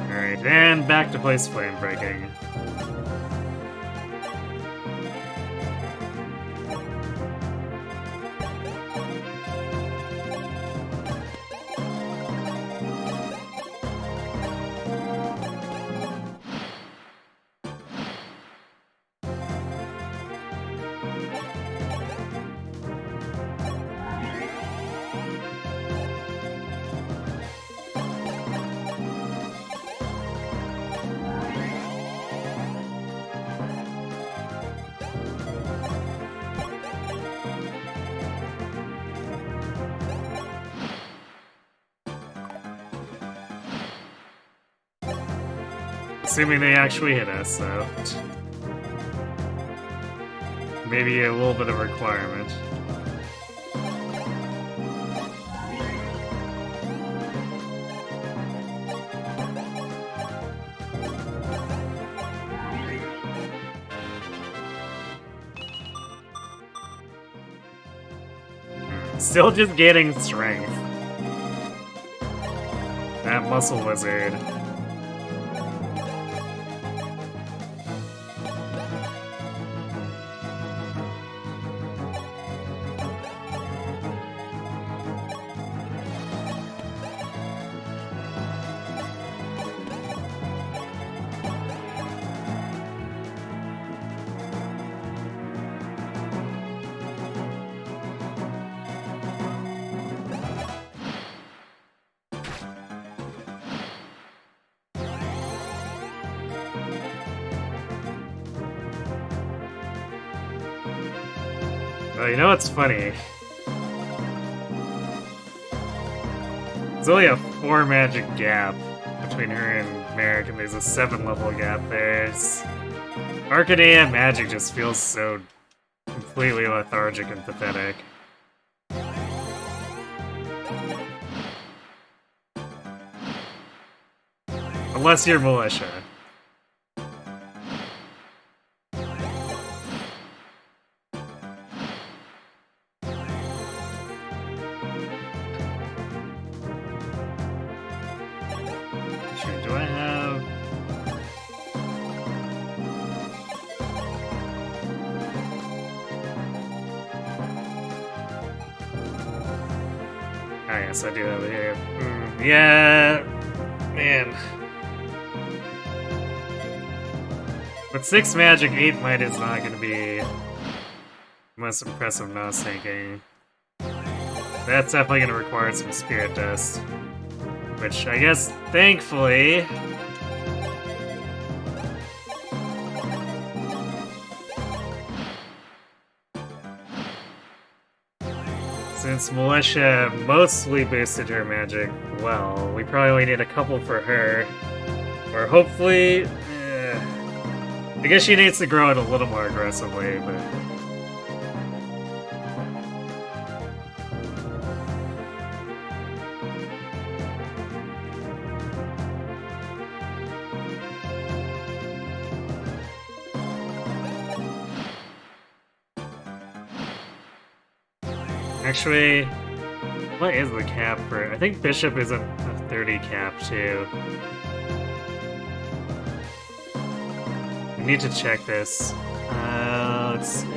Speaker 1: Alright, and back to place flame breaking. Assuming they actually hit us, so maybe a little bit of requirement. Still just getting strength. That muscle wizard. Oh, you know what's funny? There's only a 4 magic gap between her and Merrick, and there's a 7 level gap there. Arcanea magic just feels so completely lethargic and pathetic. Unless you're Militia. Do I have... Ah, yes, I do have it here. Yeah... Man. With 6 magic, 8 might is not going to be the most impressive Nos tanking. That's definitely going to require some Spirit Dust. Which, I guess, thankfully... Since Militia mostly boosted her magic well, we probably only need a couple for her. Or hopefully... I guess she needs to grow it a little more aggressively, but... Actually, what is the cap for... I think Bishop is a 30 cap, too. I need to check this. Let's see.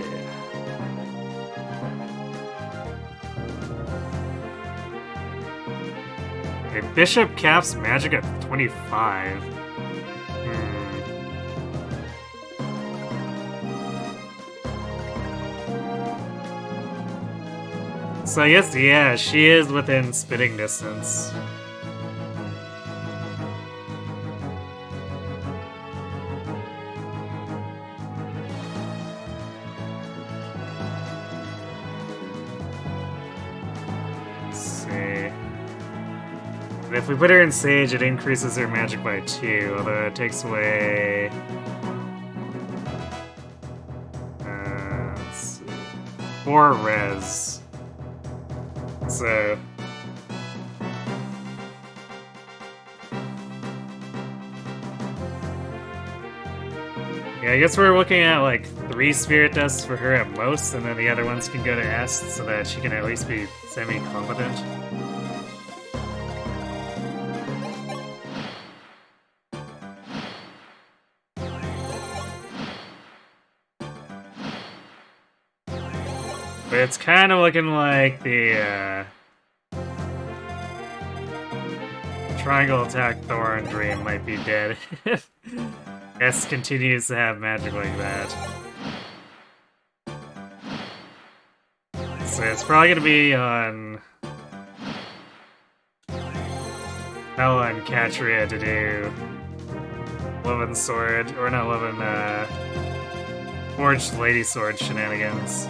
Speaker 1: Okay, Bishop caps magic at 25. So I guess, yeah, she is within spitting distance. Let's see. And if we put her in Sage, it increases her magic by 2, although it takes away... let's see. 4 res. So Yeah, I guess we're looking at like 3 spirit dusts for her at most, and then the other ones can go to S so that she can at least be semi-competent. But it's kind of looking like the triangle attack Thorn Dream might be dead if S continues to have magic like that. So it's probably gonna be on Ella and Katria to do Levin Sword, or not Levin, Forged Lady Sword shenanigans.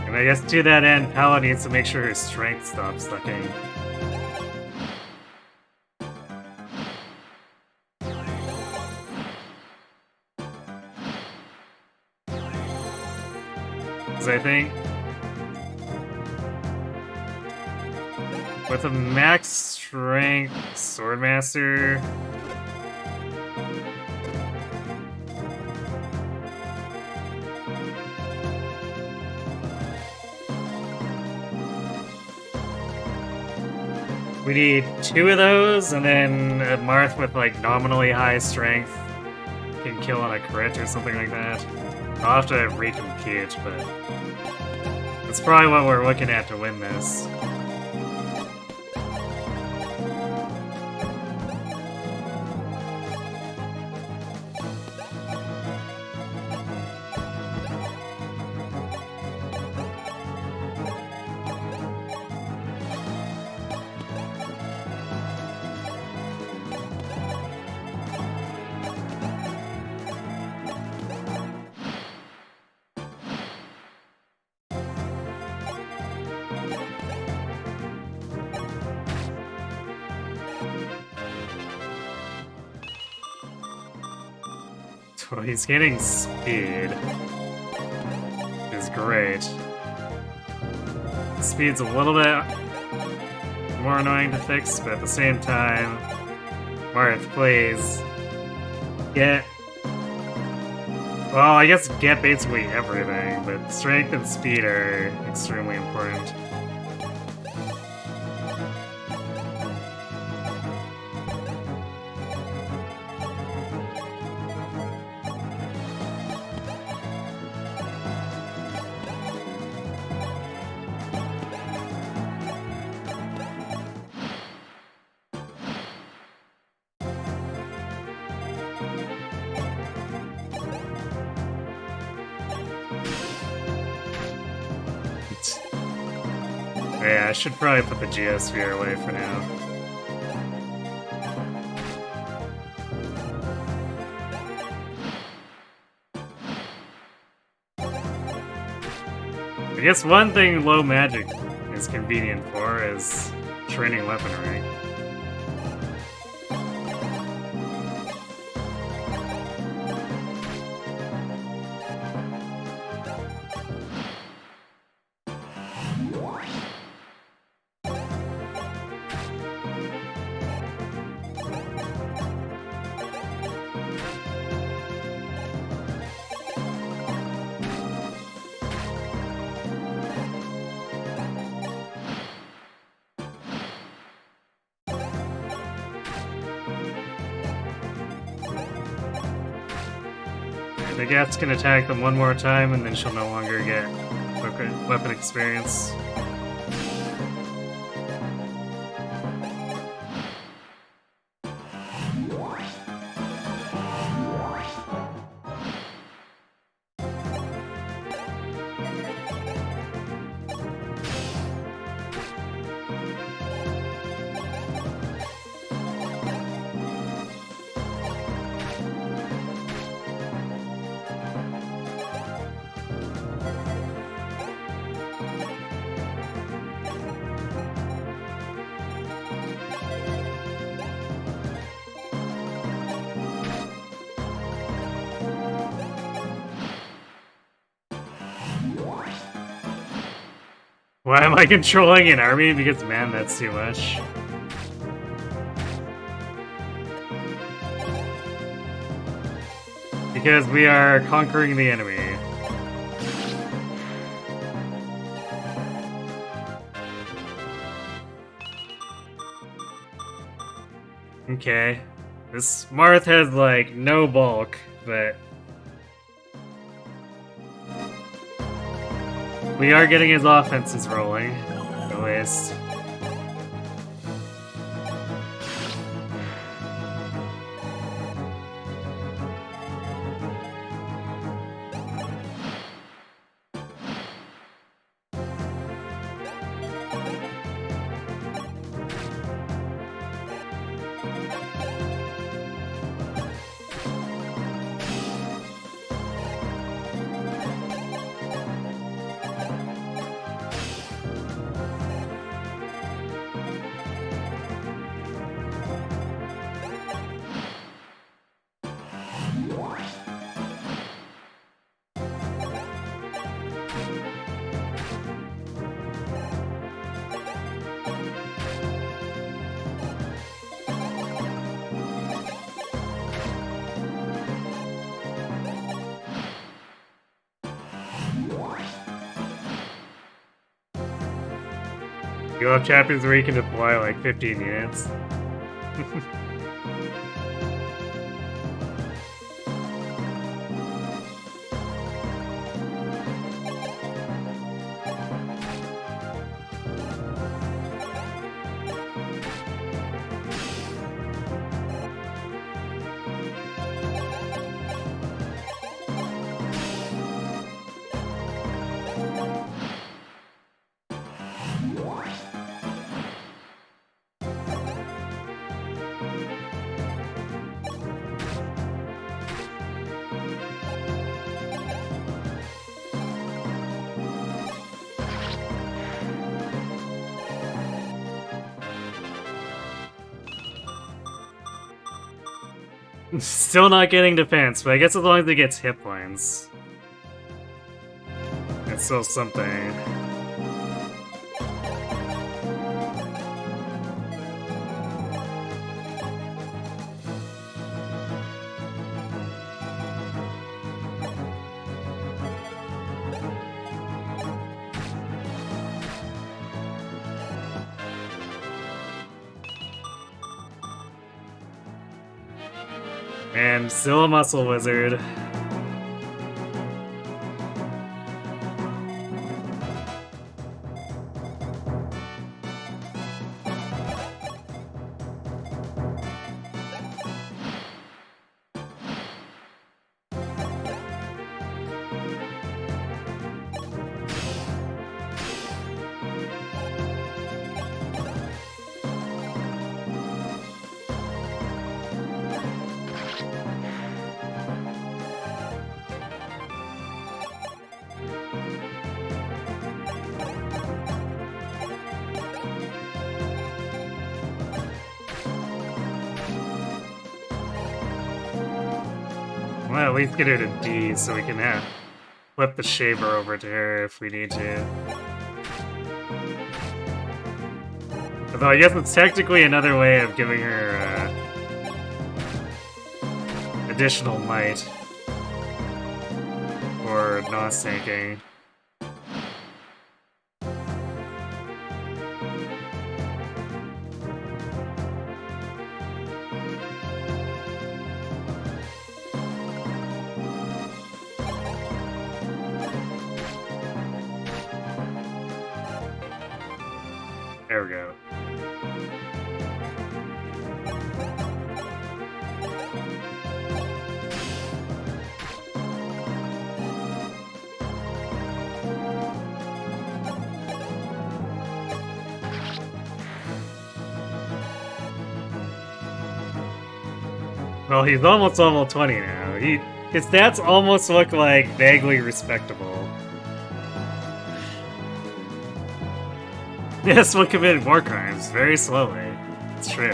Speaker 1: And I guess to that end, Pala needs to make sure her strength stops sucking. Because I think with a max strength Swordmaster, we need 2 of those, and then a Marth with like nominally high strength can kill on a crit or something like that. I'll have to recompute, but that's probably what we're looking at to win this. So he's getting speed, which is great. Speed's a little bit more annoying to fix, but at the same time, Marth, please get. Well, I guess get basically everything, but strength and speed are extremely important. Yeah, I should probably put the Geosphere away for now. I guess one thing low magic is convenient for is training weaponry. The Gats can attack them one more time, and then she'll no longer get weapon experience. Why am I controlling an army? Because, man, that's too much. Because we are conquering the enemy. Okay. This Marth has, like, no bulk, but... we are getting his offenses rolling, at least. You'll have chapters where you can deploy like 15 units. Still not getting defense, but I guess as long as it gets hit points. It's still something. And still a muscle wizard. Well, at least get her to D so we can flip the shaver over to her if we need to. Although I guess it's technically another way of giving her additional might for non-tanking. There we go. Well, he's almost level 20 now. His stats almost look like vaguely respectable. Yes, one committed war crimes very slowly. It's true.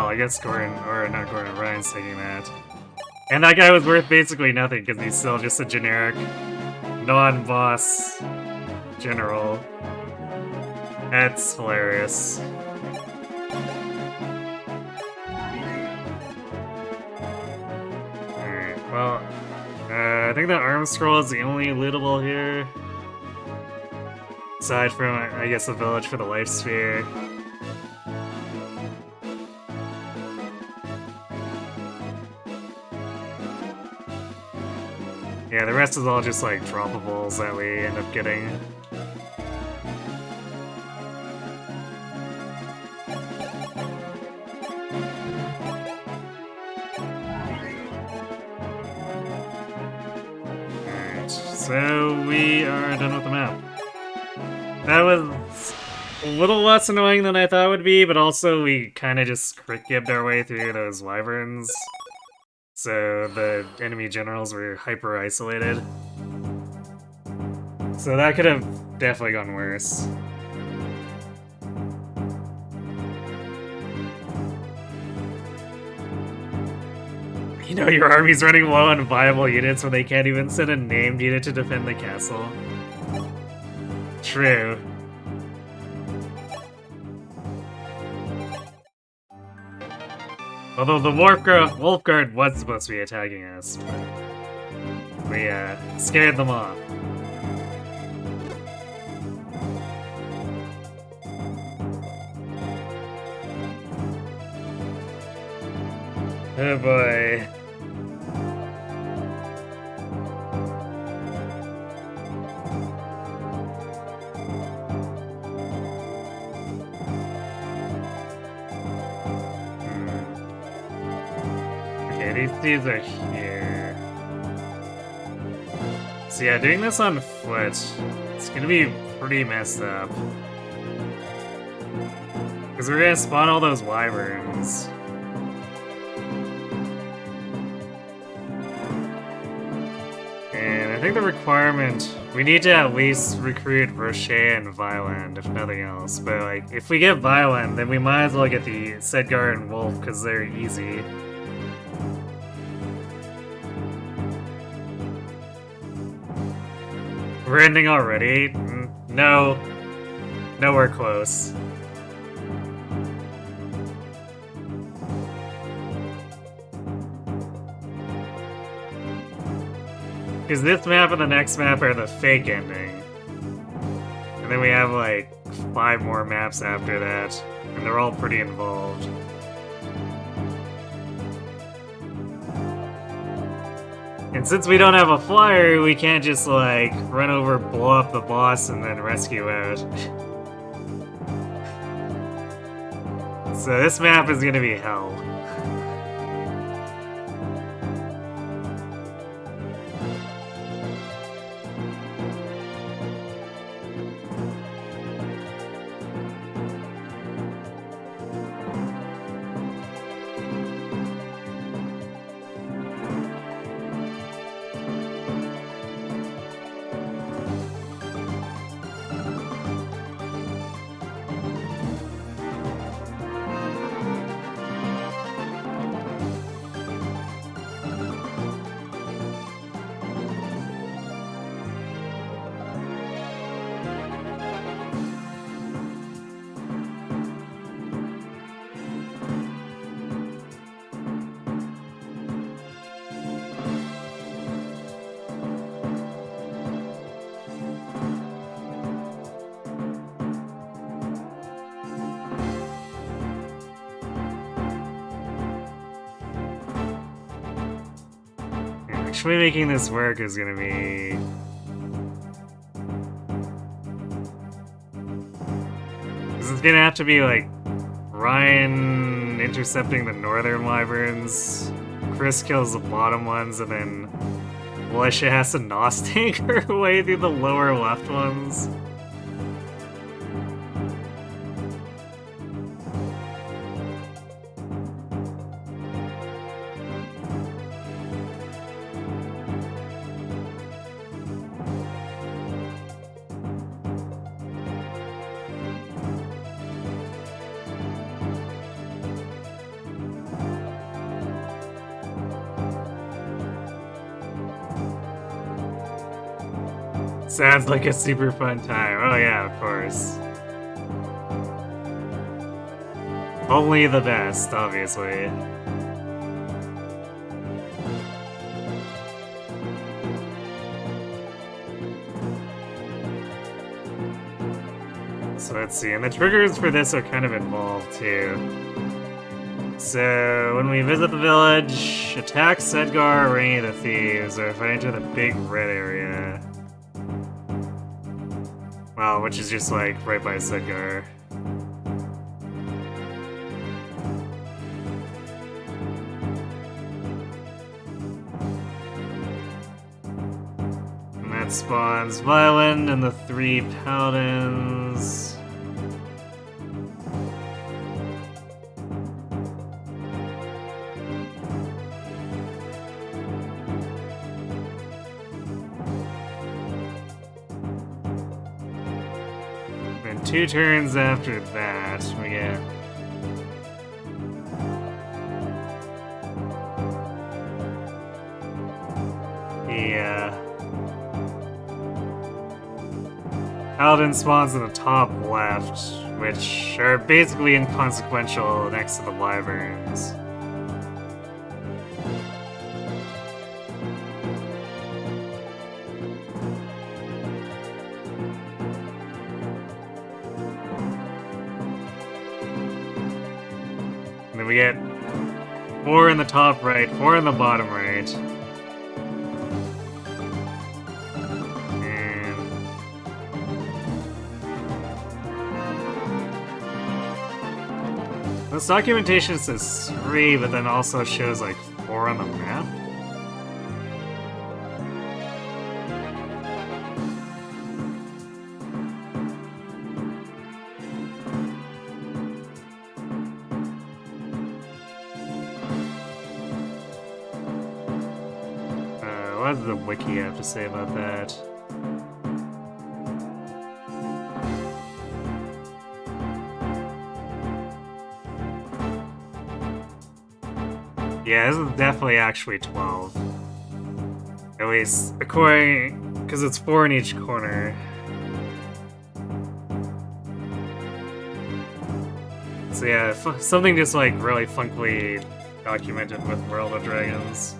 Speaker 1: I guess Gordon, or not Gordon, Ryan's taking that. And that guy was worth basically nothing because he's still just a generic non-boss general. That's hilarious. Alright, well, I think the arm scroll is the only lootable here. Aside from, I guess, the village for the life sphere. Yeah, the rest is all just like droppables that we end up getting. Alright, so we are done with the map. That was a little less annoying than I thought it would be, but also we kind of just crit-gibbed our way through those wyverns. So the enemy generals were hyper-isolated. So that could have definitely gone worse. You know, your army's running low on viable units when they can't even send a named unit to defend the castle. True. Although the Wolf Guard was supposed to be attacking us, but we scared them off. Oh boy. These are here. So yeah, doing this on foot, it's gonna be pretty messed up. Because we're gonna spawn all those wyverns. And I think the requirement, we need to at least recruit Rocher and Violent, if nothing else. But like, if we get Violent, then we might as well get the Sedgar and Wolf, because they're easy. We're ending already? No. Nowhere close. Because this map and the next map are the fake ending. And then we have like 5 more maps after that. And they're all pretty involved. And since we don't have a flyer, we can't just, like, run over, blow up the boss, and then rescue out. So this map is gonna be hell. Actually making this work is gonna be... This is gonna have to be like Ryan intercepting the northern wyverns, Chris kills the bottom ones, and then Militia has to nos tank her way through the lower left ones. Sounds like a super fun time. Oh yeah, of course. Only the best, obviously. So let's see, and the triggers for this are kind of involved too. So when we visit the village, attack Sedgar or any of the thieves, or if I enter the big red area. Well, which is just like right by Sedgar. And that spawns Violin and the 3 Paladins. And 2 turns after that, we get Paladin spawns in the top left, which are basically inconsequential next to the wyverns. And then we get 4 in the top right, 4 in the bottom right. This documentation says 3, but then also shows like 4 on the map. What does the wiki have to say about that? Yeah, this is definitely actually 12. At least, according... because it's 4 in each corner. So yeah, something just like really funkily documented with World of Dragons.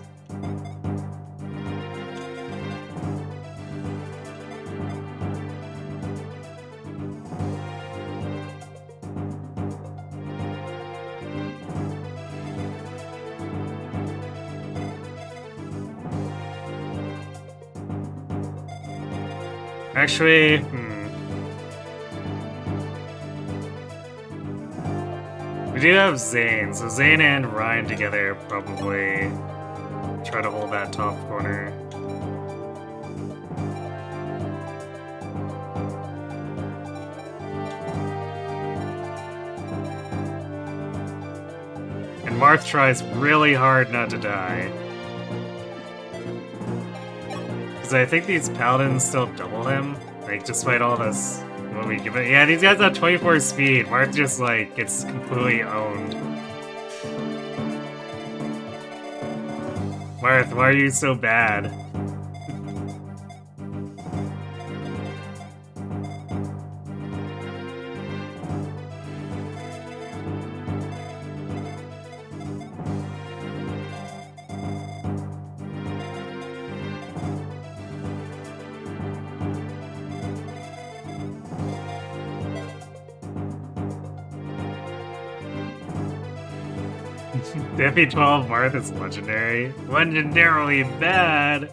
Speaker 1: Actually, we do have Zane, so Zane and Ryan together probably try to hold that top corner. And Marth tries really hard not to die. I think these paladins still double him, like despite all this what we give it. Yeah, these guys have 24 speed. Marth just like gets completely owned. Marth, why are you so bad? Pt5 Marth is legendary. Legendarily bad!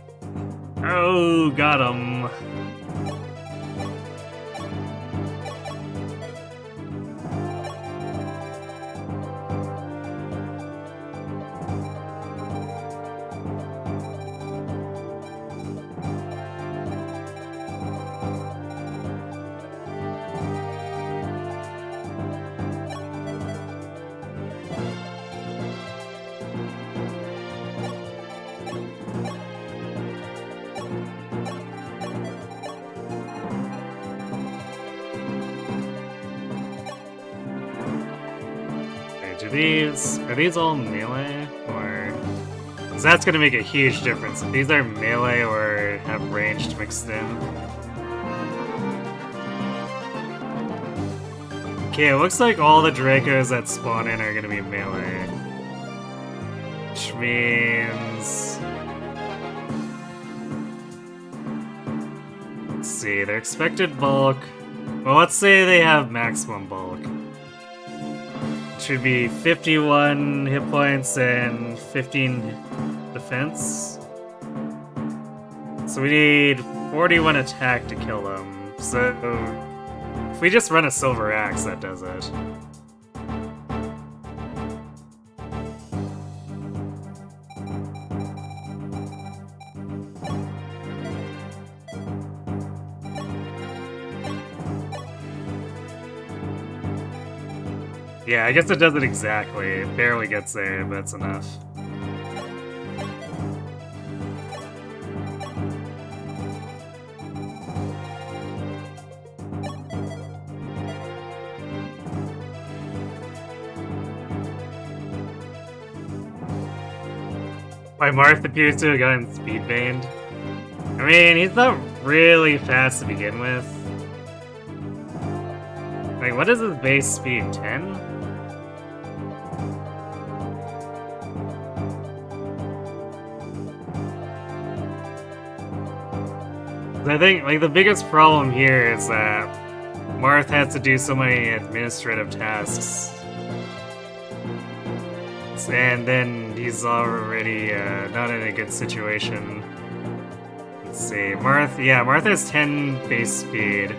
Speaker 1: Oh, got him. Are these all melee, or... because that's gonna make a huge difference. If these are melee or have ranged mixed in. Okay, it looks like all the Dracos that spawn in are gonna be melee. Which means... Let's see, their expected bulk... Well, let's say they have maximum bulk. It should be 51 hit points and 15 defense. So we need 41 attack to kill them. So if we just run a silver axe, that does it. Yeah, I guess it doesn't exactly. It barely gets there, but it's enough. My Marth appears to have gotten speed banned. I mean, he's not really fast to begin with. Like, what is his base speed? 10? I think, like, the biggest problem here is that Marth has to do so many administrative tasks. And then he's already not in a good situation. Let's see, Marth, yeah, Marth has 10 base speed.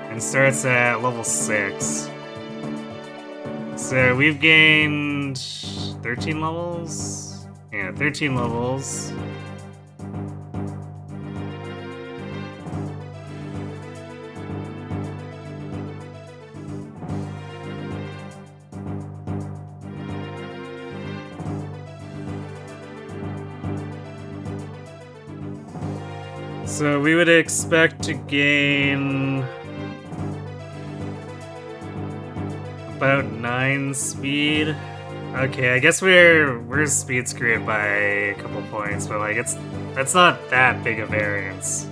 Speaker 1: And starts at level 6. So we've gained 13 levels? Yeah, 13 levels. So we would expect to gain about 9 speed. Okay, I guess we're speed screwed by a couple points, but like that's not that big a variance.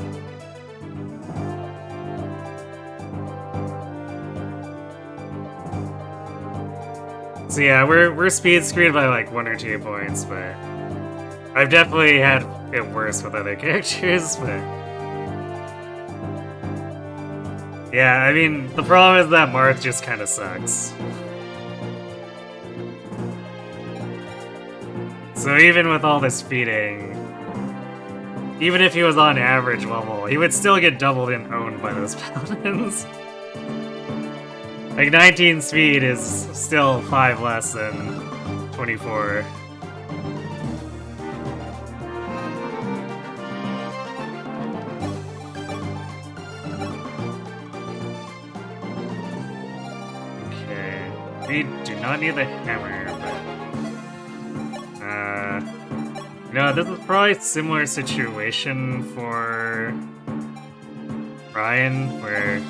Speaker 1: So yeah, we're speed screwed by like 1 or 2 points, but I've definitely had it worse with other characters, but... Yeah, I mean, the problem is that Marth just kind of sucks. So even with all this speeding, even if he was on average level, he would still get doubled and owned by those paladins. Like, 19 speed is still 5 less than 24. We do not need the hammer, but... no, this is probably a similar situation for Ryan, where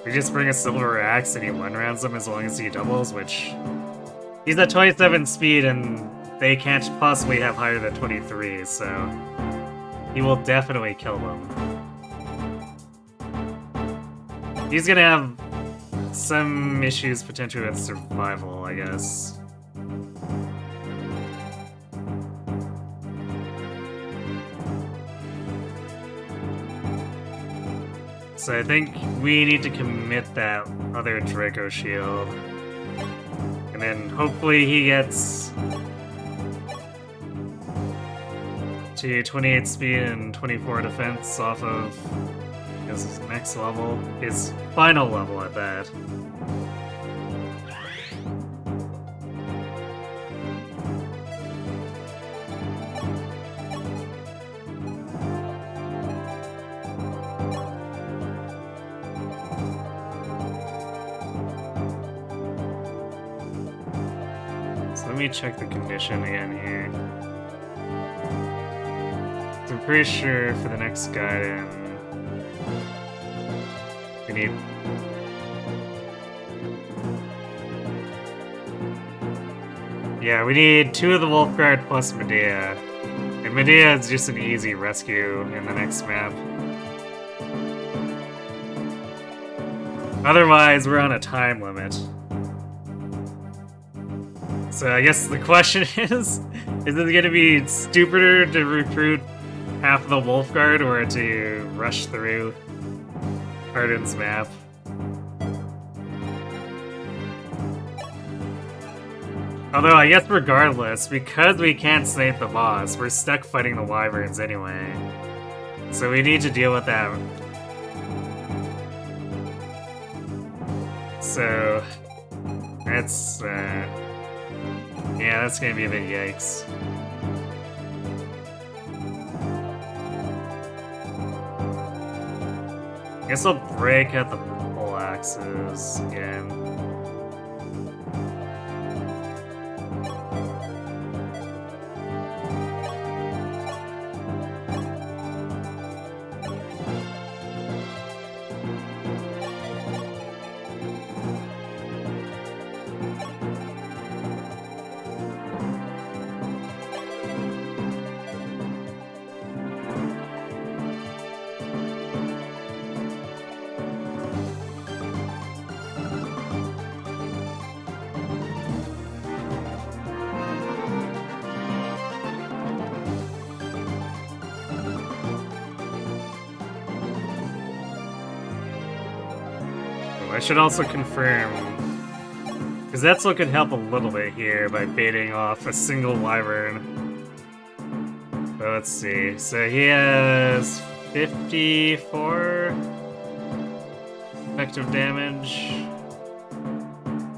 Speaker 1: we just bring a silver axe and he one-rounds them as long as he doubles, which... He's at 27 speed and they can't possibly have higher than 23, so... He will definitely kill them. He's gonna have some issues potentially with survival, I guess. So I think we need to commit that other Draco shield. And then hopefully he gets to 28 speed and 24 defense off of his next level, his final level at that. So let me check the condition again here. So I'm pretty sure for the next guide we need... Yeah, we need 2 of the Wolfguard plus Medea. And Medea is just an easy rescue in the next map. Otherwise, we're on a time limit. So I guess the question is it going to be stupider to recruit half of the Wolf Guard or to rush through Arden's map? Although I guess regardless, because we can't save the boss, we're stuck fighting the Wyverns anyway. So we need to deal with that. So that's yeah, that's gonna be a big yikes. I guess I'll break out the pole axes again. I should also confirm, because that's what could help a little bit here by baiting off a single Wyvern. So let's see. So he has 54 effective damage.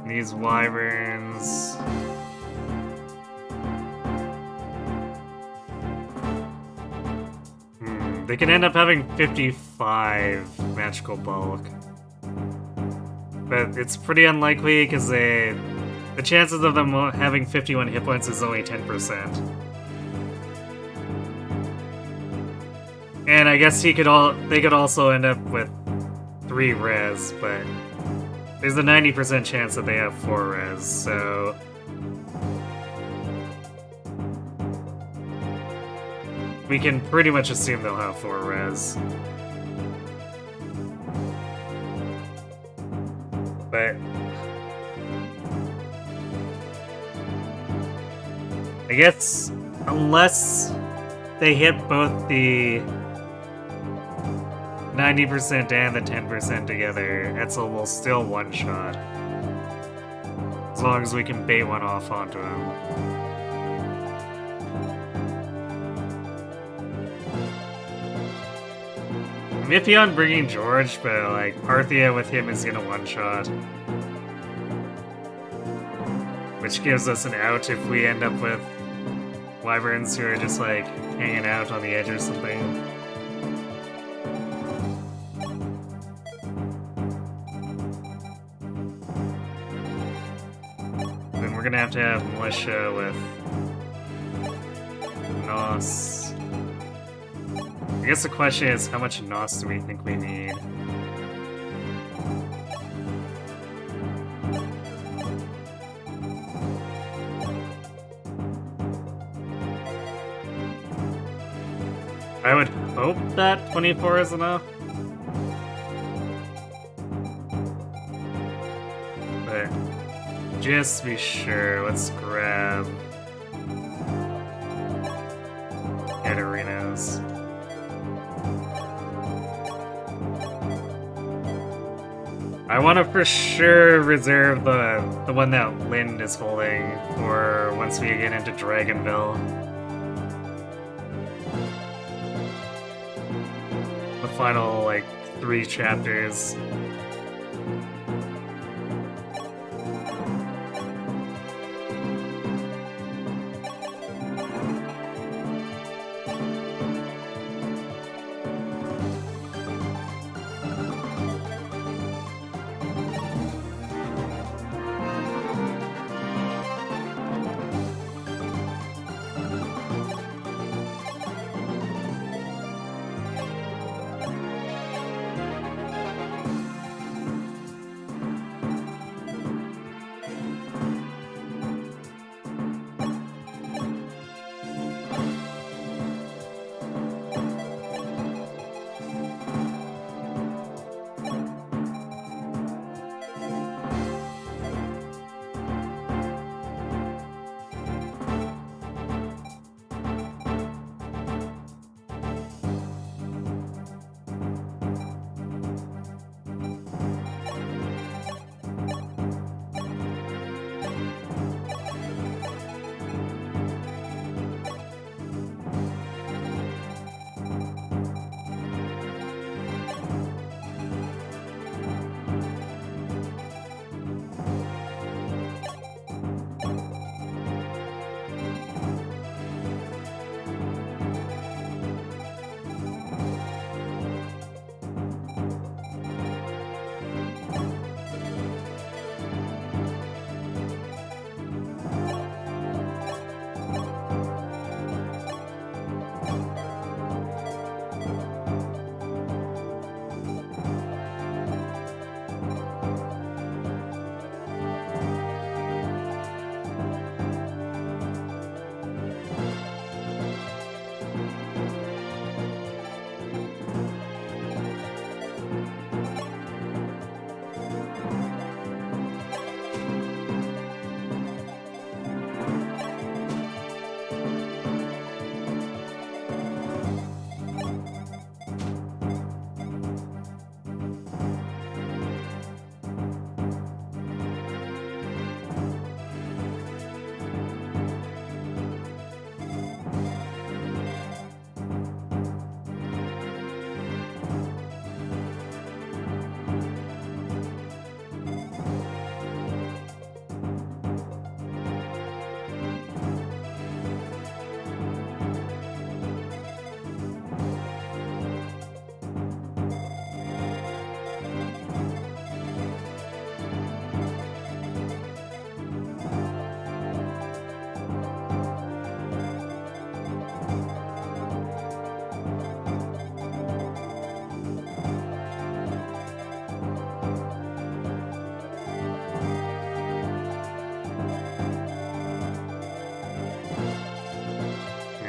Speaker 1: These Wyverns. They can end up having 55 magical bulk. But it's pretty unlikely because the chances of them having 51 hit points is only 10%. And I guess they could also end up with 3 res, but there's a 90% chance that they have 4 res, so we can pretty much assume they'll have 4 res. But I guess unless they hit both the 90% and the 10% together, Etzel will still one-shot. As long as we can bait one off onto him. I'm iffy on bringing George, but like Parthia with him is gonna one-shot. Which gives us an out if we end up with Wyverns who are just like hanging out on the edge or something. Then we're gonna have to have Militia with Nos. I guess the question is, how much Nos do we think we need? I would hope that 24 is enough. But just to be sure, let's grab Katarina's. I want to for sure reserve the one that Lind is holding for once we get into Dragonville. The final, like, 3 chapters.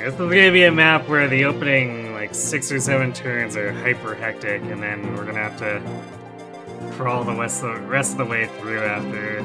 Speaker 1: This is gonna be a map where the opening like 6 or 7 turns are hyper hectic, and then we're gonna have to crawl the rest of the way through after.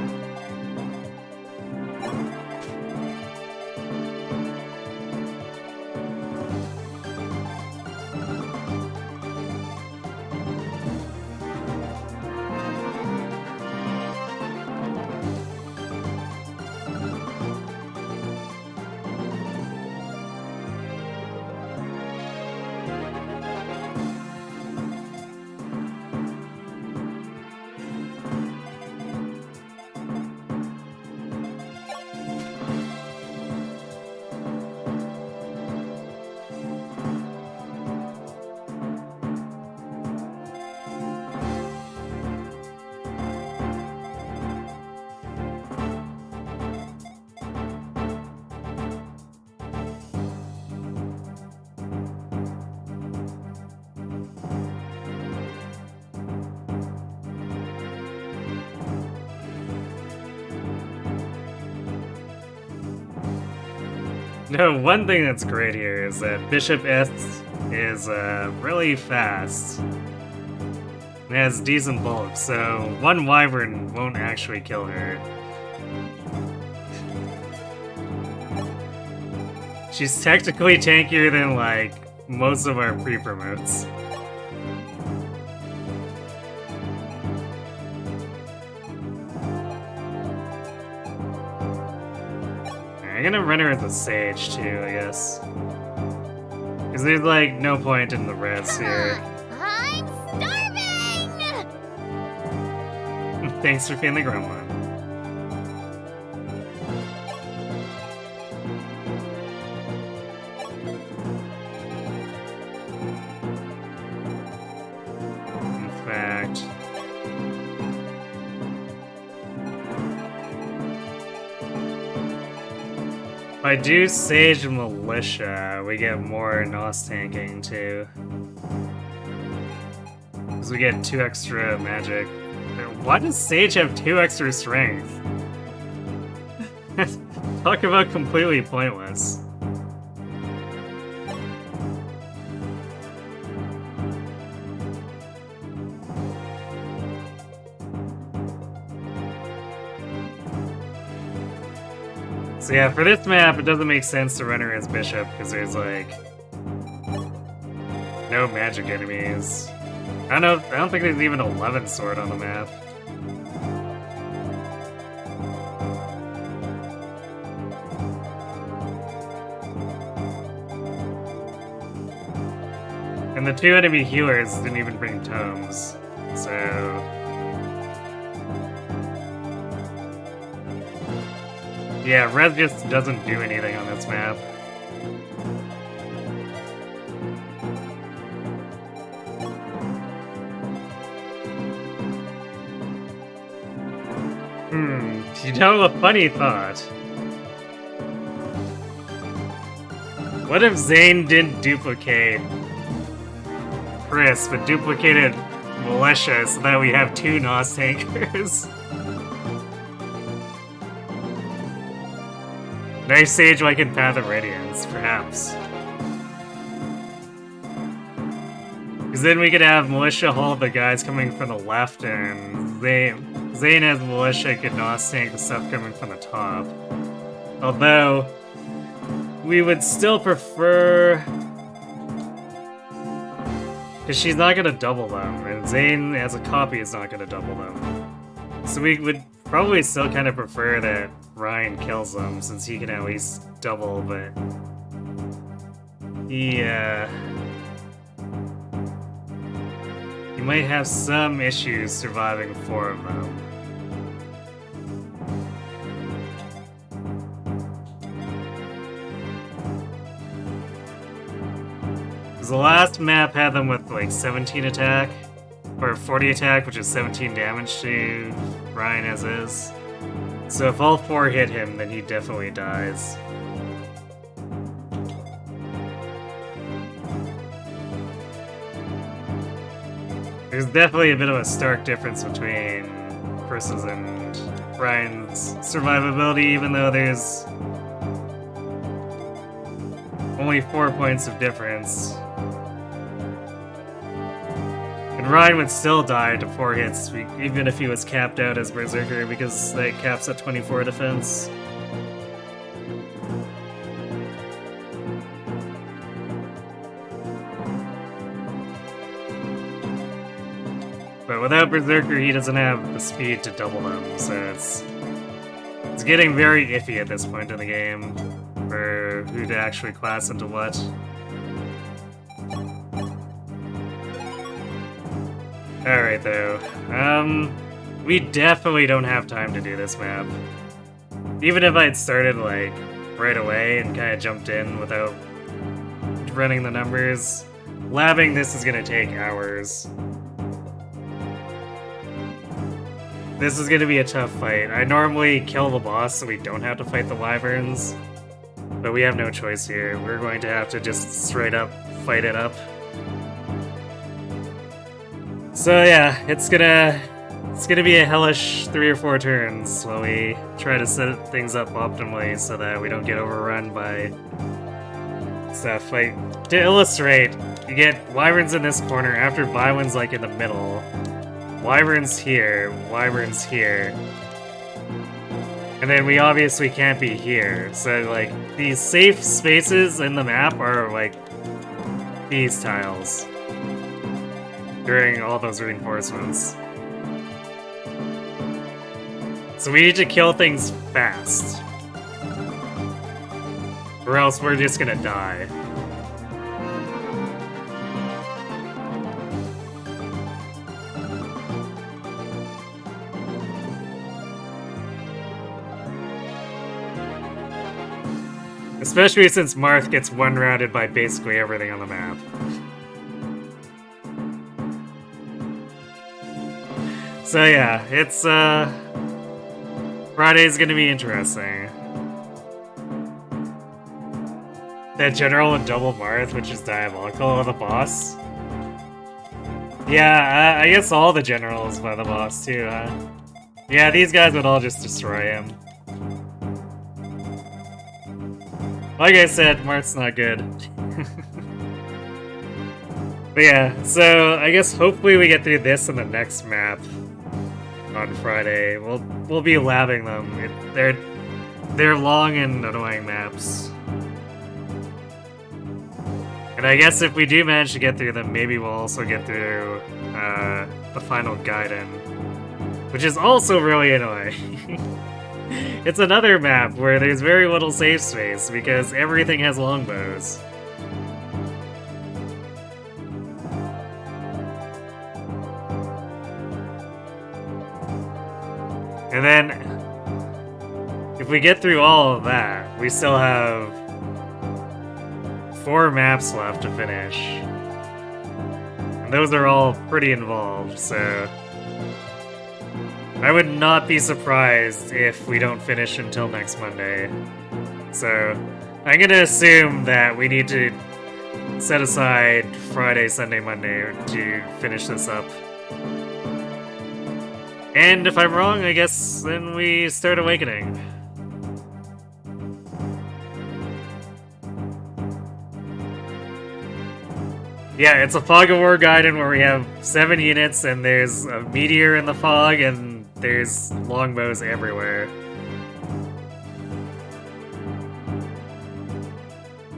Speaker 1: No, one thing that's great here is that Bishop S is really fast. It has decent bulk, so one Wyvern won't actually kill her. She's technically tankier than, like, most of our pre-promotes. I'm gonna run her as a Sage, too, I guess. Because there's, like, no point in the res here.
Speaker 2: I'm starving!
Speaker 1: Thanks for feeling the gremlin. In fact... if I do Sage Militia, we get more NOS tanking too. Because we get 2 extra magic. Why does Sage have 2 extra strength? Talk about completely pointless. So yeah, for this map, it doesn't make sense to run her as Bishop, because there's, like, no magic enemies. I don't think there's even a 11 sword on the map. And the 2 enemy healers didn't even bring tomes, so... yeah, res just doesn't do anything on this map. You know, a funny thought. What if Zane didn't duplicate Chris, but duplicated Militia so that we have 2 NOS tankers? Nice Sage like in Path of Radiance, perhaps. Because then we could have Militia hold the guys coming from the left, and Zane as Militia could NOS tank the stuff coming from the top. Although, we would still prefer... because she's not going to double them, and Zane as a copy is not going to double them. So we would probably still kind of prefer that Ryan kills them, since he can at least double, but... yeah... you might have some issues surviving 4 of them. Because the last map had them with like 17 attack, or 40 attack, which is 17 damage to Ryan as is. So if all 4 hit him, then he definitely dies. There's definitely a bit of a stark difference between Chris's and Ryan's survivability, even though there's only 4 points of difference. And Ryan would still die to 4 hits, even if he was capped out as Berserker, because that caps at 24 defense. But without Berserker, he doesn't have the speed to double them, so it's getting very iffy at this point in the game for who to actually class into what. Alright though, we definitely don't have time to do this map. Even if I'd started like right away and kind of jumped in without running the numbers, labbing this is gonna take hours. This is gonna be a tough fight. I normally kill the boss so we don't have to fight the wyverns, but we have no choice here. We're going to have to just straight up fight it up. So yeah, it's gonna be a hellish 3 or 4 turns while we try to set things up optimally so that we don't get overrun by stuff. Like, to illustrate, you get wyverns in this corner after Bywin's like in the middle. Wyverns here, wyverns here. And then we obviously can't be here. So like, these safe spaces in the map are like these tiles during all those reinforcements. So we need to kill things fast, or else we're just gonna die. Especially since Marth gets one-rounded by basically everything on the map. So yeah, it's Friday's gonna be interesting. That general and double Marth, which is diabolical, of the boss. Yeah, I guess all the generals by the boss too, huh? Yeah, these guys would all just destroy him. Like I said, Marth's not good. But yeah, so I guess hopefully we get through this in the next map on Friday. We'll be labbing them. They're long and annoying maps. And I guess if we do manage to get through them, maybe we'll also get through the final Gaiden, which is also really annoying. It's another map where there's very little safe space because everything has longbows. And then, if we get through all of that, we still have 4 maps left to finish. And those are all pretty involved, so I would not be surprised if we don't finish until next Monday. So I'm gonna assume that we need to set aside Friday, Sunday, Monday to finish this up. And if I'm wrong, I guess then we start Awakening. Yeah, it's a Fog of War Gaiden where we have 7 units and there's a meteor in the fog and there's longbows everywhere.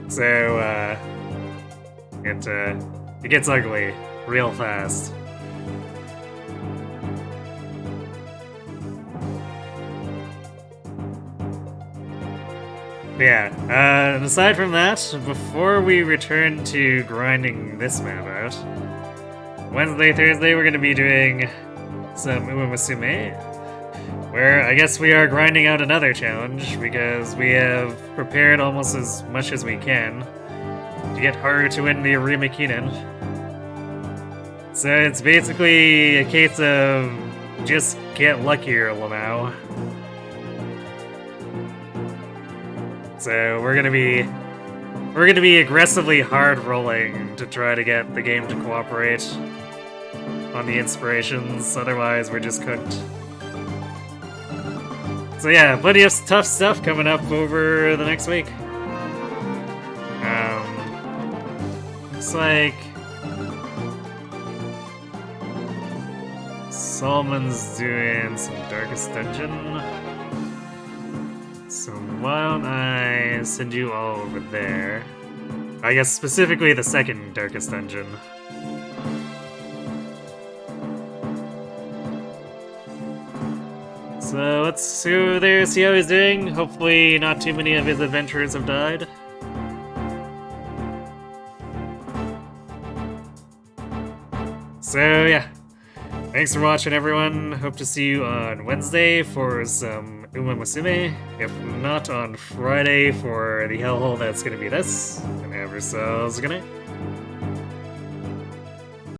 Speaker 1: So, it gets ugly real fast. Yeah, and aside from that, before we return to grinding this map out, Wednesday, Thursday, we're going to be doing some Uematsume, where I guess we are grinding out another challenge, because we have prepared almost as much as we can to get harder to win the Arima Kinen. So it's basically a case of just get luckier, Lamau. So we're gonna be aggressively hard rolling to try to get the game to cooperate on the inspirations, otherwise we're just cooked. So yeah, plenty of tough stuff coming up over the next week. looks like Solomon's doing some Darkest Dungeon. So why don't I send you all over there? I guess specifically the second Darkest Dungeon. So let's go there, see how he's doing. Hopefully not too many of his adventurers have died. So yeah, thanks for watching everyone. Hope to see you on Wednesday for some Uma Musume. If not, on Friday for the hellhole that's gonna be this. And have yourselves a good night.